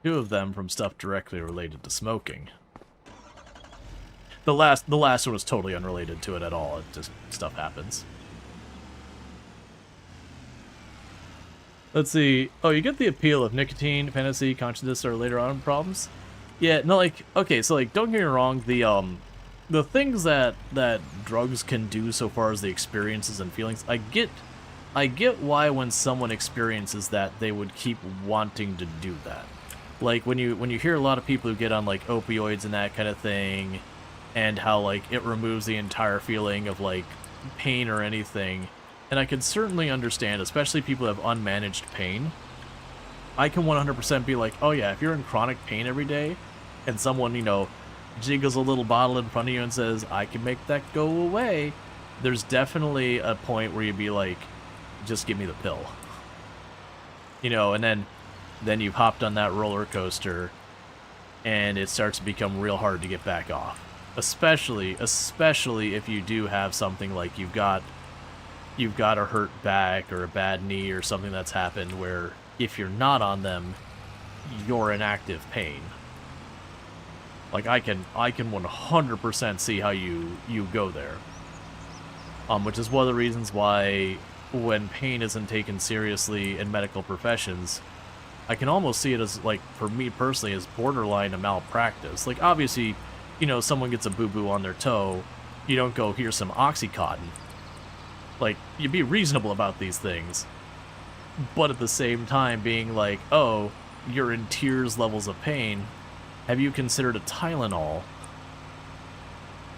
Two of them from stuff directly related to smoking. The last one was totally unrelated to it at all. It just, stuff happens. Let's see. Oh, you get the appeal of nicotine, fantasy, consciousness, or later on problems? Yeah, no, like, okay, so, like, don't get me wrong, the things that drugs can do so far as the experiences and feelings, I get why when someone experiences that, they would keep wanting to do that. Like, when you hear a lot of people who get on, like, opioids and that kind of thing, and how, like, it removes the entire feeling of, like, pain or anything. And I can certainly understand, especially people who have unmanaged pain. I can 100% be like, oh yeah, if you're in chronic pain every day, and someone, you know, jiggles a little bottle in front of you and says, I can make that go away, there's definitely a point where you'd be like, just give me the pill. You know, and then you've hopped on that roller coaster, and it starts to become real hard to get back off. Especially if you do have something like you've got a hurt back or a bad knee or something that's happened where if you're not on them, you're in active pain. Like, I can 100% see how you go there. Which is one of the reasons why when pain isn't taken seriously in medical professions, I can almost see it as, like, for me personally, as borderline a malpractice. Like, obviously, you know, someone gets a boo-boo on their toe, you don't go, here's some Oxycontin. Like, you be reasonable about these things. But at the same time being like, oh, you're in tears levels of pain. Have you considered a Tylenol?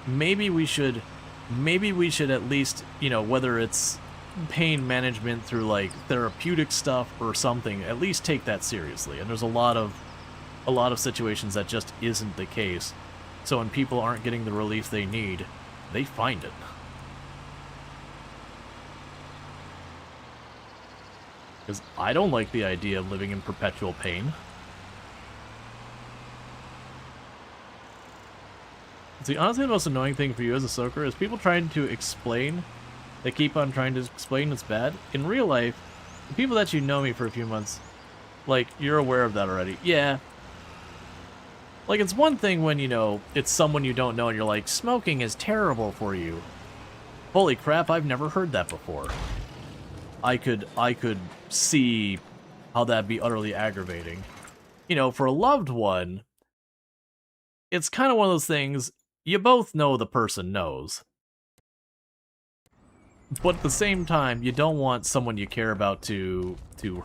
Maybe we should at least, you know, whether it's pain management through, like, therapeutic stuff or something, at least take that seriously. And there's a lot of situations that just isn't the case. So when people aren't getting the relief they need, they find it. Because I don't like the idea of living in perpetual pain. See, honestly, the most annoying thing for you as a soaker is people trying to explain. They keep on trying to explain it's bad. In real life, the people that you know me for a few months, like, you're aware of that already. Yeah. Like, it's one thing when, you know, it's someone you don't know and you're like, smoking is terrible for you. Holy crap, I've never heard that before. I could see how that'd be utterly aggravating. You know, for a loved one, it's kind of one of those things, you both know the person knows. But at the same time, you don't want someone you care about to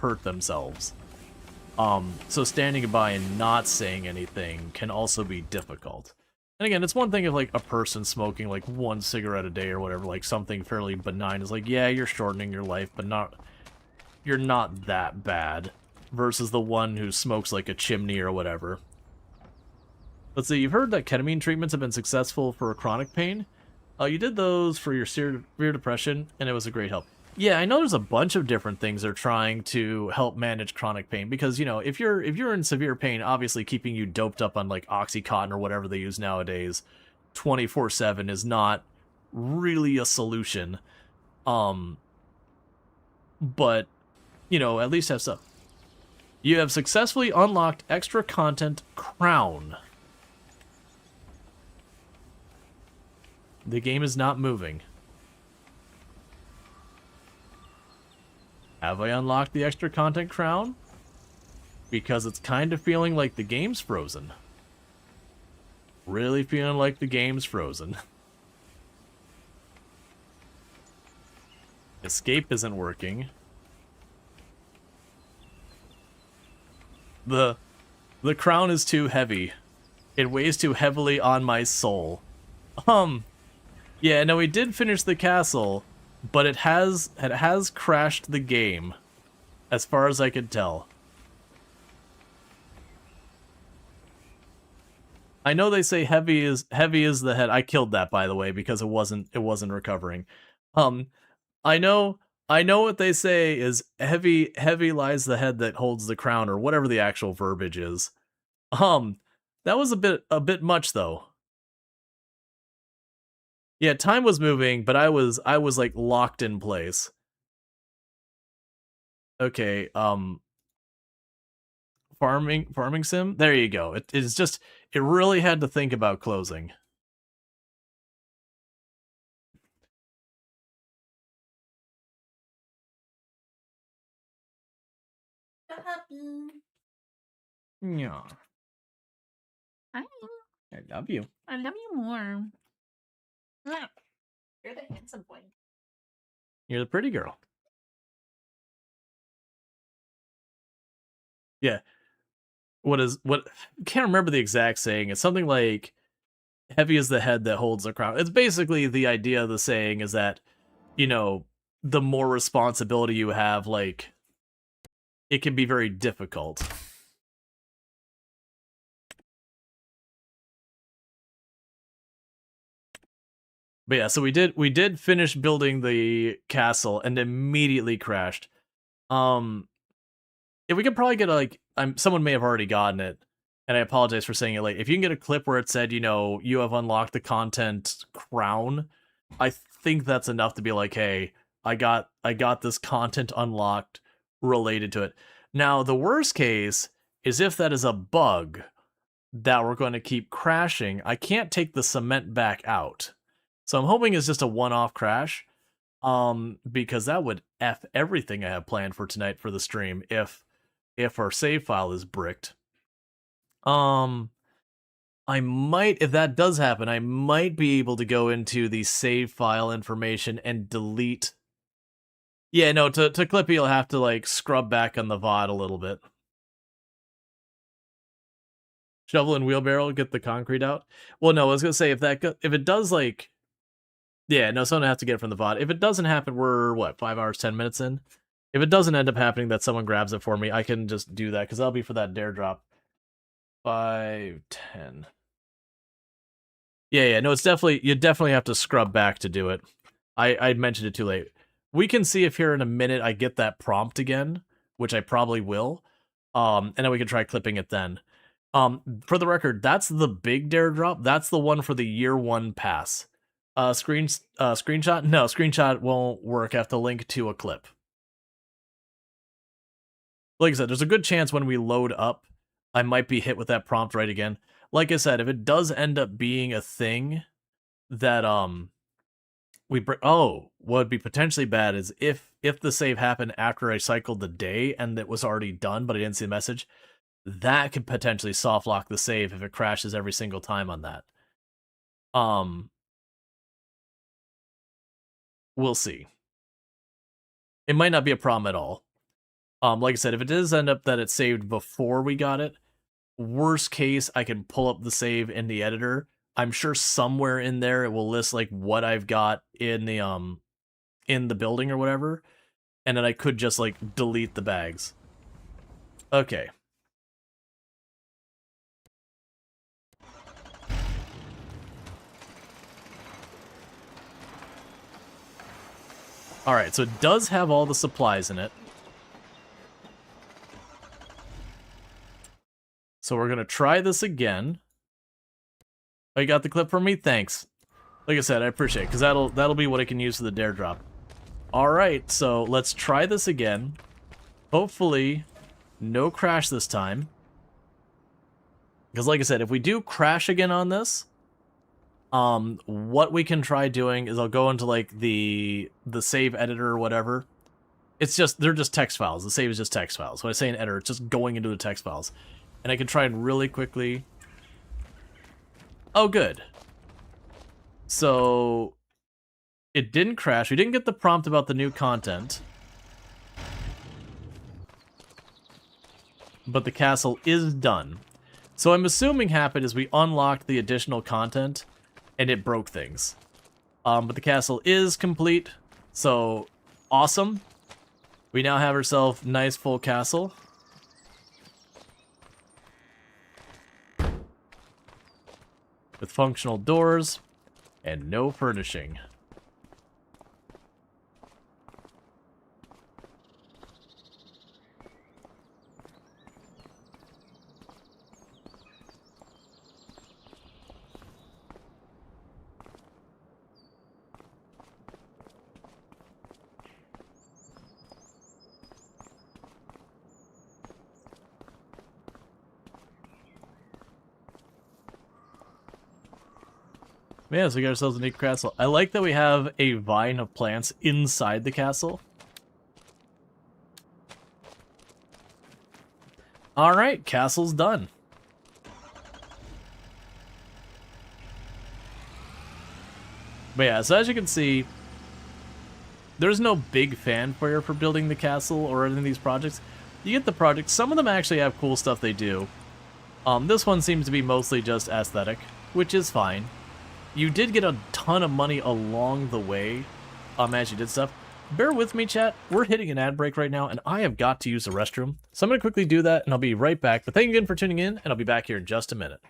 hurt themselves. So standing by and not saying anything can also be difficult. And again, it's one thing if like a person smoking like 1 cigarette a day or whatever, like something fairly benign is like, yeah, you're shortening your life, but you're not that bad. Versus the one who smokes like a chimney or whatever. Let's see, you've heard that ketamine treatments have been successful for chronic pain. You did those for your severe depression, and it was a great help. Yeah, I know there's a bunch of different things they're trying to help manage chronic pain because, you know, if you're in severe pain, obviously keeping you doped up on like Oxycontin or whatever they use nowadays 24/7 is not really a solution. But you know, at least have some. You have successfully unlocked extra content crown. The game is not moving. Have I unlocked the extra content crown? Because it's kind of feeling like the game's frozen. Really feeling like the game's frozen. Escape isn't working. The crown is too heavy. It weighs too heavily on my soul. Yeah, no, we did finish the castle, but it has crashed the game, as far as I could tell. I know they say heavy is the head. I killed that, by the way, because it wasn't recovering. I know what they say is heavy lies the head that holds the crown, or whatever the actual verbiage is. That was a bit much though. Yeah, time was moving, but I was like locked in place. Okay, farming sim? There you go. It's just, it really had to think about closing. Yeah. Hi. I love you. I love you more. You're the handsome boy. You're the pretty girl. Yeah. What can't remember the exact saying. It's something like heavy is the head that holds the crown. It's basically the idea of the saying is that, you know, the more responsibility you have, like, it can be very difficult. But yeah, so we did finish building the castle and immediately crashed. If we could probably get someone may have already gotten it, and I apologize for saying it late. If you can get a clip where it said, you know, you have unlocked the content crown, I think that's enough to be like, hey, I got this content unlocked related to it. Now, the worst case is if that is a bug that we're going to keep crashing. I can't take the cement back out. So I'm hoping it's just a one-off crash. Because that would F everything I have planned for tonight for the stream if our save file is bricked. I might, if that does happen, I might be able to go into the save file information and delete. Yeah, no, to clip it, you'll have to like scrub back on the VOD a little bit. Shovel and wheelbarrow, get the concrete out. Well, no, I was gonna say if it does like, yeah, no, someone has to get it from the VOD. If it doesn't happen, we're what, 5 hours, 10 minutes in. If it doesn't end up happening that someone grabs it for me, I can just do that because that'll be for that dare drop. 5, 10. Yeah, no, it's definitely, you definitely have to scrub back to do it. I mentioned it too late. We can see if here in a minute I get that prompt again, which I probably will. And then we can try clipping it then. For the record, that's the big dare drop. That's the one for the year 1 pass. Screenshot? No, screenshot won't work. I have to link to a clip. Like I said, there's a good chance when we load up, I might be hit with that prompt right again. Like I said, if it does end up being a thing that what would be potentially bad is if the save happened after I cycled the day and it was already done, but I didn't see the message, that could potentially soft lock the save if it crashes every single time on that. We'll see. It might not be a problem at all. Like I said, if it does end up that it's saved before we got it, worst case, I can pull up the save in the editor. I'm sure somewhere in there it will list like what I've got in the building or whatever, and then I could just like delete the bags. Okay. All right, so it does have all the supplies in it. So we're gonna try this again. Oh, you got the clip from me? Thanks. Like I said, I appreciate it, because that'll be what I can use for the dare drop. Alright, so let's try this again. Hopefully, no crash this time. Because like I said, if we do crash again on this, what we can try doing is I'll go into like the save editor or whatever. They're just text files. The save is just text files. When I say an editor, it's just going into the text files. And I can try and really quickly... Oh, good. So, it didn't crash. We didn't get the prompt about the new content. But the castle is done. So I'm assuming happened is we unlocked the additional content, and it broke things. But the castle is complete, so awesome. We now have ourselves a nice full castle. With functional doors, and no furnishing. Yeah, so we got ourselves a neat castle. I like that we have a vine of plants inside the castle. Alright, castle's done. But yeah, so as you can see, there's no big fanfare for building the castle or any of these projects. You get the project. Some of them actually have cool stuff they do. This one seems to be mostly just aesthetic, which is fine. You did get a ton of money along the way, as you did stuff. Bear with me, chat. We're hitting an ad break right now, and I have got to use the restroom. So I'm going to quickly do that, and I'll be right back. But thank you again for tuning in, and I'll be back here in just a minute.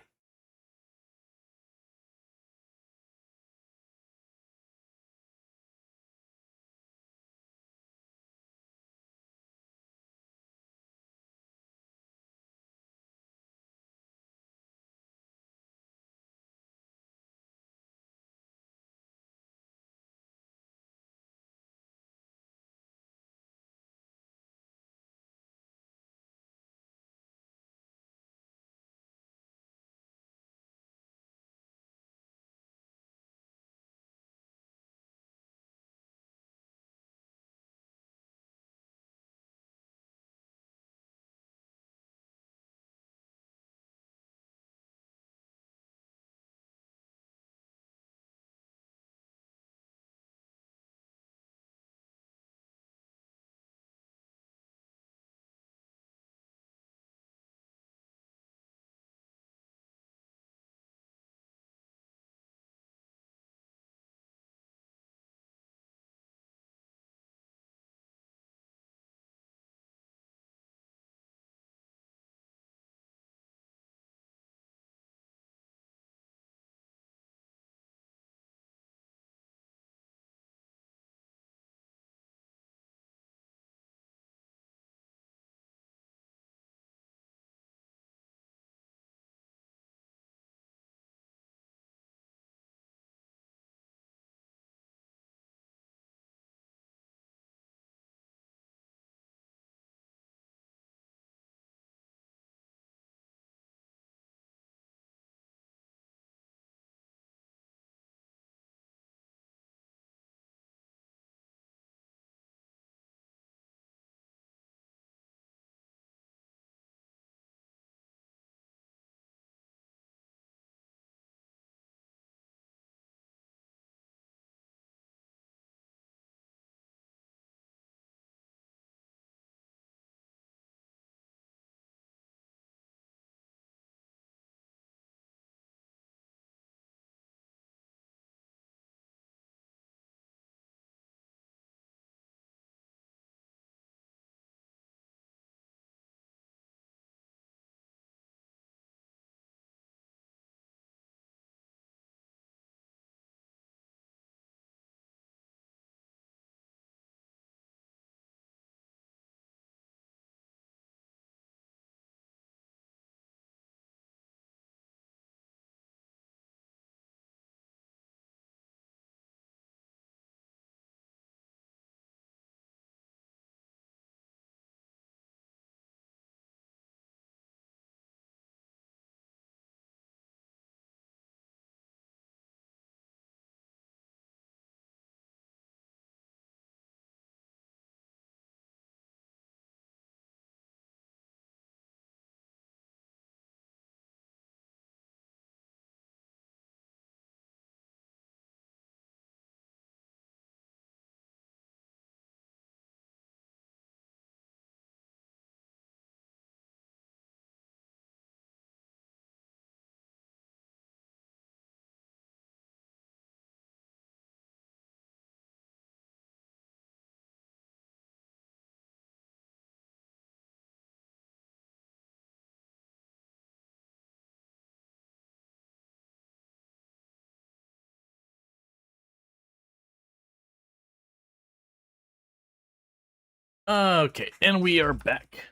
Okay, and we are back.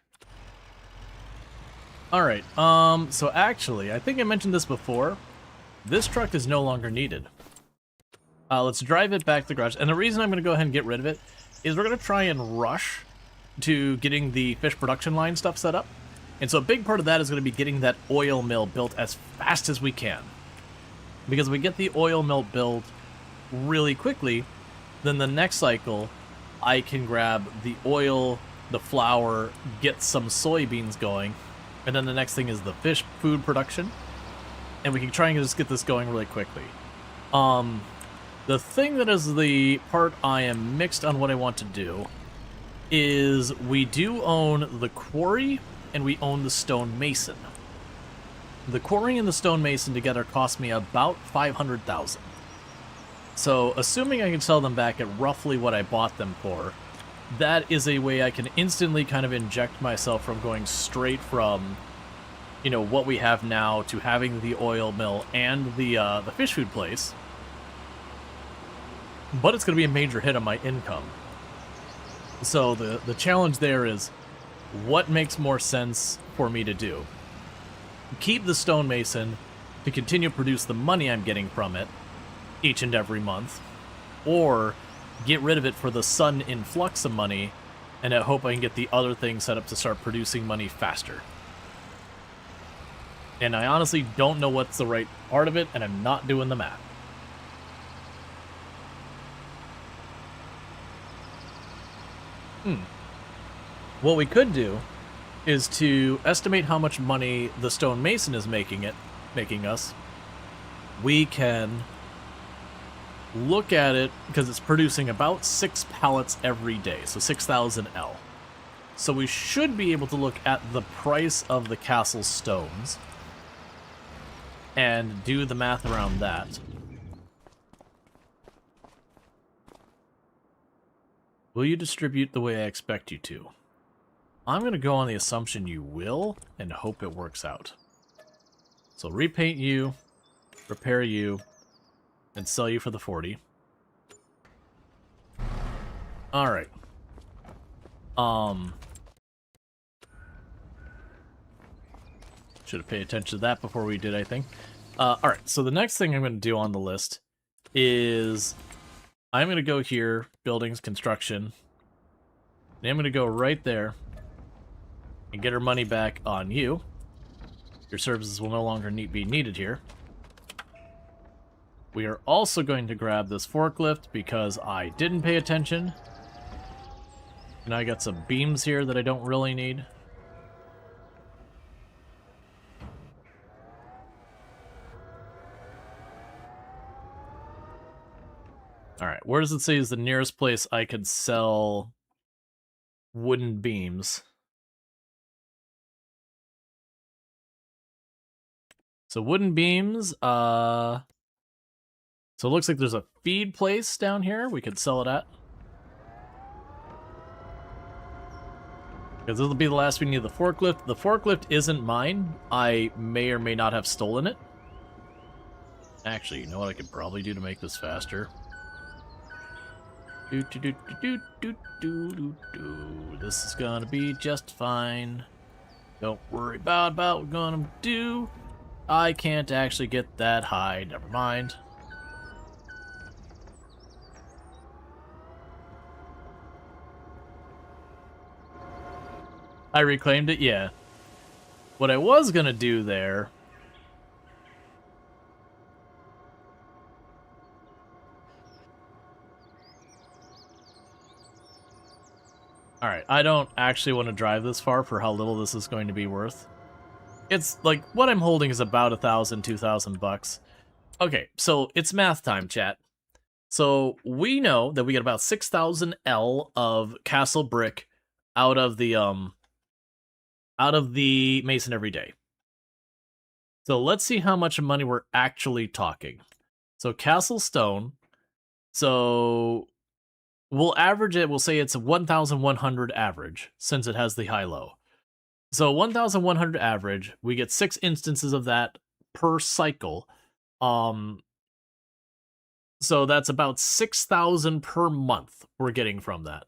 Alright, so actually, I think I mentioned this before. This truck is no longer needed. Let's drive it back to the garage. And the reason I'm going to go ahead and get rid of it is we're going to try and rush to getting the fish production line stuff set up. And so a big part of that is going to be getting that oil mill built as fast as we can. Because if we get the oil mill built really quickly, then the next cycle, I can grab the oil, the flour, get some soybeans going, and then the next thing is the fish food production, and we can try and just get this going really quickly. The thing that is the part I am mixed on what I want to do is we do own the quarry and we own the stonemason. The quarry and the stonemason together cost me about 500,000. So, assuming I can sell them back at roughly what I bought them for, that is a way I can instantly kind of inject myself from going straight from, you know, what we have now to having the oil mill and the fish food place. But it's going to be a major hit on my income. So the challenge there is, what makes more sense for me to do? Keep the stonemason to continue to produce the money I'm getting from it each and every month, or get rid of it for the sudden influx of money, and I hope I can get the other thing set up to start producing money faster. And I honestly don't know what's the right part of it, and I'm not doing the math. What we could do is to estimate how much money the stonemason is making us. We can look at it, because it's producing about 6 pallets every day, so 6,000 L. So we should be able to look at the price of the castle stones and do the math around that. Will you distribute the way I expect you to? I'm going to go on the assumption you will and hope it works out. So repaint you, repair you, and sell you for the 40. Alright. Should have paid attention to that before we did, I think. Alright, so the next thing I'm going to do on the list is I'm going to go here, buildings, construction, and I'm going to go right there and get our money back on you. Your services will no longer be needed here. We are also going to grab this forklift because I didn't pay attention. And I got some beams here that I don't really need. Alright, where does it say is the nearest place I could sell wooden beams? So wooden beams, so it looks like there's a feed place down here we could sell it at. Because this will be the last we need the forklift. The forklift isn't mine. I may or may not have stolen it. Actually, you know what I could probably do to make this faster? This is gonna be just fine. Don't worry about what we're gonna do. I can't actually get that high. Never mind. I reclaimed it? Yeah. What I was gonna do there... Alright, I don't actually want to drive this far for how little this is going to be worth. It's, like, what I'm holding is about 1,000, 2,000 bucks. Okay, so it's math time, chat. So we know that we get about 6,000 L of castle brick out of the mason every day. So let's see how much money we're actually talking. So castle stone. So we'll average it. We'll say it's a 1,100 average since it has the high-low. So 1,100 average. We get 6 instances of that per cycle. So that's about 6,000 per month we're getting from that.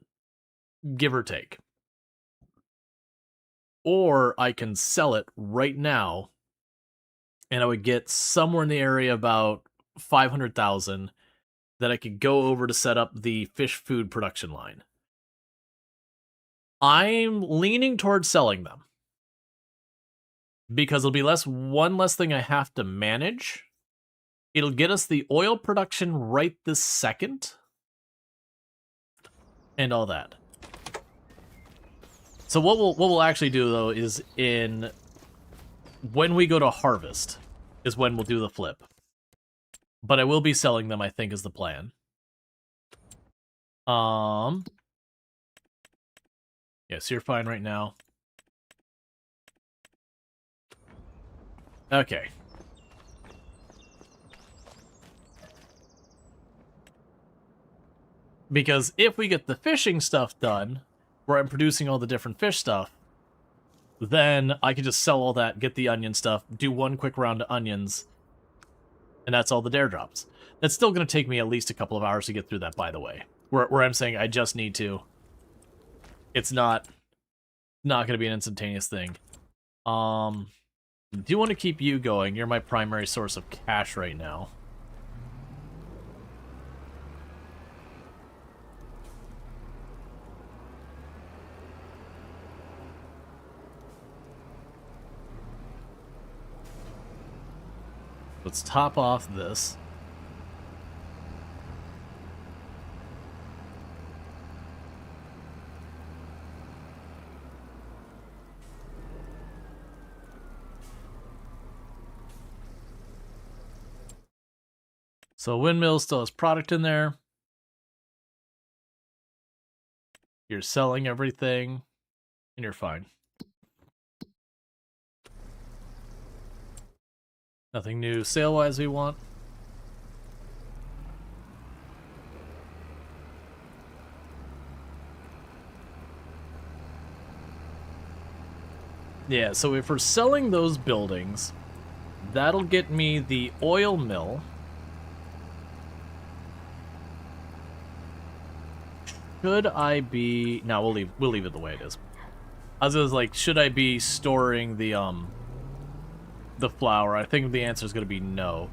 give or take. Or I can sell it right now, and I would get somewhere in the area about 500,000 that I could go over to set up the fish food production line. I'm leaning towards selling them because it'll be one less thing I have to manage. It'll get us the oil production right this second and all that. So what we'll actually do though is when we go to harvest is when we'll do the flip. But I will be selling them, I think, is the plan. Yes, you're fine right now. Okay. Because if we get the fishing stuff done, where I'm producing all the different fish stuff, then I can just sell all that, get the onion stuff, do one quick round of onions, and that's all the dare drops. That's still going to take me at least a couple of hours to get through that, by the way. Where I'm saying I just need to. It's not going to be an instantaneous thing. Do you want to keep you going? You're my primary source of cash right now. Let's top off this. So windmill still has product in there. You're selling everything, and you're fine. Nothing new sale-wise we want. Yeah, so if we're selling those buildings, that'll get me the oil mill. Should I be... No, we'll leave it the way it is. I was like, should I be storing the flour? I think the answer is going to be no.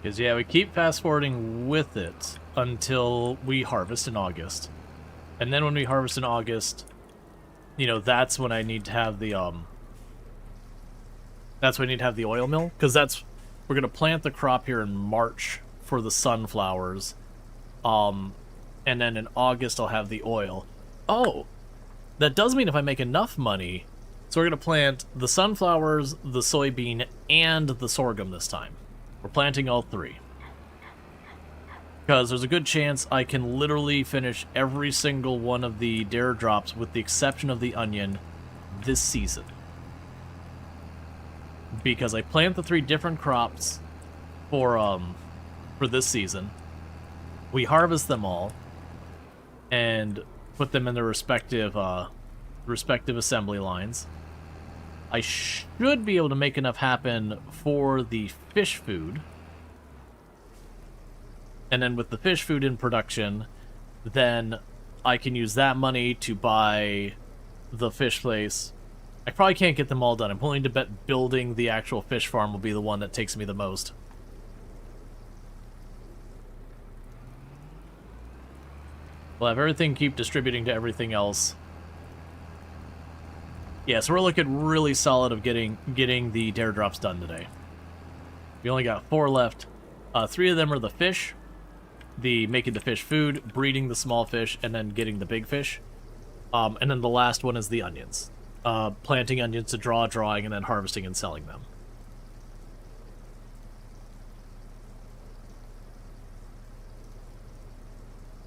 Because, yeah, we keep fast-forwarding with it until we harvest in August. And then when we harvest in August, you know, that's when I need to have the, that's when I need to have the oil mill. Because we're going to plant the crop here in March for the sunflowers. And then in August I'll have the oil. Oh! That does mean if I make enough money, so we're going to plant the sunflowers, the soybean, and the sorghum this time. We're planting all three. Because there's a good chance I can literally finish every single one of the dare drops, with the exception of the onion, this season. Because I plant the 3 different crops for this season. We harvest them all and put them in their respective assembly lines. I should be able to make enough happen for the fish food. And then with the fish food in production, then I can use that money to buy the fish place. I probably can't get them all done. I'm willing to bet building the actual fish farm will be the one that takes me the most. We'll have everything keep distributing to everything else. Yeah, so we're looking really solid of getting the dare drops done today. We only got 4 left. 3 of them are the fish, making the fish food, breeding the small fish, and then getting the big fish. And then the last one is the onions. Planting onions to drawing, and then harvesting and selling them.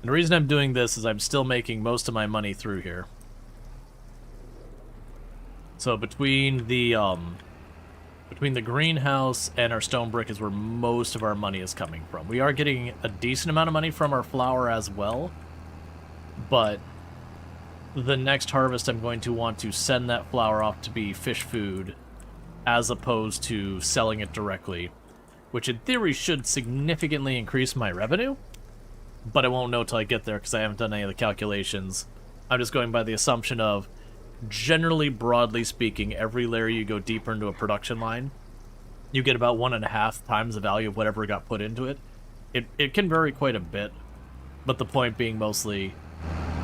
And the reason I'm doing this is I'm still making most of my money through here. So between the Between the greenhouse and our stone brick is where most of our money is coming from. We are getting a decent amount of money from our flour as well, but the next harvest I'm going to want to send that flour off to be fish food as opposed to selling it directly, which in theory should significantly increase my revenue, but I won't know till I get there because I haven't done any of the calculations. I'm just going by the assumption of, generally, broadly speaking, every layer you go deeper into a production line, you get about 1.5 times the value of whatever got put into it. It can vary quite a bit, but the point being mostly,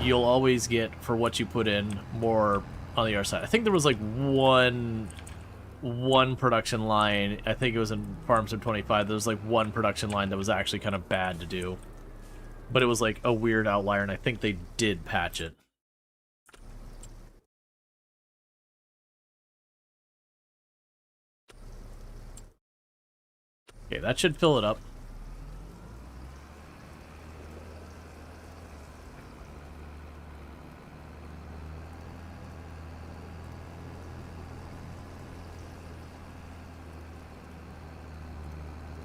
you'll always get, for what you put in, more on the other side. I think there was like one production line, I think it was in Farm Sim 25, there was like one production line that was actually kind of bad to do. But it was like a weird outlier, and I think they did patch it. Okay, that should fill it up.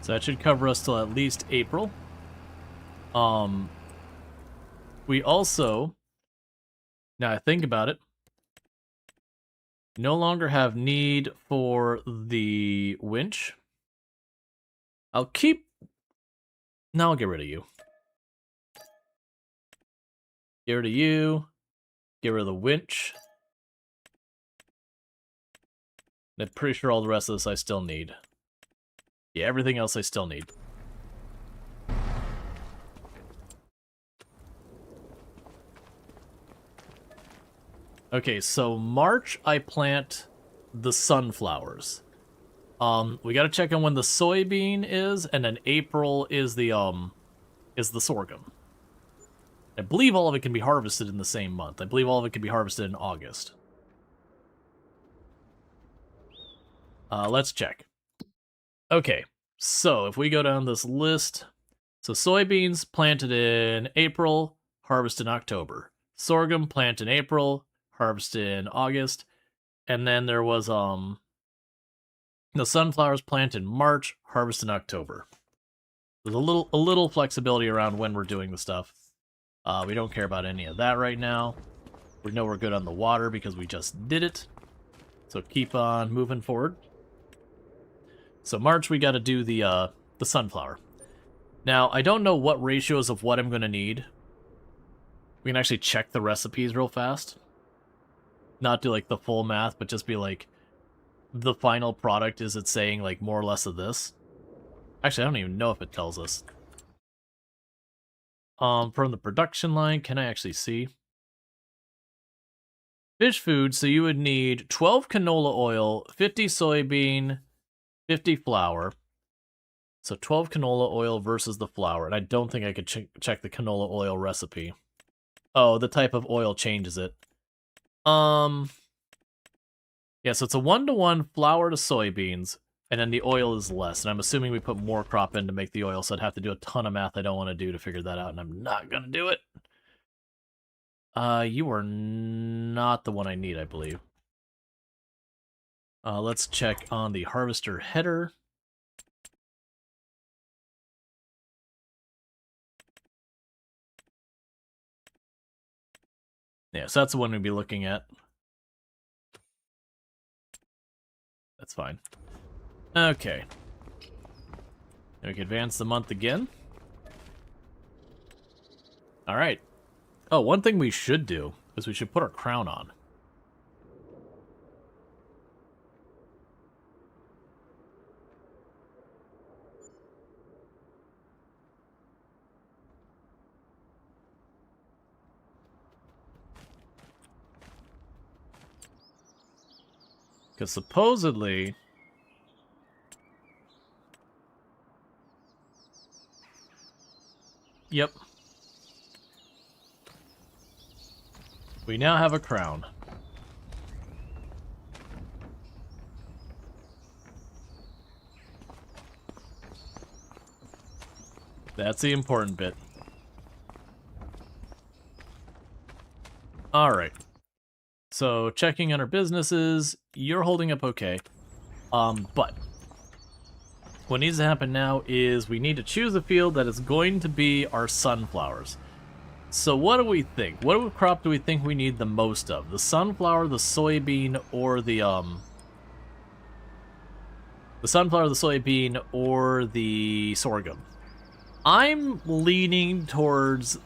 So that should cover us till at least April. We also, now I think about it, no longer have need for the winch. I'll keep... No, I'll get rid of you. Get rid of you. Get rid of the winch. I'm pretty sure all the rest of this I still need. Yeah, everything else I still need. Okay, so March I plant the sunflowers. We gotta check on when the soybean is, and then April is the sorghum. I believe all of it can be harvested in the same month. I believe all of it can be harvested in August. Let's check. Okay, so if we go down this list, so soybeans planted in April, harvest in October. Sorghum plant in April, harvest in August, and then there was the sunflowers plant in March, harvest in October. There's a little flexibility around when we're doing the stuff. We don't care about any of that right now. We know we're good on the water because we just did it. So keep on moving forward. So March, we got to do the sunflower. Now, I don't know what ratios of what I'm going to need. We can actually check the recipes real fast. Not do, like, the full math, but just be like, the final product, is it saying, like, more or less of this? Actually, I don't even know if it tells us. From the production line, can I actually see? Fish food, so you would need 12 canola oil, 50 soybean, 50 flour. So 12 canola oil versus the flour, and I don't think I could check the canola oil recipe. Oh, the type of oil changes it. Yeah, so it's a 1-to-1 flour to soybeans, and then the oil is less. And I'm assuming we put more crop in to make the oil, so I'd have to do a ton of math I don't want to do to figure that out, and I'm not going to do it. You are not the one I need, I believe. Let's check on the harvester header. Yeah, so that's the one we'd be looking at. That's fine. Okay. Then we can advance the month again. Alright. Oh, one thing we should do is we should put our crown on. Because supposedly... Yep. We now have a crown. That's the important bit. Alright. So, checking on our businesses, you're holding up okay. But what needs to happen now is we need to choose a field that is going to be our sunflowers. So what do we think? What crop do we think we need the most of? The sunflower, the soybean, or the sunflower, the soybean, or the sorghum? I'm leaning towards...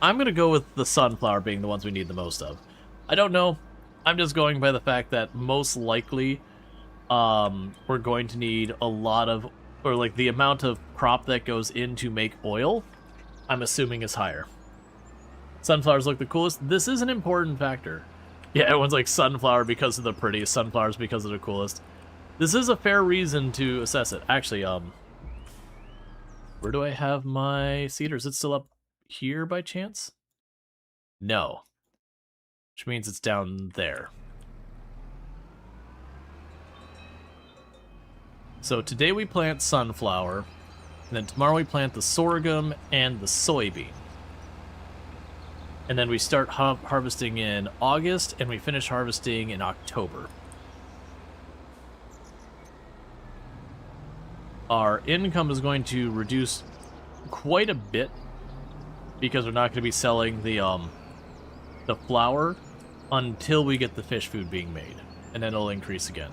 I'm going to go with the sunflower being the ones we need the most of. I don't know. I'm just going by the fact that most likely we're going to need a lot of... or like the amount of crop that goes in to make oil, I'm assuming is higher. Sunflowers look the coolest. This is an important factor. Yeah, everyone's like sunflower because of the prettiest, sunflowers because of the coolest. This is a fair reason to assess it. Actually, where do I have my cedar? Is it still up here by chance? No. Which means it's down there. So today we plant sunflower, and then tomorrow we plant the sorghum and the soybean. And then we start harvesting in August, and we finish harvesting in October. Our income is going to reduce quite a bit because we're not going to be selling the flour until we get the fish food being made, and then it'll increase again.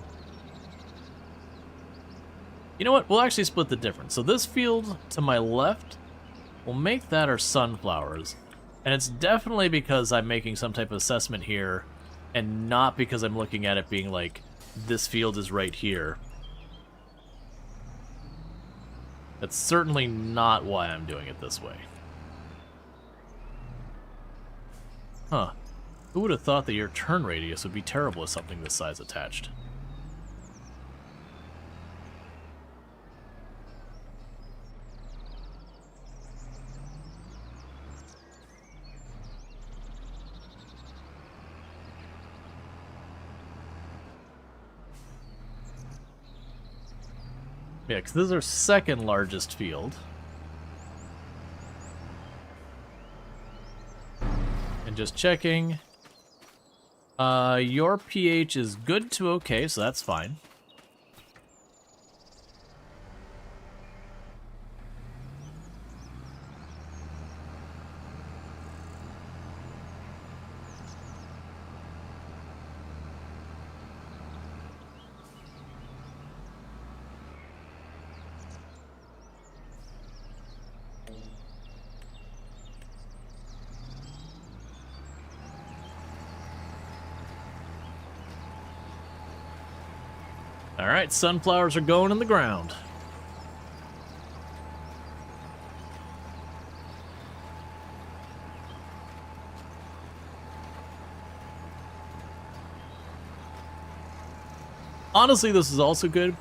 You know what? We'll actually split the difference. So this field to my left, we'll make that our sunflowers. And it's definitely because I'm making some type of assessment here, and not because I'm looking at it being like, this field is right here. That's certainly not why I'm doing it this way. Huh. Who would have thought that your turn radius would be terrible with something this size attached? Yeah, because this is our second largest field. And just checking. Your pH is good to okay, so that's fine. Alright, sunflowers are going in the ground. Honestly, this is also good.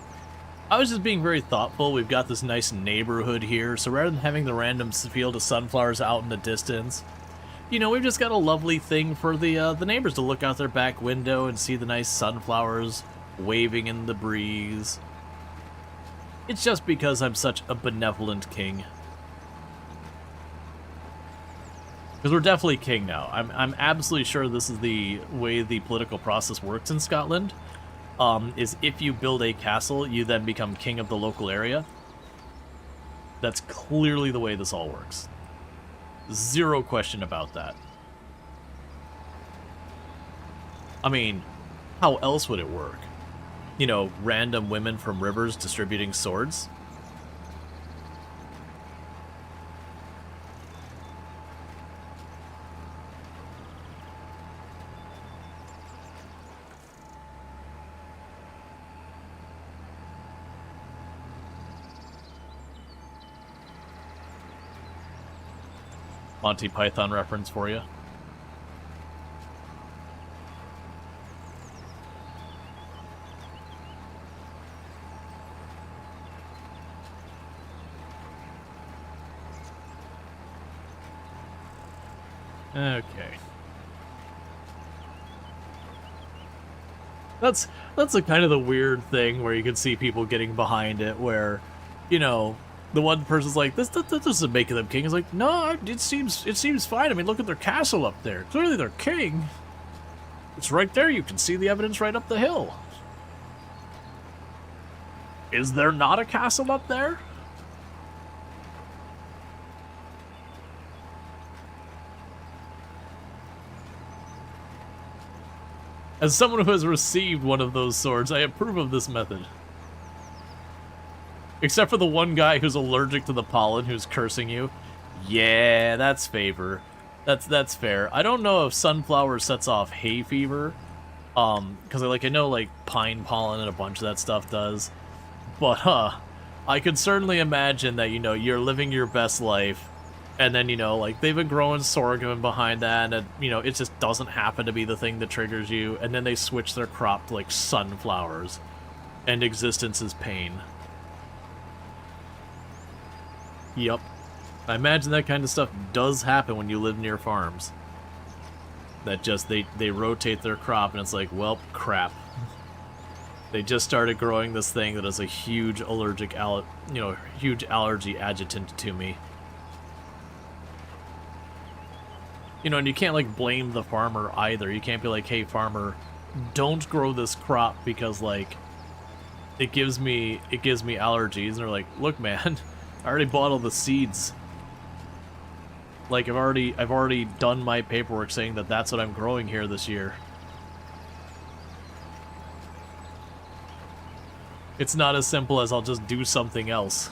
I was just being very thoughtful. We've got this nice neighborhood here, so rather than having the random field of sunflowers out in the distance, you know, we've just got a lovely thing for the neighbors to look out their back window and see the nice sunflowers waving in the breeze. It's just because I'm such a benevolent king. Because we're definitely king now. I'm absolutely sure this is the way the political process works in Scotland. Is if you build a castle, you then become king of the local area. That's clearly the way this all works. Zero question about that. I mean, how else would it work? You know, random women from rivers distributing swords? Monty Python reference for you. Okay. That's a kind of the weird thing where you can see people getting behind it where, you know, the one person's like, this doesn't make them king. It's like, no, it seems fine. I mean, look at their castle up there. Clearly they're king. It's right there. You can see the evidence right up the hill. Is there not a castle up there? As someone who has received one of those swords, I approve of this method. Except for the one guy who's allergic to the pollen who's cursing you. Yeah, that's favor. That's fair. I don't know if sunflower sets off hay fever. Because I know like pine pollen and a bunch of that stuff does. But I could certainly imagine that, you're living your best life. And then, like, they've been growing sorghum behind that, and, it just doesn't happen to be the thing that triggers you, and then they switch their crop to, like, sunflowers, and existence is pain. Yep. I imagine that kind of stuff does happen when you live near farms. That just, they rotate their crop, and it's like, well, crap. They just started growing this thing that is a huge huge allergy adjutant to me. And you can't, like, blame the farmer either. You can't be like, hey, farmer, don't grow this crop because, like, it gives me allergies. And they're like, look, man, I already bought all the seeds. Like, I've already done my paperwork saying that that's what I'm growing here this year. It's not as simple as I'll just do something else.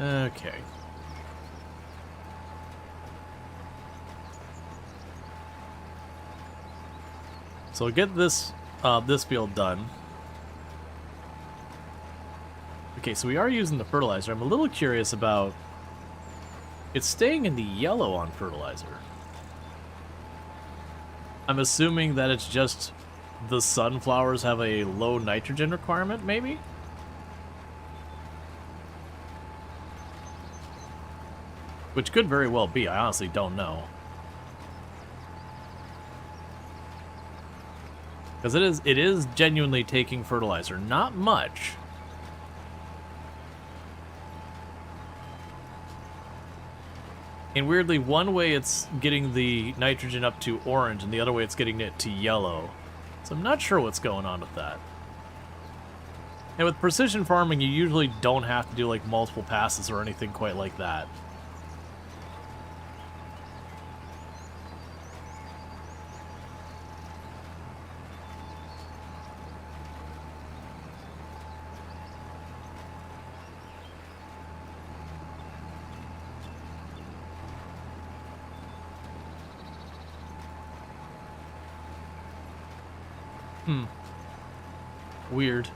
Okay. So I'll get this field done. Okay, so we are using the fertilizer. I'm a little curious about... It's staying in the yellow on fertilizer. I'm assuming that it's just the sunflowers have a low nitrogen requirement, maybe? Which could very well be. I honestly don't know. Because it is genuinely taking fertilizer. Not much. And weirdly, one way it's getting the nitrogen up to orange, and the other way it's getting it to yellow. So I'm not sure what's going on with that. And with precision farming, you usually don't have to do like multiple passes or anything quite like that. Weird.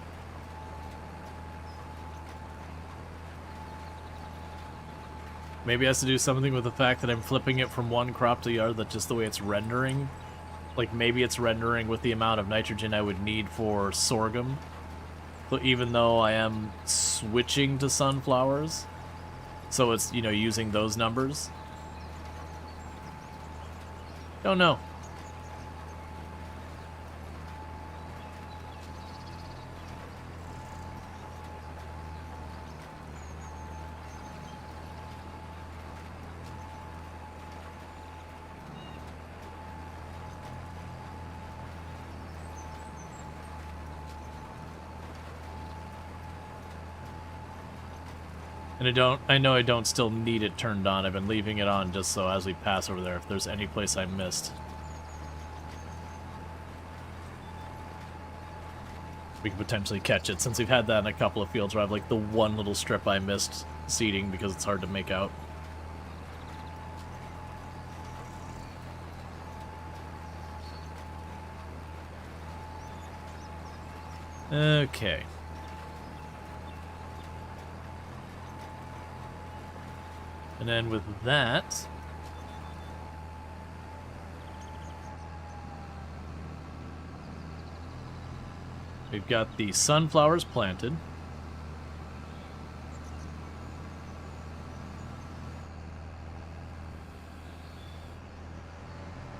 Maybe it has to do something with the fact that I'm flipping it from one crop to the other, that's just the way it's rendering. Like, maybe it's rendering with the amount of nitrogen I would need for sorghum. So even though I am switching to sunflowers, so it's, using those numbers. Don't know. And I know I don't still need it turned on. I've been leaving it on just so as we pass over there, if there's any place I missed, we could potentially catch it, since we've had that in a couple of fields where I have like the one little strip I missed seeding because it's hard to make out. Okay. And then with that, we've got the sunflowers planted.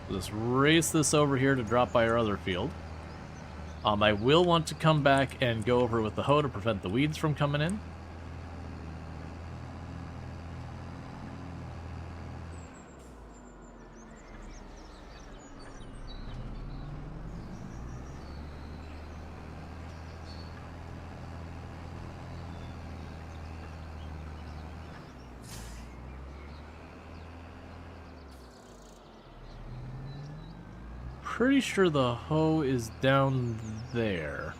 Let's race this over here to drop by our other field. I will want to come back and go over with the hoe to prevent the weeds from coming in. pretty sure the hoe is down there.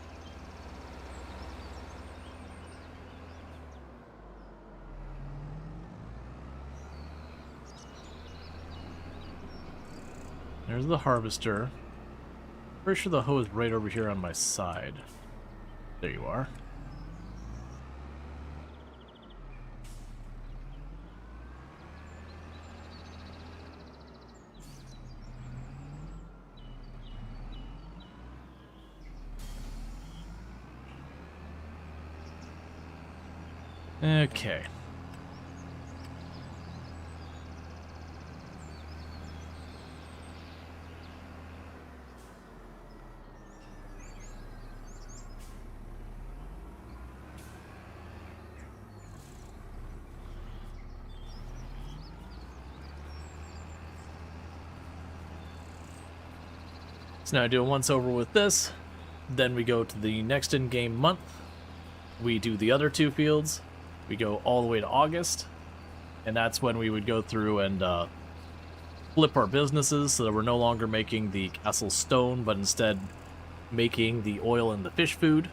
There's the harvester. Pretty sure the hoe is right over here on my side. There you are. Okay. So now I do a once over with this, then we go to the next in-game month, we do the other 2 fields, we go all the way to August, and that's when we would go through and flip our businesses so that we're no longer making the castle stone, but instead making the oil and the fish food.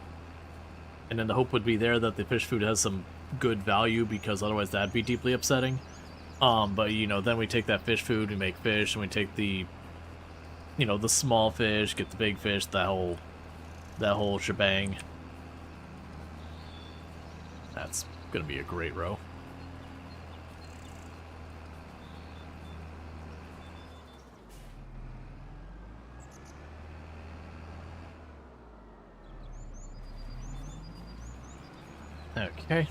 And then the hope would be there that the fish food has some good value, because otherwise that'd be deeply upsetting. But, you know, then we take that fish food, we make fish, and we take the, you know, the small fish, get the big fish, that whole shebang. That's gonna be a great row. Okay.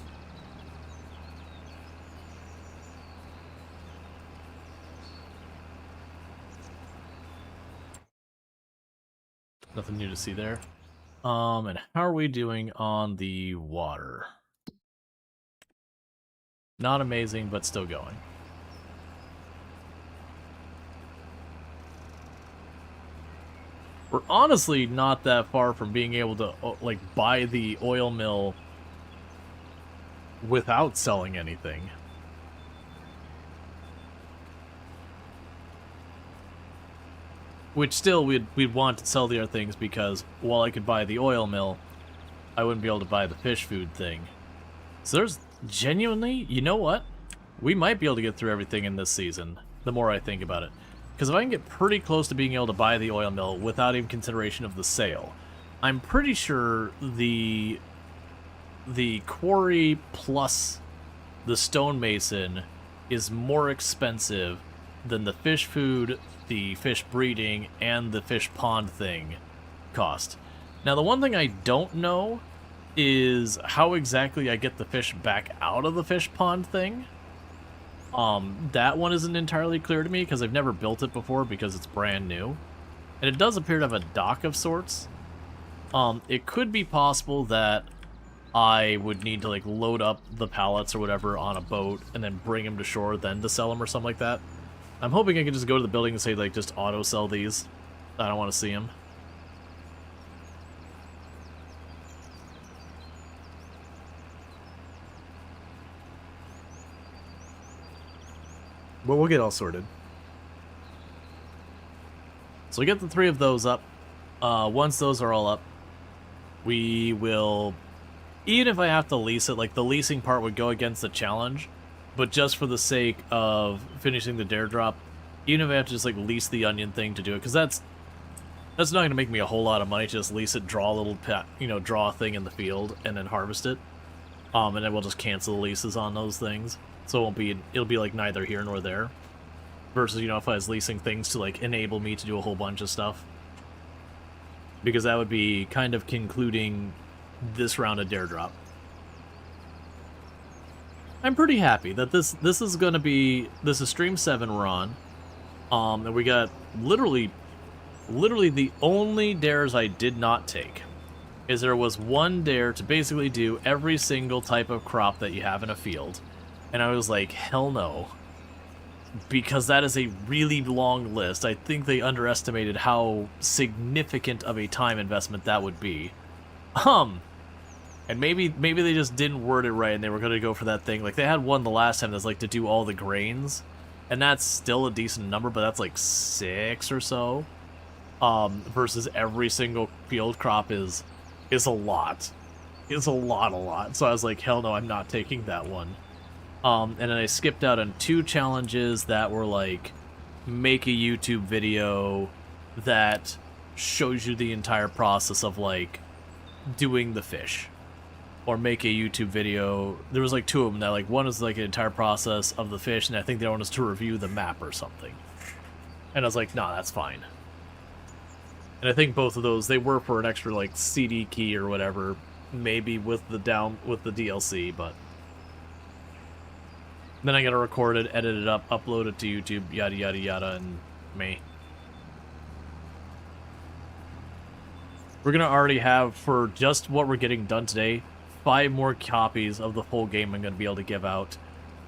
Nothing new to see there. And how are we doing on the water? Not amazing, but still going. We're honestly not that far from being able to, like, buy the oil mill without selling anything. Which still, we'd want to sell the other things, because while I could buy the oil mill, I wouldn't be able to buy the fish food thing. So there's genuinely, you know what? We might be able to get through everything in this season, the more I think about it. Because if I can get pretty close to being able to buy the oil mill without even consideration of the sale, I'm pretty sure the quarry plus the stonemason is more expensive than the fish food, the fish breeding, and the fish pond thing cost. Now, the one thing I don't know is how exactly I get the fish back out of the fish pond thing. That one isn't entirely clear to me, because I've never built it before, because it's brand new. And it does appear to have a dock of sorts. It could be possible that I would need to, like, load up the pallets or whatever on a boat and then bring them to shore, then to sell them or something like that. I'm hoping I can just go to the building and say, like, just auto-sell these. I don't want to see them. But we'll get all sorted. So we get the 3 of those up. Once those are all up, we will... Even if I have to lease it, like, the leasing part would go against the challenge, but just for the sake of finishing the dare drop, even if I have to just, like, lease the onion thing to do it, because that's not going to make me a whole lot of money to just lease it, draw a little, draw a thing in the field, and then harvest it. And then we'll just cancel the leases on those things. So it'll be like neither here nor there. Versus, you know, if I was leasing things to, like, enable me to do a whole bunch of stuff. Because that would be kind of concluding this round of dare drop. I'm pretty happy that this is going to be... This is Stream 7 we're on. And we got literally the only dares I did not take is there was one dare to basically do every single type of crop that you have in a field. And I was like, hell no. Because that is a really long list. I think they underestimated how significant of a time investment that would be. And maybe they just didn't word it right and they were going to go for that thing. Like, they had one the last time that's like to do all the grains. And that's still a decent number, but that's like 6 or so. versus every single field crop is a lot. It's a lot. So I was like, hell no, I'm not taking that one. And then I skipped out on 2 challenges that were like, make a YouTube video that shows you the entire process of like doing the fish, or make a YouTube video. There was like 2 of them that like, one is like an entire process of the fish, and I think the other one is to review the map or something. And I was like, nah, that's fine. And I think both of those, they were for an extra like CD key or whatever, maybe with the DLC, but then I gotta record it, edit it up, upload it to YouTube, yada yada yada, and me. We're gonna already have, for just what we're getting done today, 5 more copies of the full game I'm gonna be able to give out.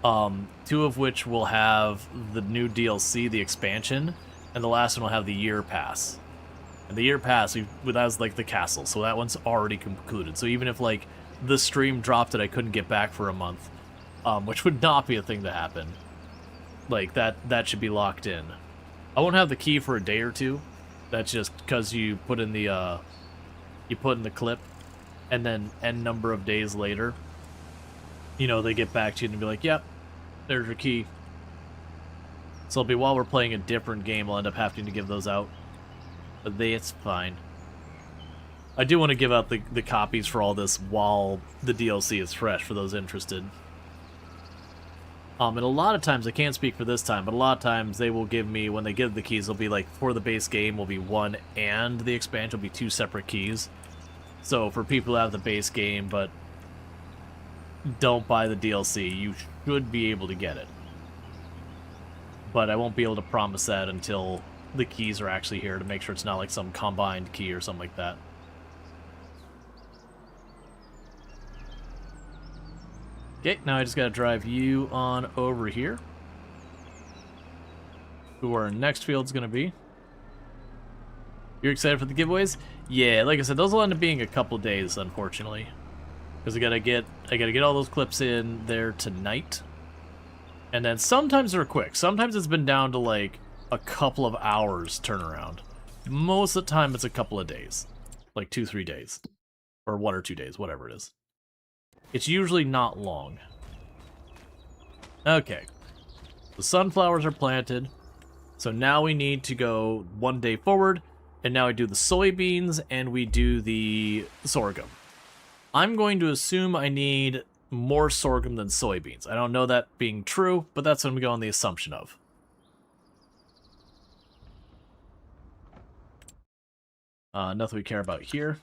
2 of which will have the new DLC, the expansion, and the last one will have the year pass. And the year pass, that was like the castle, so that one's already concluded. So even if like the stream dropped it, I couldn't get back for a month, which would not be a thing to happen. Like that should be locked in. I won't have the key for a day or 2. That's just because you put in the clip, and then n number of days later, you know, they get back to you and be like, yep, there's your key. So it'll be while we're playing a different game, I'll end up having to give those out. But it's fine. I do want to give out the copies for all this while the DLC is fresh for those interested. And a lot of times, I can't speak for this time, but a lot of times they will give me, when they give the keys, they'll be like, for the base game will be 1, and the expansion will be 2 separate keys. So for people who have the base game but don't buy the DLC, you should be able to get it. But I won't be able to promise that until the keys are actually here, to make sure it's not like some combined key or something like that. Okay, now I just gotta drive you on over here to where our next field's gonna be. You're excited for the giveaways? Yeah, like I said, those will end up being a couple days, unfortunately, because I gotta get all those clips in there tonight, and then sometimes they're quick. Sometimes it's been down to like a couple of hours turnaround. Most of the time, it's a couple of days, like 2-3 days, or 1 or 2 days, whatever it is. It's usually not long. Okay, the sunflowers are planted, so now we need to go 1 day forward, and now we do the soybeans and we do the sorghum. I'm going to assume I need more sorghum than soybeans. I don't know that being true, but that's what I'm going to go on the assumption of. Nothing we care about here.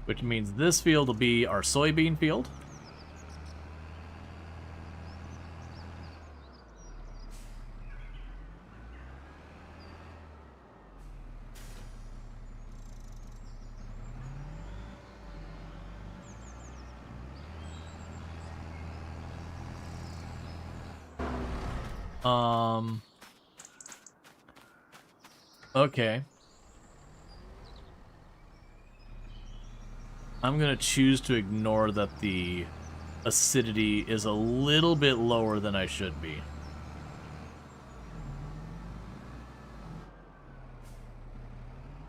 Which means this field will be our soybean field. Okay. I'm gonna choose to ignore that the acidity is a little bit lower than I should be.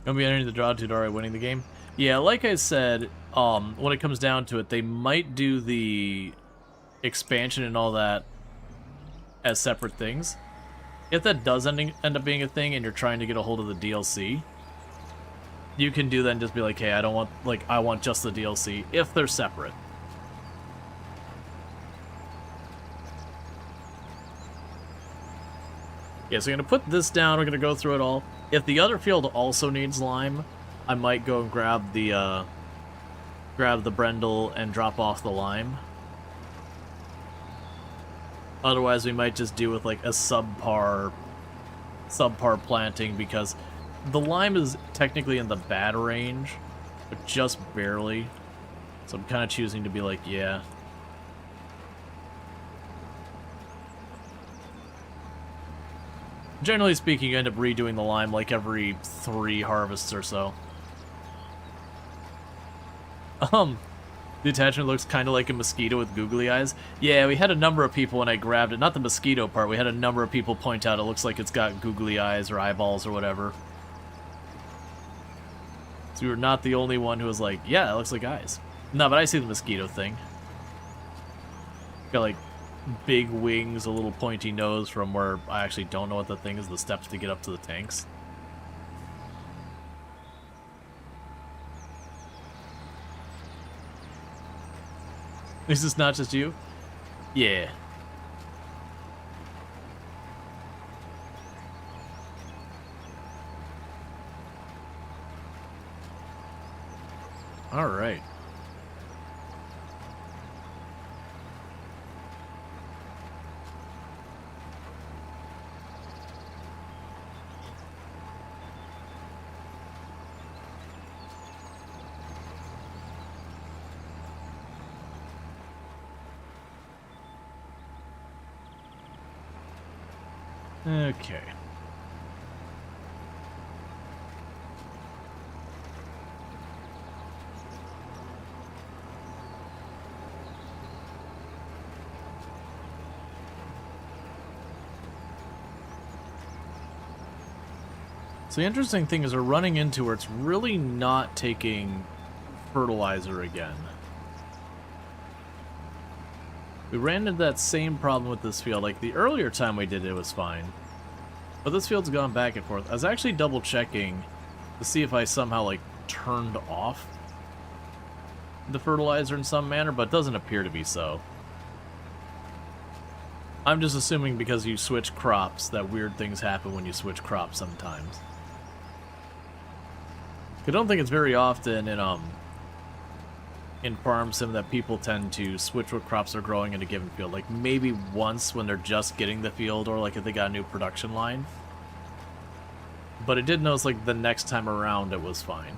Gonna be entering the draw to Daria winning the game? Yeah, like I said, when it comes down to it, they might do the expansion and all that as separate things. If that does end up being a thing and you're trying to get a hold of the DLC, you can do that and just be like, hey, I don't want, like, I want just the DLC, if they're separate. Yeah, so I'm gonna put this down, we're gonna go through it all. If the other field also needs lime, I might go and grab the Brendel and drop off the lime. Otherwise, we might just do with like a subpar planting, because the lime is technically in the bad range, but just barely. So I'm kind of choosing to be like, yeah. Generally speaking, you end up redoing the lime like every 3 harvests or so. The attachment looks kind of like a mosquito with googly eyes. Yeah, we had a number of people when I grabbed it. Not the mosquito part. We had a number of people point out it looks like it's got googly eyes or eyeballs or whatever. So we were not the only one who was like, yeah, it looks like eyes. No, but I see the mosquito thing. Got like big wings, a little pointy nose from where I actually don't know what the thing is, the steps to get up to the tanks. Is this not just you? Yeah. All right. Okay. So the interesting thing is we're running into where it's really not taking fertilizer again. We ran into that same problem with this field. Like, the earlier time we did it was fine. But this field's gone back and forth. I was actually double checking to see if I somehow, like, turned off the fertilizer in some manner, but it doesn't appear to be so. I'm just assuming because you switch crops that weird things happen when you switch crops sometimes. I don't think it's very often in farm sim that people tend to switch what crops are growing in a given field. Like maybe once when they're just getting the field, or like if they got a new production line. But I did notice like the next time around it was fine.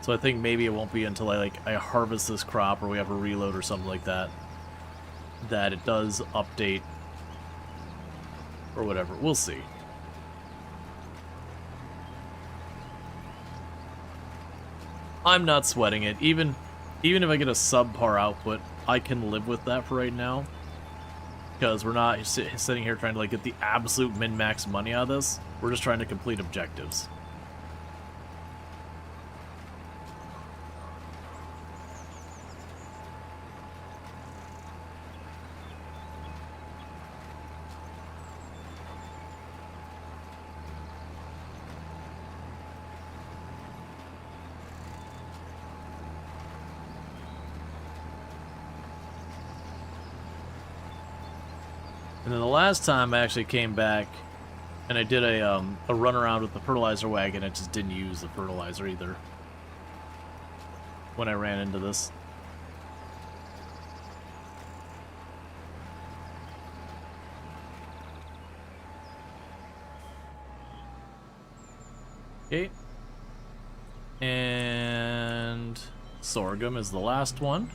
So I think maybe it won't be until I harvest this crop or we have a reload or something like that that it does update or whatever. We'll see. I'm not sweating it. Even if I get a subpar output, I can live with that for right now. Because we're not sitting here trying to get the absolute min-max money out of this. We're just trying to complete objectives. And then the last time I actually came back and I did a run around with the fertilizer wagon, I just didn't use the fertilizer either when I ran into this. Okay. And sorghum is the last one.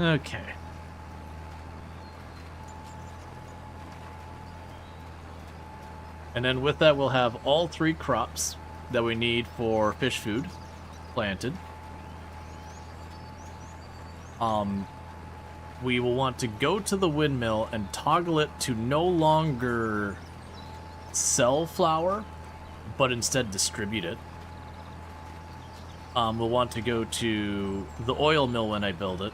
Okay. And then with that, we'll have all 3 crops that we need for fish food planted. We will want to go to the windmill and toggle it to no longer sell flour, but instead distribute it. We'll want to go to the oil mill when I build it.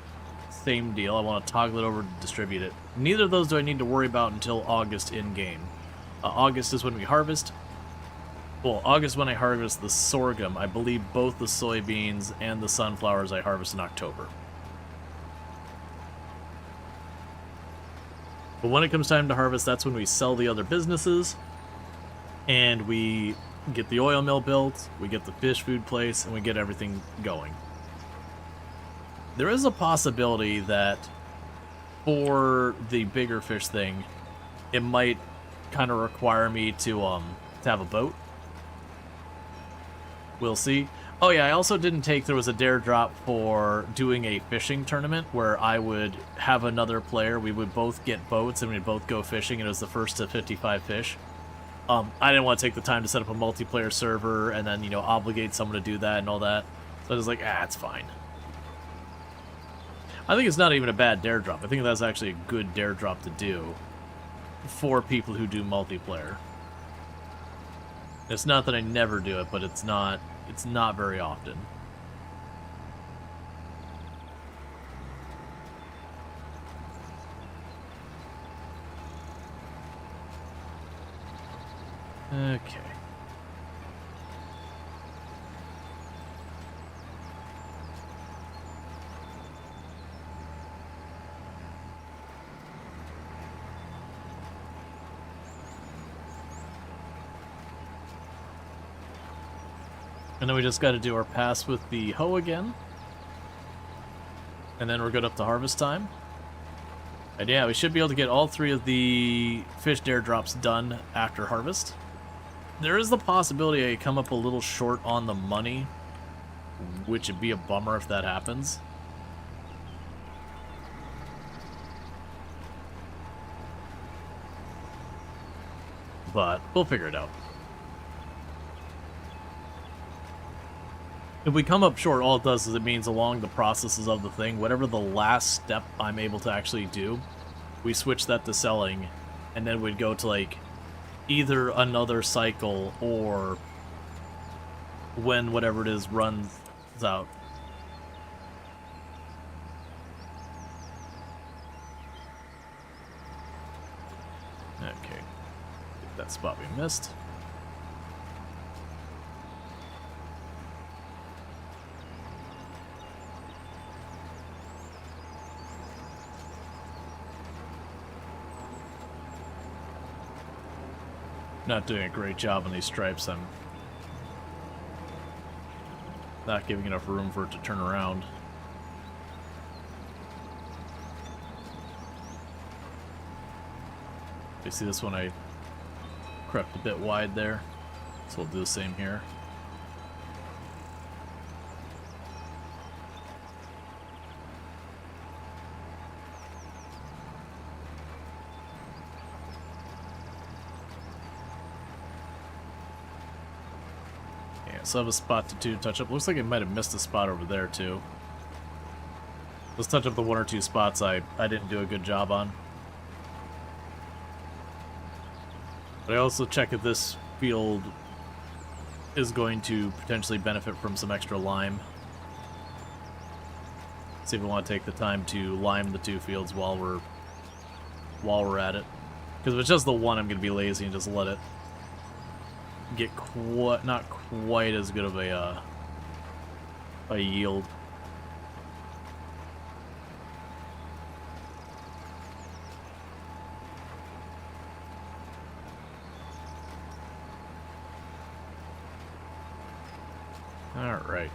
Same deal. I want to toggle it over to distribute it. Neither of those do I need to worry about until August in-game. August is when we harvest. Well, August when I harvest the sorghum. I believe both the soybeans and the sunflowers I harvest in October. But when it comes time to harvest, that's when we sell the other businesses. And we get the oil mill built, we get the fish food place, and we get everything going. There is a possibility that for the bigger fish thing, it might kind of require me to have a boat. We'll see. Oh yeah, I also didn't take, there was a dare drop for doing a fishing tournament where I would have another player, we would both get boats and we'd both go fishing, and it was the first to 55 fish. I didn't want to take the time to set up a multiplayer server and then, you know, obligate someone to do that and all that. So I was like, it's fine. I think it's not even a bad dare drop. I think that's actually a good dare drop to do for people who do multiplayer. It's not that I never do it, but it's not very often. Okay. And then we just got to do our pass with the hoe again. And then we're good up to harvest time. And yeah, we should be able to get all 3 of the fish dare drops done after harvest. There is the possibility I come up a little short on the money, which would be a bummer if that happens. But we'll figure it out. If we come up short, all it does is it means along the processes of the thing, whatever the last step I'm able to actually do, we switch that to selling, and then we'd go to, like, either another cycle or when whatever it is runs out. Okay. Get that spot we missed. Not doing a great job on these stripes. I'm not giving enough room for it to turn around. You see this one, I crept a bit wide there, so we'll do the same here. So I have a spot to touch up. Looks like I might have missed a spot over there too. Let's touch up the 1 or 2 spots I didn't do a good job on. But I also check if this field is going to potentially benefit from some extra lime. See if we want to take the time to lime the 2 fields while we're at it. Because if it's just the one, I'm going to be lazy and just let it get not quite as good of a yield. All right.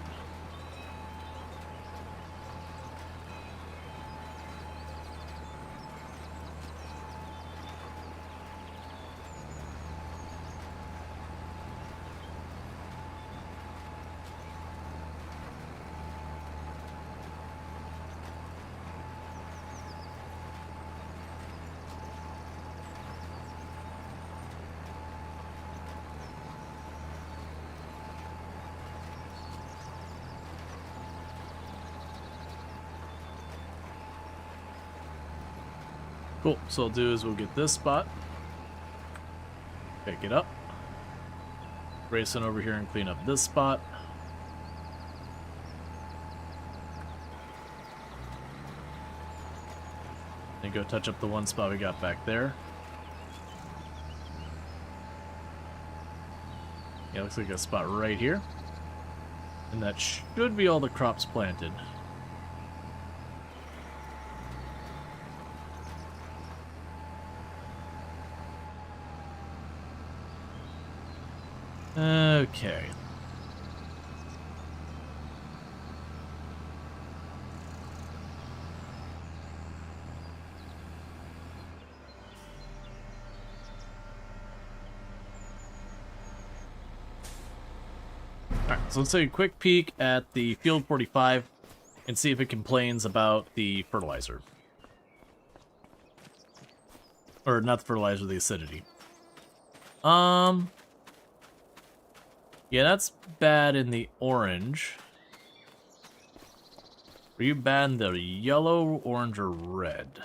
Cool, so what I'll do is we'll get this spot, pick it up, race on over here and clean up this spot. And go touch up the 1 spot we got back there. Yeah, looks like a spot right here. And that should be all the crops planted. Okay. So let's take a quick peek at the Field 45 and see if it complains about the fertilizer. Or not the fertilizer, the acidity. Yeah, that's bad in the orange. Are you bad in the yellow, orange, or red?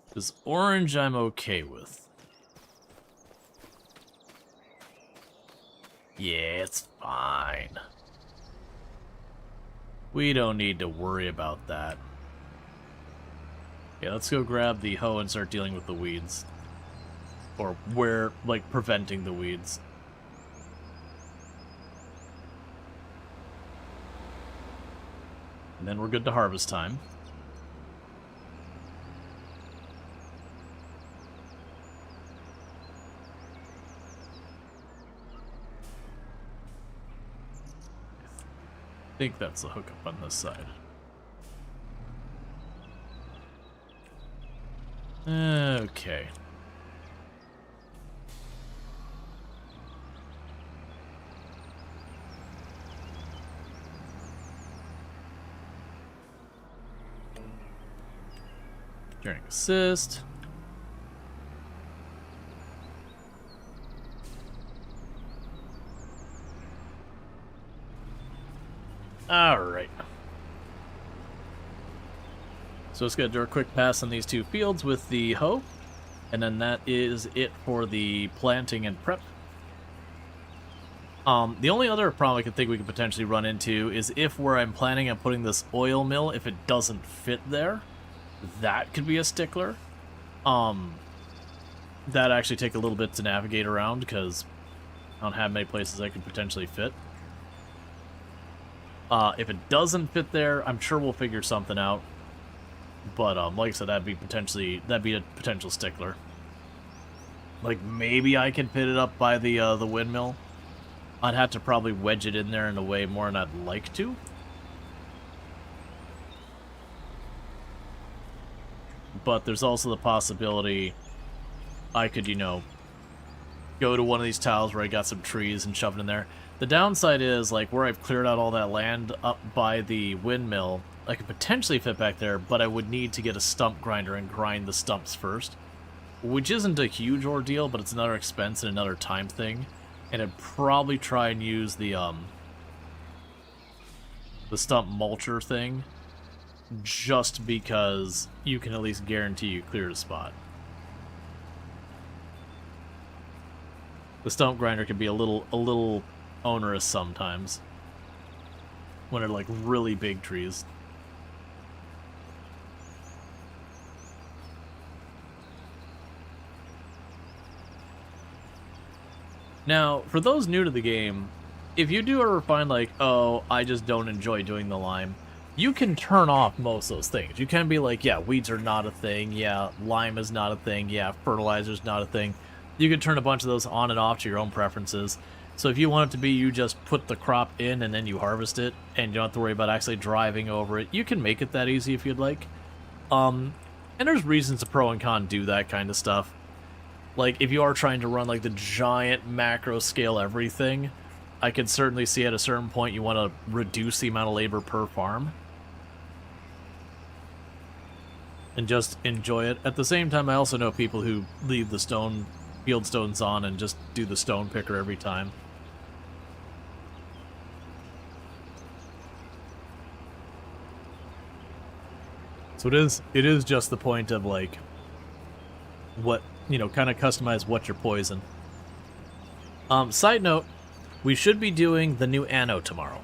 Because orange I'm okay with. Yeah, it's fine. We don't need to worry about that. Yeah, let's go grab the hoe and start dealing with the weeds. Or where, like, preventing the weeds. And then we're good to harvest time. I think that's the hookup on this side. Okay. During assist. Alright. So let's go do a quick pass on these two fields with the hoe. And then that is it for the planting and prep. The only other problem I could think we could potentially run into is if where I'm planning on putting this oil mill, if it doesn't fit there, that could be a stickler. That actually take a little bit to navigate around because I don't have many places I could potentially fit. If it doesn't fit there, I'm sure we'll figure something out. But like I said, that'd be a potential stickler. Like maybe I can fit it up by the windmill. I'd have to probably wedge it in there in a way more than I'd like to. But there's also the possibility I could, you know, go to one of these tiles where I got some trees and shove it in there. The downside is, like, where I've cleared out all that land up by the windmill, I could potentially fit back there, but I would need to get a stump grinder and grind the stumps first. Which isn't a huge ordeal, but it's another expense and another time thing. And I'd probably try and use the stump mulcher thing, just because you can at least guarantee you clear a spot. The stump grinder can be a little onerous sometimes when they're like really big trees. Now, for those new to the game, if you do ever find like, oh, I just don't enjoy doing the lime, you can turn off most of those things. You can be like, yeah, weeds are not a thing, yeah, lime is not a thing, yeah, fertilizer's not a thing. You can turn a bunch of those on and off to your own preferences. So if you want it to be you just put the crop in and then you harvest it, and you don't have to worry about actually driving over it, you can make it that easy if you'd like. And there's reasons to pro and con do that kind of stuff. Like, if you are trying to run, like, the giant macro scale everything, I could certainly see at a certain point you want to reduce the amount of labor per farm. And just enjoy it. At the same time, I also know people who leave the field stones on and just do the stone picker every time. So it is just the point of, like, what, you know, kind of customize what's your poison. Side note, we should be doing the new anno tomorrow.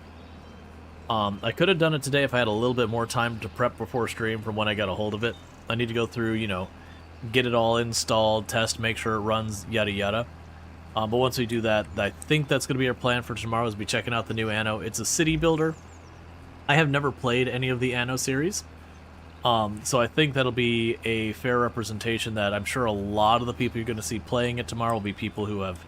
I could have done it today if I had a little bit more time to prep before stream from when I got a hold of it. I need to go through, you know, get it all installed, test, make sure it runs, yada yada. But once we do that, I think that's going to be our plan for tomorrow, is be checking out the new anno. It's a city builder. I have never played any of the anno series. So I think that'll be a fair representation that I'm sure a lot of the people you're going to see playing it tomorrow will be people who have,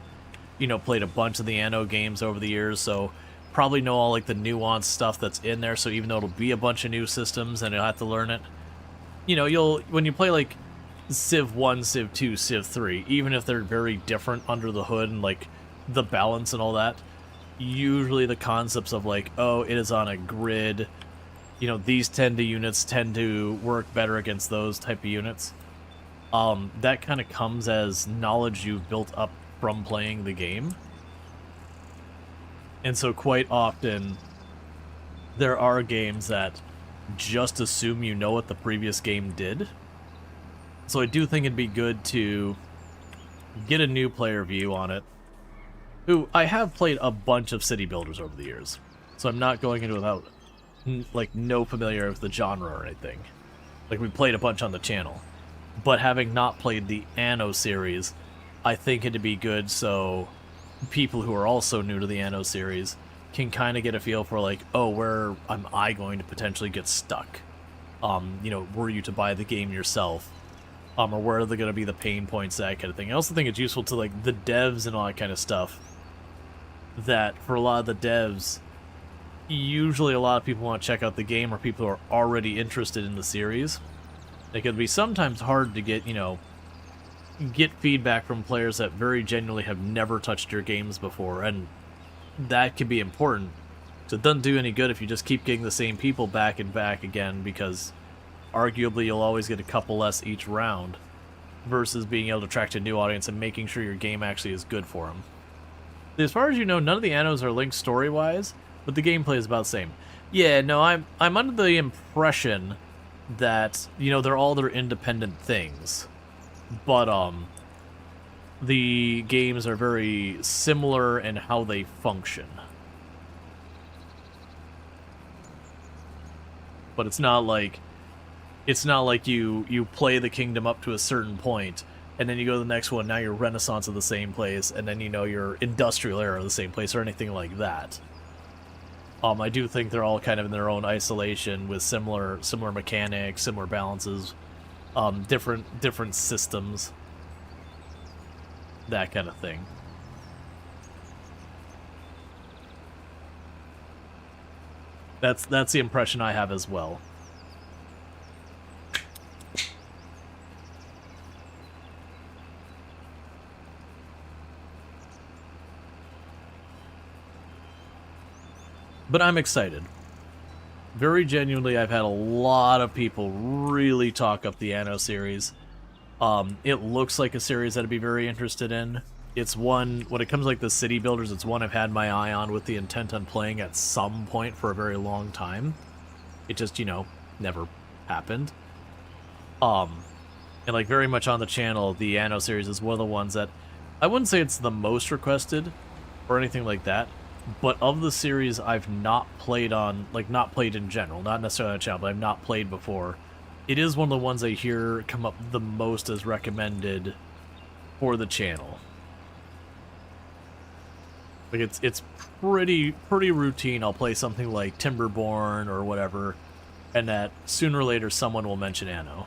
you know, played a bunch of the anno games over the years, so probably know all, like, the nuanced stuff that's in there, so even though it'll be a bunch of new systems and you'll have to learn it, you know, when you play, like, Civ 1, Civ 2, Civ 3, even if they're very different under the hood and, like, the balance and all that, usually the concepts of like, oh, it is on a grid, you know, these units tend to work better against those type of units. That kind of comes as knowledge you've built up from playing the game. And so quite often, there are games that just assume you know what the previous game did. So I do think it'd be good to get a new player view on it. Who, I have played a bunch of city builders over the years, so I'm not going into without, like, no familiarity with the genre or anything. Like, we played a bunch on the channel. But having not played the Anno series, I think it'd be good so people who are also new to the Anno series can kind of get a feel for, like, oh, where am I going to potentially get stuck? You know, were you to buy the game yourself? Or where are there going to be the pain points, that kind of thing. I also think it's useful to, like, the devs and all that kind of stuff, that for a lot of the devs, usually a lot of people want to check out the game, or people who are already interested in the series. It can be sometimes hard to get, you know, get feedback from players that very genuinely have never touched your games before, and that can be important. So it doesn't do any good if you just keep getting the same people back and back again, because arguably you'll always get a couple less each round, versus being able to attract a new audience and making sure your game actually is good for them. As far as you know, none of the Annos are linked story-wise, but the gameplay is about the same. Yeah, no, I'm under the impression that, you know, they're all their independent things, but the games are very similar in how they function. But it's not like you play the kingdom up to a certain point, and then you go to the next one, now you're Renaissance of the same place, and then, you know, you're Industrial Era of the same place, or anything like that. I do think they're all kind of in their own isolation, with similar mechanics, similar balances, different systems, that kind of thing. That's the impression I have as well. But I'm excited. Very genuinely, I've had a lot of people really talk up the Anno series. It looks like a series that I'd be very interested in. It's one, when it comes to, like, the city builders, it's one I've had my eye on with the intent on playing at some point for a very long time. It just, you know, never happened. And, like, very much on the channel, the Anno series is one of the ones that, I wouldn't say it's the most requested, or anything like that, but of the series I've not played on, like, not played in general, not necessarily on the channel, but I've not played before, it is one of the ones I hear come up the most as recommended for the channel. Like, it's pretty routine. I'll play something like Timberborn or whatever, and that sooner or later someone will mention Anno.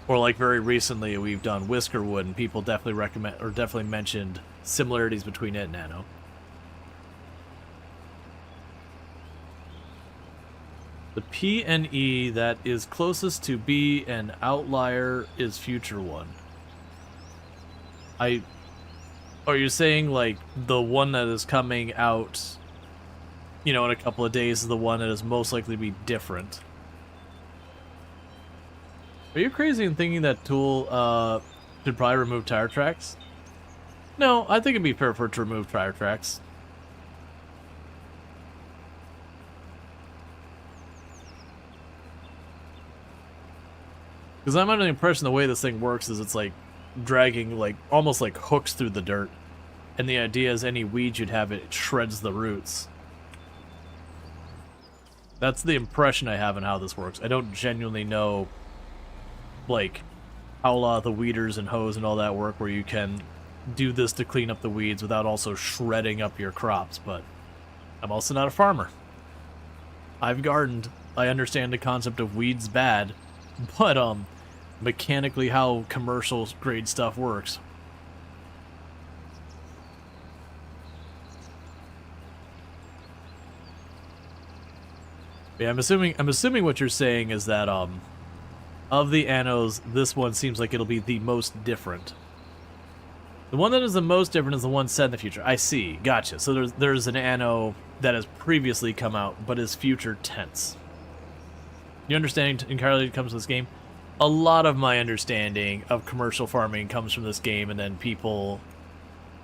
Or, like, very recently we've done Whiskerwood, and people definitely recommend, or definitely mentioned similarities between it and Anno. The PNE that is closest to be an outlier is Future One. Are you saying, like, the one that is coming out, you know, in a couple of days is the one that is most likely to be different? Are you crazy in thinking that Tool should probably remove tire tracks? No, I think it'd be fair for it to remove tire tracks. Because I'm under the impression the way this thing works is it's like dragging, like, almost like hooks through the dirt. And the idea is any weed you'd have, it shreds the roots. That's the impression I have on how this works. I don't genuinely know, like, how a lot of the weeders and hoes and all that work, where you can do this to clean up the weeds without also shredding up your crops, but I'm also not a farmer. I've gardened. I understand the concept of weeds bad, but mechanically how commercial grade stuff works. Yeah, I'm assuming what you're saying is that Of the annos, this one seems like it'll be the most different. The one that is the most different is the one set in the future. I see. Gotcha. So there's an anno that has previously come out, but is future tense. Your understanding entirely comes from this game? A lot of my understanding of commercial farming comes from this game, and then people,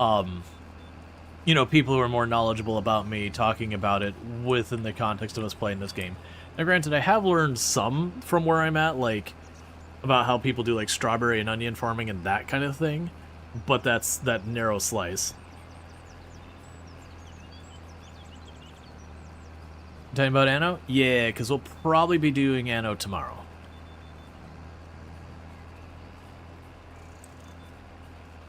you know, people who are more knowledgeable about me talking about it within the context of us playing this game. Now, granted, I have learned some from where I'm at, like, about how people do, like, strawberry and onion farming and that kind of thing, but that's that narrow slice. Talking about Anno? Yeah, because we'll probably be doing Anno tomorrow.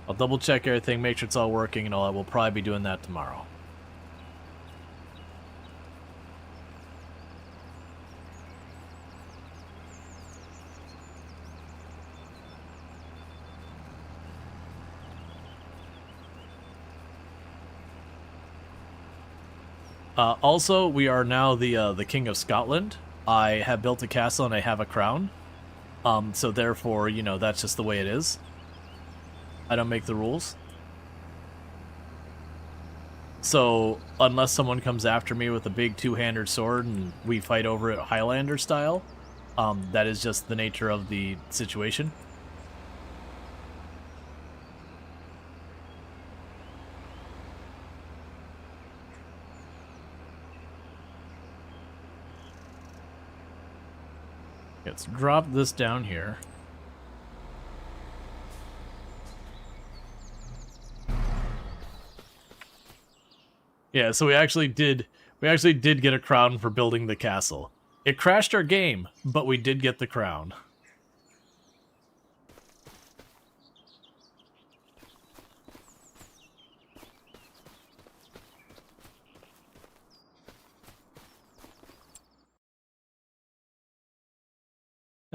I'll double check everything, make sure it's all working and all that. We'll probably be doing that tomorrow. Also, we are now the King of Scotland. I have built a castle and I have a crown. So therefore, you know, that's just the way it is. I don't make the rules. So, unless someone comes after me with a big two-handed sword and we fight over it Highlander style, that is just the nature of the situation. Let's drop this down here. Yeah, so we actually did get a crown for building the castle. It crashed our game, but we did get the crown.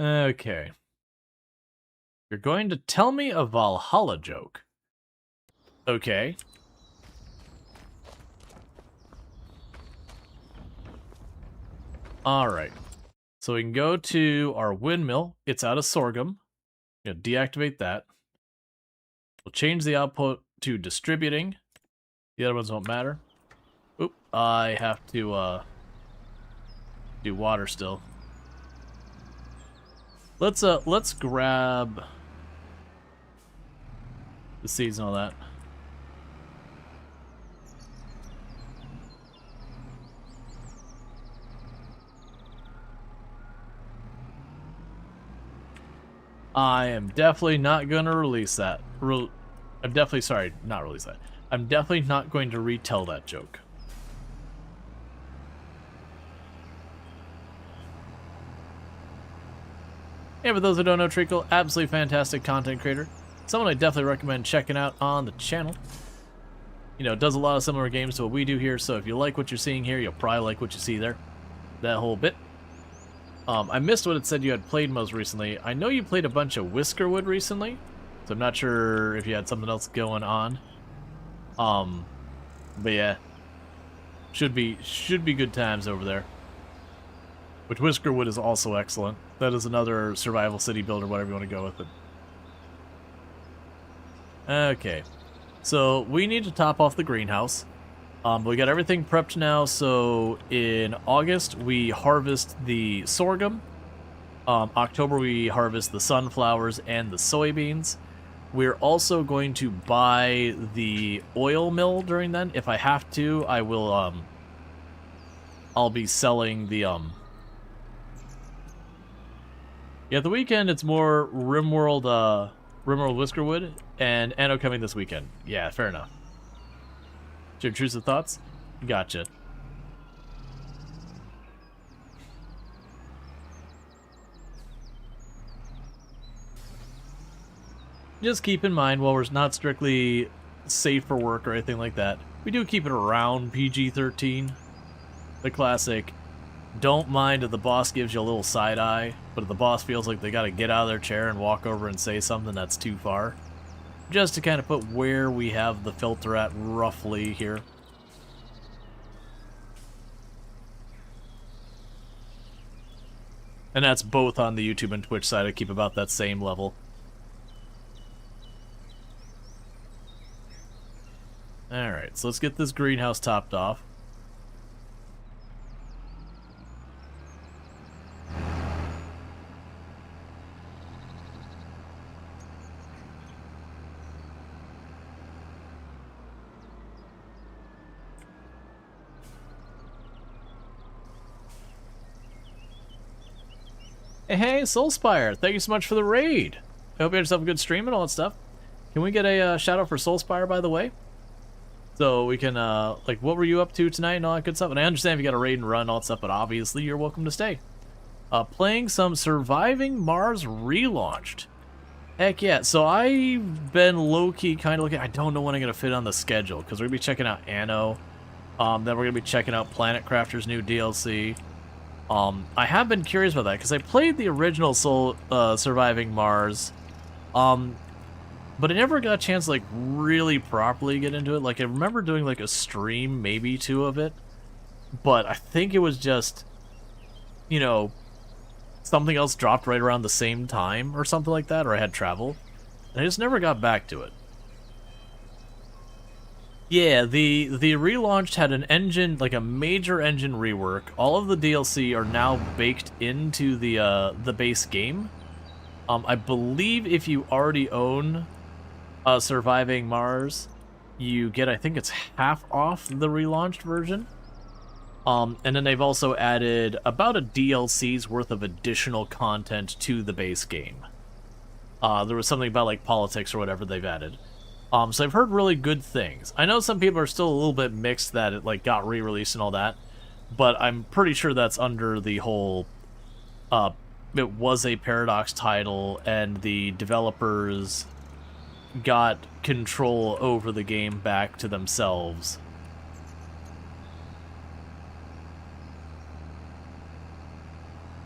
Okay. You're going to tell me a Valhalla joke. Okay. Alright. So we can go to our windmill. It's out of sorghum. You know, deactivate that. We'll change the output to distributing. The other ones won't matter. Oop, I have to do water still. Let's grab the seeds and all that. I am definitely not going to release that. I'm definitely, sorry, not release that. I'm definitely not going to retell that joke. Yeah, for those who don't know, Treacle, absolutely fantastic content creator. Someone I definitely recommend checking out on the channel. You know, does a lot of similar games to what we do here, so if you like what you're seeing here, you'll probably like what you see there. That whole bit. I missed what it said you had played most recently. I know you played a bunch of Whiskerwood recently, so I'm not sure if you had something else going on. But yeah, should be good times over there. Which Whiskerwood is also excellent. That is another survival city builder, whatever you want to go with it. Okay, so we need to top off the greenhouse. We got everything prepped now, so in August we harvest the sorghum. October we harvest the sunflowers and the soybeans. We're also going to buy the oil mill during then. If I have to, I will, I'll be selling the, yeah, the weekend it's more Rimworld Whiskerwood, and Anno coming this weekend. Yeah, fair enough. Your intrusive thoughts? Gotcha. Just keep in mind, while we're not strictly safe for work or anything like that, we do keep it around PG-13. The classic, don't mind if the boss gives you a little side eye, but if the boss feels like they gotta get out of their chair and walk over and say something that's too far. Just to kind of put where we have the filter at roughly here. And that's both on the YouTube and Twitch side. I keep about that same level. Alright, so let's get this greenhouse topped off. Hey, Soulspire, thank you so much for the raid. I hope you had yourself a good stream and all that stuff. Can we get a shout out for Soulspire, by the way? So we can, like, what were you up to tonight and all that good stuff? And I understand if you got a raid and run and all that stuff, but obviously you're welcome to stay. Playing some Surviving Mars Relaunched. Heck yeah, so I've been low-key kind of looking, I don't know when I'm going to fit on the schedule, because we're going to be checking out Anno, then we're going to be checking out Planet Crafter's new DLC. I have been curious about that, because I played the original Surviving Mars, but I never got a chance to, like, really properly get into it. Like, I remember doing, like, a stream, maybe two of it, but I think it was just, you know, something else dropped right around the same time, or something like that, or I had travel, and I just never got back to it. Yeah, the relaunched had an engine, like a major engine rework. All of the DLC are now baked into the base game. I believe if you already own Surviving Mars, you get, I think it's half off the relaunched version. And then they've also added about a DLC's worth of additional content to the base game. There was something about, like, politics or whatever they've added. So I've heard really good things. I know some people are still a little bit mixed that it, like, got re-released and all that, but I'm pretty sure that's under the whole, it was a Paradox title, and the developers got control over the game back to themselves.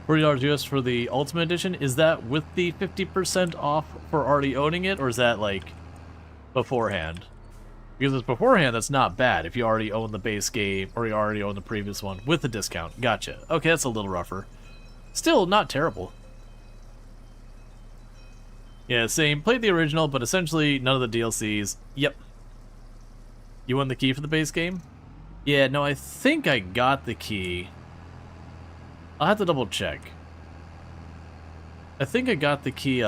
$40 US for the Ultimate Edition. Is that with the 50% off for already owning it, or is that, like, beforehand? Because if it's beforehand, that's not bad if you already own the base game, or you already own the previous one with the discount. Gotcha. Okay, that's a little rougher. Still not terrible. Yeah, same. Played the original, but essentially none of the DLCs. Yep. You won the key for the base game? Yeah, no, I think I got the key. I'll have to double check. I think I got the key,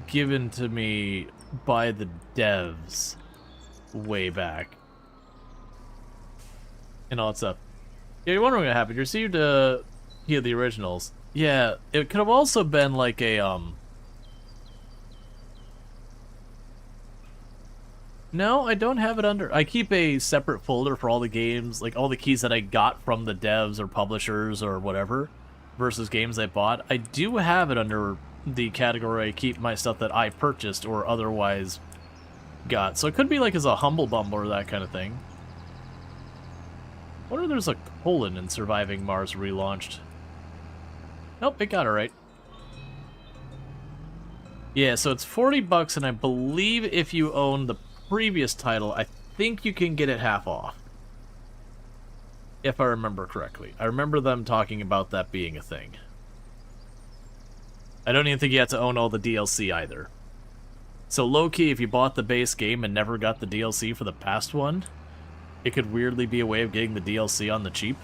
given to me by the devs way back. And all that stuff. Yeah, you're wondering what happened. You received a key of the originals. Yeah, it could have also been like a, No, I don't have it under... I keep a separate folder for all the games, like all the keys that I got from the devs or publishers or whatever, versus games I bought. I do have it under the category I keep my stuff that I purchased or otherwise got. So it could be like as a Humble Bumble or that kind of thing. I wonder if there's a colon in Surviving Mars Relaunched. Nope, it got it right. Yeah, so it's $40, and I believe if you own the previous title, I think you can get it half off. If I remember correctly. I remember them talking about that being a thing. I don't even think you have to own all the DLC either. So low-key, if you bought the base game and never got the DLC for the past one, it could weirdly be a way of getting the DLC on the cheap.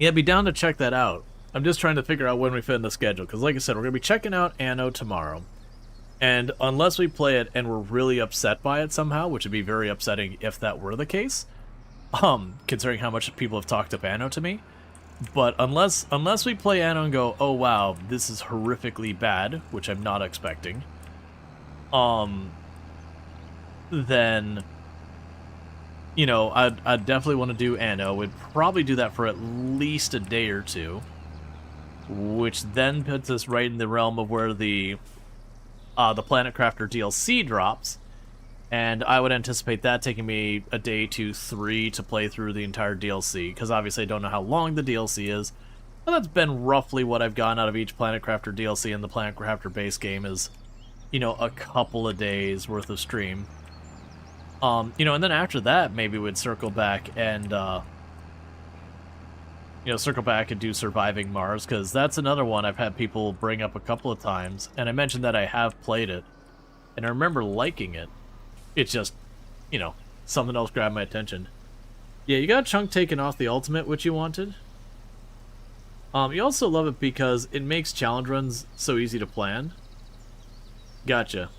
Yeah, be down to check that out. I'm just trying to figure out when we fit in the schedule, because like I said, we're going to be checking out Anno tomorrow. And unless we play it and we're really upset by it somehow, which would be very upsetting if that were the case, considering how much people have talked up Anno to me. But unless we play Anno and go, oh wow, this is horrifically bad, which I'm not expecting, then... you know, I'd definitely want to do Anno. We'd probably do that for at least a day or two, which then puts us right in the realm of where the Planet Crafter DLC drops, And I would anticipate that taking me a day to 3 to play through the entire DLC, because obviously I don't know how long the DLC is. But that's been roughly what I've gotten out of each Planet Crafter DLC, and the Planet Crafter base game is, you know, a couple of days worth of stream. You know, and then after that, maybe we'd circle back and, you know, circle back and do Surviving Mars, because that's another one I've had people bring up a couple of times, and I mentioned that I have played it, and I remember liking it. It's just, you know, something else grabbed my attention. Yeah, you got a chunk taken off the ultimate, which you wanted. You also love it because it makes challenge runs so easy to plan. Gotcha.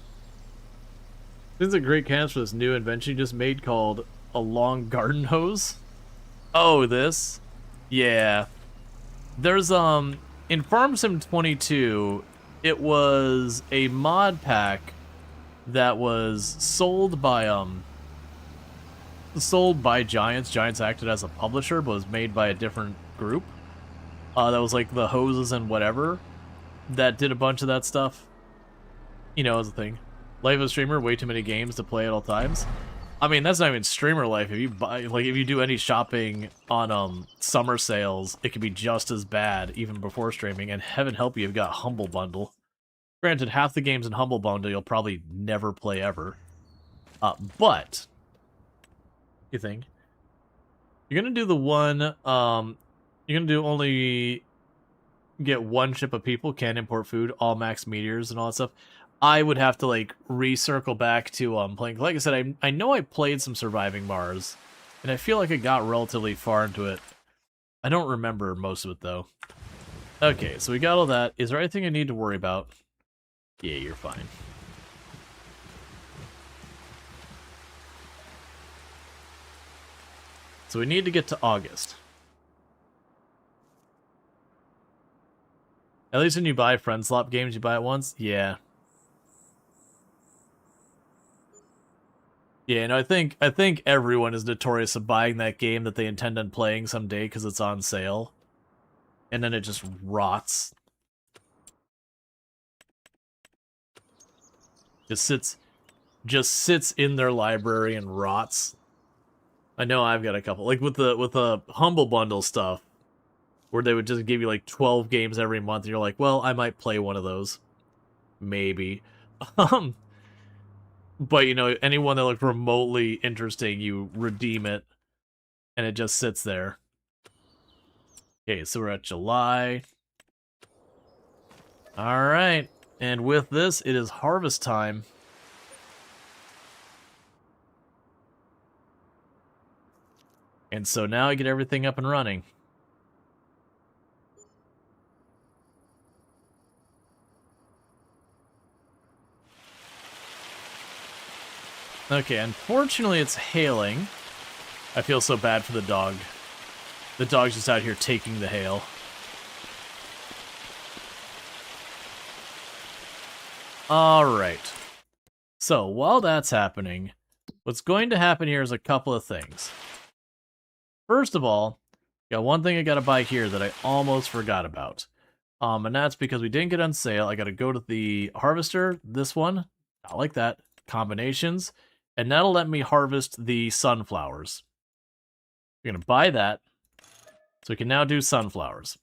This is a great canvas for this new invention you just made called a long garden hose. Oh, this? Yeah. There's, in Farm Sim 22, it was a mod pack that was sold by Giants. Giants acted as a publisher, but was made by a different group. That was like the hoses and whatever that did a bunch of that stuff. You know, as a thing. Life of a streamer, way too many games to play at all times. I mean, that's not even streamer life. If you buy, like, if you do any shopping on summer sales, it can be just as bad even before streaming. And heaven help you've got Humble Bundle. Granted, half the games in Humble Bundle you'll probably never play ever. But you think you're gonna do the one? You're gonna do only get one ship of people, can import food, all max meteors, and all that stuff. I would have to like recircle back to playing. Like I said, I know I played some Surviving Mars, and I feel like I got relatively far into it. I don't remember most of it though. Okay, so we got all that. Is there anything I need to worry about? Yeah, you're fine. So we need to get to August. At least when you buy friend slot games, you buy it once? Yeah. Yeah, no, I think everyone is notorious of buying that game that they intend on playing someday because it's on sale. And then it just rots. Just sits in their library and rots. I know I've got a couple. Like with the Humble Bundle stuff, where they would just give you like 12 games every month, and you're like, well, I might play one of those. Maybe. But, you know, anyone that looked remotely interesting, you redeem it, and it just sits there. Okay, so we're at July. Alright, and with this, it is harvest time. And so now I get everything up and running. Okay, unfortunately it's hailing. I feel so bad for the dog. The dog's just out here taking the hail. Alright. So, while that's happening, what's going to happen here is a couple of things. First of all, got one thing I gotta buy here that I almost forgot about. And that's because we didn't get on sale. I gotta go to the harvester, this one. I like that. Combinations. And that'll let me harvest the sunflowers. We're gonna buy that. So we can now do sunflowers.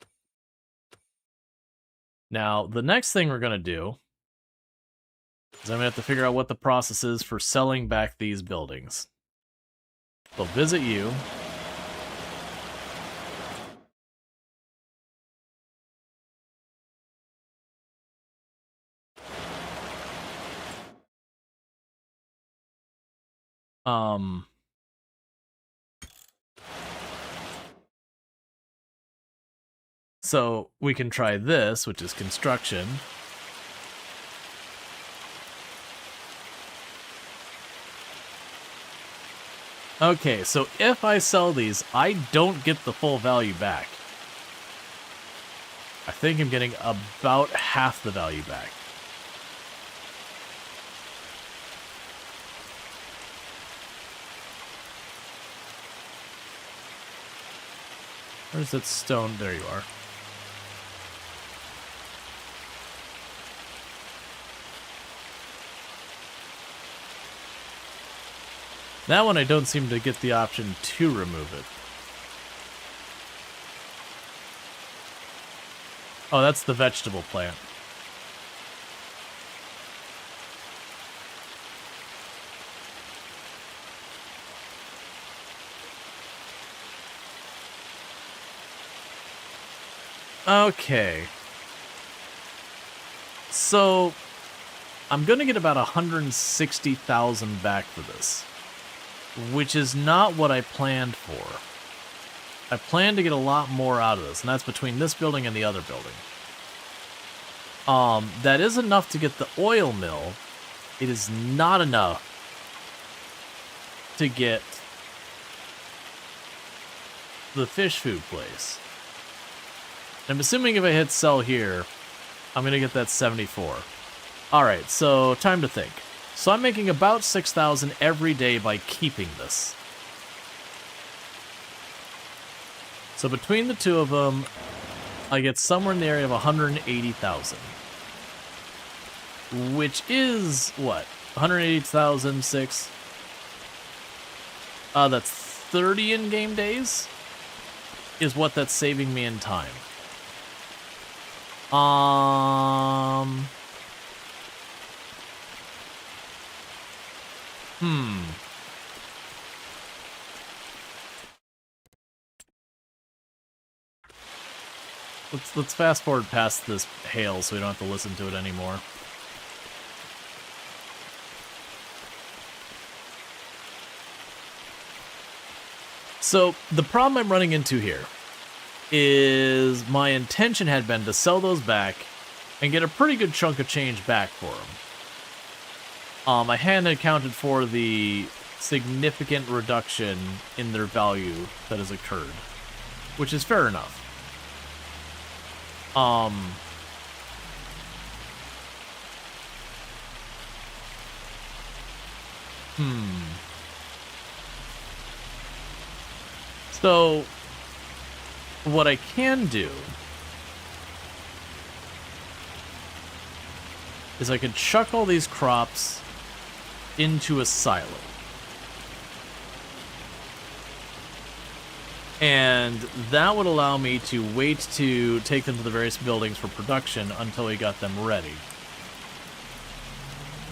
Now, the next thing we're gonna do is I'm gonna have to figure out what the process is for selling back these buildings. They'll visit you. So we can try this, which is construction. Okay, so if I sell these, I don't get the full value back. I think I'm getting about half the value back. Where's that stone? There you are. That one I don't seem to get the option to remove it. Oh, that's the vegetable plant. Okay. So, I'm gonna get about 160,000 back for this, which is not what I planned for. I planned to get a lot more out of this, and that's between this building and the other building. That is enough to get the oil mill. It is not enough to get the fish food place. I'm assuming if I hit sell here, I'm going to get that 74. Alright, so time to think. So I'm making about 6,000 every day by keeping this. So between the two of them, I get somewhere in the area of 180,000. Which is, what? 180,000, 6. That's 30 in-game days? Is what that's saving me in time. Let's fast forward past this hail so we don't have to listen to it anymore. So, the problem I'm running into here is my intention had been to sell those back and get a pretty good chunk of change back for them. I hadn't accounted for the significant reduction in their value that has occurred, which is fair enough. So, what I can do is I could chuck all these crops into a silo. And that would allow me to wait to take them to the various buildings for production until we got them ready.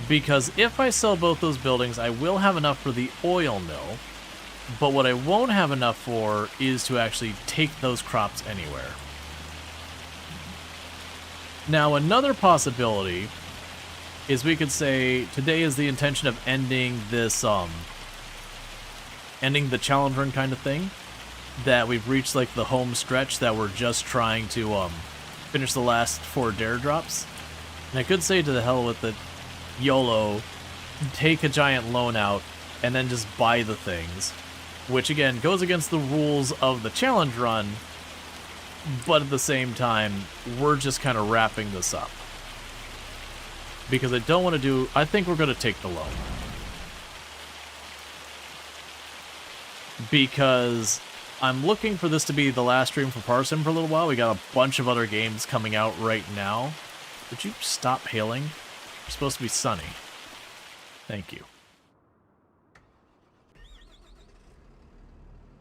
Because if I sell both those buildings, I will have enough for the oil mill. But what I won't have enough for is to actually take those crops anywhere. Now, another possibility is we could say today is the intention of ending this, ending the challenge run kind of thing. That we've reached, like, the home stretch that we're just trying to, finish the last 4 dare drops. And I could say to the hell with it, YOLO, take a giant loan out, and then just buy the things. Which, again, goes against the rules of the challenge run, but at the same time, we're just kind of wrapping this up. Because I don't want to do... I think we're going to take the loan. Because I'm looking for this to be the last stream for Parsim for a little while. We got a bunch of other games coming out right now. Would you stop hailing? You're supposed to be sunny. Thank you.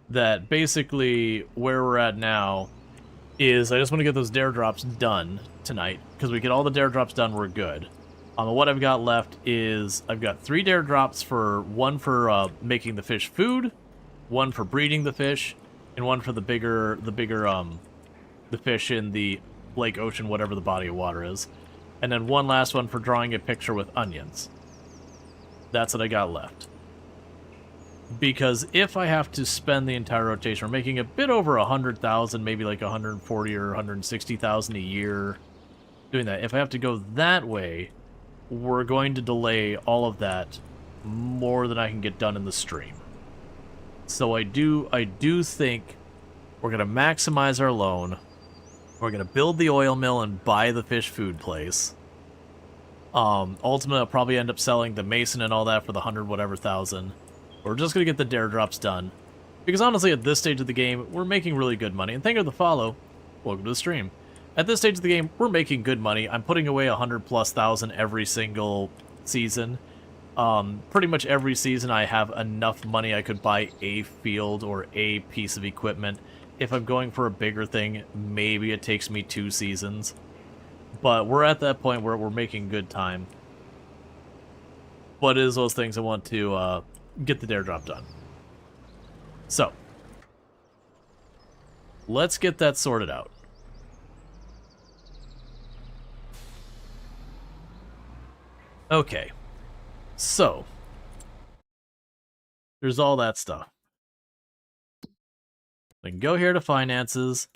That basically where we're at now is I just want to get those dare drops done tonight, because we get all the dare drops done, we're good. What I've got left is I've got 3 dare drops for one for making the fish food, one for breeding the fish, and one for the fish in the lake, ocean, whatever the body of water is, and then one last one for drawing a picture with onions. That's what I got left. Because if I have to spend the entire rotation, we're making a bit over 100,000, maybe like 140 or 160,000 a year doing that. If I have to go that way, we're going to delay all of that more than I can get done in the stream. So I do think we're going to maximize our loan. We're going to build the oil mill and buy the fish food place. Ultimately, I'll probably end up selling the mason and all that for the 100 whatever thousand. We're just going to get the dare drops done. Because honestly, at this stage of the game, we're making really good money. And thank you for the follow. Welcome to the stream. At this stage of the game, we're making good money. I'm putting away 100+ thousand every single season. Pretty much every season I have enough money I could buy a field or a piece of equipment. If I'm going for a bigger thing, maybe it takes me 2 seasons. But we're at that point where we're making good time. But it is those things I want to get the dare drop done. So, let's get that sorted out. Okay, so, there's all that stuff. We can go here to finances.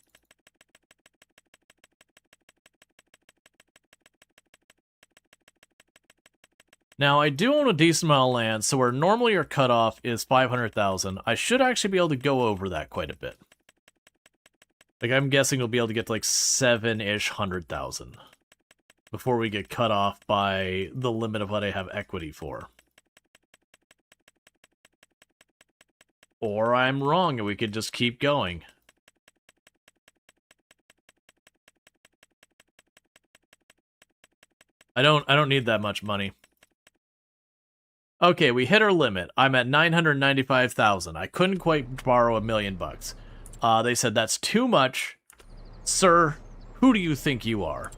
Now, I do own a decent amount of land, so where normally your cutoff is 500,000, I should actually be able to go over that quite a bit. Like, I'm guessing we'll be able to get to like 7-ish 100,000 before we get cut off by the limit of what I have equity for. Or I'm wrong and we could just keep going. I don't need that much money. Okay, we hit our limit. I'm at 995,000. I couldn't quite borrow $1 million. They said that's too much. Sir, who do you think you are?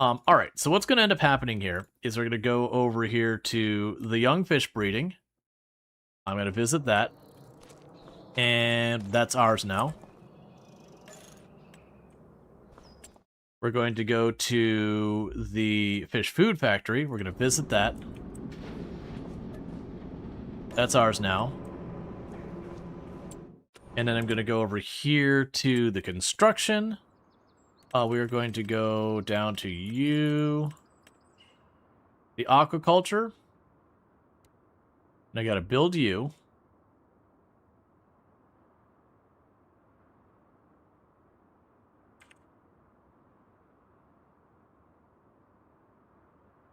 Alright, so what's going to end up happening here is we're going to go over here to the young fish breeding. I'm going to visit that. And that's ours now. We're going to go to the fish food factory. We're going to visit that. That's ours now. And then I'm going to go over here to the construction. We are going to go down to you. The aquaculture. And I got to build you.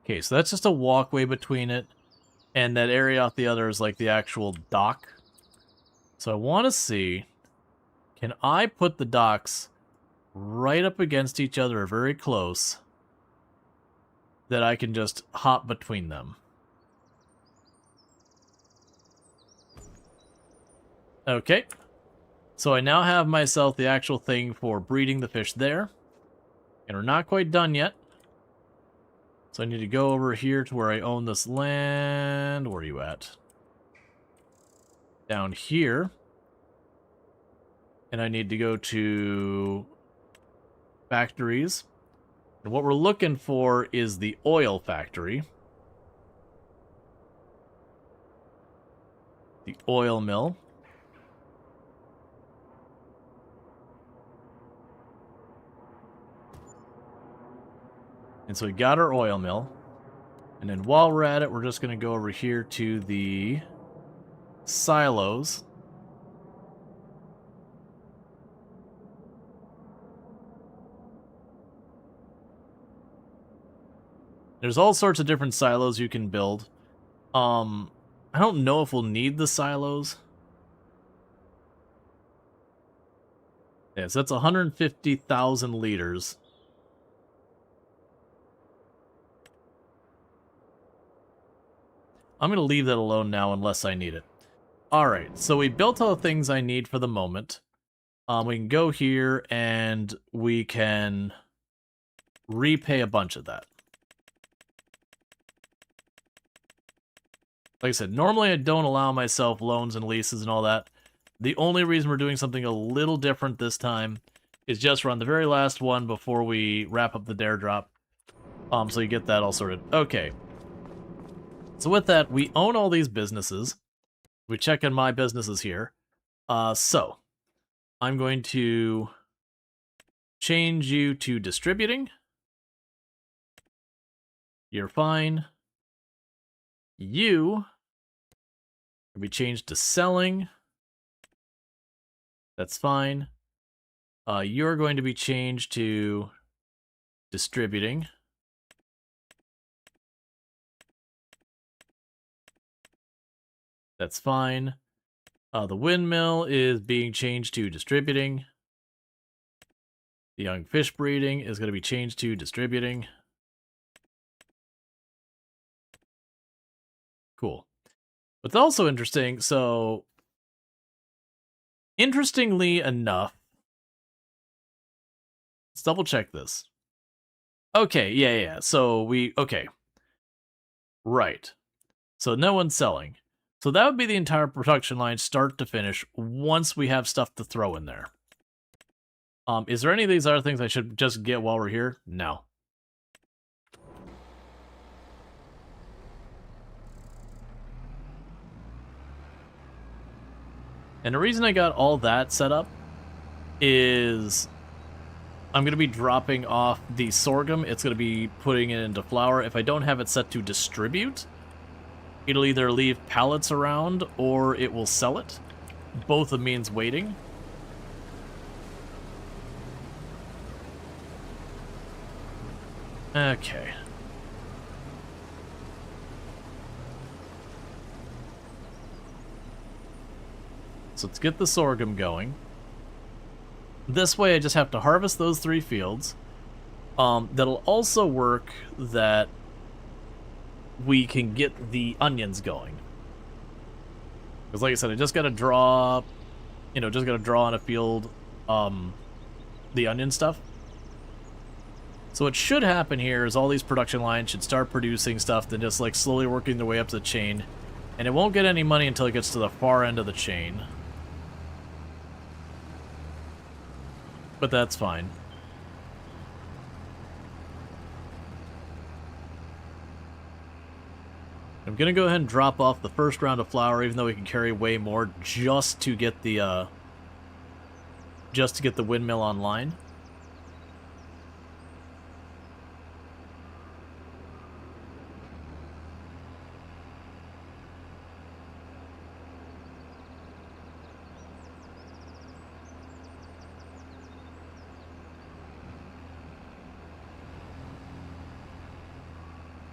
Okay, so that's just a walkway between it. And that area off the other is like the actual dock. So I want to see, can I put the docks right up against each other very close that I can just hop between them? Okay. So I now have myself the actual thing for breeding the fish there. And we're not quite done yet. So I need to go over here to where I own this land. Where are you at? Down here. And I need to go to factories. And what we're looking for is the oil factory. The oil mill. And so we got our oil mill. And then while we're at it, we're just going to go over here to the silos. There's all sorts of different silos you can build. I don't know if we'll need the silos. Yeah, so that's 150,000 liters. I'm going to leave that alone now unless I need it. Alright, so we built all the things I need for the moment. We can go here and we can repay a bunch of that. Like I said, normally I don't allow myself loans and leases and all that. The only reason we're doing something a little different this time is just we're on the very last one before we wrap up the dare drop. So you get that all sorted. Okay. So with that, we own all these businesses. We check in my businesses here. So I'm going to change you to distributing. You're fine. You can be changed to selling. That's fine. You're going to be changed to distributing. That's fine. The windmill is being changed to distributing. The young fish breeding is going to be changed to distributing. Cool. What's also interesting, so interestingly enough, let's double check this. Okay, yeah. So okay. Right. So no one's selling. So that would be the entire production line start to finish once we have stuff to throw in there. Is there any of these other things I should just get while we're here? No. And the reason I got all that set up is I'm going to be dropping off the sorghum. It's going to be putting it into flour. If I don't have it set to distribute, it'll either leave pallets around or it will sell it. Both of means waiting. Okay. So let's get the sorghum going. This way I just have to harvest those 3 fields. That'll also work that we can get the onions going. Because like I said, I just gotta draw, on a field, the onion stuff. So what should happen here is all these production lines should start producing stuff, then just like slowly working their way up the chain. And it won't get any money until it gets to the far end of the chain. But that's fine. I'm gonna go ahead and drop off the first round of flour, even though we can carry way more, just to get the windmill online.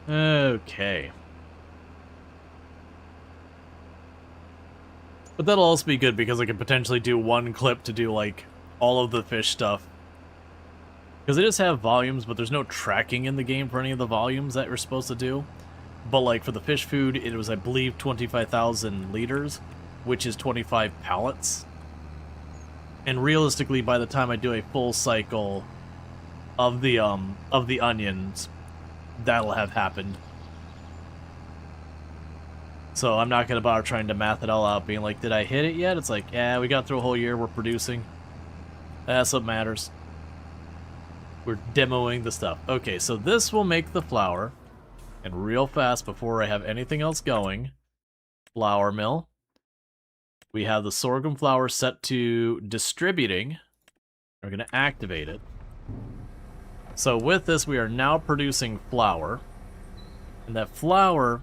Okay. But that'll also be good because I can potentially do one clip to do, like, all of the fish stuff. Because they just have volumes, but there's no tracking in the game for any of the volumes that we're supposed to do. But, like, for the fish food, it was, I believe, 25,000 liters, which is 25 pallets. And realistically, by the time I do a full cycle of the onions, that'll have happened. So I'm not going to bother trying to math it all out, being like, did I hit it yet? It's like, yeah, we got through a whole year, we're producing. That's what matters. We're demoing the stuff. Okay, so this will make the flour. And real fast, before I have anything else going, flour mill. We have the sorghum flour set to distributing. We're going to activate it. So with this, we are now producing flour. And that flour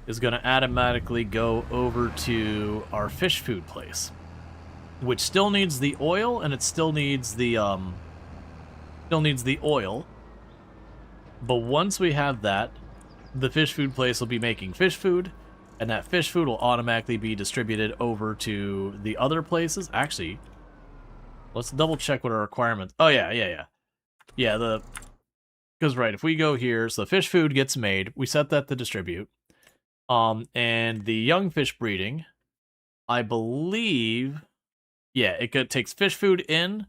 is going to automatically go over to our fish food place, which still needs the oil, and it still needs the oil. But once we have that, the fish food place will be making fish food, and that fish food will automatically be distributed over to the other places. Actually, let's double check what our requirements. Oh yeah. Because right, if we go here, so the fish food gets made, we set that to distribute. And the young fish breeding, I believe, yeah, it takes fish food in,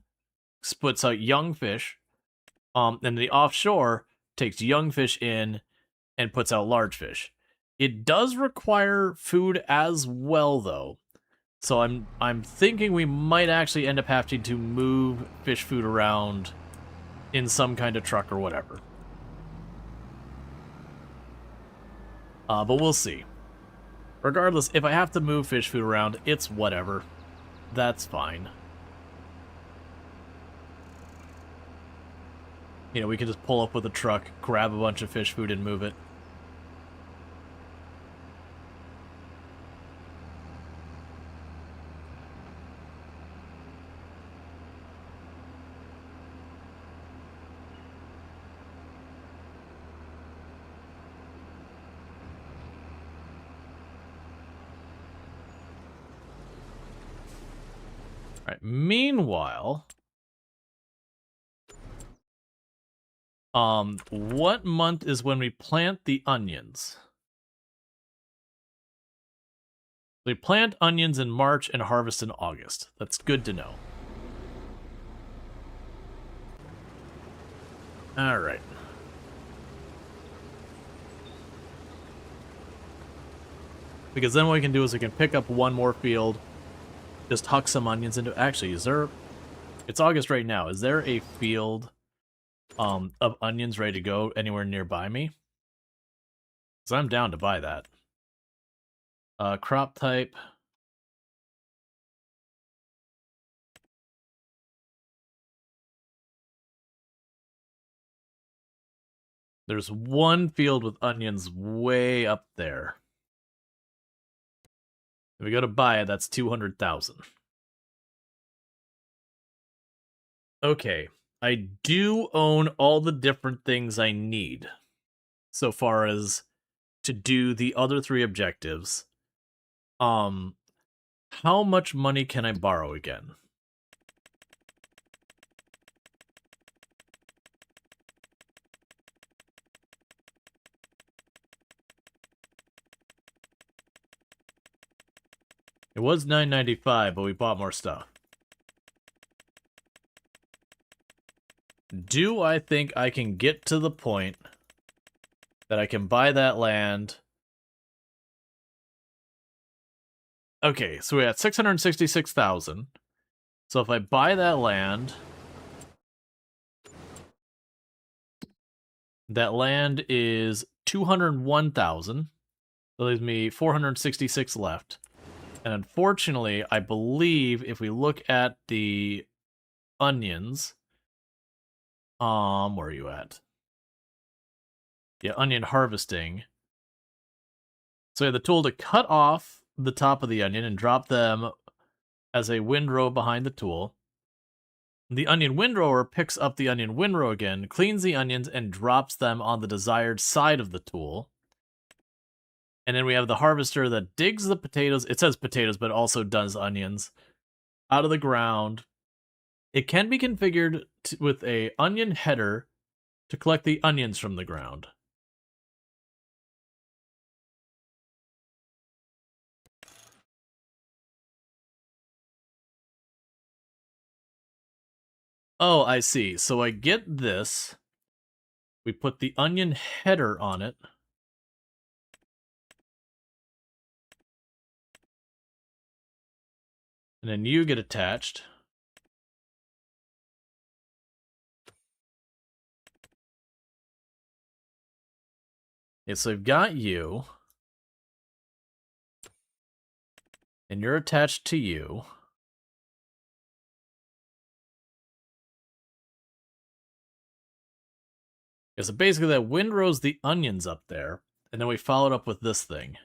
splits out young fish, and the offshore takes young fish in and puts out large fish. It does require food as well, though. So I'm thinking we might actually end up having to move fish food around in some kind of truck or whatever. But we'll see. Regardless, if I have to move fish food around, it's whatever. That's fine. You know, we can just pull up with a truck, grab a bunch of fish food, and move it. Alright, meanwhile, what month is when we plant the onions? They plant onions in March and harvest in August. That's good to know. All right. Because then what we can do is we can pick up one more field, just huck some onions into... Actually, is there... It's August right now. Is there a field of onions ready to go anywhere nearby me? Because I'm down to buy that. Crop type. There's one field with onions way up there. If we go to buy it, that's 200,000. Okay, I do own all the different things I need so far as to do the other 3 objectives. How much money can I borrow again? It was $9.95, but we bought more stuff. Do I think I can get to the point that I can buy that land? Okay, so we're at 666,000. So if I buy that land, that land is 201,000. That leaves me 466 left. And unfortunately, I believe if we look at the onions, where are you at? Yeah, onion harvesting. So we have the tool to cut off the top of the onion and drop them as a windrow behind the tool. The onion windrower picks up the onion windrow again, cleans the onions, and drops them on the desired side of the tool. And then we have the harvester that digs the potatoes. It says potatoes, but it also does onions out of the ground. It can be configured with a onion header to collect the onions from the ground. Oh, I see. So I get this. We put the onion header on it. And then you get attached. Okay, so I've got you. And you're attached to you. Yeah, so basically that windrows the onions up there, and then we followed up with this thing.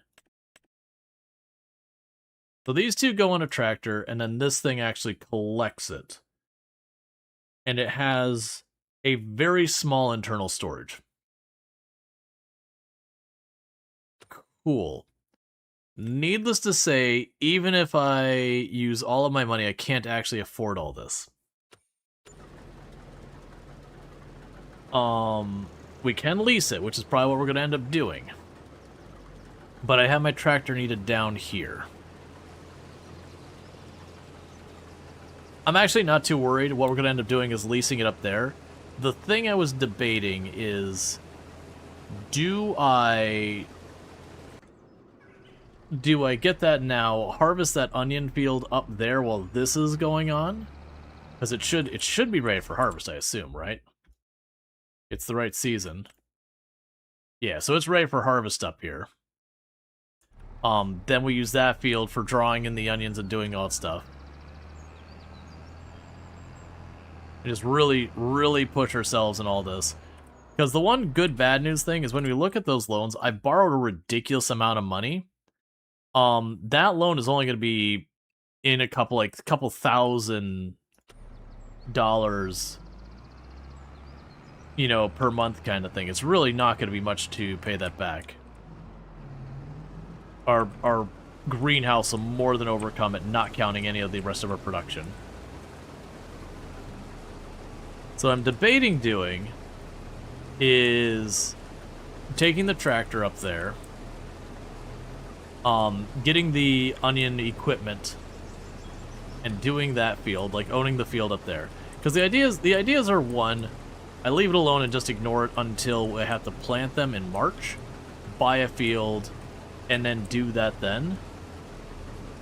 So these two go on a tractor, and then this thing actually collects it. And it has a very small internal storage. Cool. Needless to say, even if I use all of my money, I can't actually afford all this. We can lease it, which is probably what we're going to end up doing. But I have my tractor needed down here. I'm actually not too worried. What we're going to end up doing is leasing it up there. The thing I was debating is, do I get that now, harvest that onion field up there while this is going on? Because it should be ready for harvest, I assume, right? It's the right season. Yeah, so it's ready for harvest up here. Then we use that field for drawing in the onions and doing all that stuff. We just really, really push ourselves in all this. Because the one good bad news thing is when we look at those loans, I borrowed a ridiculous amount of money. That loan is only going to be in a couple $1,000, you know, per month kind of thing. It's really not going to be much to pay that back. Our greenhouse will more than overcome it, not counting any of the rest of our production. So I'm debating doing is taking the tractor up there getting the onion equipment and doing that field, like owning the field up there. Because the ideas are, one, I leave it alone and just ignore it until I have to plant them in March, buy a field, and then do that then.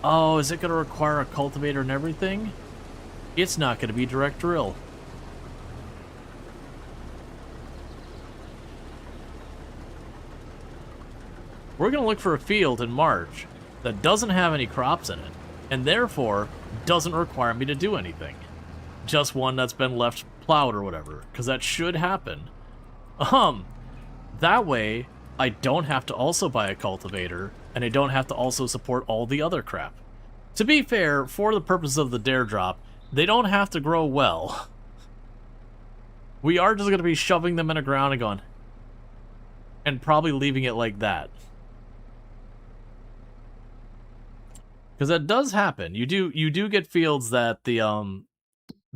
Oh, is it going to require a cultivator and everything? It's not going to be direct drill. We're going to look for a field in March that doesn't have any crops in it, and therefore doesn't require me to do anything. Just one that's been left plowed or whatever, because that should happen. That way, I don't have to also buy a cultivator, and I don't have to also support all the other crap. To be fair, for the purpose of the dare drop, they don't have to grow well. We are just going to be shoving them in the ground and going, and probably leaving it like that. Because that does happen. You do get fields that the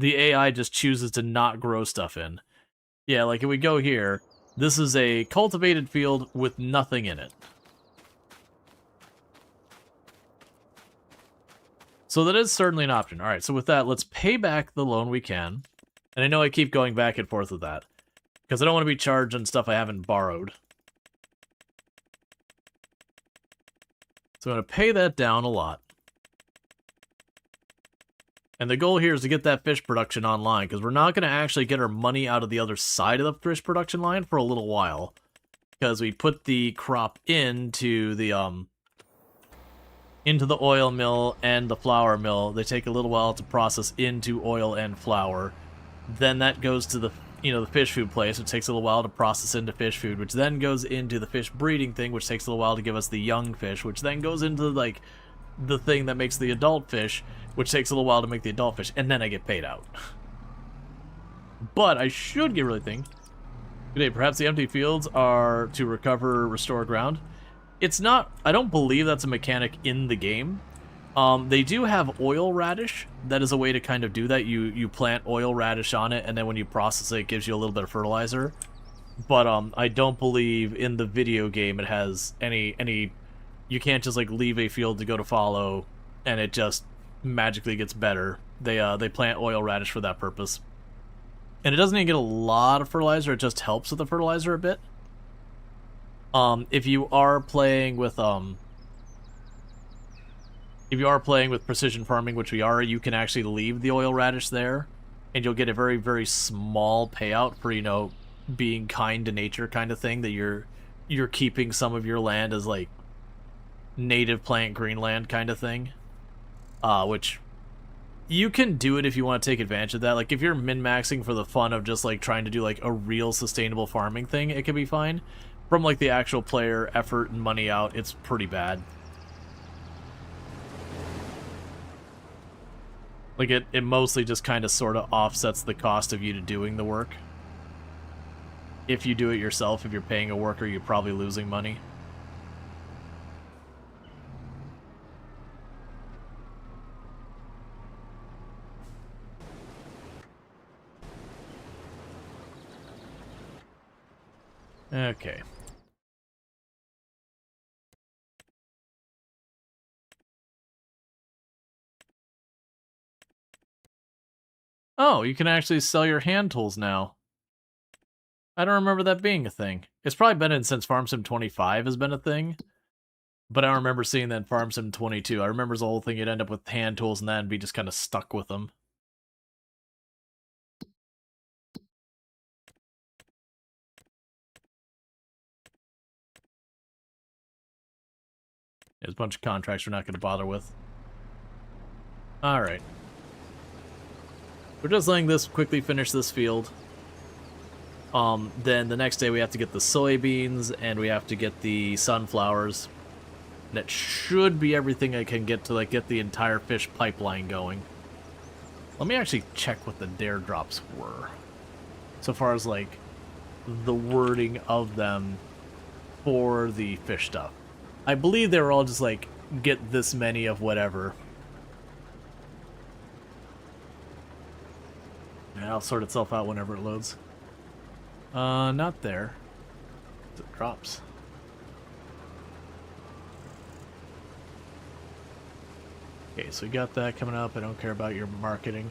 AI just chooses to not grow stuff in. Yeah, like if we go here, this is a cultivated field with nothing in it. So that is certainly an option. All right, so with that, let's pay back the loan we can. And I know I keep going back and forth with that, because I don't want to be charged on stuff I haven't borrowed. So I'm going to pay that down a lot. And the goal here is to get that fish production online, because we're not going to actually get our money out of the other side of the fish production line for a little while. Because we put the crop into the oil mill and the flour mill. They take a little while to process into oil and flour. Then that goes to the the fish food place, which takes a little while to process into fish food, which then goes into the fish breeding thing, which takes a little while to give us the young fish, which then goes into like the thing that makes the adult fish, which takes a little while to make the adult fish, and then I get paid out. But I should get really think. Good day, perhaps the empty fields are to recover, restore ground. It's not, I don't believe that's a mechanic in the game. They do have oil radish. That is a way to kind of do that. You plant oil radish on it, and then when you process it, it gives you a little bit of fertilizer. But I don't believe in the video game it has any. You can't just like leave a field to go to follow, and it just magically gets better. They plant oil radish for that purpose, and it doesn't even get a lot of fertilizer. It just helps with the fertilizer a bit. If you are playing with precision farming, which we are, you can actually leave the oil radish there, and you'll get a very, very small payout for, being kind to nature kind of thing, that you're keeping some of your land as, like, native plant greenland kind of thing. Which, you can do it if you want to take advantage of that. Like, if you're min-maxing for the fun of just, like, trying to do, like, a real sustainable farming thing, it can be fine. From, like, the actual player effort and money out, it's pretty bad. Like, it mostly just kind of sort of offsets the cost of you to doing the work. If you do it yourself, if you're paying a worker, you're probably losing money. Okay. Oh, you can actually sell your hand tools now. I don't remember that being a thing. It's probably been in since Farm Sim 25 has been a thing. But I don't remember seeing that in Farm Sim 22. I remember the whole thing, you'd end up with hand tools and that and be just kind of stuck with them. There's a bunch of contracts we're not going to bother with. Alright. We're just letting this quickly finish this field. Then the next day we have to get the soybeans, and we have to get the sunflowers. That should be everything I can get to, like, get the entire fish pipeline going. Let me actually check what the dare drops were. So far as, like, the wording of them for the fish stuff. I believe they were all just, like, get this many of whatever. And it'll sort itself out whenever it loads. Not there. It drops. Okay, so we got that coming up. I don't care about your marketing.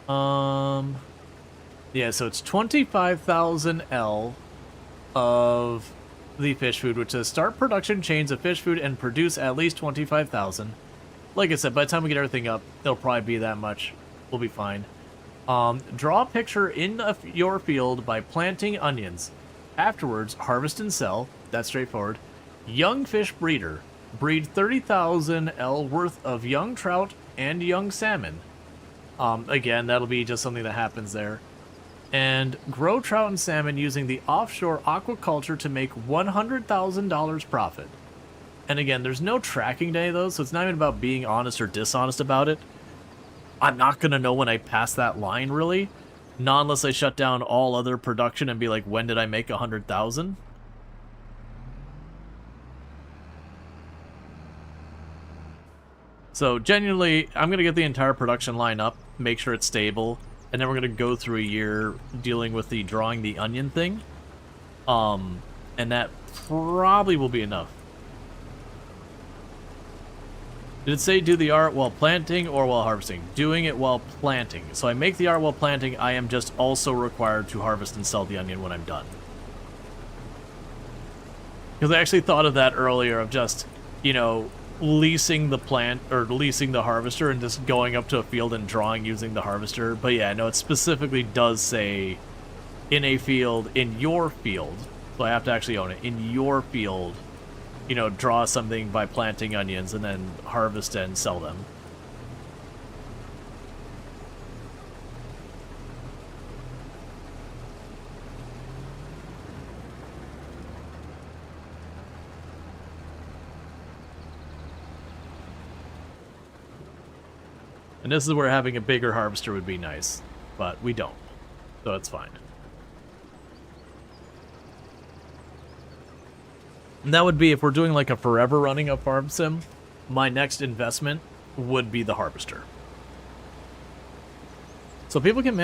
Yeah, so it's 25,000 L of the fish food, which says start production chains of fish food and produce at least 25,000. Like I said, by the time we get everything up, it'll probably be that much. We'll be fine. Draw a picture in your field by planting onions. Afterwards, harvest and sell. That's straightforward. Young fish breeder. Breed 30,000 L worth of young trout and young salmon. Again, that'll be just something that happens there. And grow trout and salmon using the offshore aquaculture to make $100,000 profit. And again, there's no tracking to any of those, so it's not even about being honest or dishonest about it. I'm not going to know when I pass that line, really. Not unless I shut down all other production and be like, when did I make 100,000? So genuinely, I'm going to get the entire production line up, make sure it's stable, and then we're going to go through a year dealing with the drawing the onion thing. And that probably will be enough. Did it say do the art while planting or while harvesting? Doing it while planting. So I make the art while planting, I am just also required to harvest and sell the onion when I'm done. Because I actually thought of that earlier, of just, you know, leasing the plant, or leasing the harvester and just going up to a field and drawing using the harvester. But yeah, no, it specifically does say in a field, in your field, so I have to actually own it, in your field, you know, draw something by planting onions and then harvest and sell them. And this is where having a bigger harvester would be nice, but we don't, so it's fine. And that would be, if we're doing like a forever running of farm sim, my next investment would be the harvester. So people can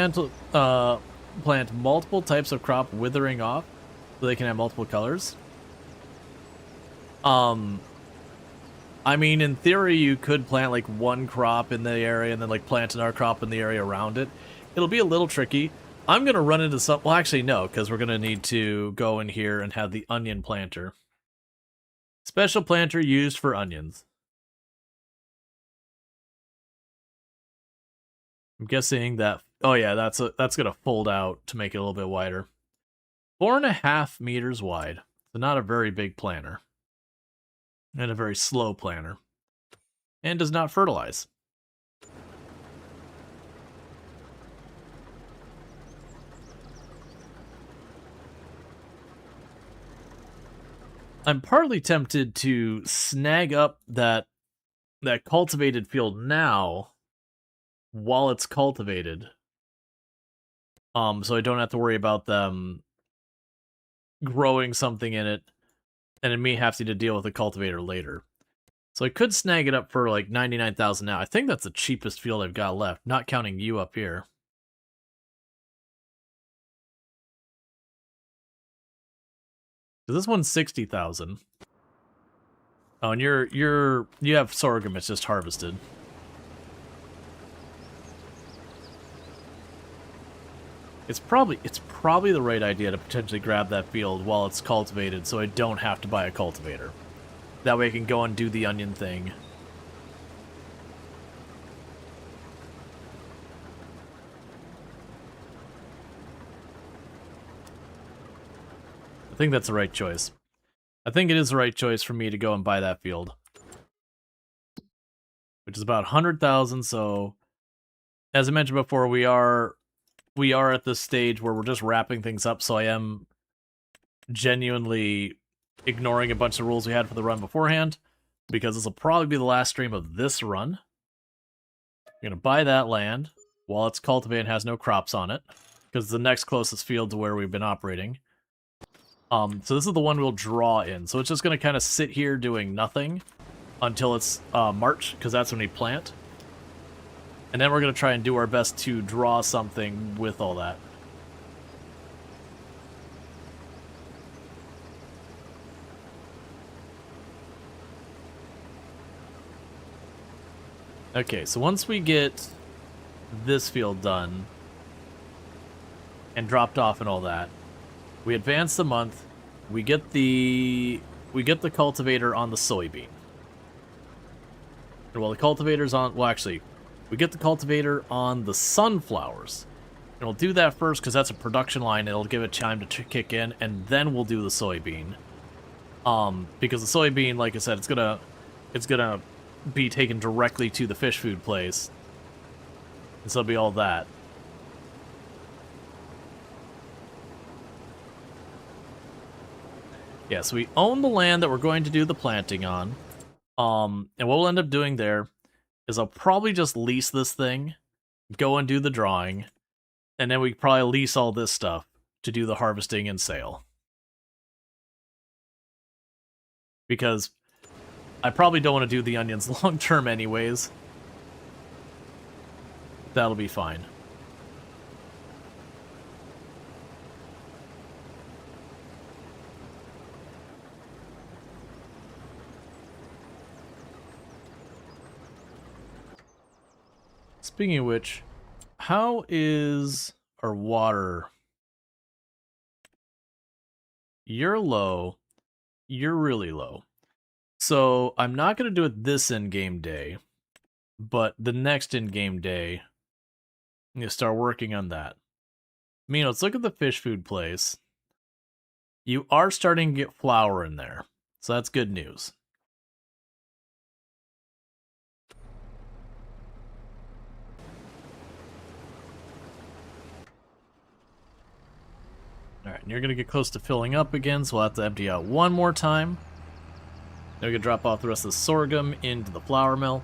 plant multiple types of crop withering off, so they can have multiple colors. I mean, in theory, you could plant like one crop in the area and then like plant another crop in the area around it. It'll be a little tricky. I'm going to run into some... Well, actually, no, because we're going to need to go in here and have the onion planter. Special planter used for onions. I'm guessing that... Oh, yeah, that's going to fold out to make it a little bit wider. 4.5 meters wide. So not a very big planter. And a very slow planter. And does not fertilize. I'm partly tempted to snag up that cultivated field now while it's cultivated. So I don't have to worry about them growing something in it, and then me having to deal with the cultivator later. So I could snag it up for like 99,000 now. I think that's the cheapest field I've got left, not counting you up here. This one's 60,000. Oh, and you have sorghum. It's just harvested. It's probably the right idea to potentially grab that field while it's cultivated, so I don't have to buy a cultivator. That way I can go and do the onion thing. I think that's the right choice. I think it is the right choice for me to go and buy that field. Which is about 100,000, so... As I mentioned before, we are at this stage where we're just wrapping things up, so I am genuinely ignoring a bunch of rules we had for the run beforehand, because this will probably be the last stream of this run. I'm going to buy that land while it's cultivated and has no crops on it, because it's the next closest field to where we've been operating. So this is the one we'll draw in, so it's just going to kind of sit here doing nothing until it's March, because that's when we plant. And then we're going to try and do our best to draw something with all that. Okay, so once we get this field done and dropped off and all that, we advance the month. We get the cultivator on the soybean. And while the cultivator's on, well, actually, we get the cultivator on the sunflowers. And we'll do that first because that's a production line. It'll give it time to kick in, and then we'll do the soybean. Because the soybean, like I said, it's gonna be taken directly to the fish food place, and so it'll be all that. Yeah, so we own the land that we're going to do the planting on. And what we'll end up doing there is I'll probably just lease this thing, go and do the drawing, and then we probably lease all this stuff to do the harvesting and sale. Because I probably don't want to do the onions long term anyways. That'll be fine. Speaking of which, how is our water? You're low. You're really low. So I'm not going to do it this in-game day, but the next in-game day, I'm going to start working on that. Meanwhile, let's look at the fish food place. You are starting to get flour in there, so that's good news. Alright, and you're going to get close to filling up again, so we'll have to empty out one more time. Then we can drop off the rest of the sorghum into the flour mill.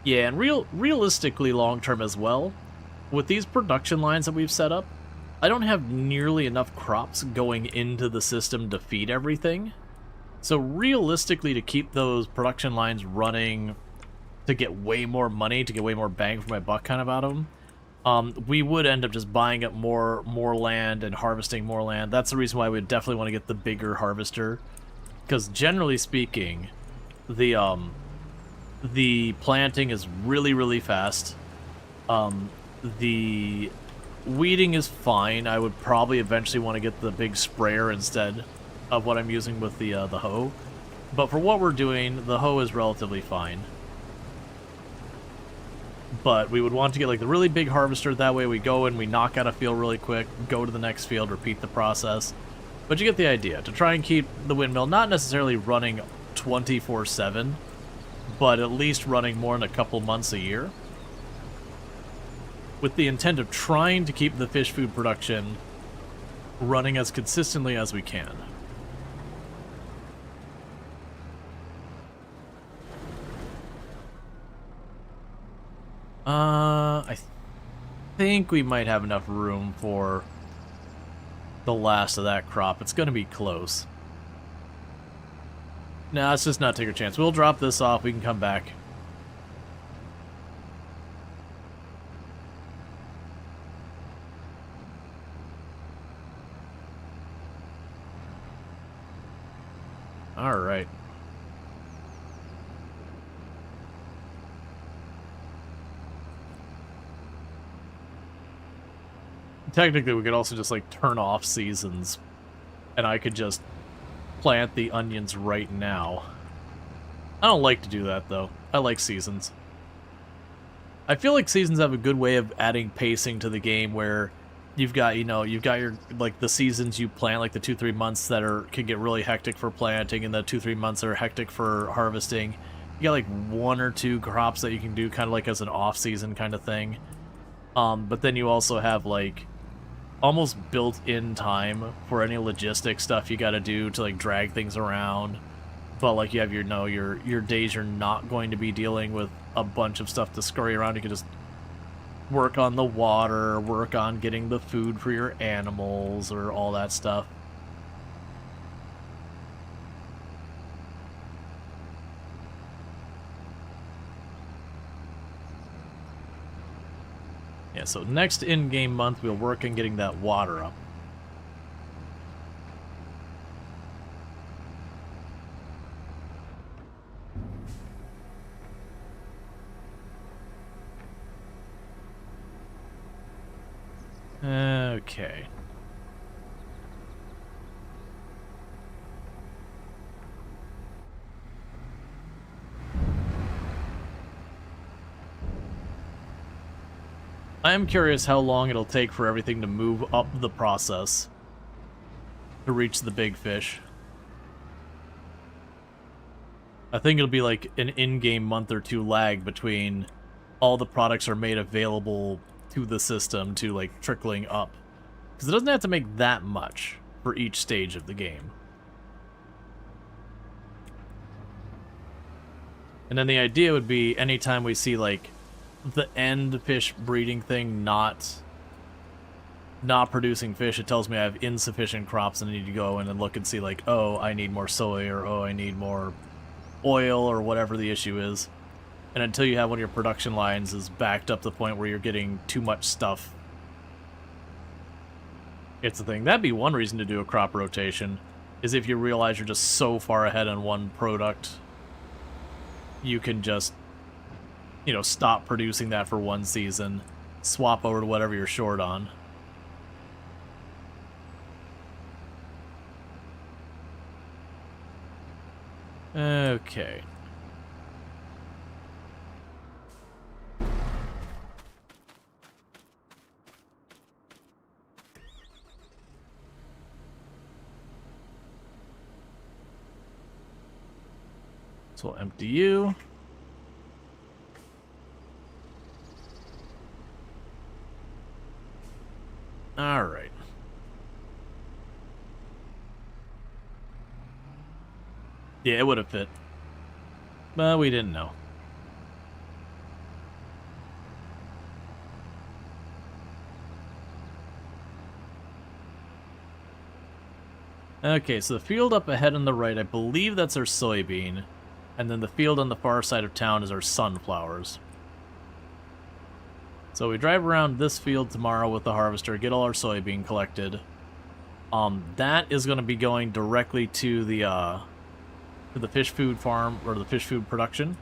Yeah, and realistically long-term as well, with these production lines that we've set up, I don't have nearly enough crops going into the system to feed everything. So realistically, to keep those production lines running, to get way more money, to get way more bang for my buck kind of out of them, we would end up just buying up more land and harvesting more land. That's the reason why we definitely want to get the bigger harvester, because generally speaking, the planting is really fast. The weeding is fine. I would probably eventually want to get the big sprayer instead of what I'm using with the hoe. But for what we're doing, the hoe is relatively fine. But we would want to get like the really big harvester. That way we go and we knock out a field really quick, go to the next field, repeat the process. But you get the idea. To try and keep the windmill not necessarily running 24/7, but at least running more than a couple months a year, with the intent of trying to keep the fish food production running as consistently as we can. I think we might have enough room for the last of that crop. It's going to be close. Nah, let's just not take a chance. We'll drop this off. We can come back. All right. Technically, we could also just, like, turn off seasons, and I could just plant the onions right now. I don't like to do that, though. I like seasons. I feel like seasons have a good way of adding pacing to the game where you've got, you've got your, like, the seasons you plant, like the 2-3 months that can get really hectic for planting, and the 2-3 months that are hectic for harvesting. You got, like, 1 or 2 crops that you can do kind of like as an off-season kind of thing. But then you also have, like, almost built-in time for any logistics stuff you gotta do to, like, drag things around. But, like, you have your days you're not going to be dealing with a bunch of stuff to scurry around. You can just work on the water, work on getting the food for your animals, or all that stuff. Yeah, so next in-game month, we'll work on getting that water up. Okay. I am curious how long it'll take for everything to move up the process to reach the big fish. I think it'll be like an in-game month or two lag between all the products are made available to the system to like trickling up. Because it doesn't have to make that much for each stage of the game. And then the idea would be anytime we see like the end fish breeding thing not producing fish, it tells me I have insufficient crops and I need to go in and look and see like, oh, I need more soy, or oh, I need more oil, or whatever the issue is. And until you have one of your production lines is backed up to the point where you're getting too much stuff, it's the thing. That'd be one reason to do a crop rotation, is if you realize you're just so far ahead on one product, you can just, you know, stop producing that for one season, swap over to whatever you're short on. Okay. So we'll empty you. All right. Yeah, it would have fit. But we didn't know. Okay, so the field up ahead on the right, I believe that's our soybean. And then the field on the far side of town is our sunflowers. So we drive around this field tomorrow with the harvester, get all our soybean collected. That is going to be going directly to the fish food farm, or the fish food production.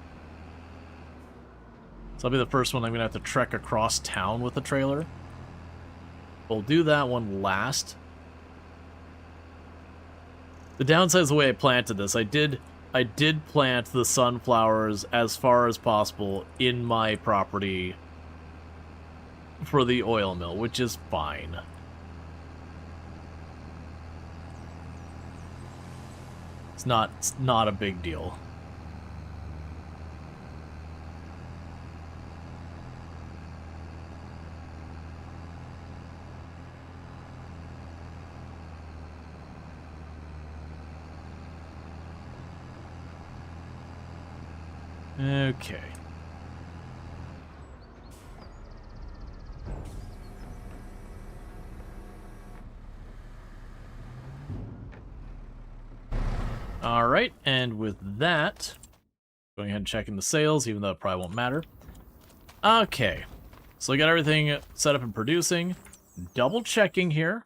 So that'll be the first one I'm going to have to trek across town with the trailer. We'll do that one last. The downside is the way I planted this. I did plant the sunflowers as far as possible in my property for the oil mill, which is fine. It's not a big deal. Okay. Alright, and with that, going ahead and checking the sales, even though it probably won't matter. Okay, so I got everything set up and producing. Double checking here,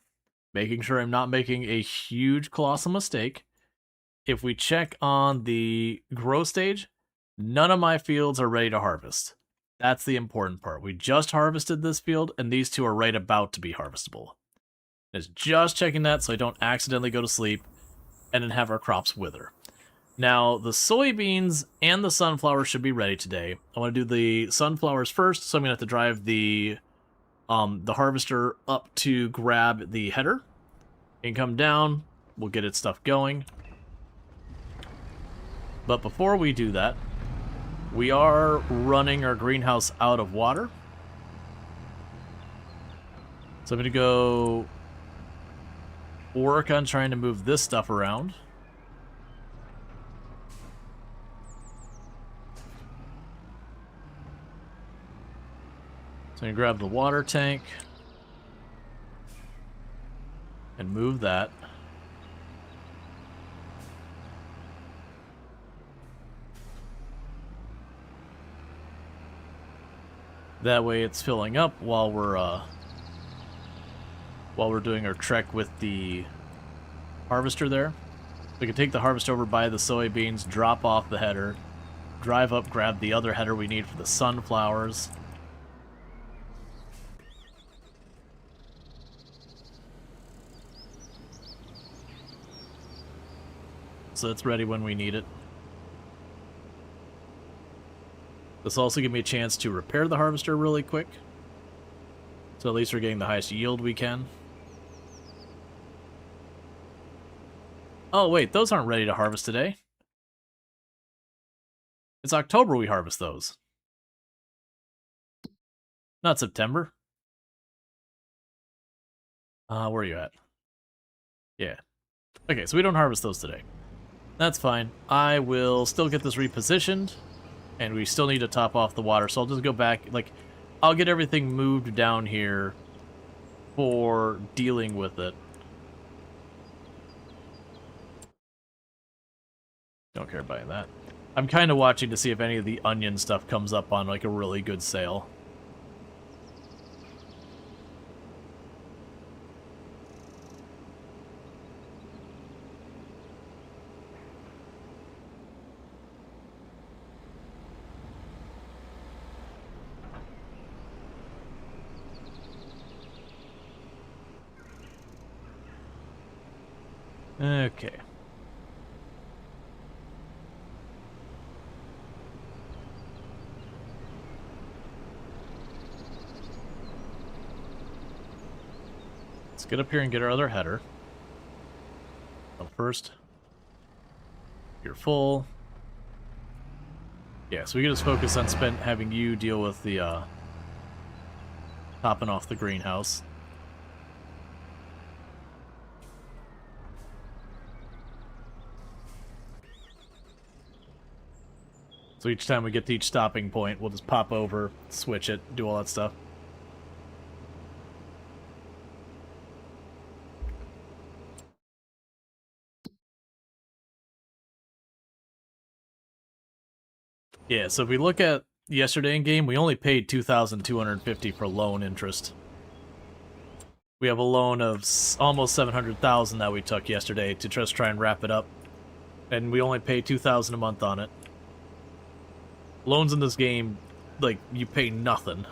making sure I'm not making a huge colossal mistake. If we check on the grow stage, none of my fields are ready to harvest. That's the important part. We just harvested this field, and these two are right about to be harvestable. It's just checking that so I don't accidentally go to sleep and then have our crops wither. Now, the soybeans and the sunflowers should be ready today. I want to do the sunflowers first, so I'm going to have to drive the harvester up to grab the header and come down. We'll get its stuff going. But before we do that, we are running our greenhouse out of water. So I'm going to go work on trying to move this stuff around. So I'm going to grab the water tank and move that. That way it's filling up while we're doing our trek with the harvester there. We can take the harvester over by the soybeans, drop off the header, drive up, grab the other header we need for the sunflowers. so it's ready when we need it. This will also give me a chance to repair the harvester really quick. So at least we're getting the highest yield we can. Oh wait, those aren't ready to harvest today. It's October we harvest those. Not September. Where are you at? Yeah. Okay, so we don't harvest those today. That's fine. I will still get this repositioned, and we still need to top off the water, so I'll just go back, like, I'll get everything moved down here for dealing with it. Don't care about that. I'm kind of watching to see if any of the onion stuff comes up on, like, a really good sale. Okay. Let's get up here and get our other header. So first, you're full. Yeah, so we can just focus on having you deal with the topping off the greenhouse. So each time we get to each stopping point, we'll just pop over, switch it, do all that stuff. Yeah, so if we look at yesterday in game, we only paid $2,250 for loan interest. We have a loan of almost $700,000 that we took yesterday to just try and wrap it up, and we only pay $2,000 a month on it. Loans in this game, like, you pay nothing.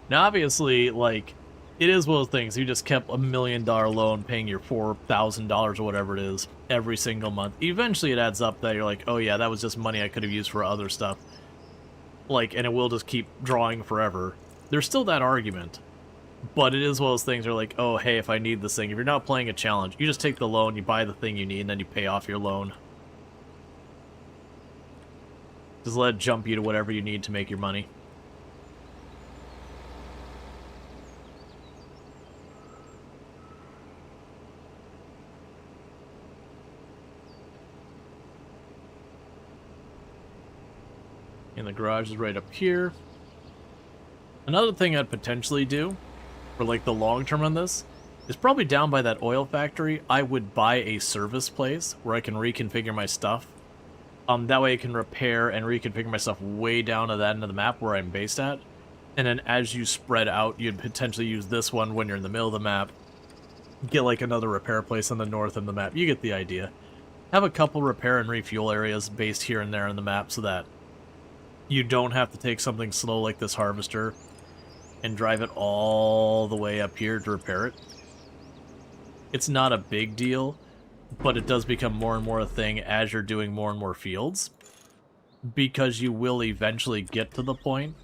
Now, obviously, like, it is one of those things. You just kept $1 million loan paying your $4,000 or whatever it is every single month. Eventually, it adds up that you're like, oh yeah, that was just money I could have used for other stuff. Like, and it will just keep drawing forever. There's still that argument. But it is one of those things where like, oh, hey, if I need this thing, if you're not playing a challenge, you just take the loan, you buy the thing you need, and then you pay off your loan. Just let it jump you to whatever you need to make your money. And the garage is right up here. Another thing I'd potentially do, for like the long term on this, is probably down by that oil factory, I would buy a service place where I can reconfigure my stuff. That way I can repair and reconfigure my stuff way down to that end of the map where I'm based at. And then as you spread out, you'd potentially use this one when you're in the middle of the map. Get like another repair place on the north end of the map. You get the idea. Have a couple repair and refuel areas based here and there on the map so that you don't have to take something slow like this harvester and drive it all the way up here to repair it. It's not a big deal, but it does become more and more a thing as you're doing more and more fields, because you will eventually get to the point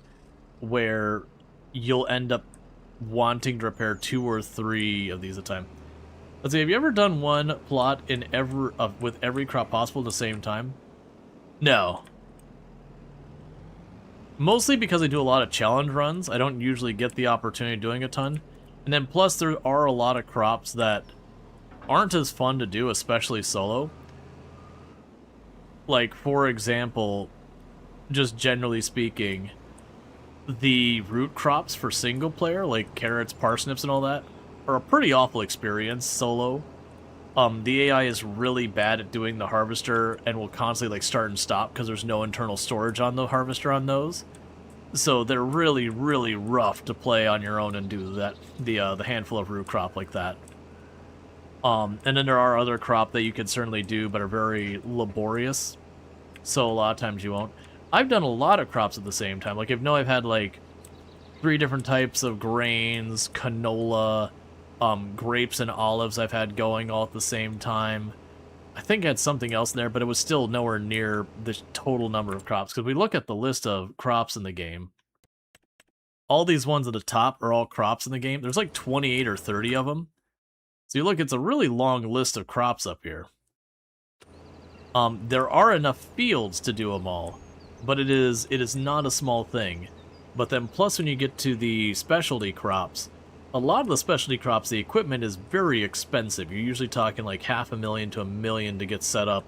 where you'll end up wanting to repair 2 or 3 of these at a time. Let's see, have you ever done one plot in with every crop possible at the same time? No. Mostly because I do a lot of challenge runs, I don't usually get the opportunity of doing a ton. And then plus there are a lot of crops that aren't as fun to do, especially solo. Like, for example, just generally speaking, the root crops for single player, like carrots, parsnips, and all that, are a pretty awful experience solo. The AI is really bad at doing the harvester and will constantly like start and stop because there's no internal storage on the harvester on those. So they're really, really rough to play on your own and do that, the handful of root crop like that. And then there are other crop that you could certainly do, but are very laborious. So a lot of times you won't. I've done a lot of crops at the same time. Like, I've had, like, 3 different types of grains, canola, grapes and olives I've had going all at the same time. I think I had something else in there, but it was still nowhere near the total number of crops. Because we look at the list of crops in the game. All these ones at the top are all crops in the game. There's like 28 or 30 of them. So you look, it's a really long list of crops up here. There are enough fields to do them all, but it is not a small thing. But then plus when you get to the specialty crops, a lot of the specialty crops, the equipment is very expensive. You're usually talking like $500,000 to $1 million to get set up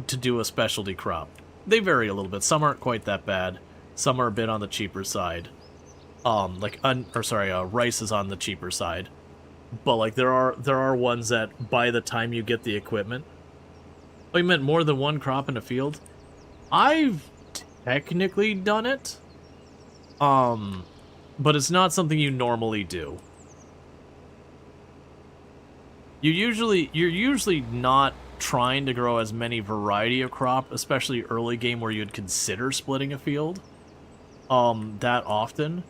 to do a specialty crop. They vary a little bit. Some aren't quite that bad. Some are a bit on the cheaper side. Rice is on the cheaper side. But like there are ones that by the time you get the equipment. Oh, you meant more than one crop in a field? I've technically done it. But it's not something you normally do. You're usually not trying to grow as many variety of crop, especially early game where you'd consider splitting a field. That often.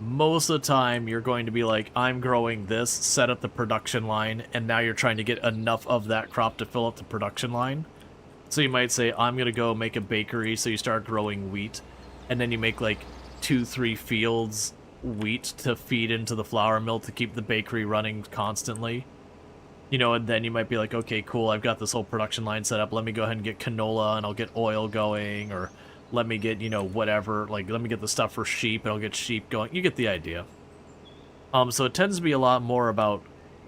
Most of the time, you're going to be like, I'm growing this, set up the production line, and now you're trying to get enough of that crop to fill up the production line. So you might say, I'm going to go make a bakery, so you start growing wheat, and then you make like 2-3 fields wheat to feed into the flour mill to keep the bakery running constantly. You know, and then you might be like, okay, cool, I've got this whole production line set up, let me go ahead and get canola, and I'll get oil going, or let me get, you know, whatever, like, let me get the stuff for sheep, and I'll get sheep going. You get the idea. So it tends to be a lot more about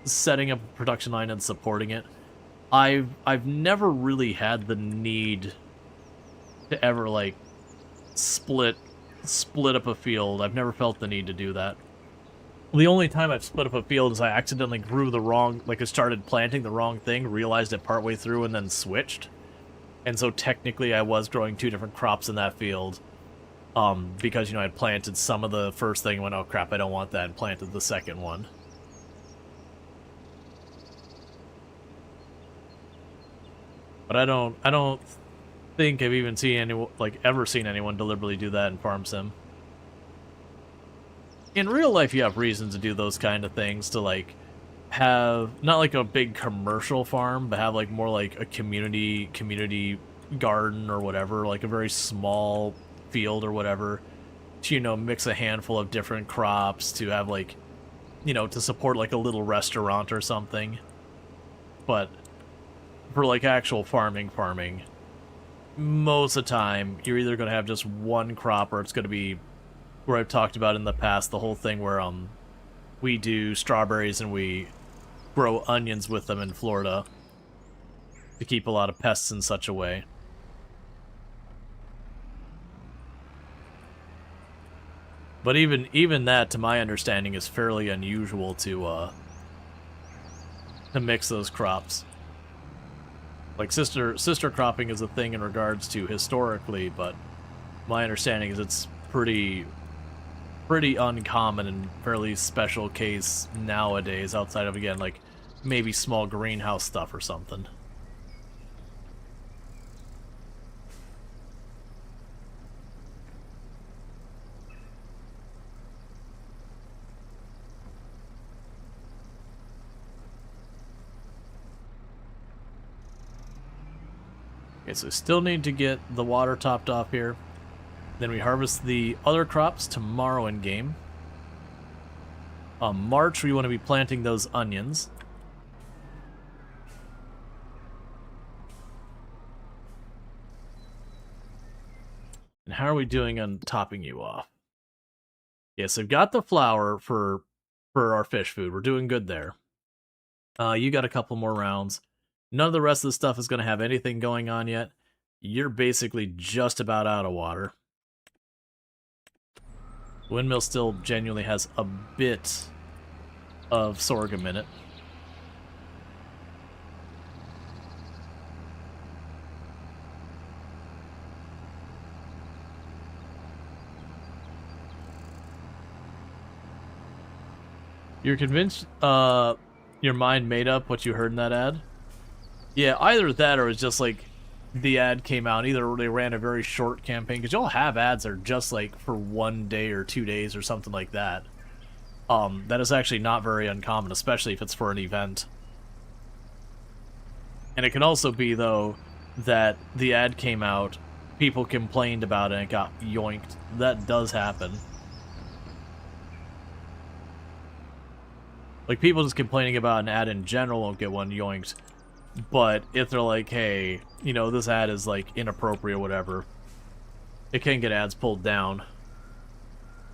setting up a production line and supporting it. I've never really had the need to ever, like, split up a field. I've never felt the need to do that. The only time I've split up a field is I accidentally grew the wrong, like I started planting the wrong thing, realized it partway through, and then switched. And so technically I was growing 2 different crops in that field, because, you know, I'd planted some of the first thing and went, oh crap, I don't want that, and planted the second one. But I don't think I've even ever seen anyone deliberately do that in Farm Sim. In real life, you have reasons to do those kind of things, to, like, have not like a big commercial farm, but have like more like a community garden or whatever, like a very small field or whatever, to, you know, mix a handful of different crops, to have, like, you know, to support like a little restaurant or something. But for like actual farming, most of the time you're either going to have just one crop, or it's going to be where I've talked about in the past, the whole thing where we do strawberries and we grow onions with them in Florida to keep a lot of pests in such a way. But even that, to my understanding, is fairly unusual to mix those crops. Like sister cropping is a thing in regards to historically, but my understanding is it's pretty uncommon and fairly special case nowadays, outside of, again, like, maybe small greenhouse stuff or something. Okay, so we still need to get the water topped off here. Then we harvest the other crops tomorrow in game. March, we want to be planting those onions. And how are we doing on topping you off? Yes, I've got the flour for our fish food. We're doing good there. You got a couple more rounds. None of the rest of the stuff is going to have anything going on yet. You're basically just about out of water. Windmill still genuinely has a bit of sorghum in it. You're convinced Your mind made up what you heard in that ad? Yeah, either that or it's just like the ad came out. Either they ran a very short campaign, because y'all have ads that are just like for 1 day or 2 days or something like that. That is actually not very uncommon, especially if it's for an event. And it can also be, though, that the ad came out, people complained about it, and it got yoinked. That does happen. Like, people just complaining about an ad in general won't get one yoinked. But if they're like, hey, you know, this ad is, like, inappropriate or whatever, it can get ads pulled down.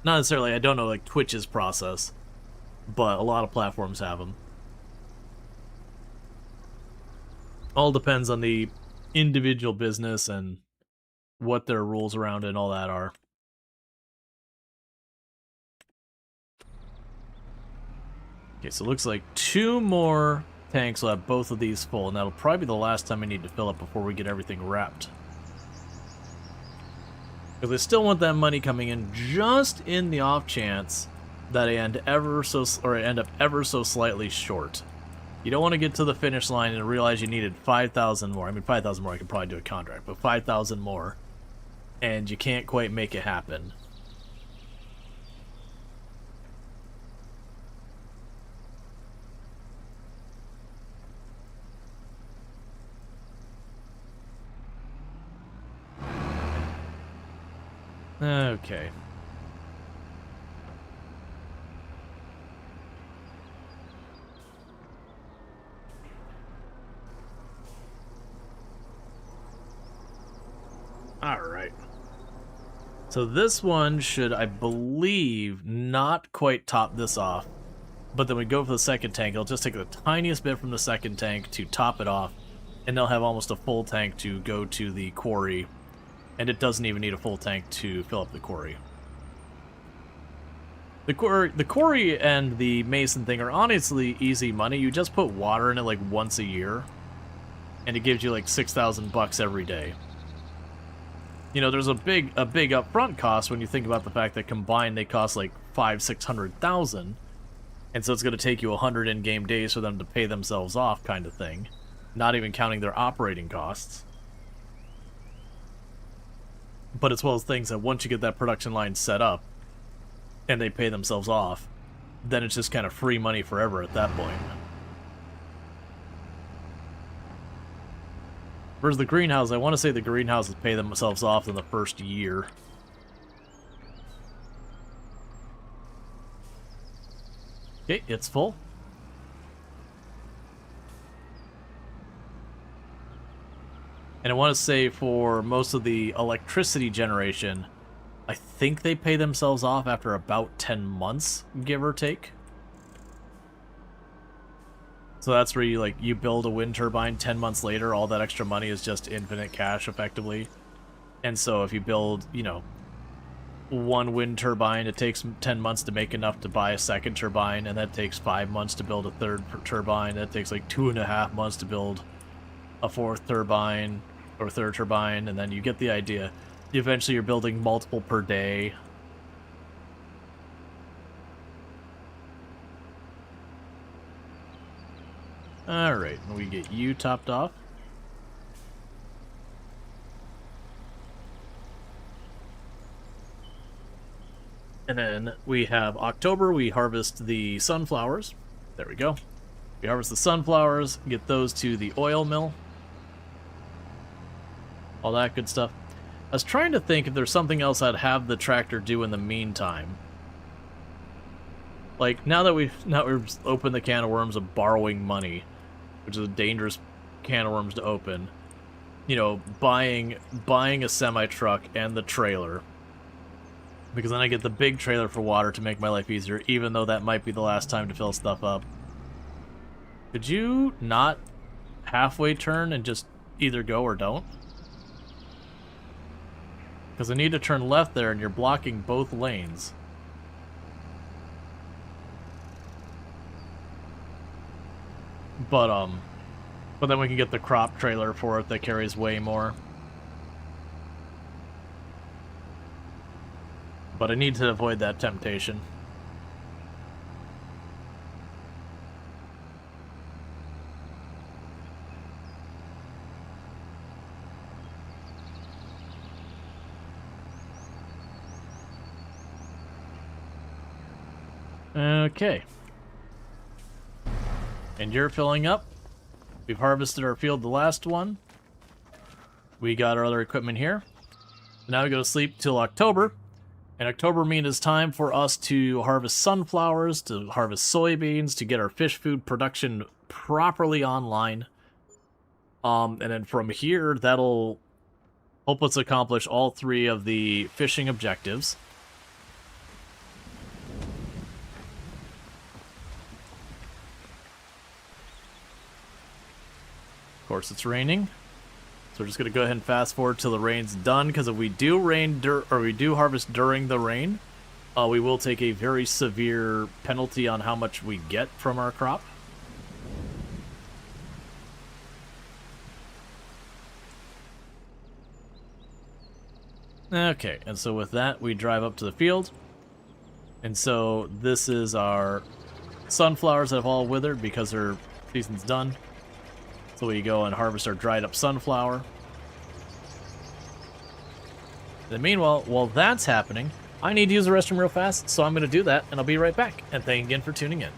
Not necessarily, I don't know, like, Twitch's process, but a lot of platforms have them. All depends on the individual business and what their rules around it and all that are. Okay, so it looks like 2 more tanks will have both of these full, and that'll probably be the last time I need to fill up before we get everything wrapped. Because I still want that money coming in just in the off chance that I end up ever so slightly short. You don't want to get to the finish line and realize you needed 5,000 more. I mean, 5,000 more, I could probably do a contract, but 5,000 more, and you can't quite make it happen. Okay. Alright. So this one should, I believe, not quite top this off. But then we go for the second tank, it'll just take the tiniest bit from the second tank to top it off. And they'll have almost a full tank to go to the quarry. And it doesn't even need a full tank to fill up the quarry. The quarry and the mason thing are honestly easy money. You just put water in it like once a year, and it gives you like 6,000 bucks every day. You know, there's a big upfront cost when you think about the fact that combined they cost like 500,000-600,000, and so it's going to take you 100 in-game days for them to pay themselves off, kind of thing. Not even counting their operating costs. But it's one of those things that once you get that production line set up, and they pay themselves off, then it's just kind of free money forever at that point. Whereas the greenhouse, I want to say the greenhouses pay themselves off in the first year. Okay, it's full. And I want to say for most of the electricity generation, I think they pay themselves off after about 10 months, give or take. So that's where you build a wind turbine 10 months later, all that extra money is just infinite cash, effectively. And so if you build, you know, 1 wind turbine, it takes 10 months to make enough to buy a second turbine, and that takes 5 months to build a third turbine. That takes like 2.5 months to build a 4th turbine, or 3rd turbine, and then you get the idea. Eventually you're building multiple per day. Alright, we get you topped off. And then we have October, we harvest the sunflowers. There we go. We harvest the sunflowers, get those to the oil mill. All that good stuff. I was trying to think if there's something else I'd have the tractor do in the meantime. Like, now that we've opened the can of worms of borrowing money, which is a dangerous can of worms to open, you know, buying a semi-truck and the trailer, because then I get the big trailer for water to make my life easier, even though that might be the last time to fill stuff up. Could you not halfway turn and just either go or don't? Because I need to turn left there, and you're blocking both lanes. But then we can get the crop trailer for it that carries way more. But I need to avoid that temptation. Okay. And you're filling up. We've harvested our field, the last one. We got our other equipment here. Now we go to sleep till October. And October means it's time for us to harvest sunflowers, to harvest soybeans, to get our fish food production properly online. And then from here, that'll help us accomplish all 3 of the fishing objectives. Of course, it's raining. So we're just going to go ahead and fast forward till the rain's done, because if we do harvest during the rain, we will take a very severe penalty on how much we get from our crop. Okay, and so with that, we drive up to the field. And so this is our sunflowers that have all withered because their season's done. So we go and harvest our dried up sunflower. And meanwhile, while that's happening, I need to use the restroom real fast, so I'm going to do that, and I'll be right back. And thank you again for tuning in.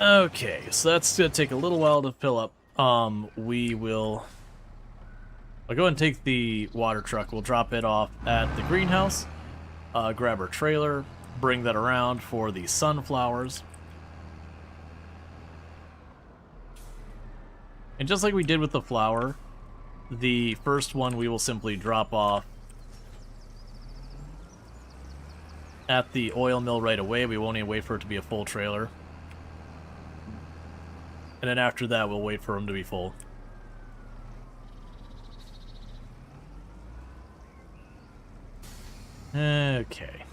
Okay, so that's going to take a little while to fill up. I'll go ahead and take the water truck. We'll drop it off at the greenhouse, grab our trailer, bring that around for the sunflowers. And just like we did with the flour, the first one we will simply drop off at the oil mill right away. We won't even wait for it to be a full trailer. And then after that, we'll wait for them to be full. Okay.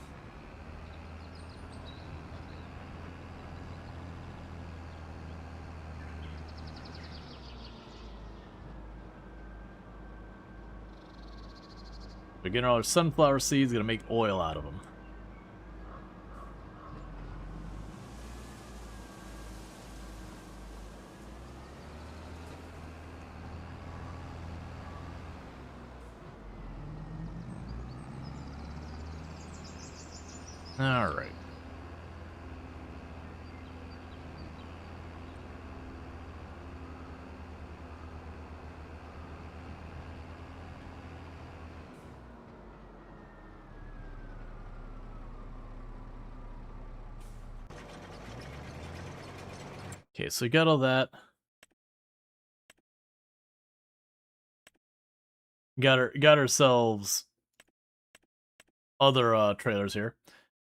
We get all our sunflower seeds, gonna make oil out of them. All right. Okay, so we got all that. Got ourselves other trailers here.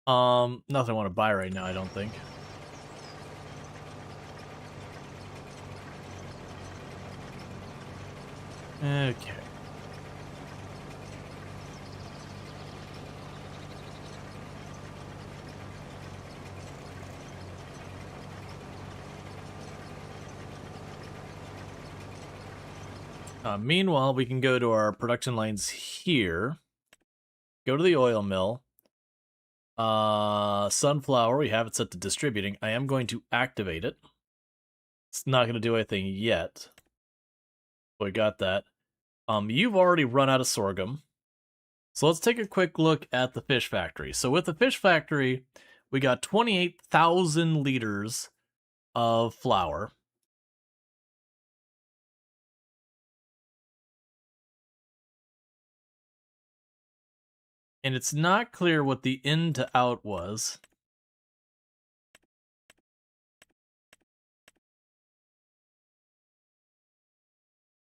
Nothing I want to buy right now, I don't think. Okay. Meanwhile, we can go to our production lines here. Go to the oil mill. Sunflower, we have it set to distributing. I am going to activate it. It's not going to do anything yet. But we got that. You've already run out of sorghum. So let's take a quick look at the fish factory. So with the fish factory, we got 28,000 liters of flour. And it's not clear what the in to out was.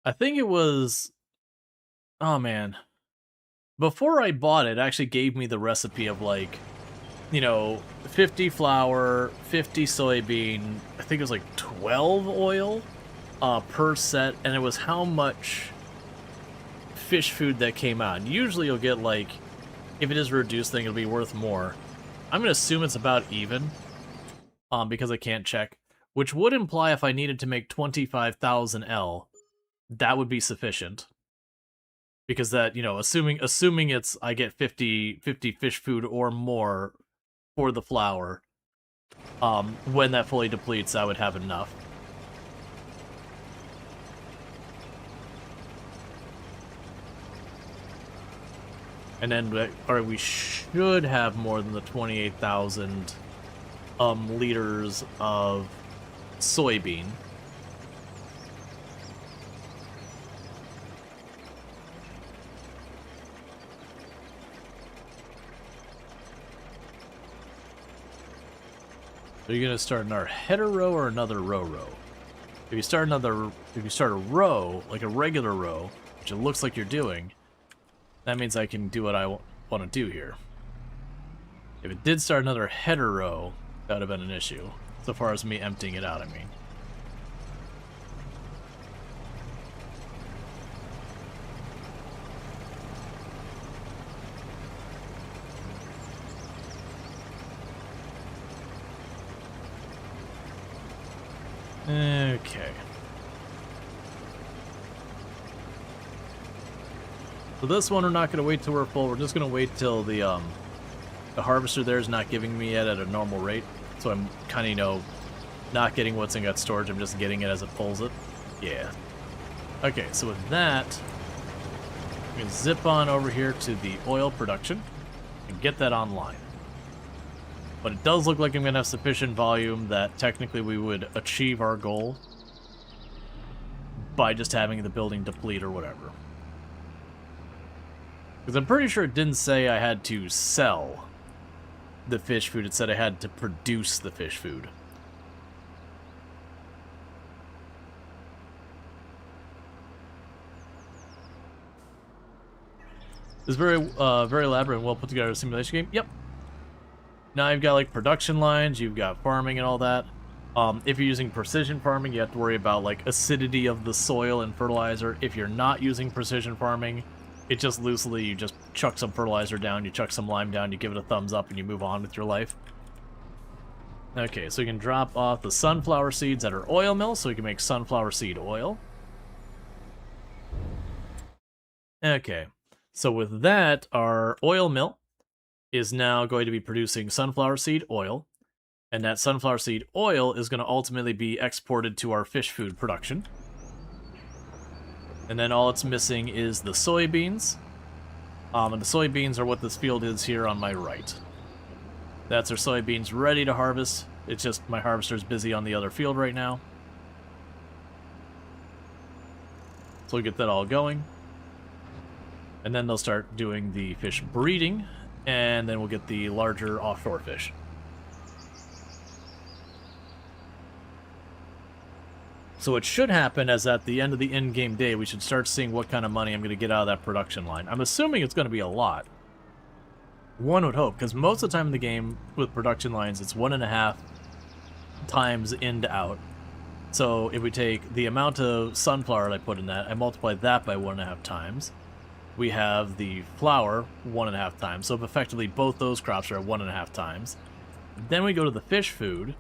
I think it was... Oh, man. Before I bought it, it actually gave me the recipe of, like, you know, 50 flour, 50 soybean, I think it was like 12 oil per set, and it was how much fish food that came out. And usually you'll get, like, if it is a reduced thing, it'll be worth more. I'm going to assume it's about even, because I can't check, which would imply if I needed to make 25,000 L, that would be sufficient. Because that, you know, assuming it's I get 50 fish food or more for the flour, when that fully depletes, I would have enough. And then, we should have more than the 28,000 liters of soybean. Are you gonna start another header row or another row? If you start a row, like a regular row, which it looks like you're doing, that means I can do what I want to do here. If it did start another header row, that would have been an issue. So far as me emptying it out, I mean. Okay. So this one we're not going to wait till we're full. We're just going to wait till the harvester there is not giving me it at a normal rate. So I'm kind of, you know, not getting what's in that storage. I'm just getting it as it pulls it. Yeah. Okay, so with that, I'm going to zip on over here to the oil production and get that online. But it does look like I'm going to have sufficient volume that technically we would achieve our goal by just having the building deplete or whatever. Because I'm pretty sure it didn't say I had to sell the fish food. It said I had to produce the fish food. It's very elaborate and well put together simulation game. Yep. Now you've got like production lines, you've got farming and all that. If you're using precision farming, you have to worry about like acidity of the soil and fertilizer. If you're not using precision farming, it just loosely, you just chuck some fertilizer down, you chuck some lime down, you give it a thumbs up, and you move on with your life. Okay, so you can drop off the sunflower seeds at our oil mill, so we can make sunflower seed oil. Okay, so with that, our oil mill is now going to be producing sunflower seed oil, and that sunflower seed oil is going to ultimately be exported to our fish food production. And then all it's missing is the soybeans, and the soybeans are what this field is here on my right. That's our soybeans ready to harvest. It's just my harvester's busy on the other field right now. So we'll get that all going. And then they'll start doing the fish breeding, and then we'll get the larger offshore fish. So what should happen is at the end of the in-game day, we should start seeing what kind of money I'm going to get out of that production line. I'm assuming it's going to be a lot. One would hope, because most of the time in the game with production lines, it's 1.5 times in to out. So if we take the amount of sunflower I put in that, I multiply that by 1.5 times. We have the flour 1.5 times, so effectively both those crops are at 1.5 times. Then we go to the fish food,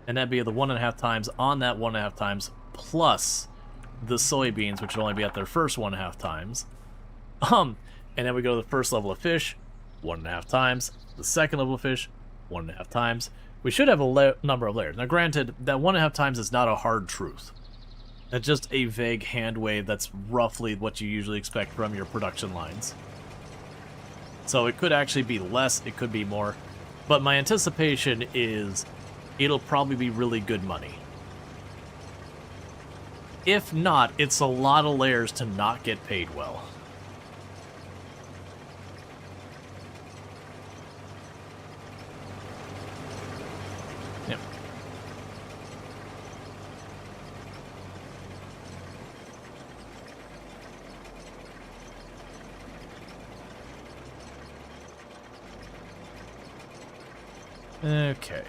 and that'd be the 1.5 times on that 1.5 times, plus the soybeans, which would only be at their first 1.5 times. And then we go to the first level of fish, 1.5 times. The second level of fish, 1.5 times. We should have a number of layers. Now granted, that 1.5 times is not a hard truth. It's just a vague hand wave that's roughly what you usually expect from your production lines. So it could actually be less, it could be more. But my anticipation is it'll probably be really good money. If not, it's a lot of layers to not get paid well. Yep. Okay.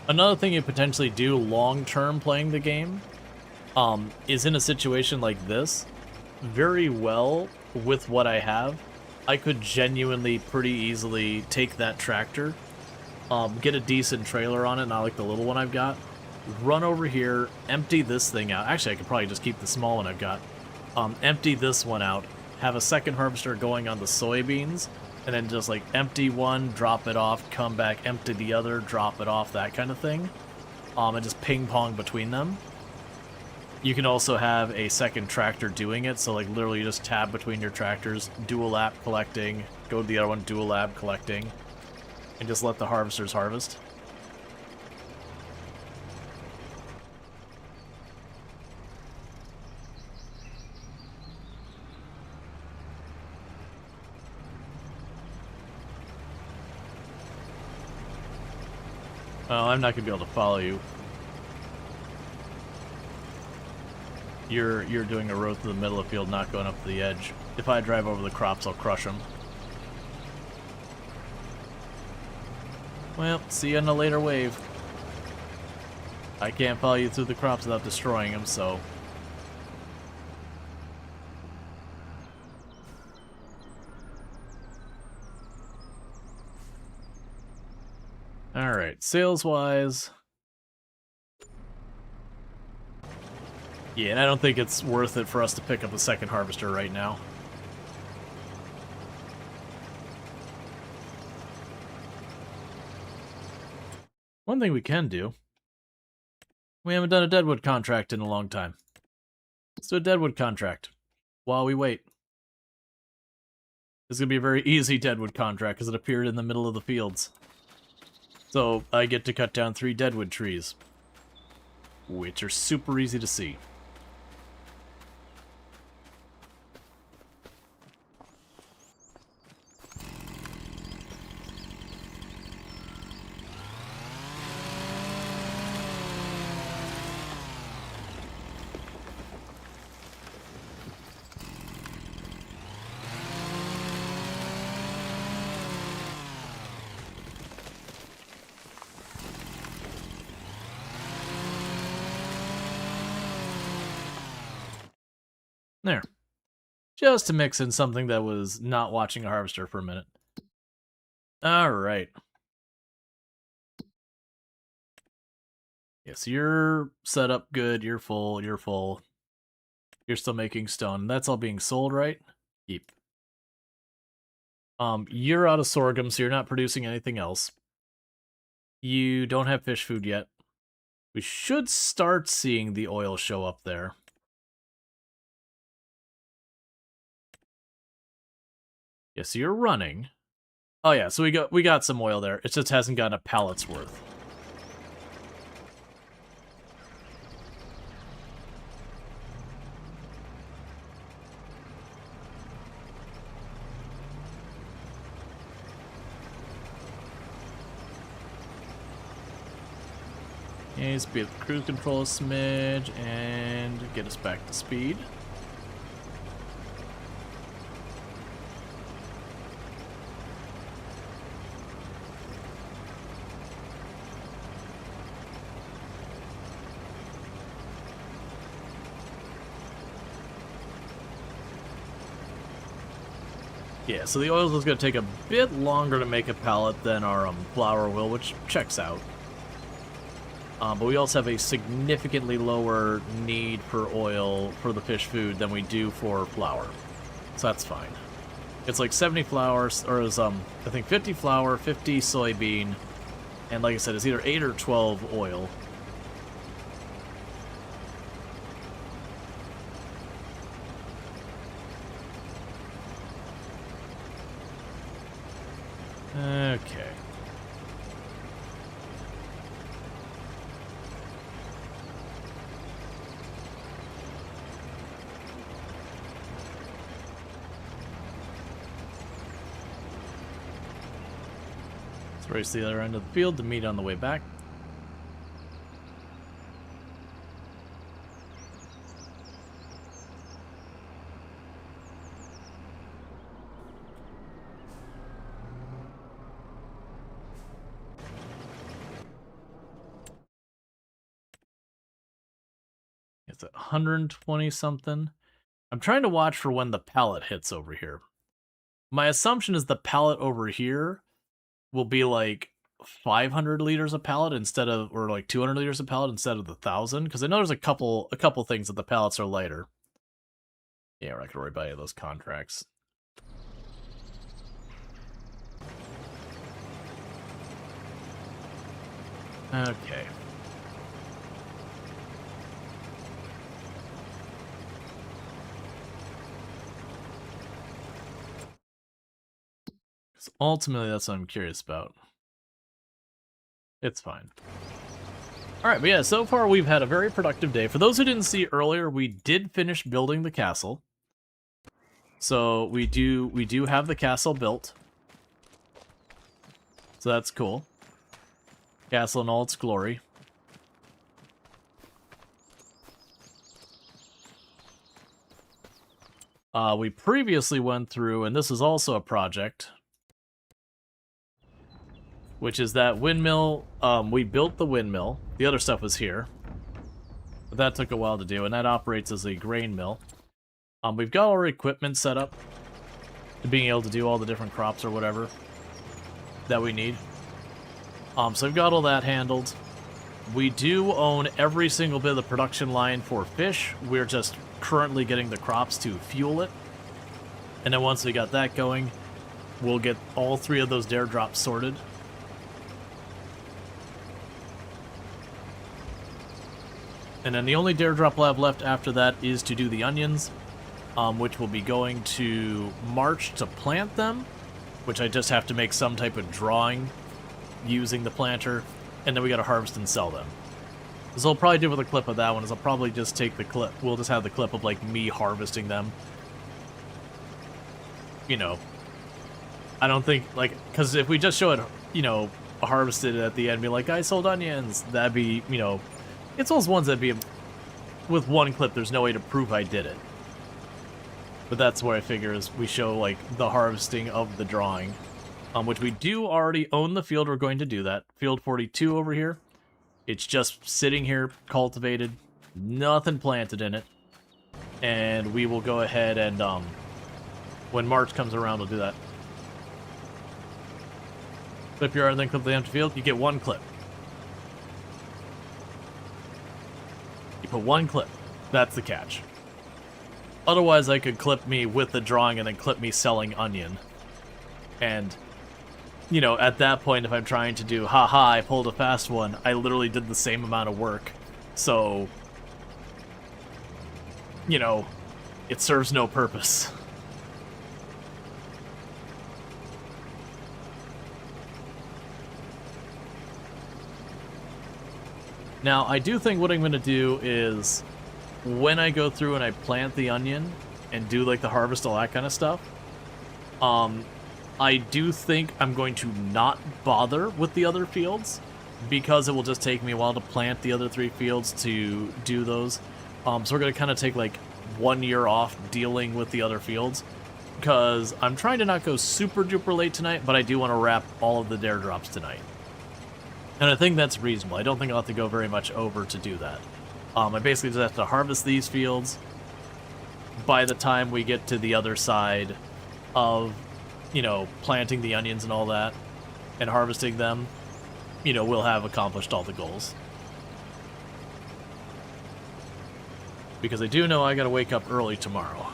Another thing you potentially do long-term playing the game is in a situation like this, very well with what I have, I could genuinely pretty easily take that tractor, get a decent trailer on it, not like the little one I've got, run over here, empty this thing out. Actually, I could probably just keep the small one I've got. Empty this one out, have a second harvester going on the soybeans, and then just like empty one, drop it off, come back, empty the other, drop it off, that kind of thing. And just ping pong between them. You can also have a second tractor doing it, so like literally you just tab between your tractors, do a lap collecting, go to the other one, do a lap collecting, and just let the harvesters harvest. Oh, I'm not gonna be able to follow you. You're doing a road through the middle of the field, not going up to the edge. If I drive over the crops, I'll crush them. Well, see you in a later wave. I can't follow you through the crops without destroying them, so... Alright, sales-wise... Yeah, and I don't think it's worth it for us to pick up a second harvester right now. One thing we can do... We haven't done a Deadwood contract in a long time. Let's do a Deadwood contract while we wait. This is going to be a very easy Deadwood contract because it appeared in the middle of the fields. So I get to cut down 3 Deadwood trees, which are super easy to see. There. Just to mix in something that was not watching a harvester for a minute. Alright. Yes, you're set up good, you're full, you're full. You're still making stone. That's all being sold, right? Yep. You're out of sorghum, so you're not producing anything else. You don't have fish food yet. We should start seeing the oil show up there. Yeah, so you're running. Oh yeah, so we got some oil there. It just hasn't gotten a pallet's worth. Okay, speed up cruise control a smidge and get us back to speed. Yeah, so the oils is going to take a bit longer to make a pallet than our flour will, which checks out. But we also have a significantly lower need for oil for the fish food than we do for flour. So that's fine. It's like 70 flour, or is, I think 50 flour, 50 soybean, and like I said, it's either 8 or 12 oil. Okay. Let's race the other end of the field to meet on the way back. It's at 120 something. I'm trying to watch for when the pallet hits over here. My assumption is the pallet over here will be like 500 liters a pallet instead of, or like 200 liters a pallet instead of the 1,000. Because I know there's a couple things that the pallets are lighter. Yeah, we're not gonna worry about any of those contracts. Okay. Because ultimately, that's what I'm curious about. It's fine. Alright, but yeah, so far we've had a very productive day. For those who didn't see earlier, we did finish building the castle. So we do have the castle built. So that's cool. Castle in all its glory. We previously went through, and this is also a project, which is that windmill. We built the windmill. The other stuff was here. But that took a while to do, and that operates as a grain mill. We've got our equipment set up to being able to do all the different crops or whatever that we need. So we've got all that handled. We do own every single bit of the production line for fish. We're just currently getting the crops to fuel it. And then once we got that going, we'll get all 3 of those dare drops sorted. And then the only dare drop we'll have left after that is to do the onions, which will be going to March to plant them, which I just have to make some type of drawing using the planter, and then we gotta harvest and sell them. So I'll probably do with a clip of that one is I'll probably just take the clip, we'll just have the clip of like me harvesting them. You know, I don't think, like, because if we just show it, you know, harvested at the end, be like, I sold onions, that'd be, you know, it's those ones that'd be, with one clip, there's no way to prove I did it. But that's where I figure is we show, like, the harvesting of the drawing. Which we do already own the field we're going to do that. Field 42 over here. It's just sitting here, cultivated, nothing planted in it. And we will go ahead and, when March comes around, we'll do that. Clip your yard and then clip the empty field, you get 1 clip. You put 1 clip. That's the catch. Otherwise, I could clip me with the drawing and then clip me selling onion. And, you know, at that point, if I'm trying to do, haha, I pulled a fast one, I literally did the same amount of work. So, you know, it serves no purpose. Now, I do think what I'm going to do is, when I go through and I plant the onion and do, like, the harvest, all that kind of stuff, I do think I'm going to not bother with the other fields, because it will just take me a while to plant the other 3 fields to do those. So we're going to kind of take, like, 1 year off dealing with the other fields, because I'm trying to not go super duper late tonight, but I do want to wrap all of the dare drops tonight. And I think that's reasonable. I don't think I'll have to go very much over to do that. I basically just have to harvest these fields by the time we get to the other side of, you know, planting the onions and all that, and harvesting them. You know, we'll have accomplished all the goals. Because I do know I gotta wake up early tomorrow.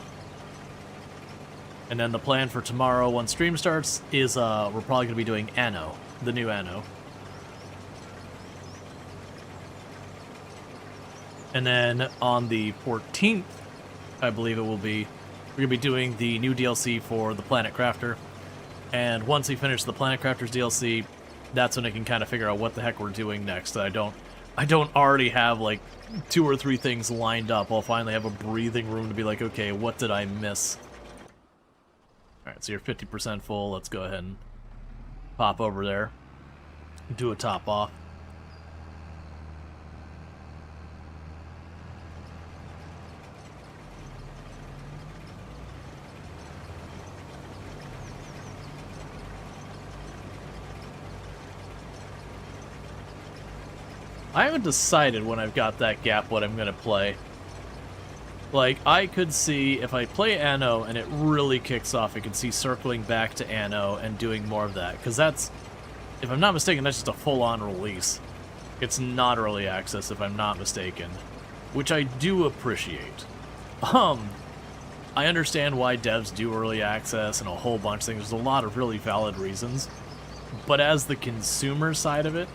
And then the plan for tomorrow, once stream starts, is we're probably gonna be doing Anno, the new Anno. And then on the 14th, I believe it will be, we're going to be doing the new DLC for the Planet Crafter. And once we finish the Planet Crafters DLC, that's when I can kind of figure out what the heck we're doing next. I don't already have like 2 or 3 things lined up. I'll finally have a breathing room to be like, okay, what did I miss? Alright, so you're 50% full. Let's go ahead and pop over there. Do a top off. I haven't decided when I've got that gap what I'm going to play. Like, I could see, if I play Anno and it really kicks off, I could see circling back to Anno and doing more of that. Because that's, if I'm not mistaken, that's just a full-on release. It's not early access, if I'm not mistaken. Which I do appreciate. I understand why devs do early access and a whole bunch of things. There's a lot of really valid reasons. But as the consumer side of it,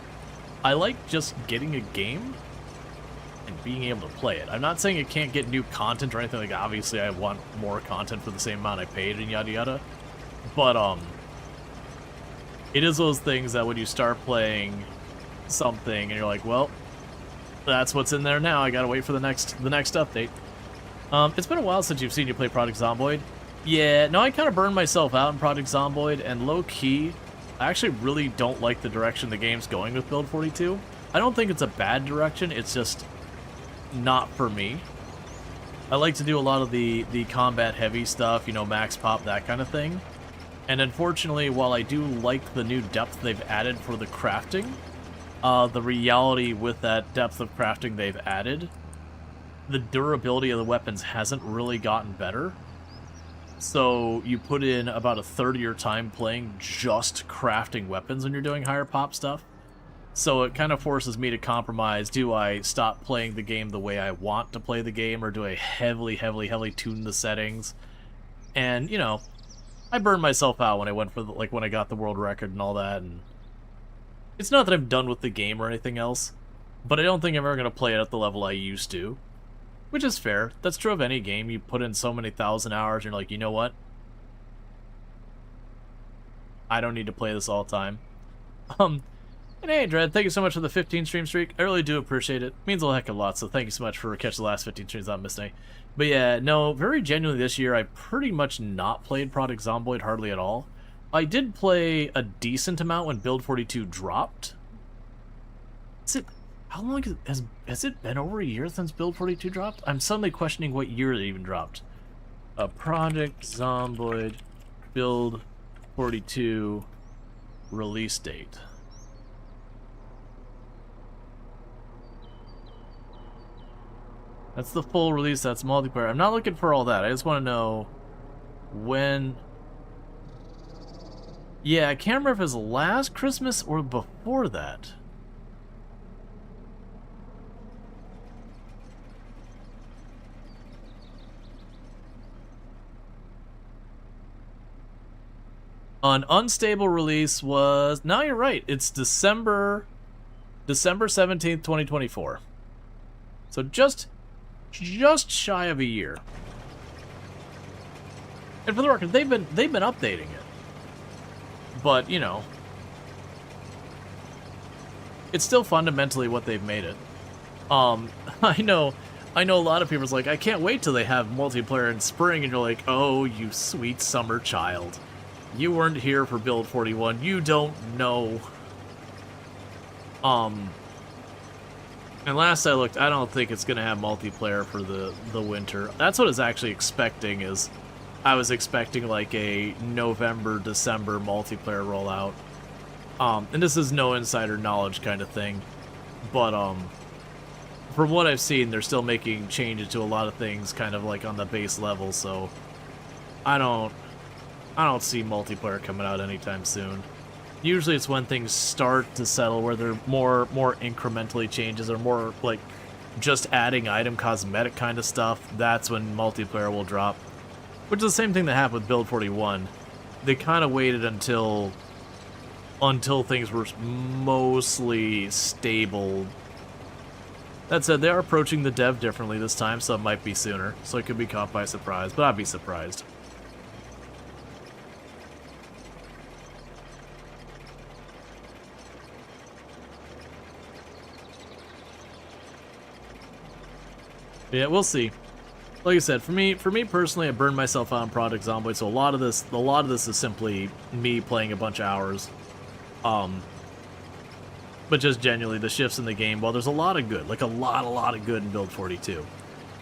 I like just getting a game and being able to play it. I'm not saying it can't get new content or anything like that. Obviously, I want more content for the same amount I paid and yada yada. But, it is those things that when you start playing something and you're like, well, that's what's in there now. I gotta wait for the next update. It's been a while since you've seen you play Project Zomboid. Yeah, no, I kind of burned myself out in Project Zomboid, and low-key, I actually really don't like the direction the game's going with Build 42. I don't think it's a bad direction, it's just not for me. I like to do a lot of the combat heavy stuff, you know, max pop, that kind of thing. And unfortunately, while I do like the new depth they've added for the crafting, the reality with that depth of crafting they've added, the durability of the weapons hasn't really gotten better. So you put in about a third of your time playing just crafting weapons when you're doing higher pop stuff. So it kind of forces me to compromise. Do I stop playing the game the way I want to play the game, or do I heavily tune the settings? And, you know, I burned myself out when I went for when I got the world record and all that. And it's not that I'm done with the game or anything else, but I don't think I'm ever going to play it at the level I used to. Which is fair. That's true of any game. You put in so many thousand hours, and you're like, you know what? I don't need to play this all the time. And hey, Dread, thank you so much for the 15 stream streak. I really do appreciate it. It means a heck of a lot, so thank you so much for catching the last 15 streams. I'm missing any. But yeah, no, very genuinely this year, I pretty much not played Project Zomboid hardly at all. I did play a decent amount when Build 42 dropped. Is it... How long has it been over a year since Build 42 dropped? I'm suddenly questioning what year it even dropped. Project Zomboid Build 42 release date. That's the full release, that's multiplayer. I'm not looking for all that. I just want to know when... Yeah, I can't remember if it was last Christmas or before that. An unstable release was... No, you're right. It's December 17th, 2024. So just shy of a year. And for the record, they've been updating it. But, you know, it's still fundamentally what they've made it. I know a lot of people's like, I can't wait till they have multiplayer in spring, and you're like, oh, you sweet summer child. You weren't here for Build 41. You don't know. And last I looked, I don't think it's going to have multiplayer for the winter. That's what I was actually expecting, is I was expecting like a November, December multiplayer rollout. And this is no insider knowledge kind of thing. But, from what I've seen, they're still making changes to a lot of things kind of like on the base level, so I don't see multiplayer coming out anytime soon. Usually it's when things start to settle, where they're more incrementally changes, or more like just adding item cosmetic kind of stuff. That's when multiplayer will drop. Which is the same thing that happened with Build 41. They kind of waited until things were mostly stable. That said, they are approaching the dev differently this time, so it might be sooner. So it could be caught by surprise, but I'd be surprised. Yeah, we'll see. Like I said, for me personally, I burned myself out on Project Zomboid, so a lot of this is simply me playing a bunch of hours. But just genuinely, the shifts in the game, while there's a lot of good, like a lot of good in Build 42.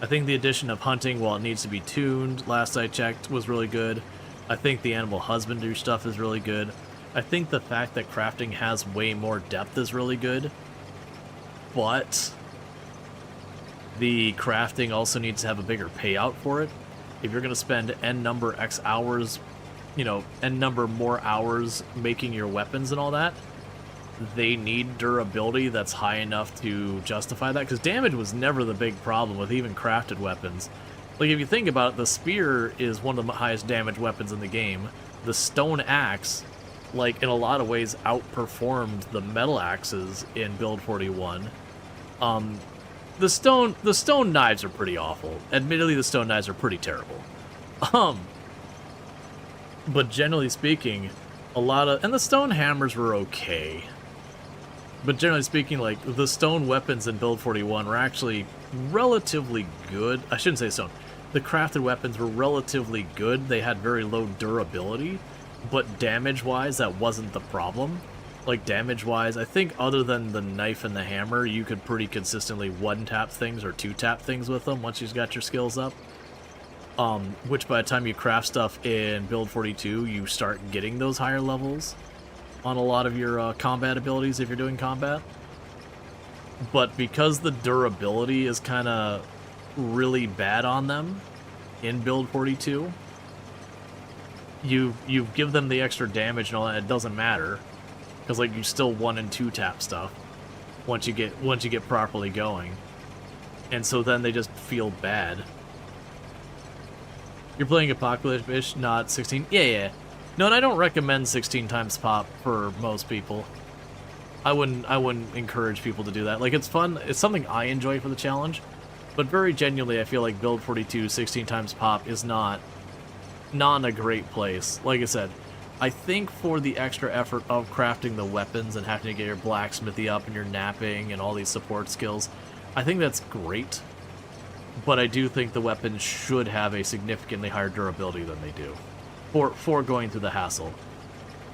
I think the addition of hunting, while it needs to be tuned, last I checked, was really good. I think the animal husbandry stuff is really good. I think the fact that crafting has way more depth is really good. But the crafting also needs to have a bigger payout for it. If you're going to spend N number X hours, you know, N number more hours making your weapons and all that, they need durability that's high enough to justify that, because damage was never the big problem with even crafted weapons. Like, if you think about it, the spear is one of the highest damage weapons in the game. The stone axe, like, in a lot of ways outperformed the metal axes in Build 41. The stone knives are pretty awful. Admittedly, the stone knives are pretty terrible. But generally speaking, and the stone hammers were okay. But generally speaking, like, the stone weapons in Build 41 were actually relatively good. I shouldn't say stone. The crafted weapons were relatively good. They had very low durability, but damage-wise, that wasn't the problem. Like, damage-wise, I think other than the knife and the hammer, you could pretty consistently one-tap things or two-tap things with them once you've got your skills up. Which by the time you craft stuff in Build 42, you start getting those higher levels on a lot of your combat abilities if you're doing combat. But because the durability is kind of really bad on them in Build 42, you give them the extra damage and all that, it doesn't matter. Because, like, you still 1 and 2 tap stuff once you get properly going. And so then they just feel bad. You're playing Apocalypse-ish, not 16? Yeah. No, and I don't recommend 16 times pop for most people. I wouldn't encourage people to do that. Like, it's fun, it's something I enjoy for the challenge, but very genuinely I feel like Build 42 16 times pop is not in a great place. Like I said, I think for the extra effort of crafting the weapons and having to get your blacksmithy up and your napping and all these support skills, I think that's great. But I do think the weapons should have a significantly higher durability than they do for going through the hassle.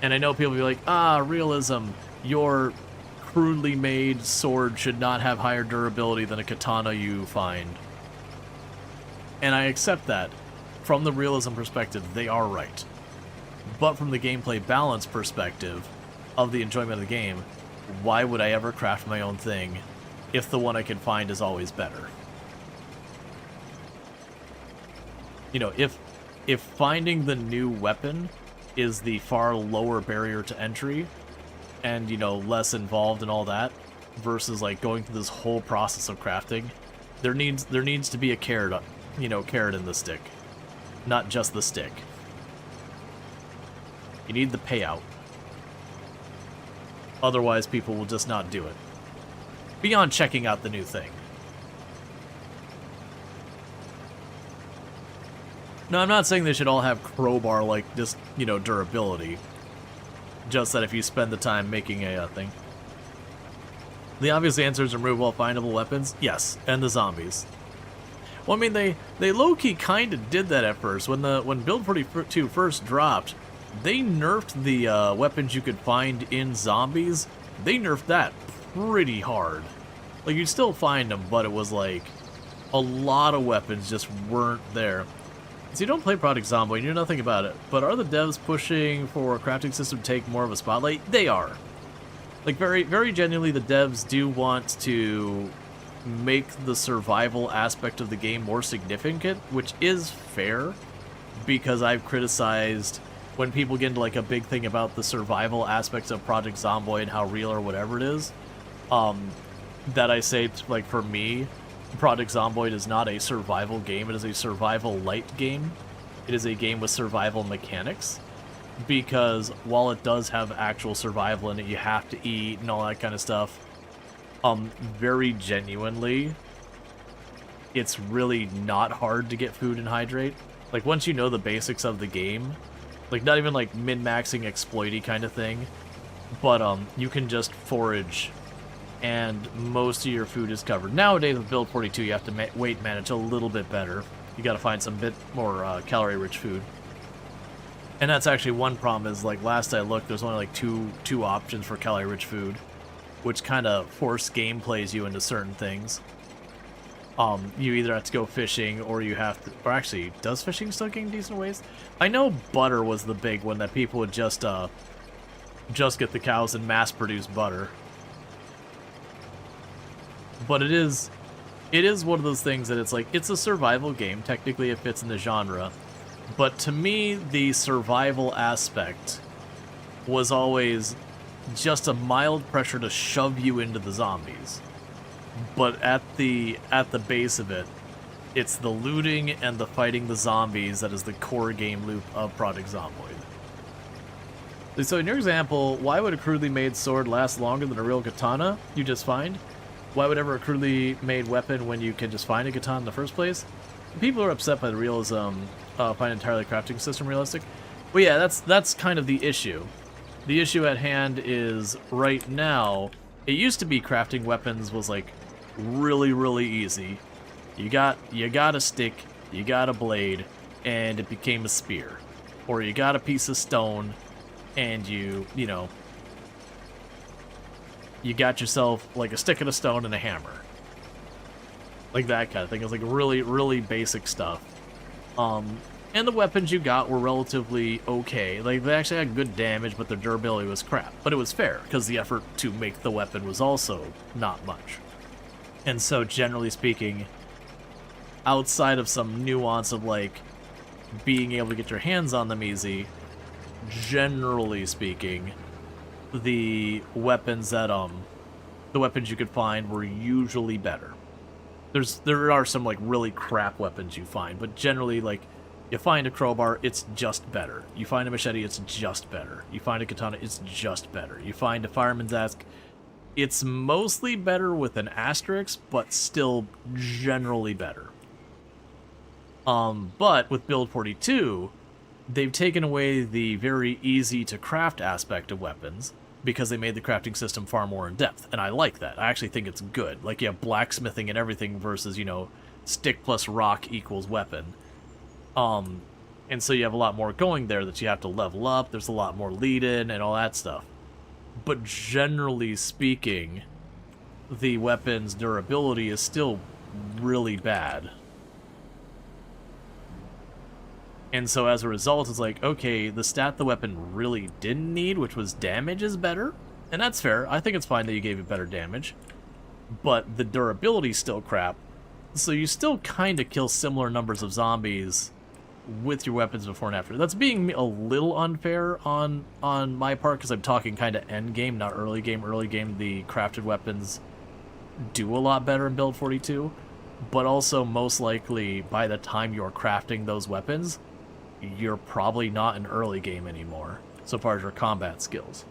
And I know people will be like, realism, your crudely made sword should not have higher durability than a katana you find. And I accept that. From the realism perspective, they are right. But from the gameplay balance perspective of the enjoyment of the game, why would I ever craft my own thing if the one I can find is always better? You know, if finding the new weapon is the far lower barrier to entry and, you know, less involved and all that, versus, like, going through this whole process of crafting, there needs to be a carrot, you know, carrot in the stick. Not just the stick. You need the payout. Otherwise, people will just not do it. Beyond checking out the new thing. No, I'm not saying they should all have crowbar-like, just, you know, durability. Just that if you spend the time making a thing. The obvious answer is remove all findable weapons? Yes, and the zombies. Well, I mean, they low-key kind of did that at first. When Build 42 first dropped, they nerfed the weapons you could find in zombies. They nerfed that pretty hard. Like, you'd still find them, but it was like a lot of weapons just weren't there. So you don't play Project Zomboid, you know nothing about it, but are the devs pushing for a crafting system to take more of a spotlight? They are. Like, very, very genuinely, the devs do want to make the survival aspect of the game more significant, which is fair, because I've criticized when people get into, like, a big thing about the survival aspects of Project Zomboid and how real or whatever it is, that I say, like, for me, Project Zomboid is not a survival game, it is a survival light game. It is a game with survival mechanics, because while it does have actual survival in it, you have to eat and all that kind of stuff, very genuinely, it's really not hard to get food and hydrate. Like, once you know the basics of the game, like, not even like min-maxing exploity kind of thing, but you can just forage and most of your food is covered. Nowadays with build 42, you have to weight manage a little bit better. You got to find some bit more calorie-rich food. And that's actually one problem is, like, last I looked, there's only, like, two options for calorie-rich food, which kind of force gameplays you into certain things. You either have to go fishing, or you have to... Or actually, does fishing still gain decent ways? I know butter was the big one, that people would just get the cows and mass-produce butter. But it is one of those things that it's like, it's a survival game. Technically, it fits in the genre. But to me, the survival aspect was always just a mild pressure to shove you into the zombies. But at the base of it, it's the looting and the fighting the zombies that is the core game loop of Project Zomboid. So in your example, why would a crudely made sword last longer than a real katana you just find? Why would ever a crudely made weapon when you can just find a katana in the first place? People are upset by the realism, find entirely crafting system realistic. Well, yeah, that's kind of the issue. The issue at hand is, right now, it used to be crafting weapons was, like, really, really easy. You got a stick, you got a blade, and it became a spear. Or you got a piece of stone, and you got yourself, like, a stick and a stone and a hammer. Like that kind of thing. It was, like, really, really basic stuff. And the weapons you got were relatively okay. Like, they actually had good damage, but their durability was crap. But it was fair, because the effort to make the weapon was also not much. And so, generally speaking, outside of some nuance of, like, being able to get your hands on them easy, generally speaking, the weapons that, the weapons you could find were usually better. There are some, like, really crap weapons you find, but generally, like, you find a crowbar, it's just better. You find a machete, it's just better. You find a katana, it's just better. You find a fireman's axe, it's mostly better with an asterisk, but still generally better. But with Build 42, they've taken away the very easy to craft aspect of weapons, because they made the crafting system far more in depth, and I like that. I actually think it's good. Like, you have blacksmithing and everything versus, stick plus rock equals weapon. And so you have a lot more going there that you have to level up, there's a lot more lead-in and all that stuff. But generally speaking, the weapon's durability is still really bad. And so as a result, it's like, okay, the stat the weapon really didn't need, which was damage, is better. And that's fair. I think it's fine that you gave it better damage. But the durability's still crap. So you still kind of kill similar numbers of zombies with your weapons before and after. That's being a little unfair on my part, because I'm talking kind of end game, not early game. Early game, the crafted weapons do a lot better in Build 42. But also, most likely, by the time you're crafting those weapons, you're probably not in early game anymore, so far as your combat skills.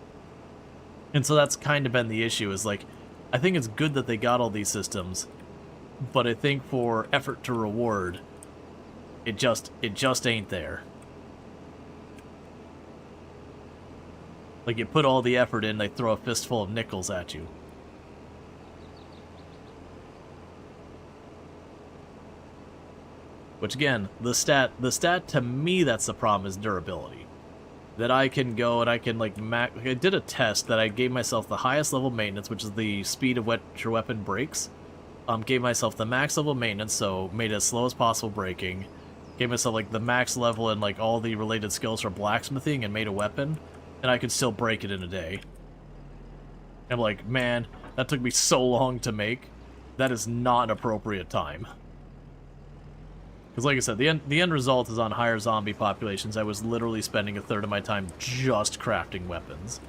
And so that's kind of been the issue, is like, I think it's good that they got all these systems, but I think for effort to reward, it just ain't there. Like, you put all the effort in, they throw a fistful of nickels at you. Which, again, the stat to me, that's the problem, is durability. That I can go and I can, like, I did a test that I gave myself the highest level maintenance, which is the speed of what your weapon breaks. Gave myself the max level maintenance, so made it as slow as possible breaking. Gave myself, like, the max level and, like, all the related skills for blacksmithing, and made a weapon, and I could still break it in a day. I'm like, man, that took me so long to make. That is not an appropriate time. Because, like I said, the end result is on higher zombie populations. I was literally spending a third of my time just crafting weapons.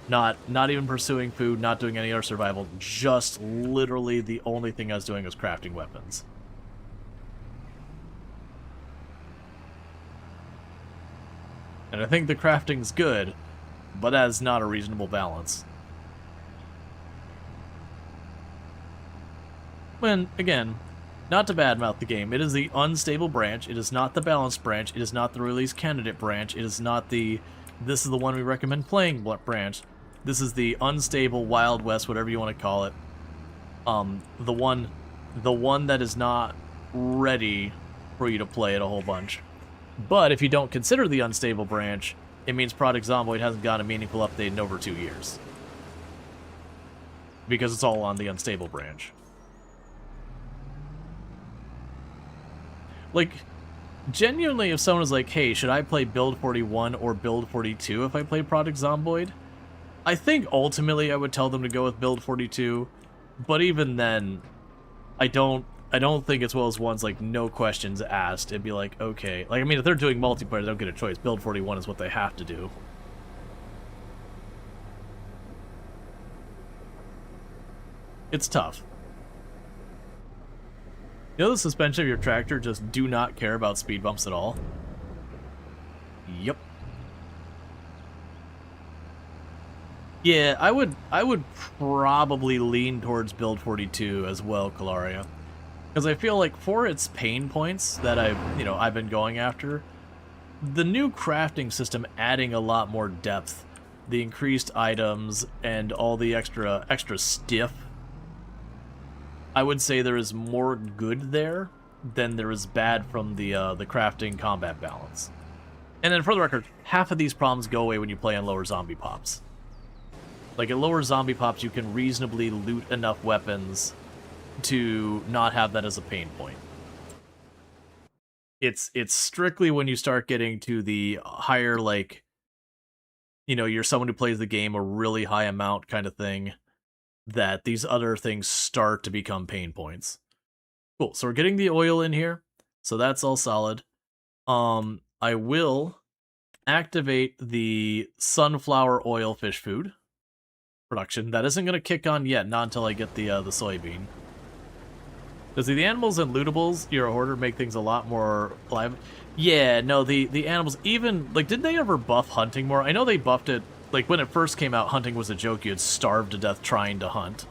Not even pursuing food, not doing any other survival. Just literally the only thing I was doing was crafting weapons. And I think the crafting's good, but that is not a reasonable balance. When, again, not to badmouth the game, it is the unstable branch, it is not the balanced branch, it is not the release candidate branch, it is not the this is the one we recommend playing branch. This is the unstable Wild West, whatever you want to call it. The one that is not ready for you to play it a whole bunch. But if you don't consider the unstable branch, it means Project Zomboid hasn't gotten a meaningful update in over 2 years. Because it's all on the unstable branch. Like, genuinely, if someone was like, hey, should I play Build 41 or Build 42 if I play Project Zomboid? I think ultimately I would tell them to go with Build 42, but even then, I don't think it's one of those ones like no questions asked. It'd be like, okay. Like, I mean, if they're doing multiplayer, they don't get a choice. Build 41 is what they have to do. It's tough. You know the suspension of your tractor just do not care about speed bumps at all? Yep. Yeah, I would probably lean towards Build 42 as well, Kalaria. Because I feel like for its pain points that I've been going after, the new crafting system adding a lot more depth, the increased items, and all the extra stiff, I would say there is more good there than there is bad from the crafting combat balance. And then for the record, half of these problems go away when you play on lower zombie pops. Like, at lower zombie pops, you can reasonably loot enough weapons to not have that as a pain point. It's strictly when you start getting to the higher, like, you're someone who plays the game a really high amount kind of thing, that these other things start to become pain points. Cool, so we're getting the oil in here, so that's all solid. I will activate the sunflower oil fish food production. That isn't going to kick on yet, not until I get the soybean. Does the animals and lootables, you're a hoarder, make things a lot more alive? Yeah, no, the animals, even, like, did they ever buff hunting more? I know they buffed it, like, when it first came out, hunting was a joke. You'd starve to death trying to hunt.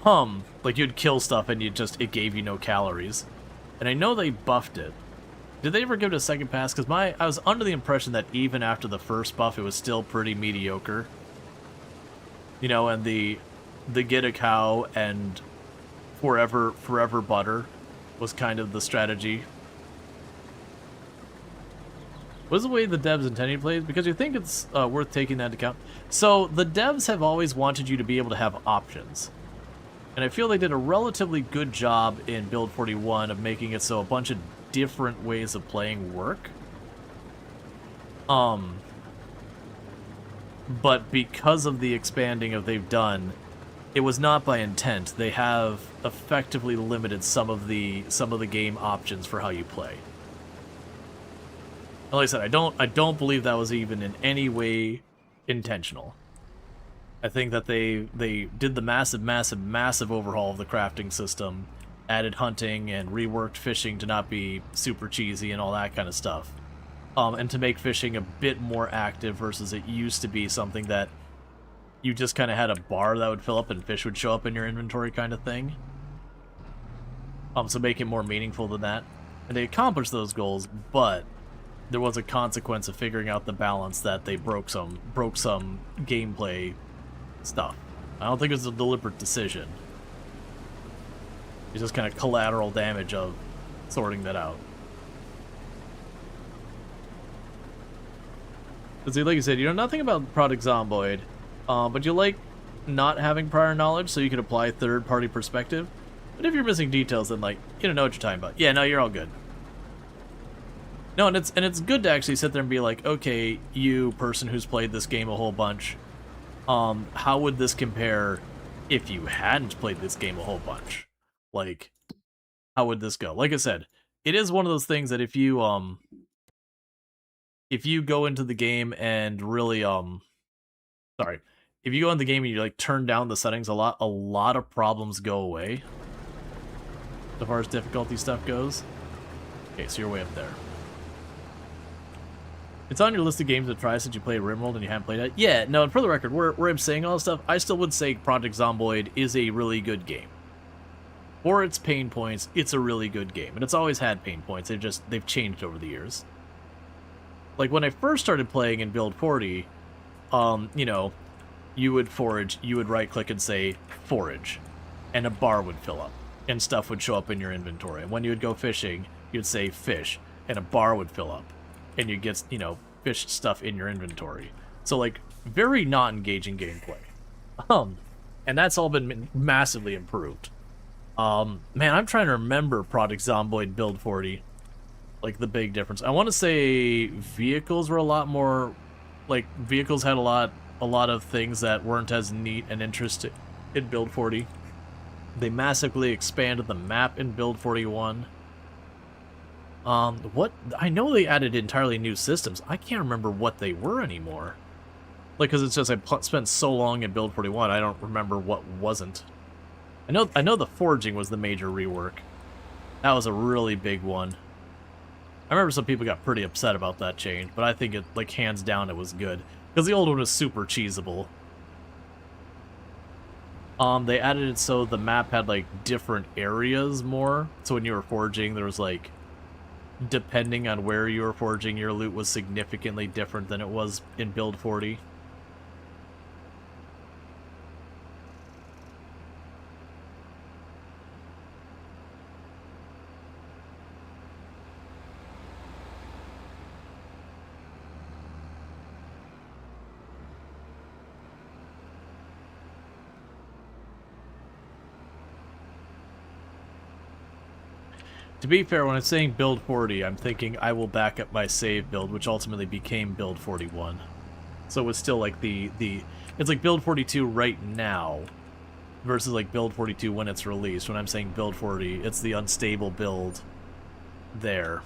Like, you'd kill stuff and it gave you no calories. And I know they buffed it. Did they ever give it a second pass? Because I was under the impression that even after the first buff, it was still pretty mediocre. And the get a cow and forever butter was kind of the strategy. What is the way the devs intended to play? Because you think it's worth taking that into account. So the devs have always wanted you to be able to have options. And I feel they did a relatively good job in Build 41 of making it so a bunch of different ways of playing work. But because of the expanding of they've done, it was not by intent. They have effectively limited some of the game options for how you play. And like I said, I don't believe that was even in any way intentional. I think that they did the massive overhaul of the crafting system, added hunting and reworked fishing to not be super cheesy and all that kind of stuff. And to make fishing a bit more active versus it used to be something that you just kind of had a bar that would fill up and fish would show up in your inventory kind of thing. So make it more meaningful than that. And they accomplished those goals, but there was a consequence of figuring out the balance that they broke some gameplay stuff. I don't think it was a deliberate decision. It's just kind of collateral damage of sorting that out. Because like you said, you know nothing about Project Zomboid, but you like not having prior knowledge so you can apply third-party perspective. But if you're missing details, then, like, you don't know what you're talking about. Yeah, no, you're all good. No, and it's good to actually sit there and be like, okay, you person who's played this game a whole bunch, how would this compare if you hadn't played this game a whole bunch? Like, how would this go? Like I said, it is one of those things that if you go into the game and really, if you go in the game and you, like, turn down the settings a lot of problems go away, as far as difficulty stuff goes. Okay, so you're way up there. It's on your list of games to try since you played RimWorld and you haven't played it. Yeah, no, and for the record, where I'm saying all this stuff, I still would say Project Zomboid is a really good game. For its pain points, it's a really good game. And it's always had pain points, they've changed over the years. Like, when I first started playing in Build 40, you would forage, you would right-click and say forage, and a bar would fill up, and stuff would show up in your inventory. And when you would go fishing, you'd say fish, and a bar would fill up, and you'd get, you know, fish stuff in your inventory. So, like, very not engaging gameplay. And that's all been massively improved. Man, I'm trying to remember Project Zomboid Build 40. Like, the big difference. I want to say vehicles were a lot more... Like, vehicles had a lot of things that weren't as neat and interesting in Build 40. They massively expanded the map in Build 41. What... I know they added entirely new systems. I can't remember what they were anymore. Like, because it's just I spent so long in Build 41, I don't remember what wasn't. I know the forging was the major rework. That was a really big one. I remember some people got pretty upset about that change, but I think it, like, hands down, it was good. Because the old one was super cheesable. They added it so the map had, like, different areas more. So when you were forging, there was, like, depending on where you were forging, your loot was significantly different than it was in Build 40. To be fair, when I'm saying build 40, I'm thinking I will back up my save build, which ultimately became build 41. So it's still like it's like build 42 right now versus like build 42 when it's released. When I'm saying build 40, it's the unstable build there.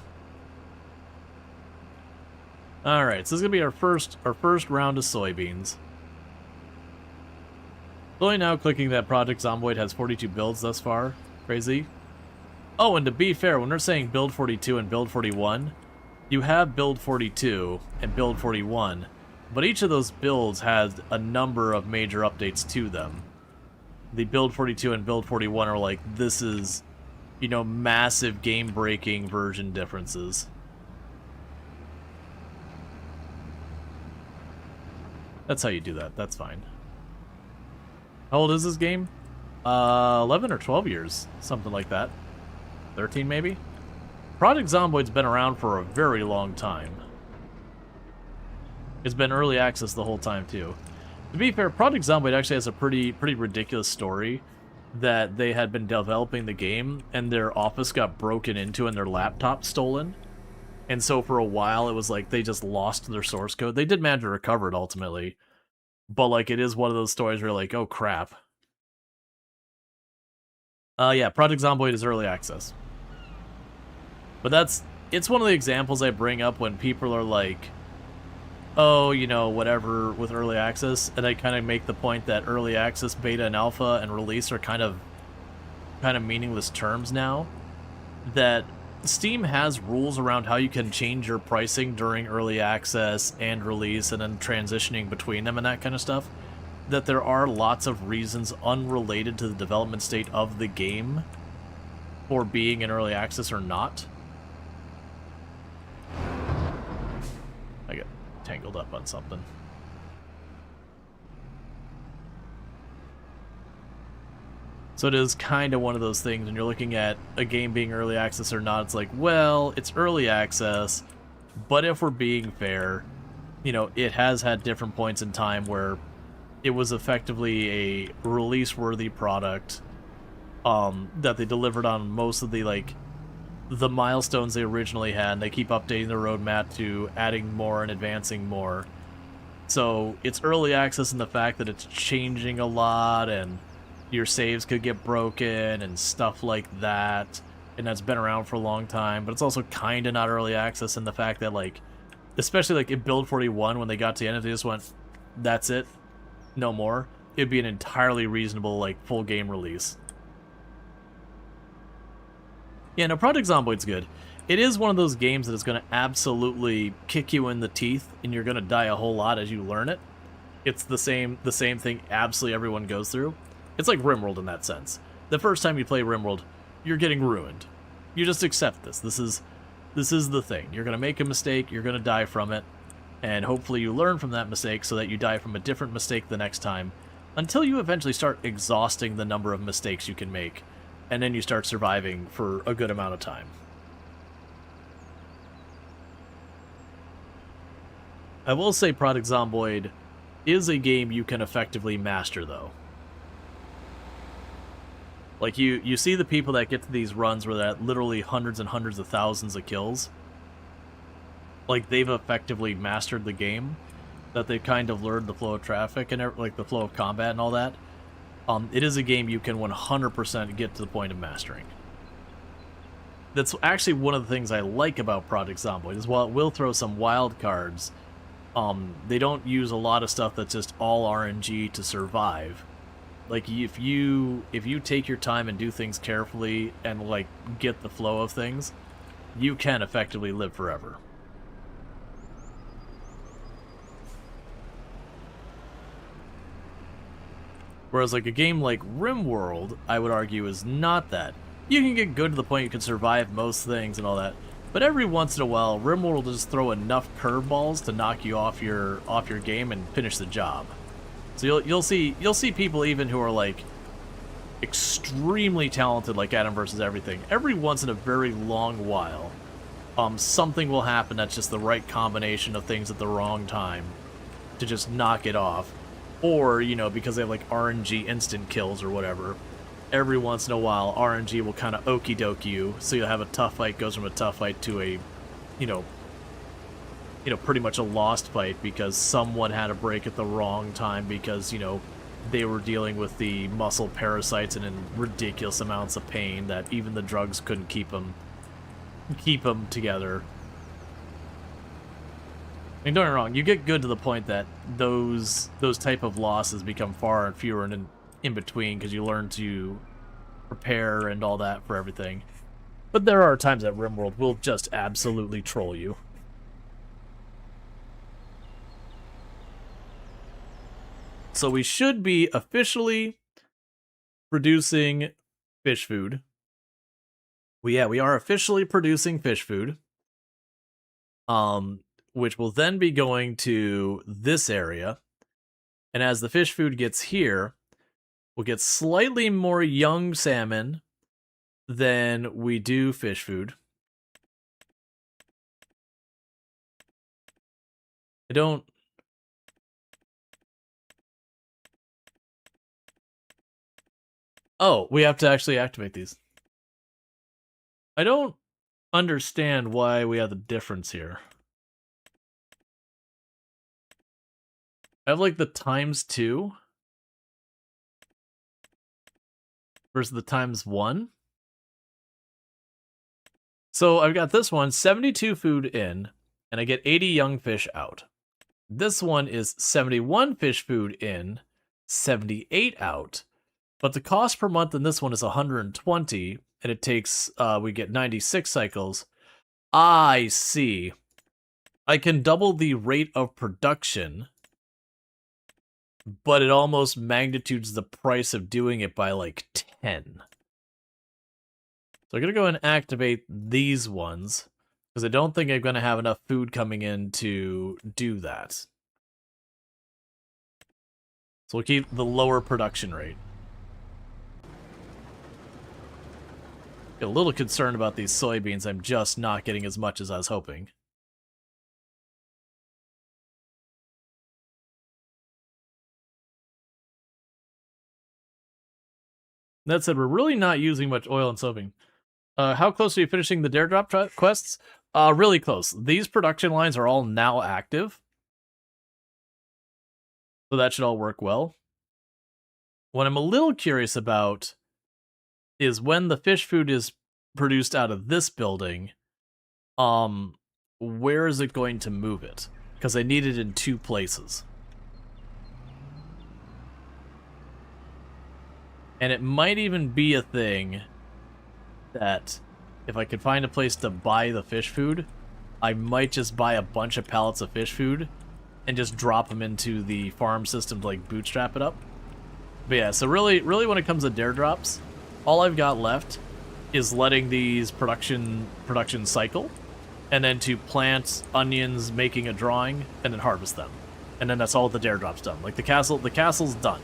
Alright, so this is gonna be our first round of soybeans. Only now clicking that Project Zomboid has 42 builds thus far. Crazy. Oh, and to be fair, when we're saying build 42 and build 41, you have build 42 and build 41, but each of those builds has a number of major updates to them. The build 42 and build 41 are like, this is, you know, massive game-breaking version differences. That's how you do that. That's fine. How old is this game? 11 or 12 years. Something like that. 13 maybe? Project Zomboid's been around for a very long time. It's been early access the whole time too. To be fair, Project Zomboid actually has a pretty ridiculous story that they had been developing the game and their office got broken into and their laptop stolen. And so for a while it was like they just lost their source code. They did manage to recover it ultimately. But like it is one of those stories where you're like, oh crap. Yeah, Project Zomboid is early access. But it's one of the examples I bring up when people are like, oh, you know, whatever with early access, and I kind of make the point that early access, beta, and alpha, and release are kind of meaningless terms now. That Steam has rules around how you can change your pricing during early access and release, and then transitioning between them and that kind of stuff. That there are lots of reasons unrelated to the development state of the game for being in early access or not. I get tangled up on something. So it is kind of one of those things when you're looking at a game being early access or not, it's like, well, it's early access, but if we're being fair, you know, it has had different points in time where it was effectively a release-worthy product that they delivered on most of the, like, the milestones they originally had, and they keep updating the roadmap to adding more and advancing more. So it's early access in the fact that it's changing a lot, and your saves could get broken and stuff like that, and that's been around for a long time. But it's also kind of not early access in the fact that, like, especially like in Build 41, when they got to the end, they just went, that's it, no more. It'd be an entirely reasonable, like, full game release. Yeah, no, Project Zomboid's good. It is one of those games that is going to absolutely kick you in the teeth, and you're going to die a whole lot as you learn it. It's the same thing absolutely everyone goes through. It's like RimWorld in that sense. The first time you play RimWorld, you're getting ruined. You just accept this. This is the thing. You're going to make a mistake, you're going to die from it. And hopefully you learn from that mistake so that you die from a different mistake the next time, until you eventually start exhausting the number of mistakes you can make, and then you start surviving for a good amount of time. I will say Project Zomboid is a game you can effectively master, though. Like, you see the people that get to these runs where they're at literally hundreds and hundreds of thousands of kills. Like, they've effectively mastered the game, that they've kind of learned the flow of traffic and, like, the flow of combat and all that. It is a game you can 100% get to the point of mastering. That's actually one of the things I like about Project Zomboid, is while it will throw some wild cards, they don't use a lot of stuff that's just all RNG to survive. Like, if you take your time and do things carefully and, like, get the flow of things, you can effectively live forever. Whereas, like, a game like RimWorld, I would argue, is not that. You can get good to the point you can survive most things and all that, but every once in a while, RimWorld will just throw enough curveballs to knock you off your game and finish the job. So you'll see people even who are, like, extremely talented, like Adam versus Everything. Every once in a very long while, something will happen that's just the right combination of things at the wrong time to just knock it off. Or, you know, because they have, like, RNG instant kills or whatever, every once in a while, RNG will kind of okie doke you, so you'll have a tough fight goes from a tough fight to a, you know, pretty much a lost fight because someone had a break at the wrong time because, you know, they were dealing with the muscle parasites and in ridiculous amounts of pain that even the drugs couldn't keep them together. I mean, don't get me wrong, you get good to the point that those type of losses become far and fewer and in between because you learn to prepare and all that for everything. But there are times that RimWorld will just absolutely troll you. So we should be officially producing fish food. We are officially producing fish food. Which will then be going to this area. And as the fish food gets here, we'll get slightly more young salmon than we do fish food. Oh, we have to actually activate these. I don't understand why we have the difference here. I have, like, the ×2 versus the ×1. So I've got this one, 72 food in, and I get 80 young fish out. This one is 71 fish food in, 78 out. But the cost per month in this one is 120, and it takes, we get 96 cycles. I see. I can double the rate of production, but it almost magnitudes the price of doing it by, like, 10. So I'm going to go and activate these ones, because I don't think I'm going to have enough food coming in to do that. So we'll keep the lower production rate. Get a little concerned about these soybeans. I'm just not getting as much as I was hoping. That said, we're really not using much oil and soaping. How close are you finishing the dare drop quests? Really close. These production lines are all now active. So that should all work well. What I'm a little curious about is when the fish food is produced out of this building, where is it going to move it? Because I need it in 2 places. And it might even be a thing that if I could find a place to buy the fish food, I might just buy a bunch of pallets of fish food and just drop them into the farm system to, like, bootstrap it up. But yeah, so really when it comes to dare drops, all I've got left is letting these production cycle. and then to plant onions, making a drawing, and then harvest them. And then that's all the dare drop's done. Like the castle's done.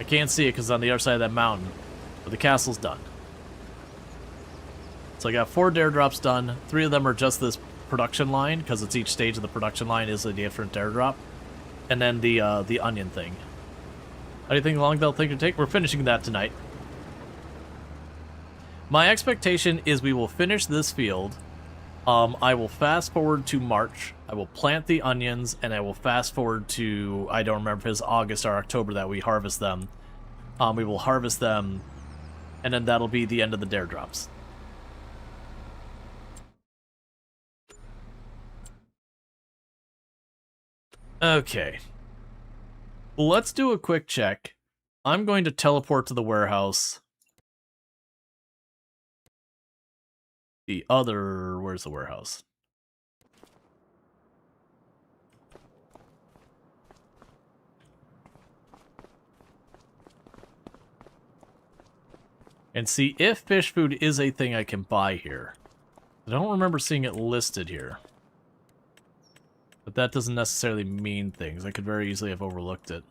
I can't see it because it's on the other side of that mountain, but the castle's done. So I got 4 dare drops done. 3 of them are just this production line, because it's each stage of the production line is a different dare drop. And then the onion thing. How do you think long they'll think to take? We're finishing that tonight. My expectation is we will finish this field. I will fast forward to March. I will plant the onions, and I will fast forward to, I don't remember if it's August or October that we harvest them. We will harvest them, and then that'll be the end of the dare drops. Okay. Let's do a quick check. I'm going to teleport to the warehouse. Where's the warehouse? And see if fish food is a thing I can buy here. I don't remember seeing it listed here. But that doesn't necessarily mean things. I could very easily have overlooked it.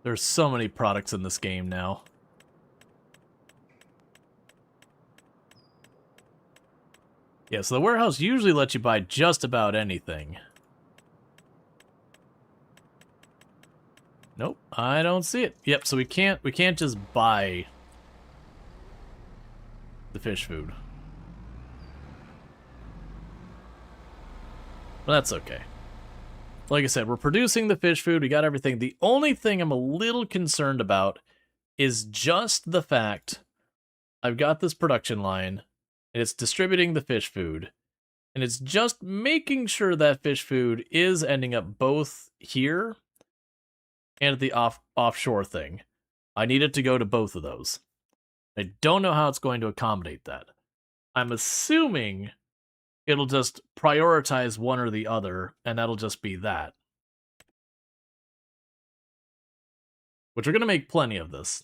There's so many products in this game now. Yeah, so the warehouse usually lets you buy just about anything. Nope, I don't see it. Yep, so we can't just buy the fish food. But that's okay. Like I said, we're producing the fish food, we got everything. The only thing I'm a little concerned about is just the fact I've got this production line, and it's distributing the fish food, and it's just making sure that fish food is ending up both here and at the offshore thing. I need it to go to both of those. I don't know how it's going to accommodate that. I'm assuming it'll just prioritize one or the other, and that'll just be that. Which we're going to make plenty of this.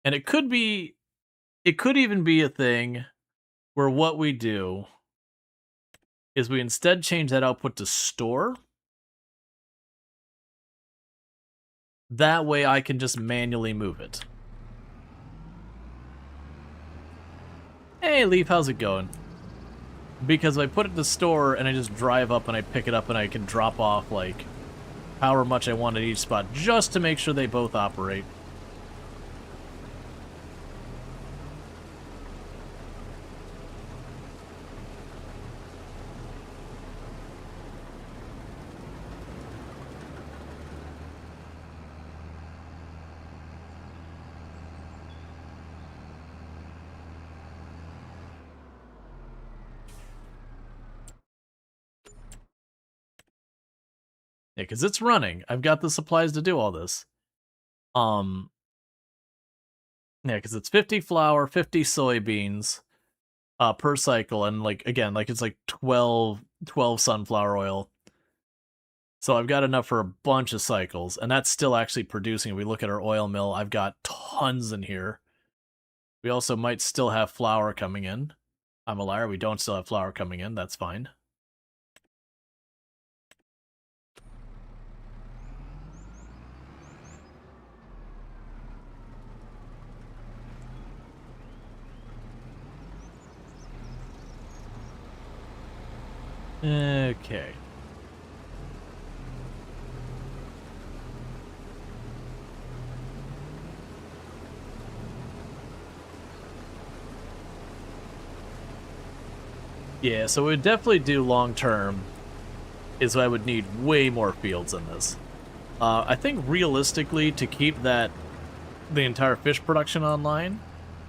And it could even be a thing where what we do is we instead change that output to store. That way I can just manually move it. Hey, Leaf, how's it going? Because if I put it to store and I just drive up and I pick it up and I can drop off, like, however much I want at each spot, just to make sure they both operate. Yeah, because it's running. I've got the supplies to do all this. Yeah, because it's 50 flour, 50 soybeans per cycle, and like again, like it's like 12 sunflower oil. So I've got enough for a bunch of cycles, and that's still actually producing. If we look at our oil mill, I've got tons in here. We also might still have flour coming in. I'm a liar, we don't still have flour coming in, that's fine. Okay. Yeah, so we would definitely do long term is I would need way more fields than this. I think realistically to keep the entire fish production online,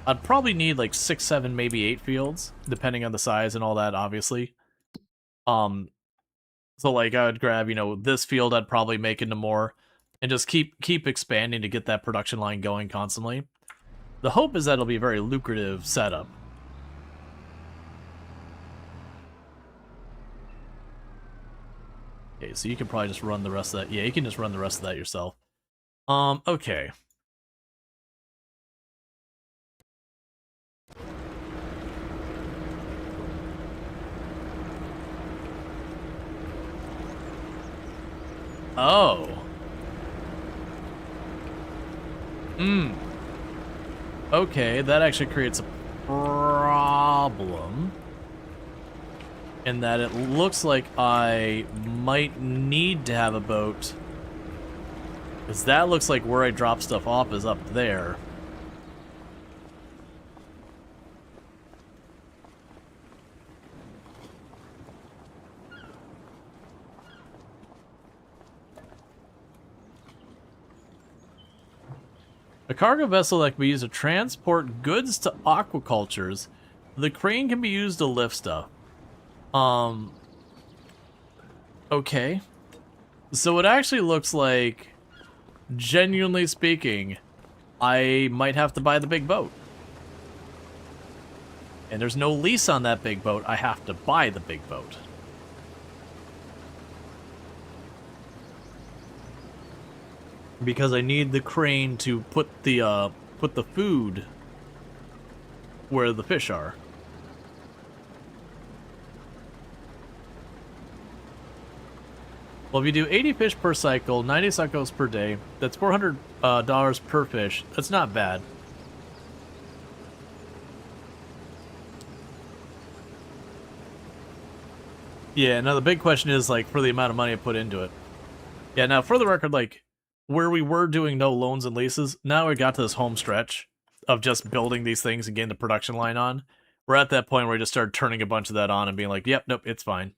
I'd probably need like 6, 7, maybe 8 fields, depending on the size and all that, obviously. So like I would grab, this field I'd probably make into more, and just keep expanding to get that production line going constantly. The hope is that it'll be a very lucrative setup. wait, so you can probably just run the rest of that. Yeah, you can just run the rest of that yourself. Okay. Oh. Okay, that actually creates a problem. In that it looks like I might need to have a boat. Because that looks like where I drop stuff off is up there. A cargo vessel that can be used to transport goods to aquacultures. The crane can be used to lift stuff. Okay. So it actually looks like, genuinely speaking, I might have to buy the big boat. And there's no lease on that big boat. I have to buy the big boat. Because I need the crane to put the food where the fish are. Well, if you do 80 fish per cycle, 90 cycles per day, that's $400 per fish. That's not bad. Yeah, now the big question is, like, for the amount of money I put into it. Yeah, now, for the record, like, where we were doing no loans and leases, now we got to this home stretch of just building these things and getting the production line on. We're at that point where we just started turning a bunch of that on and being like, yep, nope, it's fine.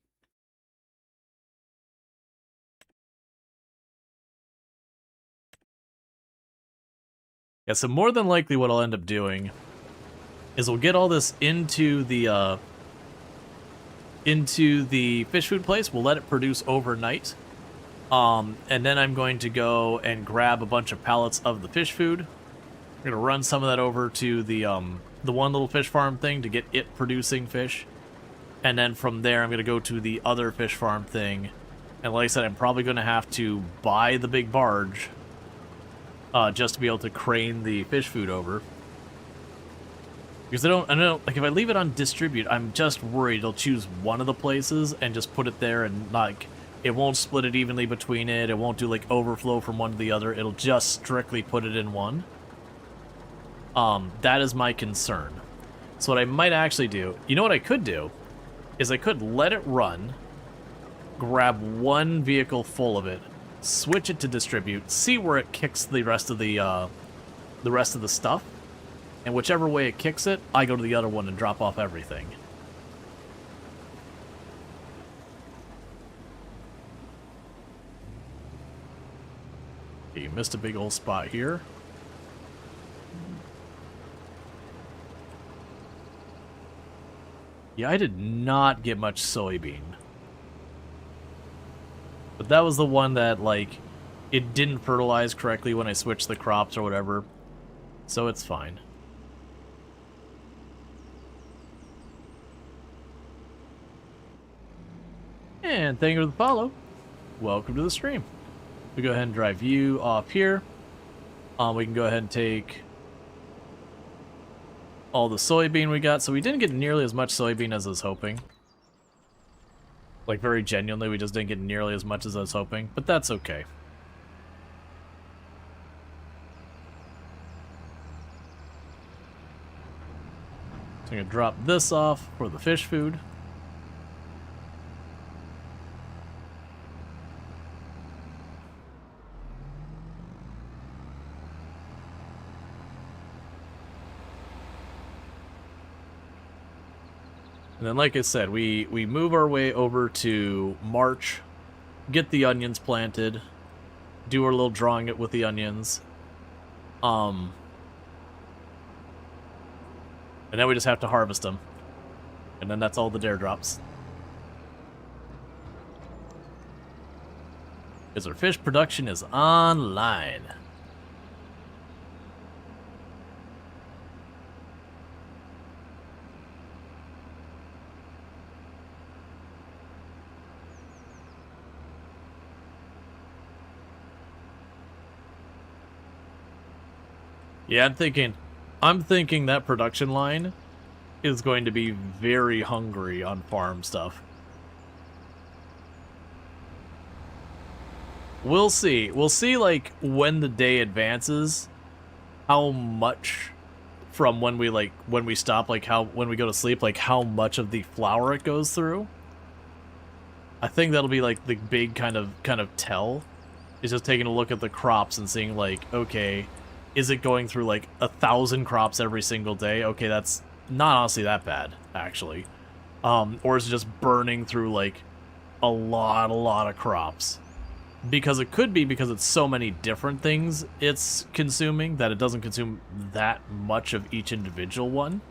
Yeah, so more than likely what I'll end up doing is we'll get all this into the fish food place. We'll let it produce overnight. And then I'm going to go and grab a bunch of pallets of the fish food. I'm going to run some of that over to the one little fish farm thing to get it producing fish. And then from there, I'm going to go to the other fish farm thing. And like I said, I'm probably going to have to buy the big barge just to be able to crane the fish food over. Because I know, like, if I leave it on distribute, I'm just worried it'll choose one of the places and just put it there and, like, it won't split it evenly between it. It won't do, like, overflow from one to the other. It'll just strictly put it in one. That is my concern. So what I might actually do, you know what I could do, is I could let it run, grab one vehicle full of it, switch it to distribute, see where it kicks the rest of the stuff, and whichever way it kicks it, I go to the other one and drop off everything. Okay, you missed a big old spot here. Yeah, I did not get much soybean. But that was the one that, like, it didn't fertilize correctly when I switched the crops or whatever. So it's fine. And thank you for the follow. Welcome to the stream. We go ahead and drive you off here. We can go ahead and take all the soybean we got. So we didn't get nearly as much soybean as I was hoping. Like, very genuinely, we just didn't get nearly as much as I was hoping. But that's okay. So I'm going to drop this off for the fish food. And then, like I said, we move our way over to March, get the onions planted, do our little drawing it with the onions. And then we just have to harvest them. And then that's all the dare drops. Because our fish production is online. Yeah, I'm thinking that production line is going to be very hungry on farm stuff. We'll see. We'll see, like, when the day advances, how much from when we stop, like, when we go to sleep, like, how much of the flour it goes through. I think that'll be, like, the big kind of tell, is just taking a look at the crops and seeing, like, okay, is it going through, like, 1,000 crops every single day? Okay, that's not honestly that bad, actually. Or is it just burning through, like, a lot of crops? Because it could be because it's so many different things it's consuming that it doesn't consume that much of each individual one.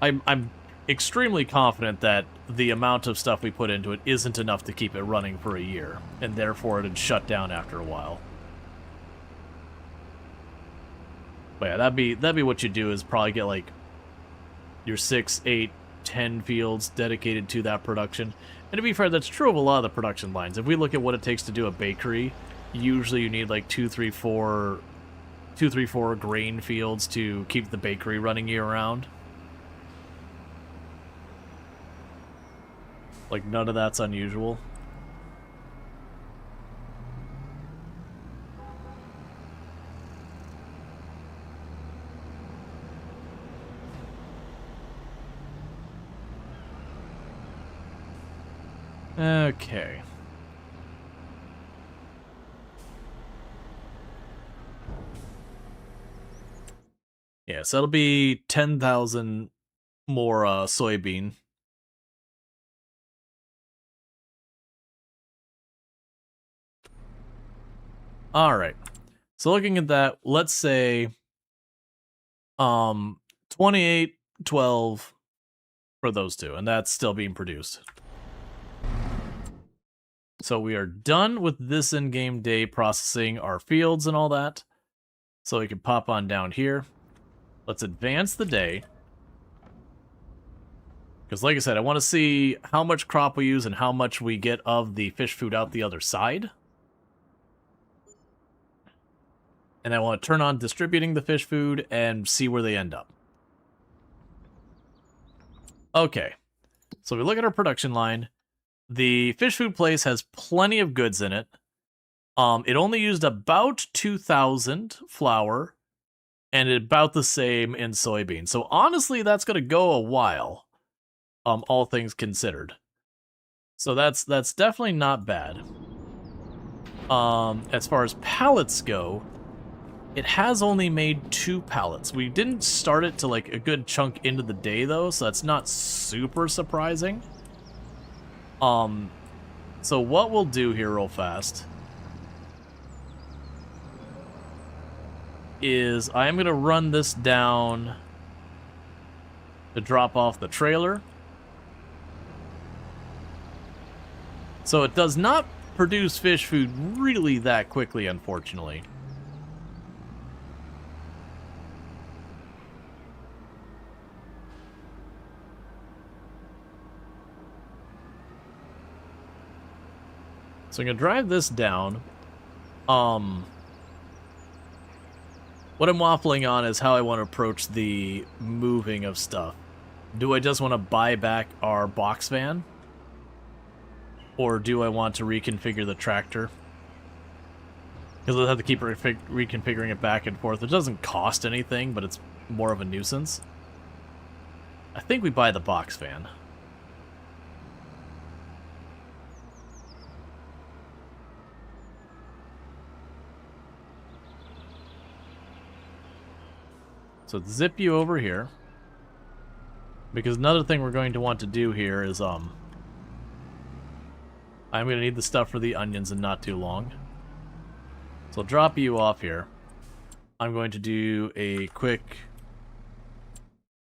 I'm extremely confident that the amount of stuff we put into it isn't enough to keep it running for a year, and therefore it'd shut down after a while. But yeah, that'd be what you do, is probably get like your 6, 8, 10 fields dedicated to that production. And to be fair, that's true of a lot of the production lines. If we look at what it takes to do a bakery, usually you need like 2, 3, 4 grain fields to keep the bakery running year round. Like, none of that's unusual. Okay. Yeah, so that'll be 10,000 more soybean. Alright. So looking at that, let's say 28, 12 for those two, and that's still being produced. So we are done with this in-game day processing our fields and all that. So we can pop on down here. Let's advance the day. Because like I said, I want to see how much crop we use and how much we get of the fish food out the other side. And I want to turn on distributing the fish food and see where they end up. Okay, so we look at our production line. The fish food place has plenty of goods in it. It only used about 2,000 flour and about the same in soybeans. So honestly, that's going to go a while, all things considered. So that's definitely not bad. As far as pallets go, it has only made 2 pallets. We didn't start it to like a good chunk into the day though, so that's not super surprising. So what we'll do here real fast is I am going to run this down to drop off the trailer. So it does not produce fish food really that quickly, unfortunately. So I'm going to drive this down. What I'm waffling on is how I want to approach the moving of stuff. Do I just want to buy back our box van? Or do I want to reconfigure the tractor? Because I'll have to keep reconfiguring it back and forth. It doesn't cost anything, but it's more of a nuisance. I think we buy the box van. So zip you over here. Because another thing we're going to want to do here is, I'm going to need the stuff for the onions in not too long. So I'll drop you off here. I'm going to do a quick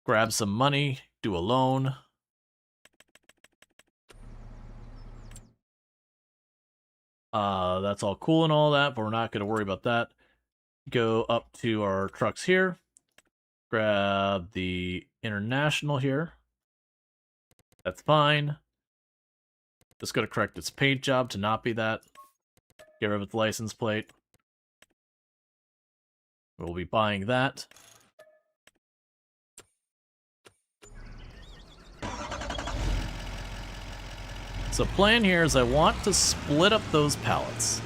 grab some money, do a loan. That's all cool and all that, but we're not going to worry about that. Go up to our trucks here. Grab the international here. That's fine. Just got to correct its paint job to not be that. Get rid of its license plate. We'll be buying that. So plan here is I want to split up those pallets.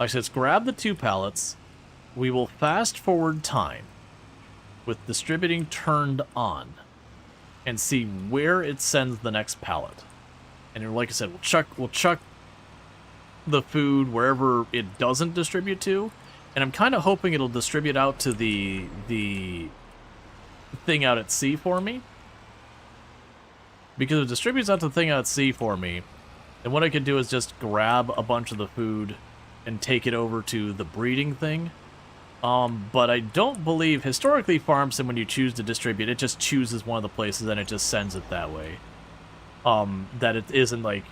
Actually, let's grab the 2 pallets. We will fast forward time with distributing turned on and see where it sends the next pallet. And like I said, we'll chuck the food wherever it doesn't distribute to. And I'm kind of hoping it'll distribute out to the thing out at sea for me. Because if it distributes out to the thing out at sea for me, then what I could do is just grab a bunch of the food and take it over to the breeding thing. But I don't believe, historically, farm sim, when you choose to distribute, it just chooses one of the places and it just sends it that way. That it isn't like,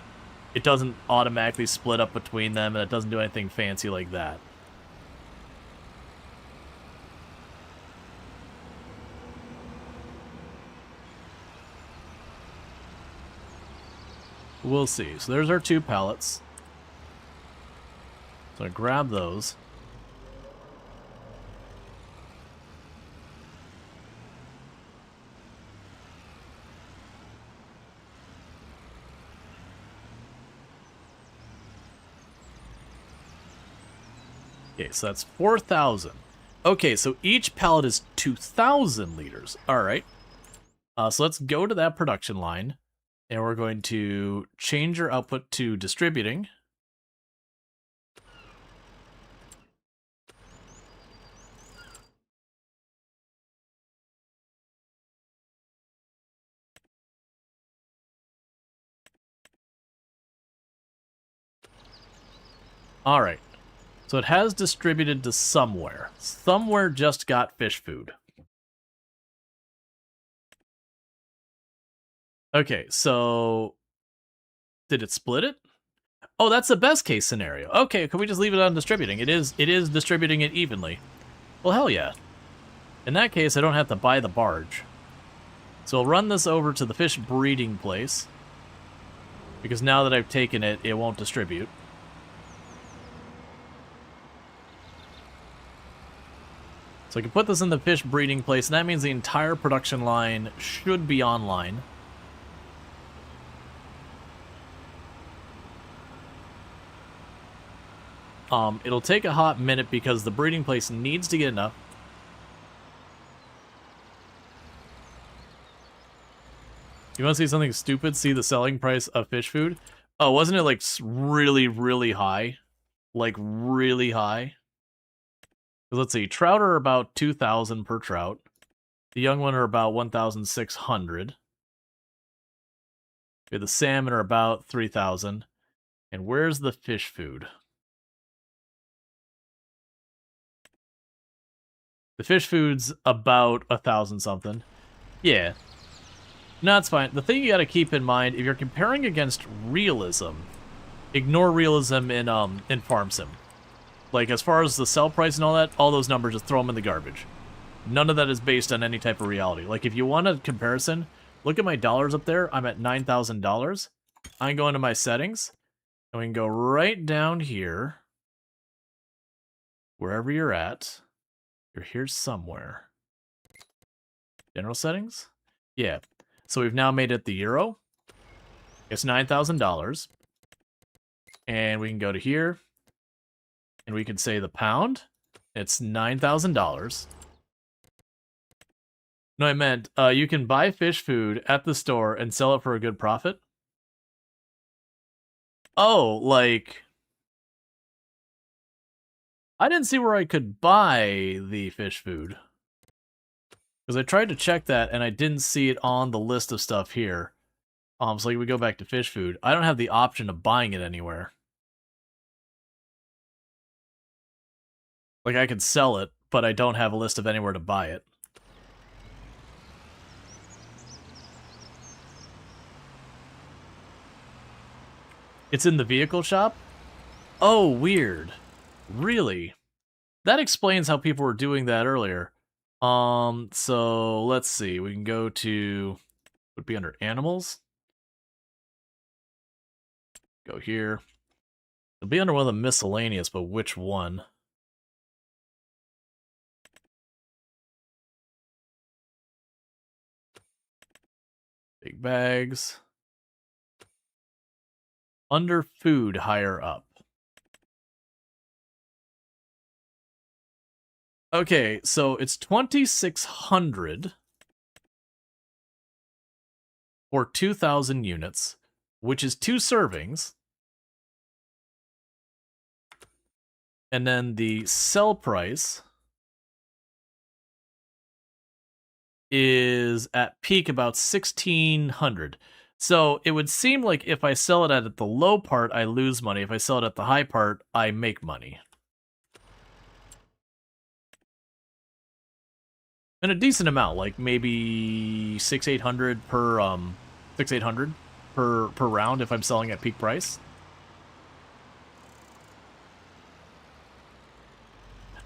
it doesn't automatically split up between them, and it doesn't do anything fancy like that. We'll see. So there's our 2 pallets. So I grab those. Okay, so that's 4,000. Okay, so each pallet is 2,000 liters. All right. So let's go to that production line. And we're going to change our output to distributing. All right. So it has distributed to somewhere. Somewhere just got fish food. Okay, so did it split it? Oh, that's the best case scenario. Okay, can we just leave it on distributing? It is distributing it evenly. Well, hell yeah. In that case, I don't have to buy the barge. So I'll run this over to the fish breeding place. Because now that I've taken it, it won't distribute. So I can put this in the fish breeding place, and that means the entire production line should be online. It'll take a hot minute because the breeding place needs to get enough. You want to see something stupid? See the selling price of fish food? Oh, wasn't it like really, really high? Like really high? Let's see, trout are about 2,000 per trout. The young one are about 1,600. The salmon are about 3,000. And where's the fish food? The fish food's about 1,000 something. Yeah. No, that's fine. The thing you gotta keep in mind, if you're comparing against realism, ignore realism in farm sim. Like, as far as the sell price and all that, all those numbers, just throw them in the garbage. None of that is based on any type of reality. Like, if you want a comparison, look at my dollars up there. I'm at $9,000. I can go into my settings, and we can go right down here. Wherever you're at. You're here somewhere. General settings? Yeah. So we've now made it the euro. It's $9,000. And we can go to here. And we can say the pound. It's $9,000. No, I meant you can buy fish food at the store and sell it for a good profit. Oh, like... I didn't see where I could buy the fish food. Because I tried to check that, and I didn't see it on the list of stuff here. So like we go back to fish food. I don't have the option of buying it anywhere. Like, I could sell it, but I don't have a list of anywhere to buy it. It's in the vehicle shop? Oh, weird. Really? That explains how people were doing that earlier. So let's see. We can go to, would be under animals. Go here. It'll be under one of the miscellaneous, but which one? Big bags. Under food, higher up. Okay, so it's 2,600 for 2,000 units, which is 2 servings. And then the sell price is at peak about 1,600. So it would seem like if I sell it at the low part, I lose money. If I sell it at the high part, I make money. And a decent amount, like maybe 6,800 per 6,800 per round if I'm selling at peak price.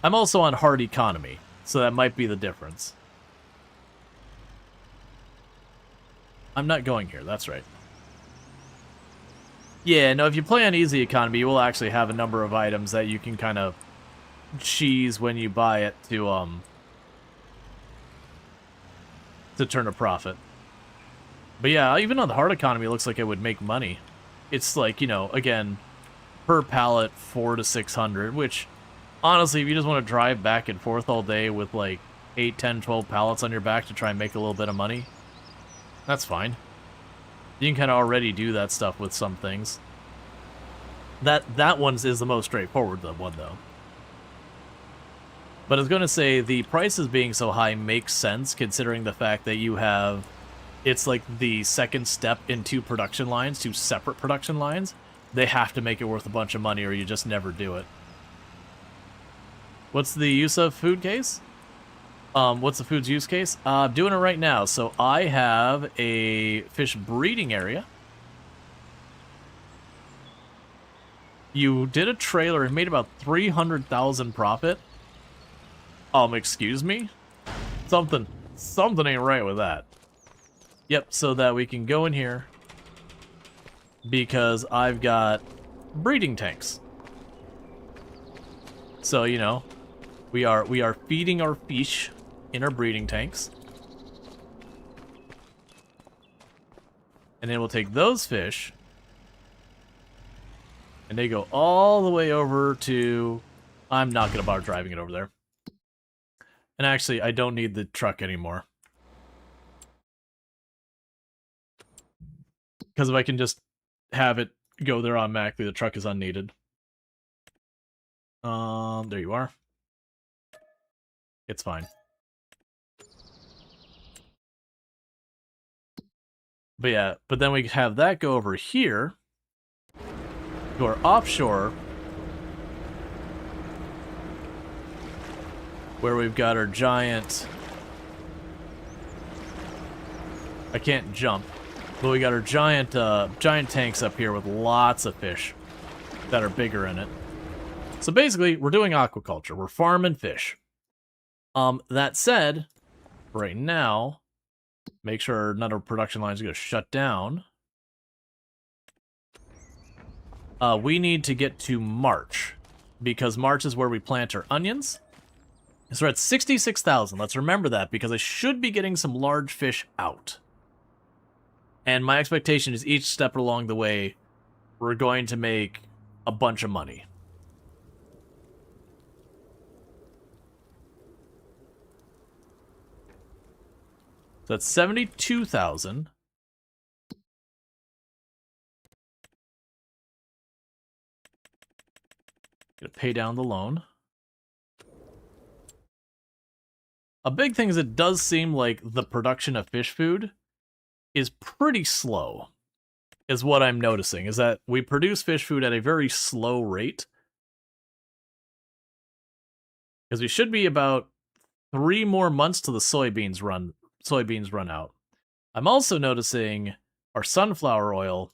I'm also on hard economy, so that might be the difference. I'm not going here, that's right. Yeah, no, if you play on easy economy, you will actually have a number of items that you can kind of cheese when you buy it to turn a profit. But yeah, even on the hard economy, it looks like it would make money. It's like, you know, again, per pallet, 400 to 600, which, honestly, if you just want to drive back and forth all day with like 8, 10, 12 pallets on your back to try and make a little bit of money, that's fine. You can kind of already do that stuff with some things. That one is the most straightforward one, though. But I was going to say, the prices being so high makes sense, considering the fact that you have... It's like the second step in 2 production lines, 2 separate production lines. They have to make it worth a bunch of money, or you just never do it. What's the use of food case? What's the food's use case? I'm doing it right now. So I have a fish breeding area. You did a trailer and made about 300,000 profit. Excuse me? Something ain't right with that. Yep, so that we can go in here because I've got breeding tanks. So, you know, we are feeding our fish in our breeding tanks. And then we'll take those fish and they go all the way over to... I'm not going to bother driving it over there. And actually, I don't need the truck anymore. Because if I can just have it go there automatically, the truck is unneeded. There you are. It's fine. But yeah, but then we have that go over here to our offshore, where we've got our giant... I can't jump. But we got our giant tanks up here with lots of fish that are bigger in it. So basically, we're doing aquaculture. We're farming fish. That said, right now, make sure none of our production lines are going to shut down. We need to get to March, because March is where we plant our onions. So we're at 66,000. Let's remember that, because I should be getting some large fish out. And my expectation is each step along the way, we're going to make a bunch of money. So that's 72,000. Gonna pay down the loan. A big thing is it does seem like the production of fish food is pretty slow, is what I'm noticing, is that we produce fish food at a very slow rate. Because we should be about 3 more months till the soybeans run out. I'm also noticing our sunflower oil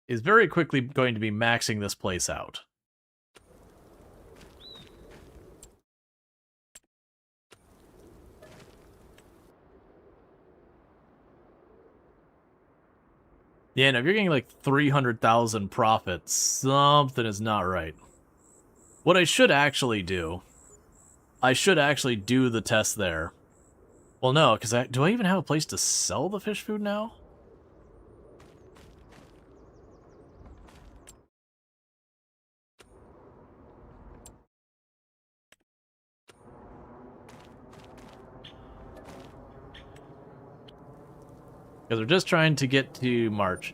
is very quickly going to be maxing this place out. Yeah, no, if you're getting like 300,000 profit, something is not right. What I should actually do, I should actually do the test there Well, no, because do I even have a place to sell the fish food now? Because we're just trying to get to March.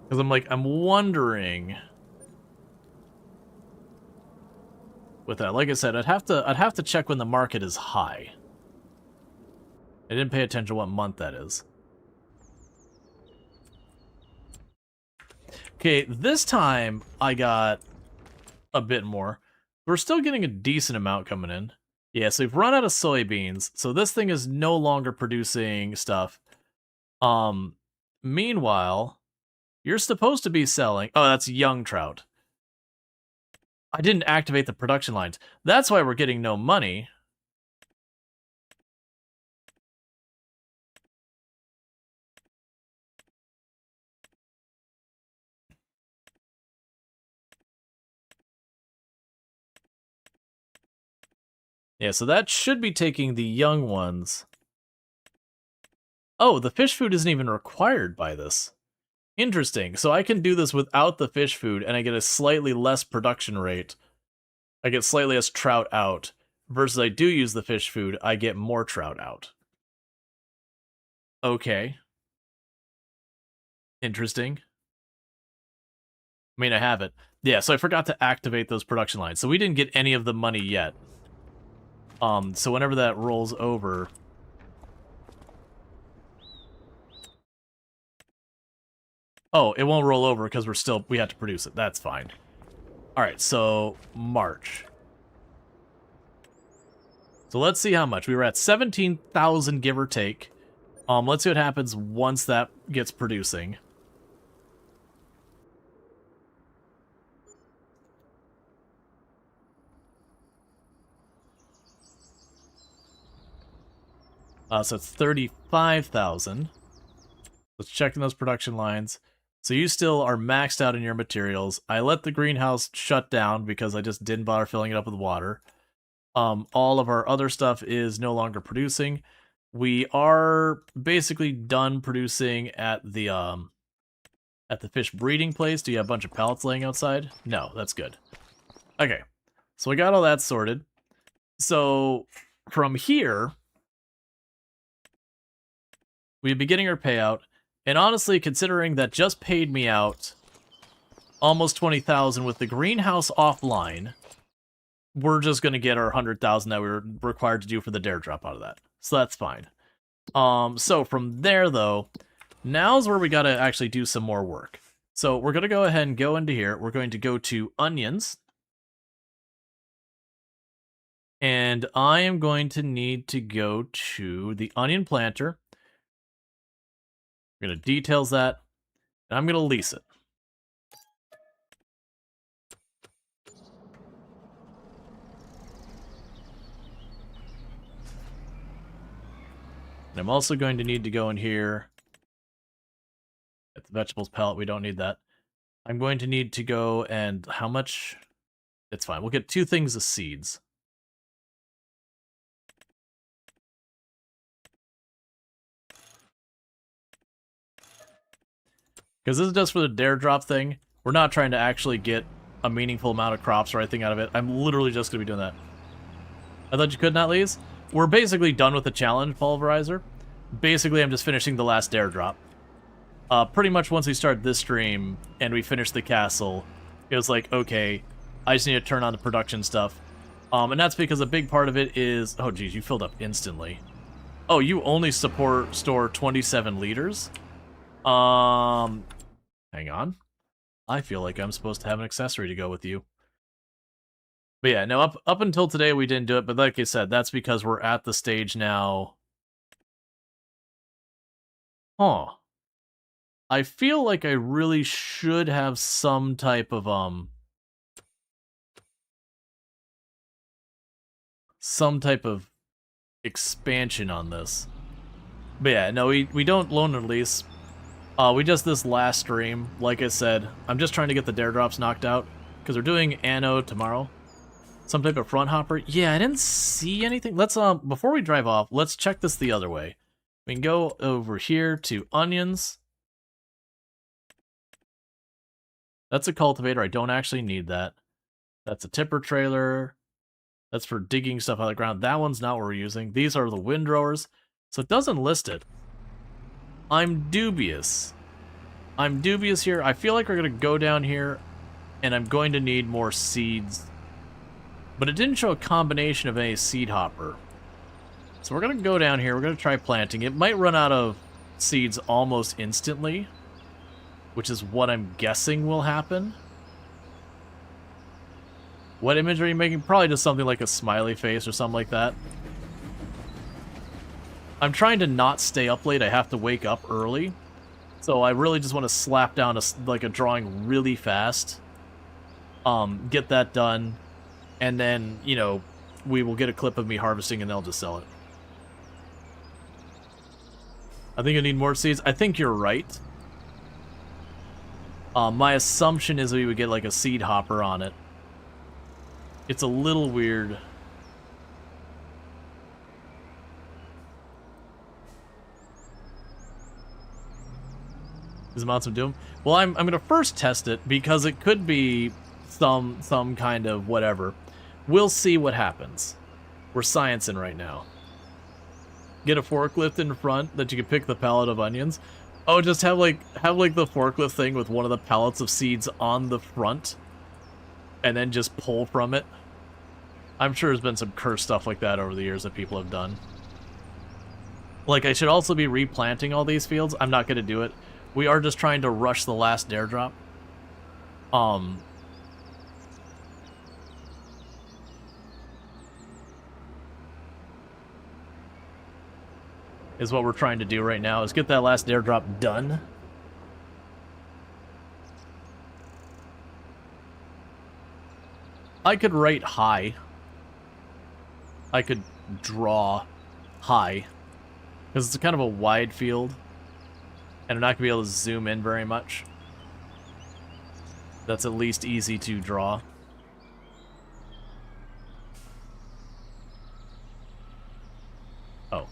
Because I'm wondering with that. Like I said, I'd have to check when the market is high. I didn't pay attention to what month that is. Okay, this time I got a bit more. We're still getting a decent amount coming in. Yeah, so we've run out of soybeans, so this thing is no longer producing stuff. Meanwhile, you're supposed to be selling... Oh, that's young trout. I didn't activate the production lines. That's why we're getting no money. Yeah, so that should be taking the young ones. Oh, the fish food isn't even required by this. Interesting. So I can do this without the fish food, and I get a slightly less production rate. I get slightly less trout out. Versus I do use the fish food, I get more trout out. Okay. Interesting. I mean, I have it. Yeah, so I forgot to activate those production lines. So we didn't get any of the money yet. So whenever that rolls over... Oh, it won't roll over because we have to produce it. That's fine. Alright, so March. So let's see how much. We were at 17,000, give or take. Let's see what happens once that gets producing. So it's 35,000. Let's check in those production lines. So you still are maxed out in your materials. I let the greenhouse shut down because I just didn't bother filling it up with water. All of our other stuff is no longer producing. We are basically done producing at the fish breeding place. Do you have a bunch of pallets laying outside? No, that's good. Okay, so we got all that sorted. So from here, we'd be getting our payout. And honestly, considering that just paid me out almost 20,000 with the greenhouse offline, we're just going to get our 100,000 that we were required to do for the dare drop out of that. So that's fine. So from there, though, now's where we got to actually do some more work. So we're going to go ahead and go into here. We're going to go to onions. And I am going to need to go to the onion planter. We're going to details that, and I'm going to lease it. And I'm also going to need to go in here at the vegetables palette. We don't need that. I'm going to need to go and how much? It's fine. We'll get 2 things of seeds. Because this is just for the dare drop thing. We're not trying to actually get a meaningful amount of crops or anything out of it. I'm literally just going to be doing that. I thought you could not, Lees? We're basically done with the challenge, Pulverizer. Basically, I'm just finishing the last dare drop. Pretty much once we start this stream and we finish the castle, it was like, okay, I just need to turn on the production stuff. And that's because a big part of it is... Oh, geez, you filled up instantly. Oh, you only store 27 liters? Hang on. I feel like I'm supposed to have an accessory to go with you. But yeah, no, up until today we didn't do it, but like I said, that's because we're at the stage now. Huh. I feel like I really should have some type of, expansion on this. But yeah, no, we don't loan and lease. We just this last stream, like I said, I'm just trying to get the dare drops knocked out, because we're doing Anno tomorrow. Some type of front hopper? Yeah, I didn't see anything. Let's, before we drive off, let's check this the other way. We can go over here to onions. That's a cultivator. I don't actually need that. That's a tipper trailer. That's for digging stuff out of the ground. That one's not what we're using. These are the windrowers. So it doesn't list it. I'm dubious. I'm dubious here. I feel like we're going to go down here, and I'm going to need more seeds. But it didn't show a combination of any seed hopper. So we're going to go down here. We're going to try planting. It might run out of seeds almost instantly, which is what I'm guessing will happen. What image are you making? Probably just something like a smiley face or something like that. I'm trying to not stay up late. I have to wake up early. So I really just want to slap down a drawing really fast. Get that done. And then, you know, we will get a clip of me harvesting and they'll just sell it. I think I need more seeds. I think you're right. My assumption is we would get like a seed hopper on it. It's a little weird. Is Mountain Doom? Well, I'm gonna first test it because it could be some kind of whatever. We'll see what happens. We're sciencing right now. Get a forklift in front that you can pick the pallet of onions. Oh, just have like the forklift thing with one of the pallets of seeds on the front, and then just pull from it. I'm sure there's been some cursed stuff like that over the years that people have done. Like, I should also be replanting all these fields. I'm not going to do it. We are just trying to rush the last airdrop. Is what we're trying to do right now, is get that last airdrop done. I could write high. I could draw high. Because it's kind of a wide field. And I'm not going to be able to zoom in very much. That's at least easy to draw. Oh.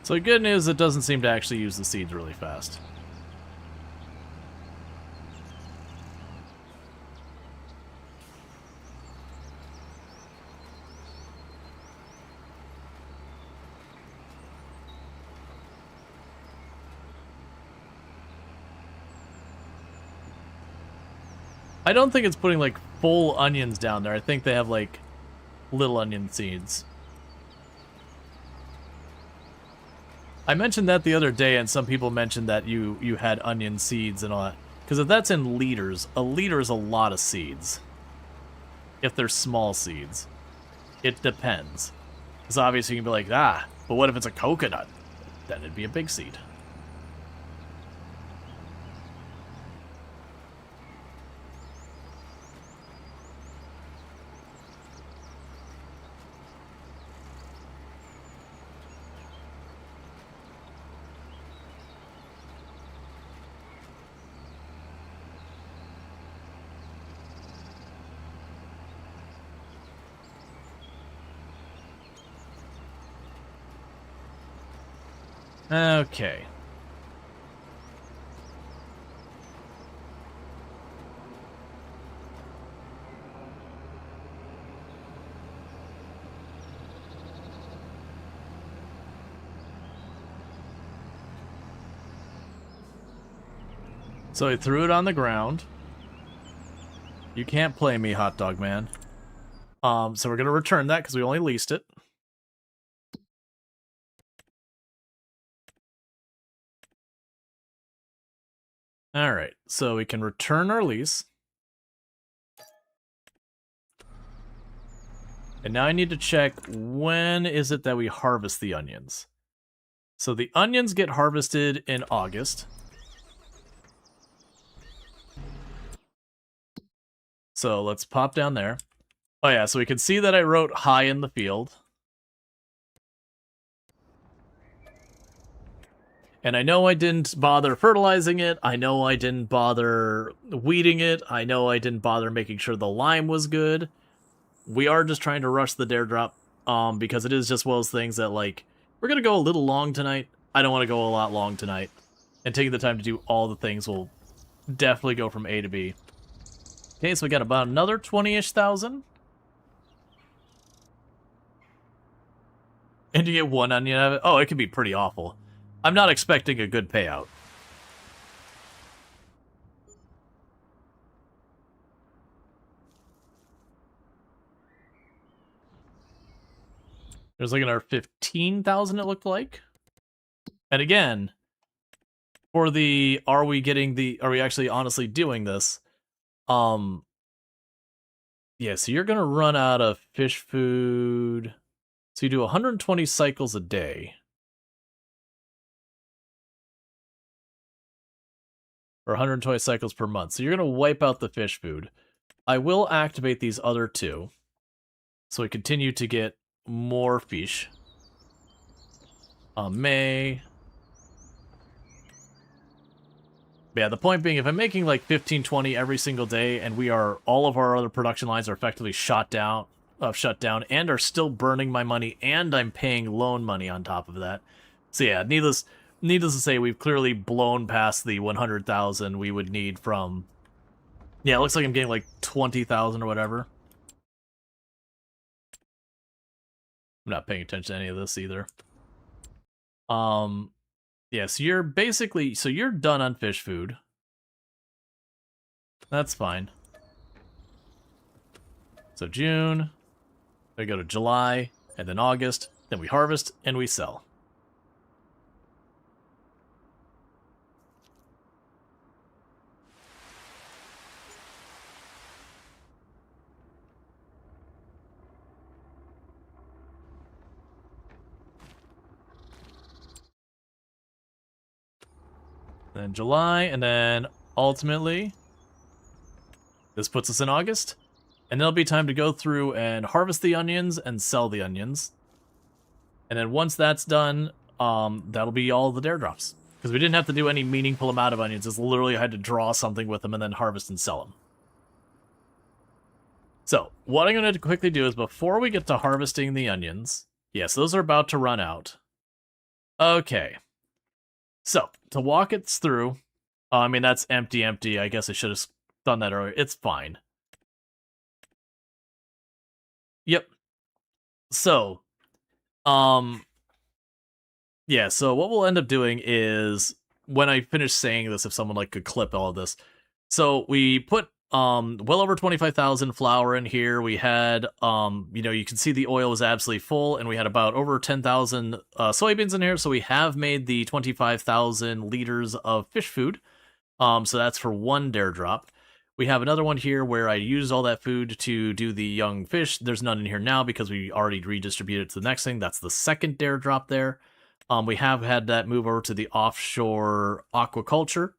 So the good news, it doesn't seem to actually use the seeds really fast. I don't think it's putting like full onions down there. I think they have like little onion seeds. I mentioned that the other day, and some people mentioned that you had onion seeds and all that. Because if that's in liters, a liter is a lot of seeds. If they're small seeds. It depends. Because obviously you can be like, ah, but what if it's a coconut? Then it'd be a big seed. Okay. So I threw it on the ground. You can't play me, hot dog man. So we're gonna return that because we only leased it. Alright, so we can return our lease. And now I need to check when is it that we harvest the onions. So the onions get harvested in August. So let's pop down there. Oh yeah, so we can see that I wrote high in the field. And I know I didn't bother fertilizing it. I know I didn't bother weeding it. I know I didn't bother making sure the lime was good. We are just trying to rush the dare drop, because it is just one of those things that, like, we're going to go a little long tonight. I don't want to go a lot long tonight. And taking the time to do all the things will definitely go from A to B. Okay, so we got about another 20-ish thousand. And you get one onion out of it. Oh, it can be pretty awful. I'm not expecting a good payout. There's like another 15,000 it looked like. And again, for the are we actually honestly doing this? Yeah, so you're gonna run out of fish food. So you do 120 cycles a day. Or 120 cycles per month. So you're gonna wipe out the fish food. I will activate these other two. So we continue to get more fish. May. Yeah, the point being, if I'm making like 15, 20 every single day, and all of our other production lines are effectively shut down, and are still burning my money, and I'm paying loan money on top of that. So yeah, needless to say, we've clearly blown past the 100,000 we would need from. Yeah, it looks like I'm getting like 20,000 or whatever. I'm not paying attention to any of this either. Yeah, so you're done on fish food. That's fine. So June, we go to July, and then August, then we harvest, and we sell. Then July, and then ultimately, this puts us in August, and it'll be time to go through and harvest the onions and sell the onions. And then once that's done, that'll be all the dare drops. Because we didn't have to do any meaningful amount of onions. It's literally I had to draw something with them and then harvest and sell them. So, what I'm going to quickly do is, before we get to harvesting the onions, yes, those are about to run out. Okay. So, to walk it through, I mean, that's empty. I guess I should have done that earlier. It's fine. Yep. So, yeah, so what we'll end up doing is, when I finish saying this, if someone like could clip all of this. So we put well over 25,000 flour in here. We had you can see the oil was absolutely full, and we had about over 10,000 soybeans in here. So we have made the 25,000 liters of fish food. So that's for one dare drop. We have another one here where I used all that food to do the young fish. There's none in here now because we already redistributed it to the next thing. That's the second dare drop there. We have had that move over to the offshore aquaculture,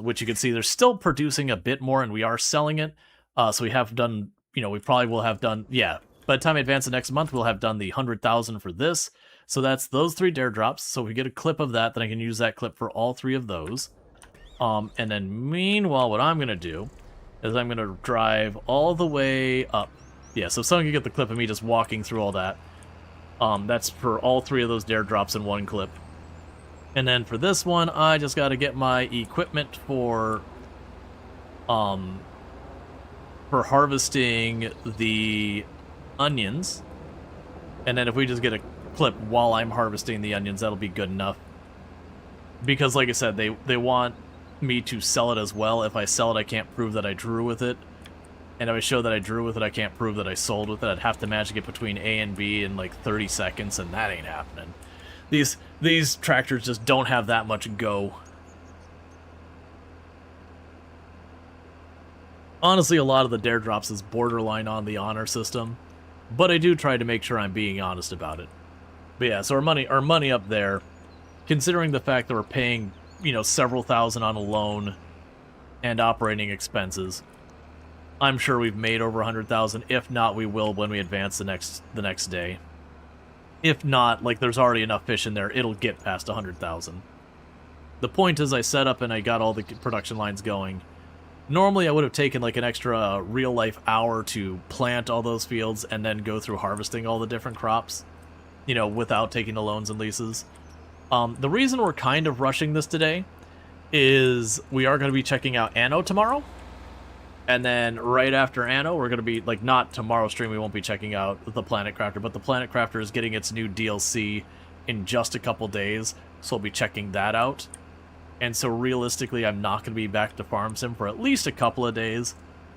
which you can see they're still producing a bit more, and we are selling it. So we have done, we probably will have done, yeah, by the time I advance the next month, we'll have done the 100,000 for this. So that's those 3 dare drops. So if we get a clip of that, then I can use that clip for all 3 of those. And then meanwhile, what I'm going to do is I'm going to drive all the way up. Yeah, so someone can get the clip of me just walking through all that. That's for all 3 of those dare drops in one clip. And then for this one, I just got to get my equipment for harvesting the onions. And then if we just get a clip while I'm harvesting the onions, that'll be good enough. Because like I said, they want me to sell it as well. If I sell it, I can't prove that I drew with it. And if I show that I drew with it, I can't prove that I sold with it. I'd have to magic it between A and B in like 30 seconds, and that ain't happening. These tractors just don't have that much go. Honestly, a lot of the dare drops is borderline on the honor system. but I do try to make sure I'm being honest about it. But yeah, so our money up there, considering the fact that we're paying, you know, several thousand on a loan and operating expenses, I'm sure we've made over 100,000. If not, we will when we advance the next day. If not, like, there's already enough fish in there, it'll get past 100,000. The point is I set up and I got all the production lines going. Normally I would have taken like an extra real-life hour to plant all those fields and then go through harvesting all the different crops, you know, without taking the loans and leases. The reason we're kind of rushing this today is we are going to be checking out Anno tomorrow. And then right after Anno, we're going to be, like, not tomorrow's stream, we won't be checking out the Planet Crafter, but the Planet Crafter is getting its new DLC in just a couple days, so we'll be checking that out. And so realistically, I'm not going to be back to Farm Sim for at least a couple of days.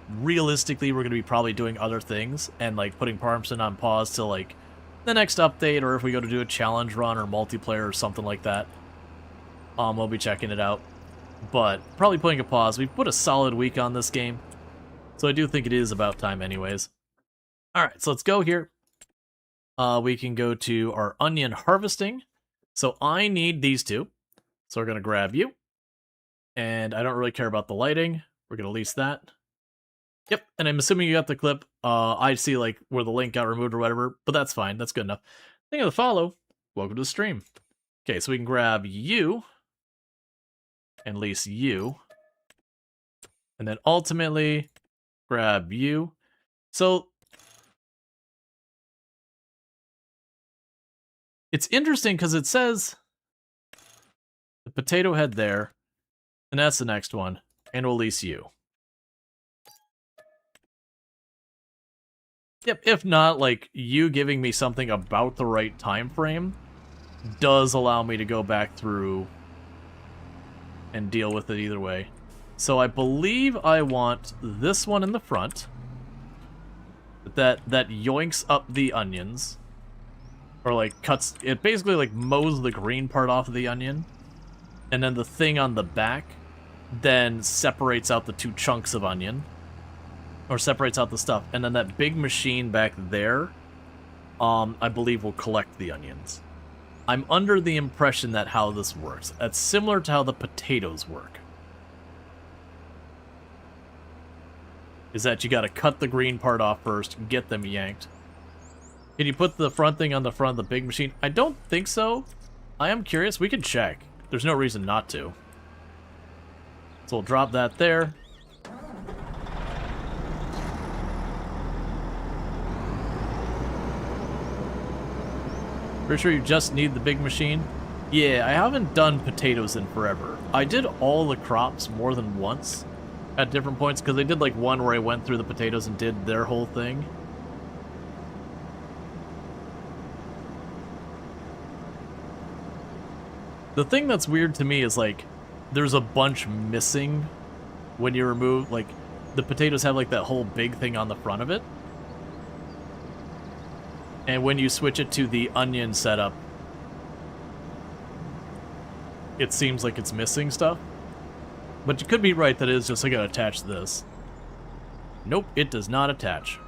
Realistically, we're going to be probably doing other things, and, like, putting Farm Sim on pause till, like, the next update, or if we go to do a challenge run or multiplayer or something like that. We'll be checking it out. But probably putting a pause. We've put a solid week on this game, so I do think it is about time anyways. Alright, so let's go here. We can go to our onion harvesting. So I need these two. So we're going to grab you. And I don't really care about the lighting. We're going to lease that. Yep, and I'm assuming you got the clip. I see like where the link got removed or whatever, but that's fine. That's good enough. Thank you for the follow. Welcome to the stream. Okay, so we can grab you. And lease you. And then ultimately grab you. So it's interesting because it says the potato head there, and that's the next one, and we'll lease you. Yep, if not, like, you giving me something about the right time frame does allow me to go back through and deal with it either way. So I believe I want this one in the front. That yoinks up the onions. Or like cuts, it basically like mows the green part off of the onion. And then the thing on the back then separates out the two chunks of onion. Or separates out the stuff. And then that big machine back there, I believe will collect the onions. I'm under the impression that how this works. That's similar to how the potatoes work. Is that you gotta cut the green part off first, get them yanked. Can you put the front thing on the front of the big machine? I don't think so. I am curious. We can check. There's no reason not to. So we'll drop that there. Pretty sure you just need the big machine? Yeah, I haven't done potatoes in forever. I did all the crops more than once at different points, because I did like one where I went through the potatoes and did their whole thing. The thing that's weird to me is like, there's a bunch missing when you remove, like, the potatoes have like that whole big thing on the front of it. And when you switch it to the onion setup, it seems like it's missing stuff. But you could be right that it is just like, I gotta attach this. Nope, it does not attach.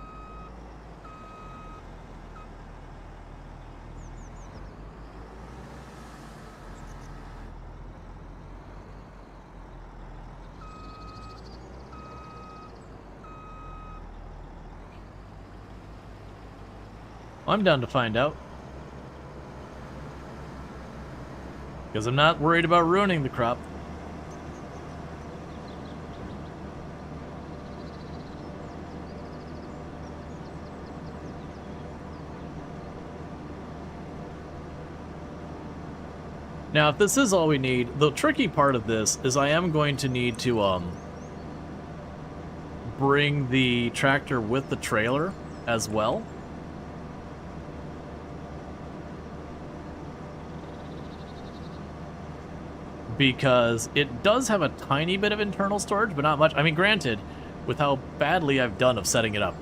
I'm down to find out. Because I'm not worried about ruining the crop. Now, if this is all we need, the tricky part of this is I am going to need to bring the tractor with the trailer as well. Because it does have a tiny bit of internal storage, but not much. I mean, granted, with how badly I've done of setting it up,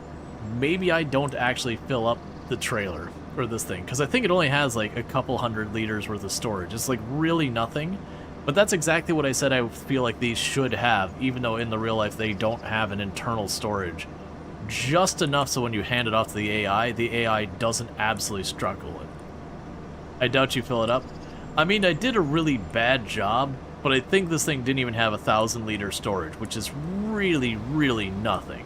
maybe I don't actually fill up the trailer for this thing, because I think it only has like a couple 100 liters worth of storage. It's like really nothing, but that's exactly what I said I feel like these should have, even though in the real life they don't have an internal storage just enough so when you hand it off to the AI doesn't absolutely struggle it. I doubt you fill it up. I mean, I did a really bad job, but I think this thing didn't even have 1,000-liter storage, which is really, really nothing.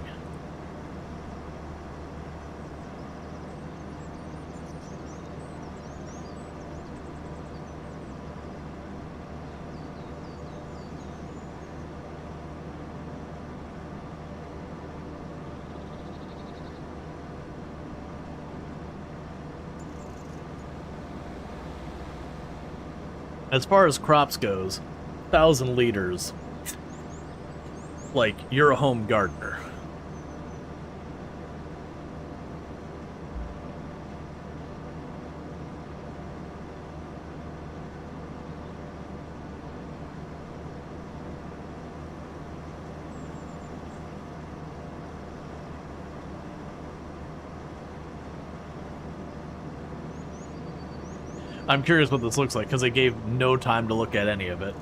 As far as crops goes, 1,000 liters, like, you're a home gardener. I'm curious what this looks like, because I gave no time to look at any of it.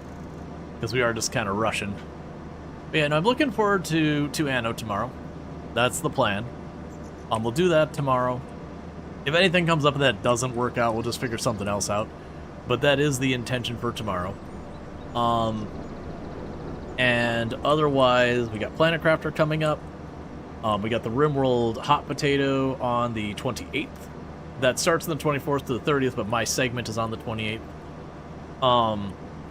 Because we are just kind of rushing. But yeah, no, I'm looking forward to Anno tomorrow. That's the plan. We'll do that tomorrow. If anything comes up that doesn't work out, we'll just figure something else out. But that is the intention for tomorrow. And otherwise, we got Planet Crafter coming up. We got the RimWorld Hot Potato on the 28th. That starts on the 24th to the 30th, but my segment is on the 28th.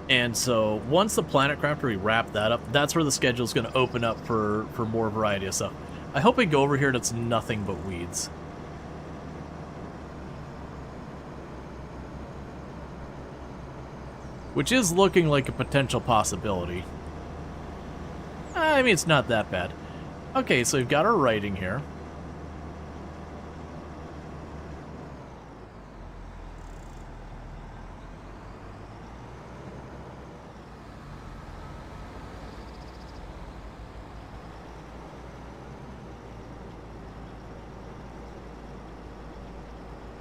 And so once the Planet Crafter, we wrap that up, that's where the schedule is going to open up for more variety of stuff. I hope we go over here and it's nothing but weeds. Which is looking like a potential possibility. I mean, it's not that bad. Okay, so we've got our writing here.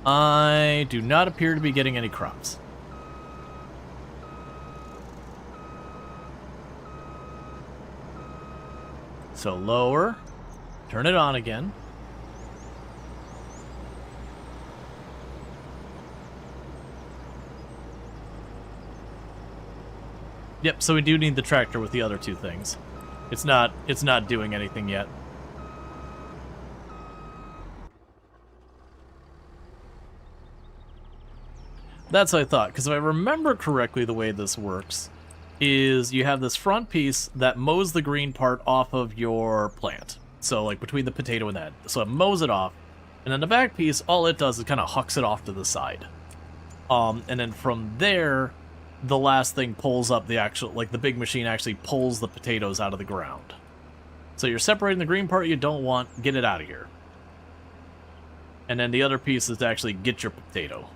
I do not appear to be getting any crops. So lower, turn it on again. Yep, so we do need the tractor with the other two things. It's not doing anything yet. That's what I thought, because if I remember correctly, the way this works is you have this front piece that mows the green part off of your plant. So, like, between the potato and that. So it mows it off. And then the back piece, all it does is kind of hucks it off to the side. And then from there, the last thing pulls up the actual, like, the big machine actually pulls the potatoes out of the ground. So you're separating the green part you don't want, get it out of here. And then the other piece is to actually get your potato.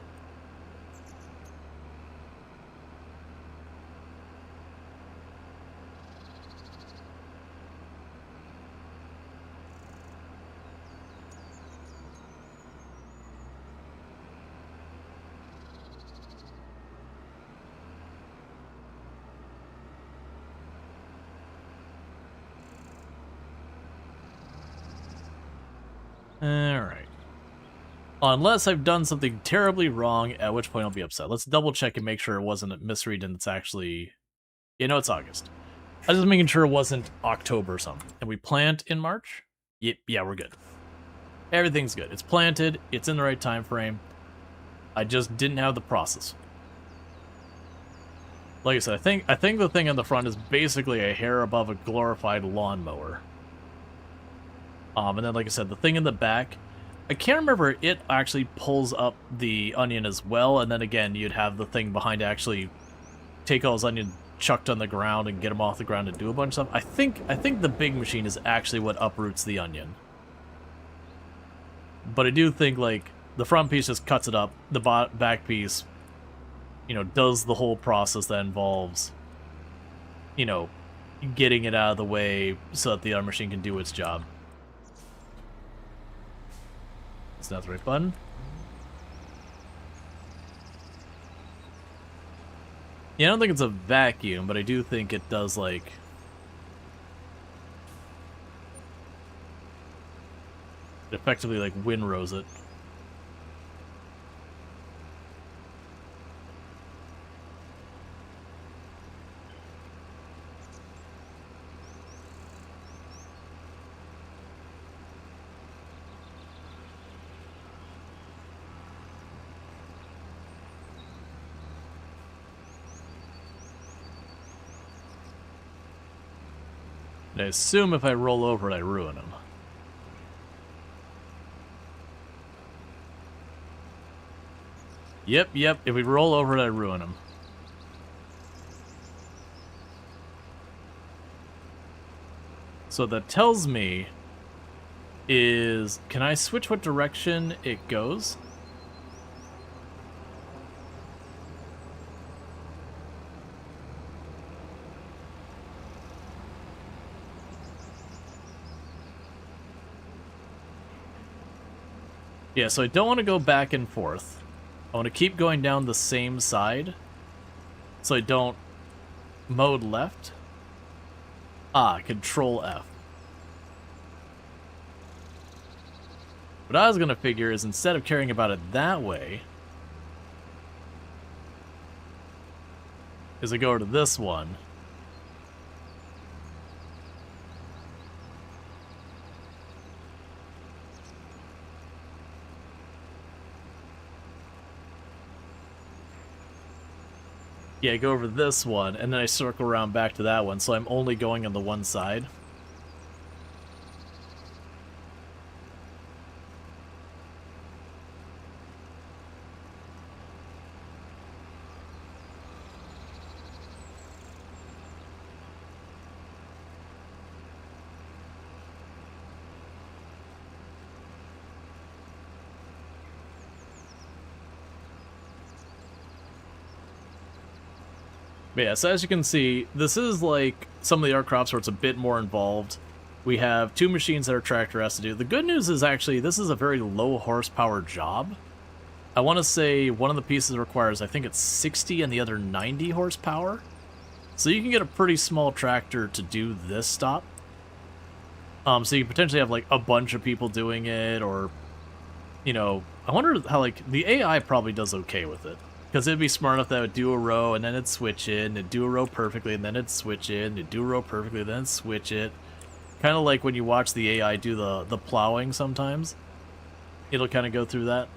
Alright. Unless I've done something terribly wrong, at which point I'll be upset. Let's double check and make sure it wasn't a misread and it's actually... You know, it's August. I was just making sure it wasn't October or something. And we plant in March? Yep, yeah, we're good. Everything's good. It's planted, it's in the right time frame. I just didn't have the process. Like I said, I think the thing on the front is basically a hair above a glorified lawnmower. And then, like I said, the thing in the back, I can't remember, it actually pulls up the onion as well, and then again, you'd have the thing behind to actually take all those onions chucked on the ground and get them off the ground and do a bunch of stuff. I think the big machine is actually what uproots the onion. But I do think, like, the front piece just cuts it up, the back piece, you know, does the whole process that involves, you know, getting it out of the way so that the other machine can do its job. It's not the right button. Yeah, I don't think it's a vacuum, but I do think it does, like... effectively like windrows it. And I assume if I roll over it, I ruin him. Yep. If we roll over it, I ruin him. So that tells me is, can I switch what direction it goes? Yeah, so I don't want to go back and forth. I want to keep going down the same side so I don't mode left. Ah, Control F. What I was going to figure is instead of caring about it that way, is I go over to this one. Yeah, I go over this one, and then I circle around back to that one, so I'm only going on the one side. But yeah, so as you can see, this is like some of the art crops where it's a bit more involved. We have 2 machines that our tractor has to do. The good news is actually this is a very low horsepower job. I want to say one of the pieces requires, I think it's 60 and the other 90 horsepower. So you can get a pretty small tractor to do this stop. So you potentially have like a bunch of people doing it, or, you know, I wonder how like the AI probably does okay with it. Because it'd be smart enough that it would do a row, and then it'd switch it, and it'd do a row perfectly, and then it'd switch it, and it'd do a row perfectly, and then switch it. Kind of like when you watch the AI do the plowing sometimes. It'll kind of go through that.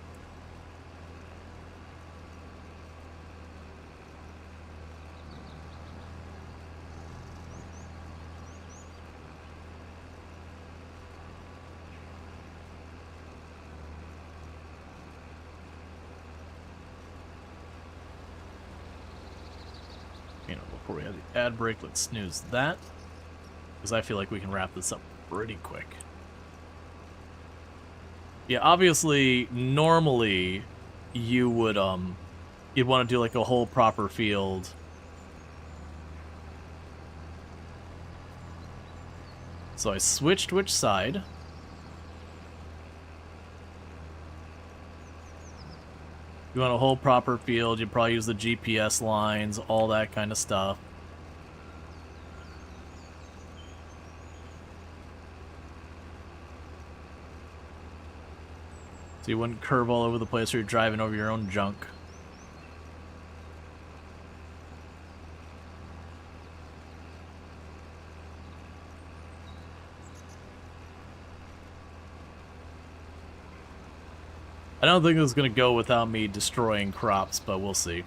Before we have the ad break, let's snooze that, because I feel like we can wrap this up pretty quick. Yeah, obviously, normally, you would, you'd want to do, like, a whole proper field. So I switched which side. You want a whole proper field, you'd probably use the GPS lines, all that kind of stuff. So you wouldn't curve all over the place or you're driving over your own junk. I don't think this is going to go without me destroying crops, but we'll see.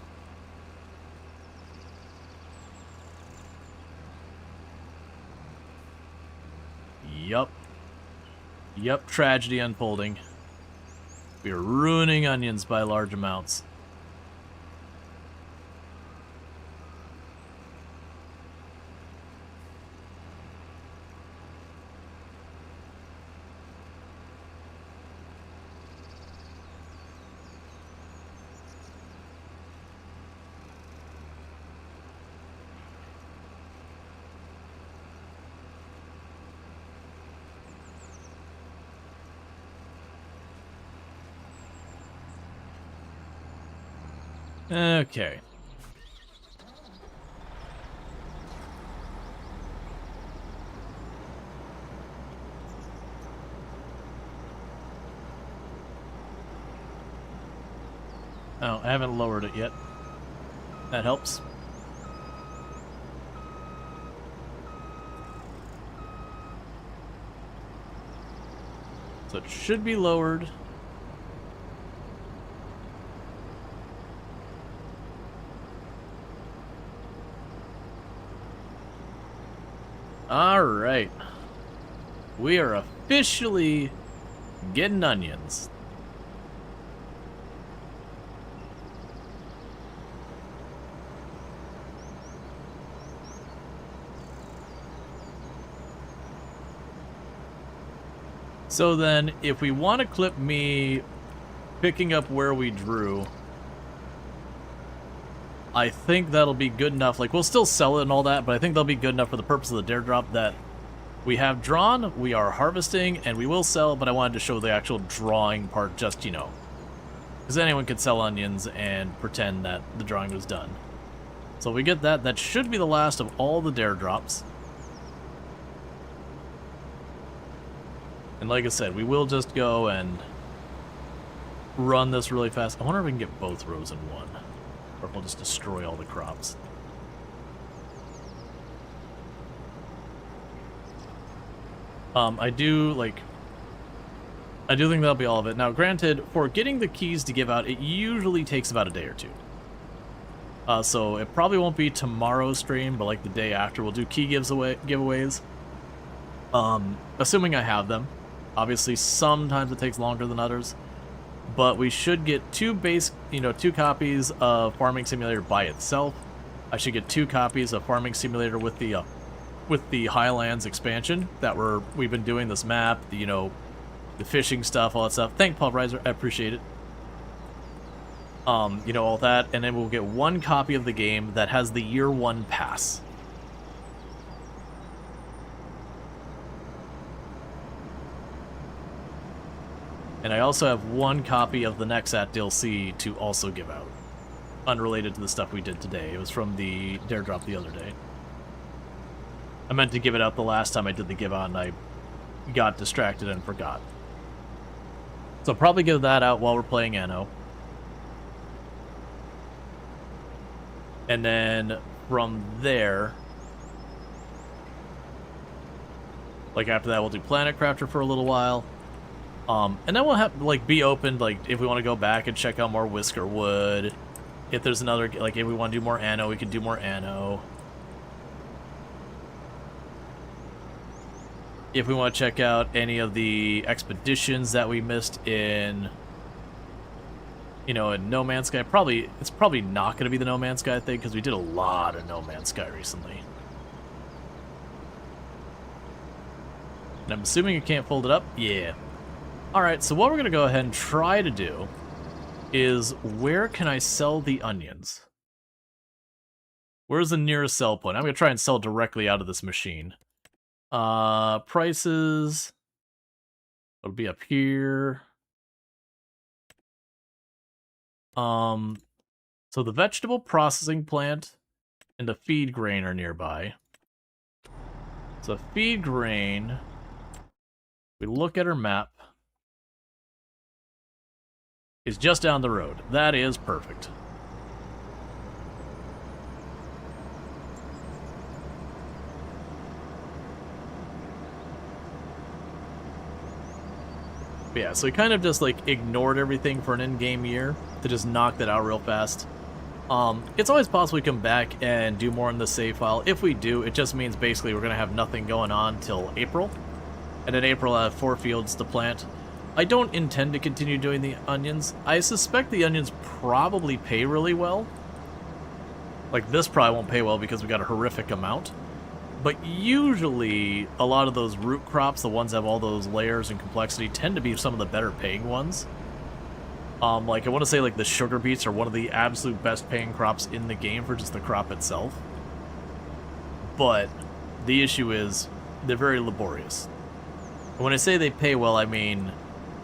Yup. Yup, tragedy unfolding. We are ruining onions by large amounts. Okay. Oh, I haven't lowered it yet. That helps. So it should be lowered. All right. We are officially getting onions. So then, if we want to clip me picking up where we drew, I think that'll be good enough. Like, we'll still sell it and all that, but I think that'll be good enough for the purpose of the dare drop that we have drawn, we are harvesting, and we will sell, but I wanted to show the actual drawing part just, you know, because anyone could sell onions and pretend that the drawing was done. So if we get that, that should be the last of all the dare drops. And like I said, we will just go and run this really fast. I wonder if we can get both rows in one, or if we'll just destroy all the crops. I do think that'll be all of it. Now, granted, for getting the keys to give out, it usually takes about a day or two. So it probably won't be tomorrow's stream, but like the day after, we'll do key giveaways. Assuming I have them. Obviously, sometimes it takes longer than others, but we should get two copies of Farming Simulator by itself. I should get 2 copies of Farming Simulator with the Highlands expansion that we've been doing, this map, the fishing stuff, all that stuff. Thank Paul Reiser, I appreciate it. All that, and then we'll get 1 copy of the game that has the year 1 pass. And I also have 1 copy of the Nexat DLC to also give out, unrelated to the stuff we did today. It was from the dare drop the other day. I meant to give it out the last time I did the give out, and I got distracted and forgot. So I'll probably give that out while we're playing Anno. And then from there, like after that, we'll do Planet Crafter for a little while. And then we'll have be open, if we want to go back and check out more Whisker Wood. If there's another, if we want to do more Anno, we can do more Anno. If we want to check out any of the expeditions that we missed in, in No Man's Sky, it's probably not going to be the No Man's Sky thing, because we did a lot of No Man's Sky recently. And I'm assuming you can't fold it up? Yeah. Alright, so what we're going to go ahead and try to do is, where can I sell the onions? Where's the nearest sell point? I'm going to try and sell directly out of this machine. Prices. It'll be up here. So the vegetable processing plant and the feed grain are nearby. So feed grain, we look at our map, is just down the road. That is perfect. But yeah, so we kind of just ignored everything for an in-game year to just knock that out real fast. It's always possible we come back and do more in the save file. If we do, it just means basically we're going to have nothing going on till April. And in April I'll have 4 fields to plant. I don't intend to continue doing the onions. I suspect the onions probably pay really well. This probably won't pay well because we got a horrific amount. But usually, a lot of those root crops, the ones that have all those layers and complexity, tend to be some of the better paying ones. I want to say the sugar beets are one of the absolute best paying crops in the game for just the crop itself. But the issue is, they're very laborious. And when I say they pay well, I mean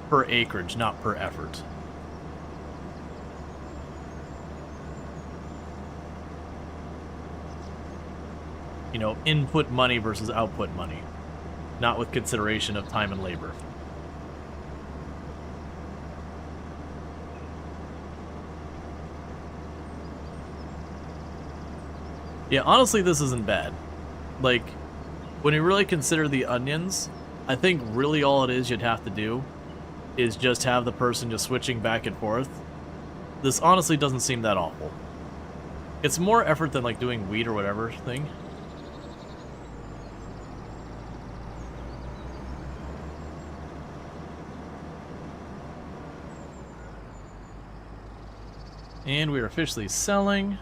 per acreage, not per effort. Input money versus output money, not with consideration of time and labor. Yeah, honestly, this isn't bad. Like, when you really consider the onions, I think really all it is you'd have to do is just have the person just switching back and forth. This honestly doesn't seem that awful. It's more effort than like doing wheat or whatever thing. And we are officially selling.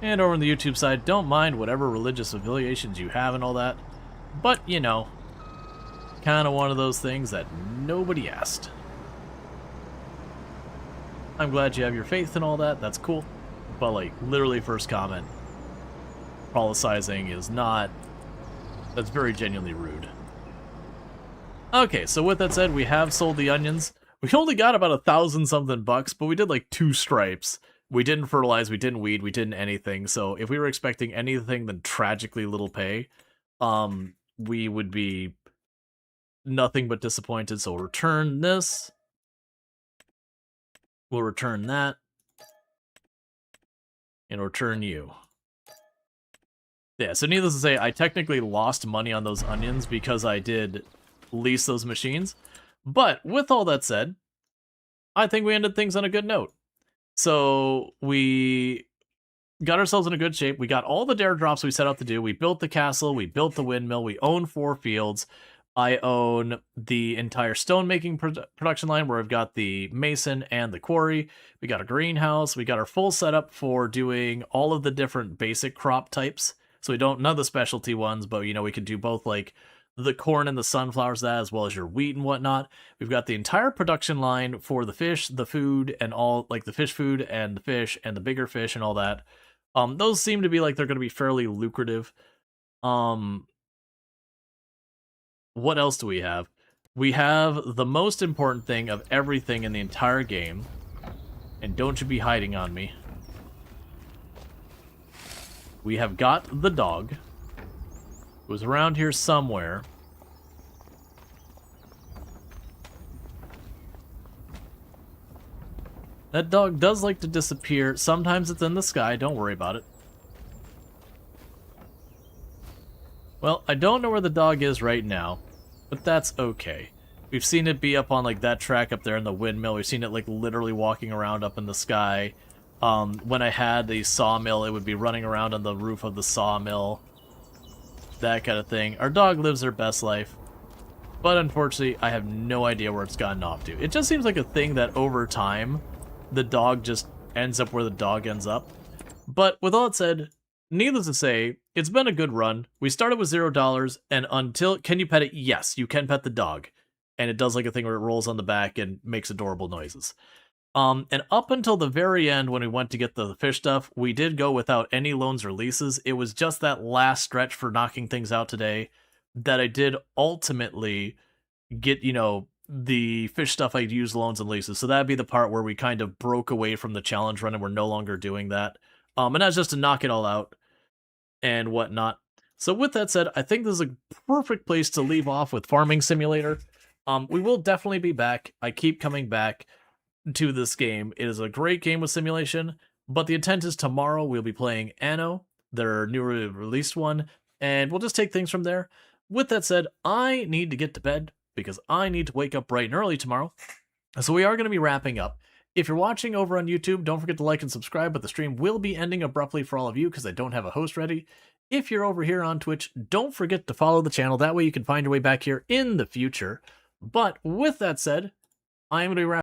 And over on the YouTube side, don't mind whatever religious affiliations you have and all that. But, you know, kind of one of those things that nobody asked. I'm glad you have your faith and all that, that's cool. But, like, literally first comment, Catholicising is not... That's very genuinely rude. Okay, so with that said, we have sold the onions. We only got about 1,000 something bucks, but we did like 2 stripes. We didn't fertilize, we didn't weed, we didn't anything. So if we were expecting anything than tragically little pay, we would be nothing but disappointed. So we'll return this. We'll return that. And return you. Yeah, so needless to say, I technically lost money on those onions because I did lease those machines. But with all that said, I think we ended things on a good note. So we got ourselves in a good shape. We got all the dare drops we set out to do. We built the castle. We built the windmill. We own 4 fields. I own the entire stone making production line where I've got the mason and the quarry. We got a greenhouse. We got our full setup for doing all of the different basic crop types. So we don't, none of the specialty ones, but you know, we could do both like the corn and the sunflowers, that as well as your wheat and whatnot. We've got the entire production line for the fish, the food, and all like the fish food and the fish and the bigger fish and all that. Those seem to be like they're going to be fairly lucrative. What else do we have? We have the most important thing of everything in the entire game. And don't you be hiding on me. We have got the dog. It was around here somewhere. That dog does like to disappear. Sometimes it's in the sky. Don't worry about it. Well, I don't know where the dog is right now, but that's okay. We've seen it be up on like that track up there in the windmill. We've seen it like literally walking around up in the sky. When I had the sawmill, it would be running around on the roof of the sawmill. That kind of thing. Our dog lives their best life, but unfortunately, I have no idea where it's gotten off to. It just seems like a thing that over time, the dog just ends up where the dog ends up. But with all that said, needless to say, it's been a good run. We started with $0, and until... Can you pet it? Yes, you can pet the dog. And it does like a thing where it rolls on the back and makes adorable noises. And up until the very end, when we went to get the fish stuff, we did go without any loans or leases. It was just that last stretch for knocking things out today that I did ultimately get, you know, the fish stuff. I'd use loans and leases. So that'd be the part where we kind of broke away from the challenge run and we're no longer doing that. And that's just to knock it all out and whatnot. So with that said, I think this is a perfect place to leave off with Farming Simulator. We will definitely be back. I keep coming back to this game. It is a great game with simulation, but the intent is tomorrow we'll be playing Anno, their newly released one, and we'll just take things from there. With that said, I need to get to bed because I need to wake up bright and early tomorrow. So we are going to be wrapping up. If you're watching over on YouTube, don't forget to like and subscribe, but the stream will be ending abruptly for all of you because I don't have a host ready. If you're over here on Twitch, don't forget to follow the channel. That way you can find your way back here in the future. But with that said, I am going to be wrapping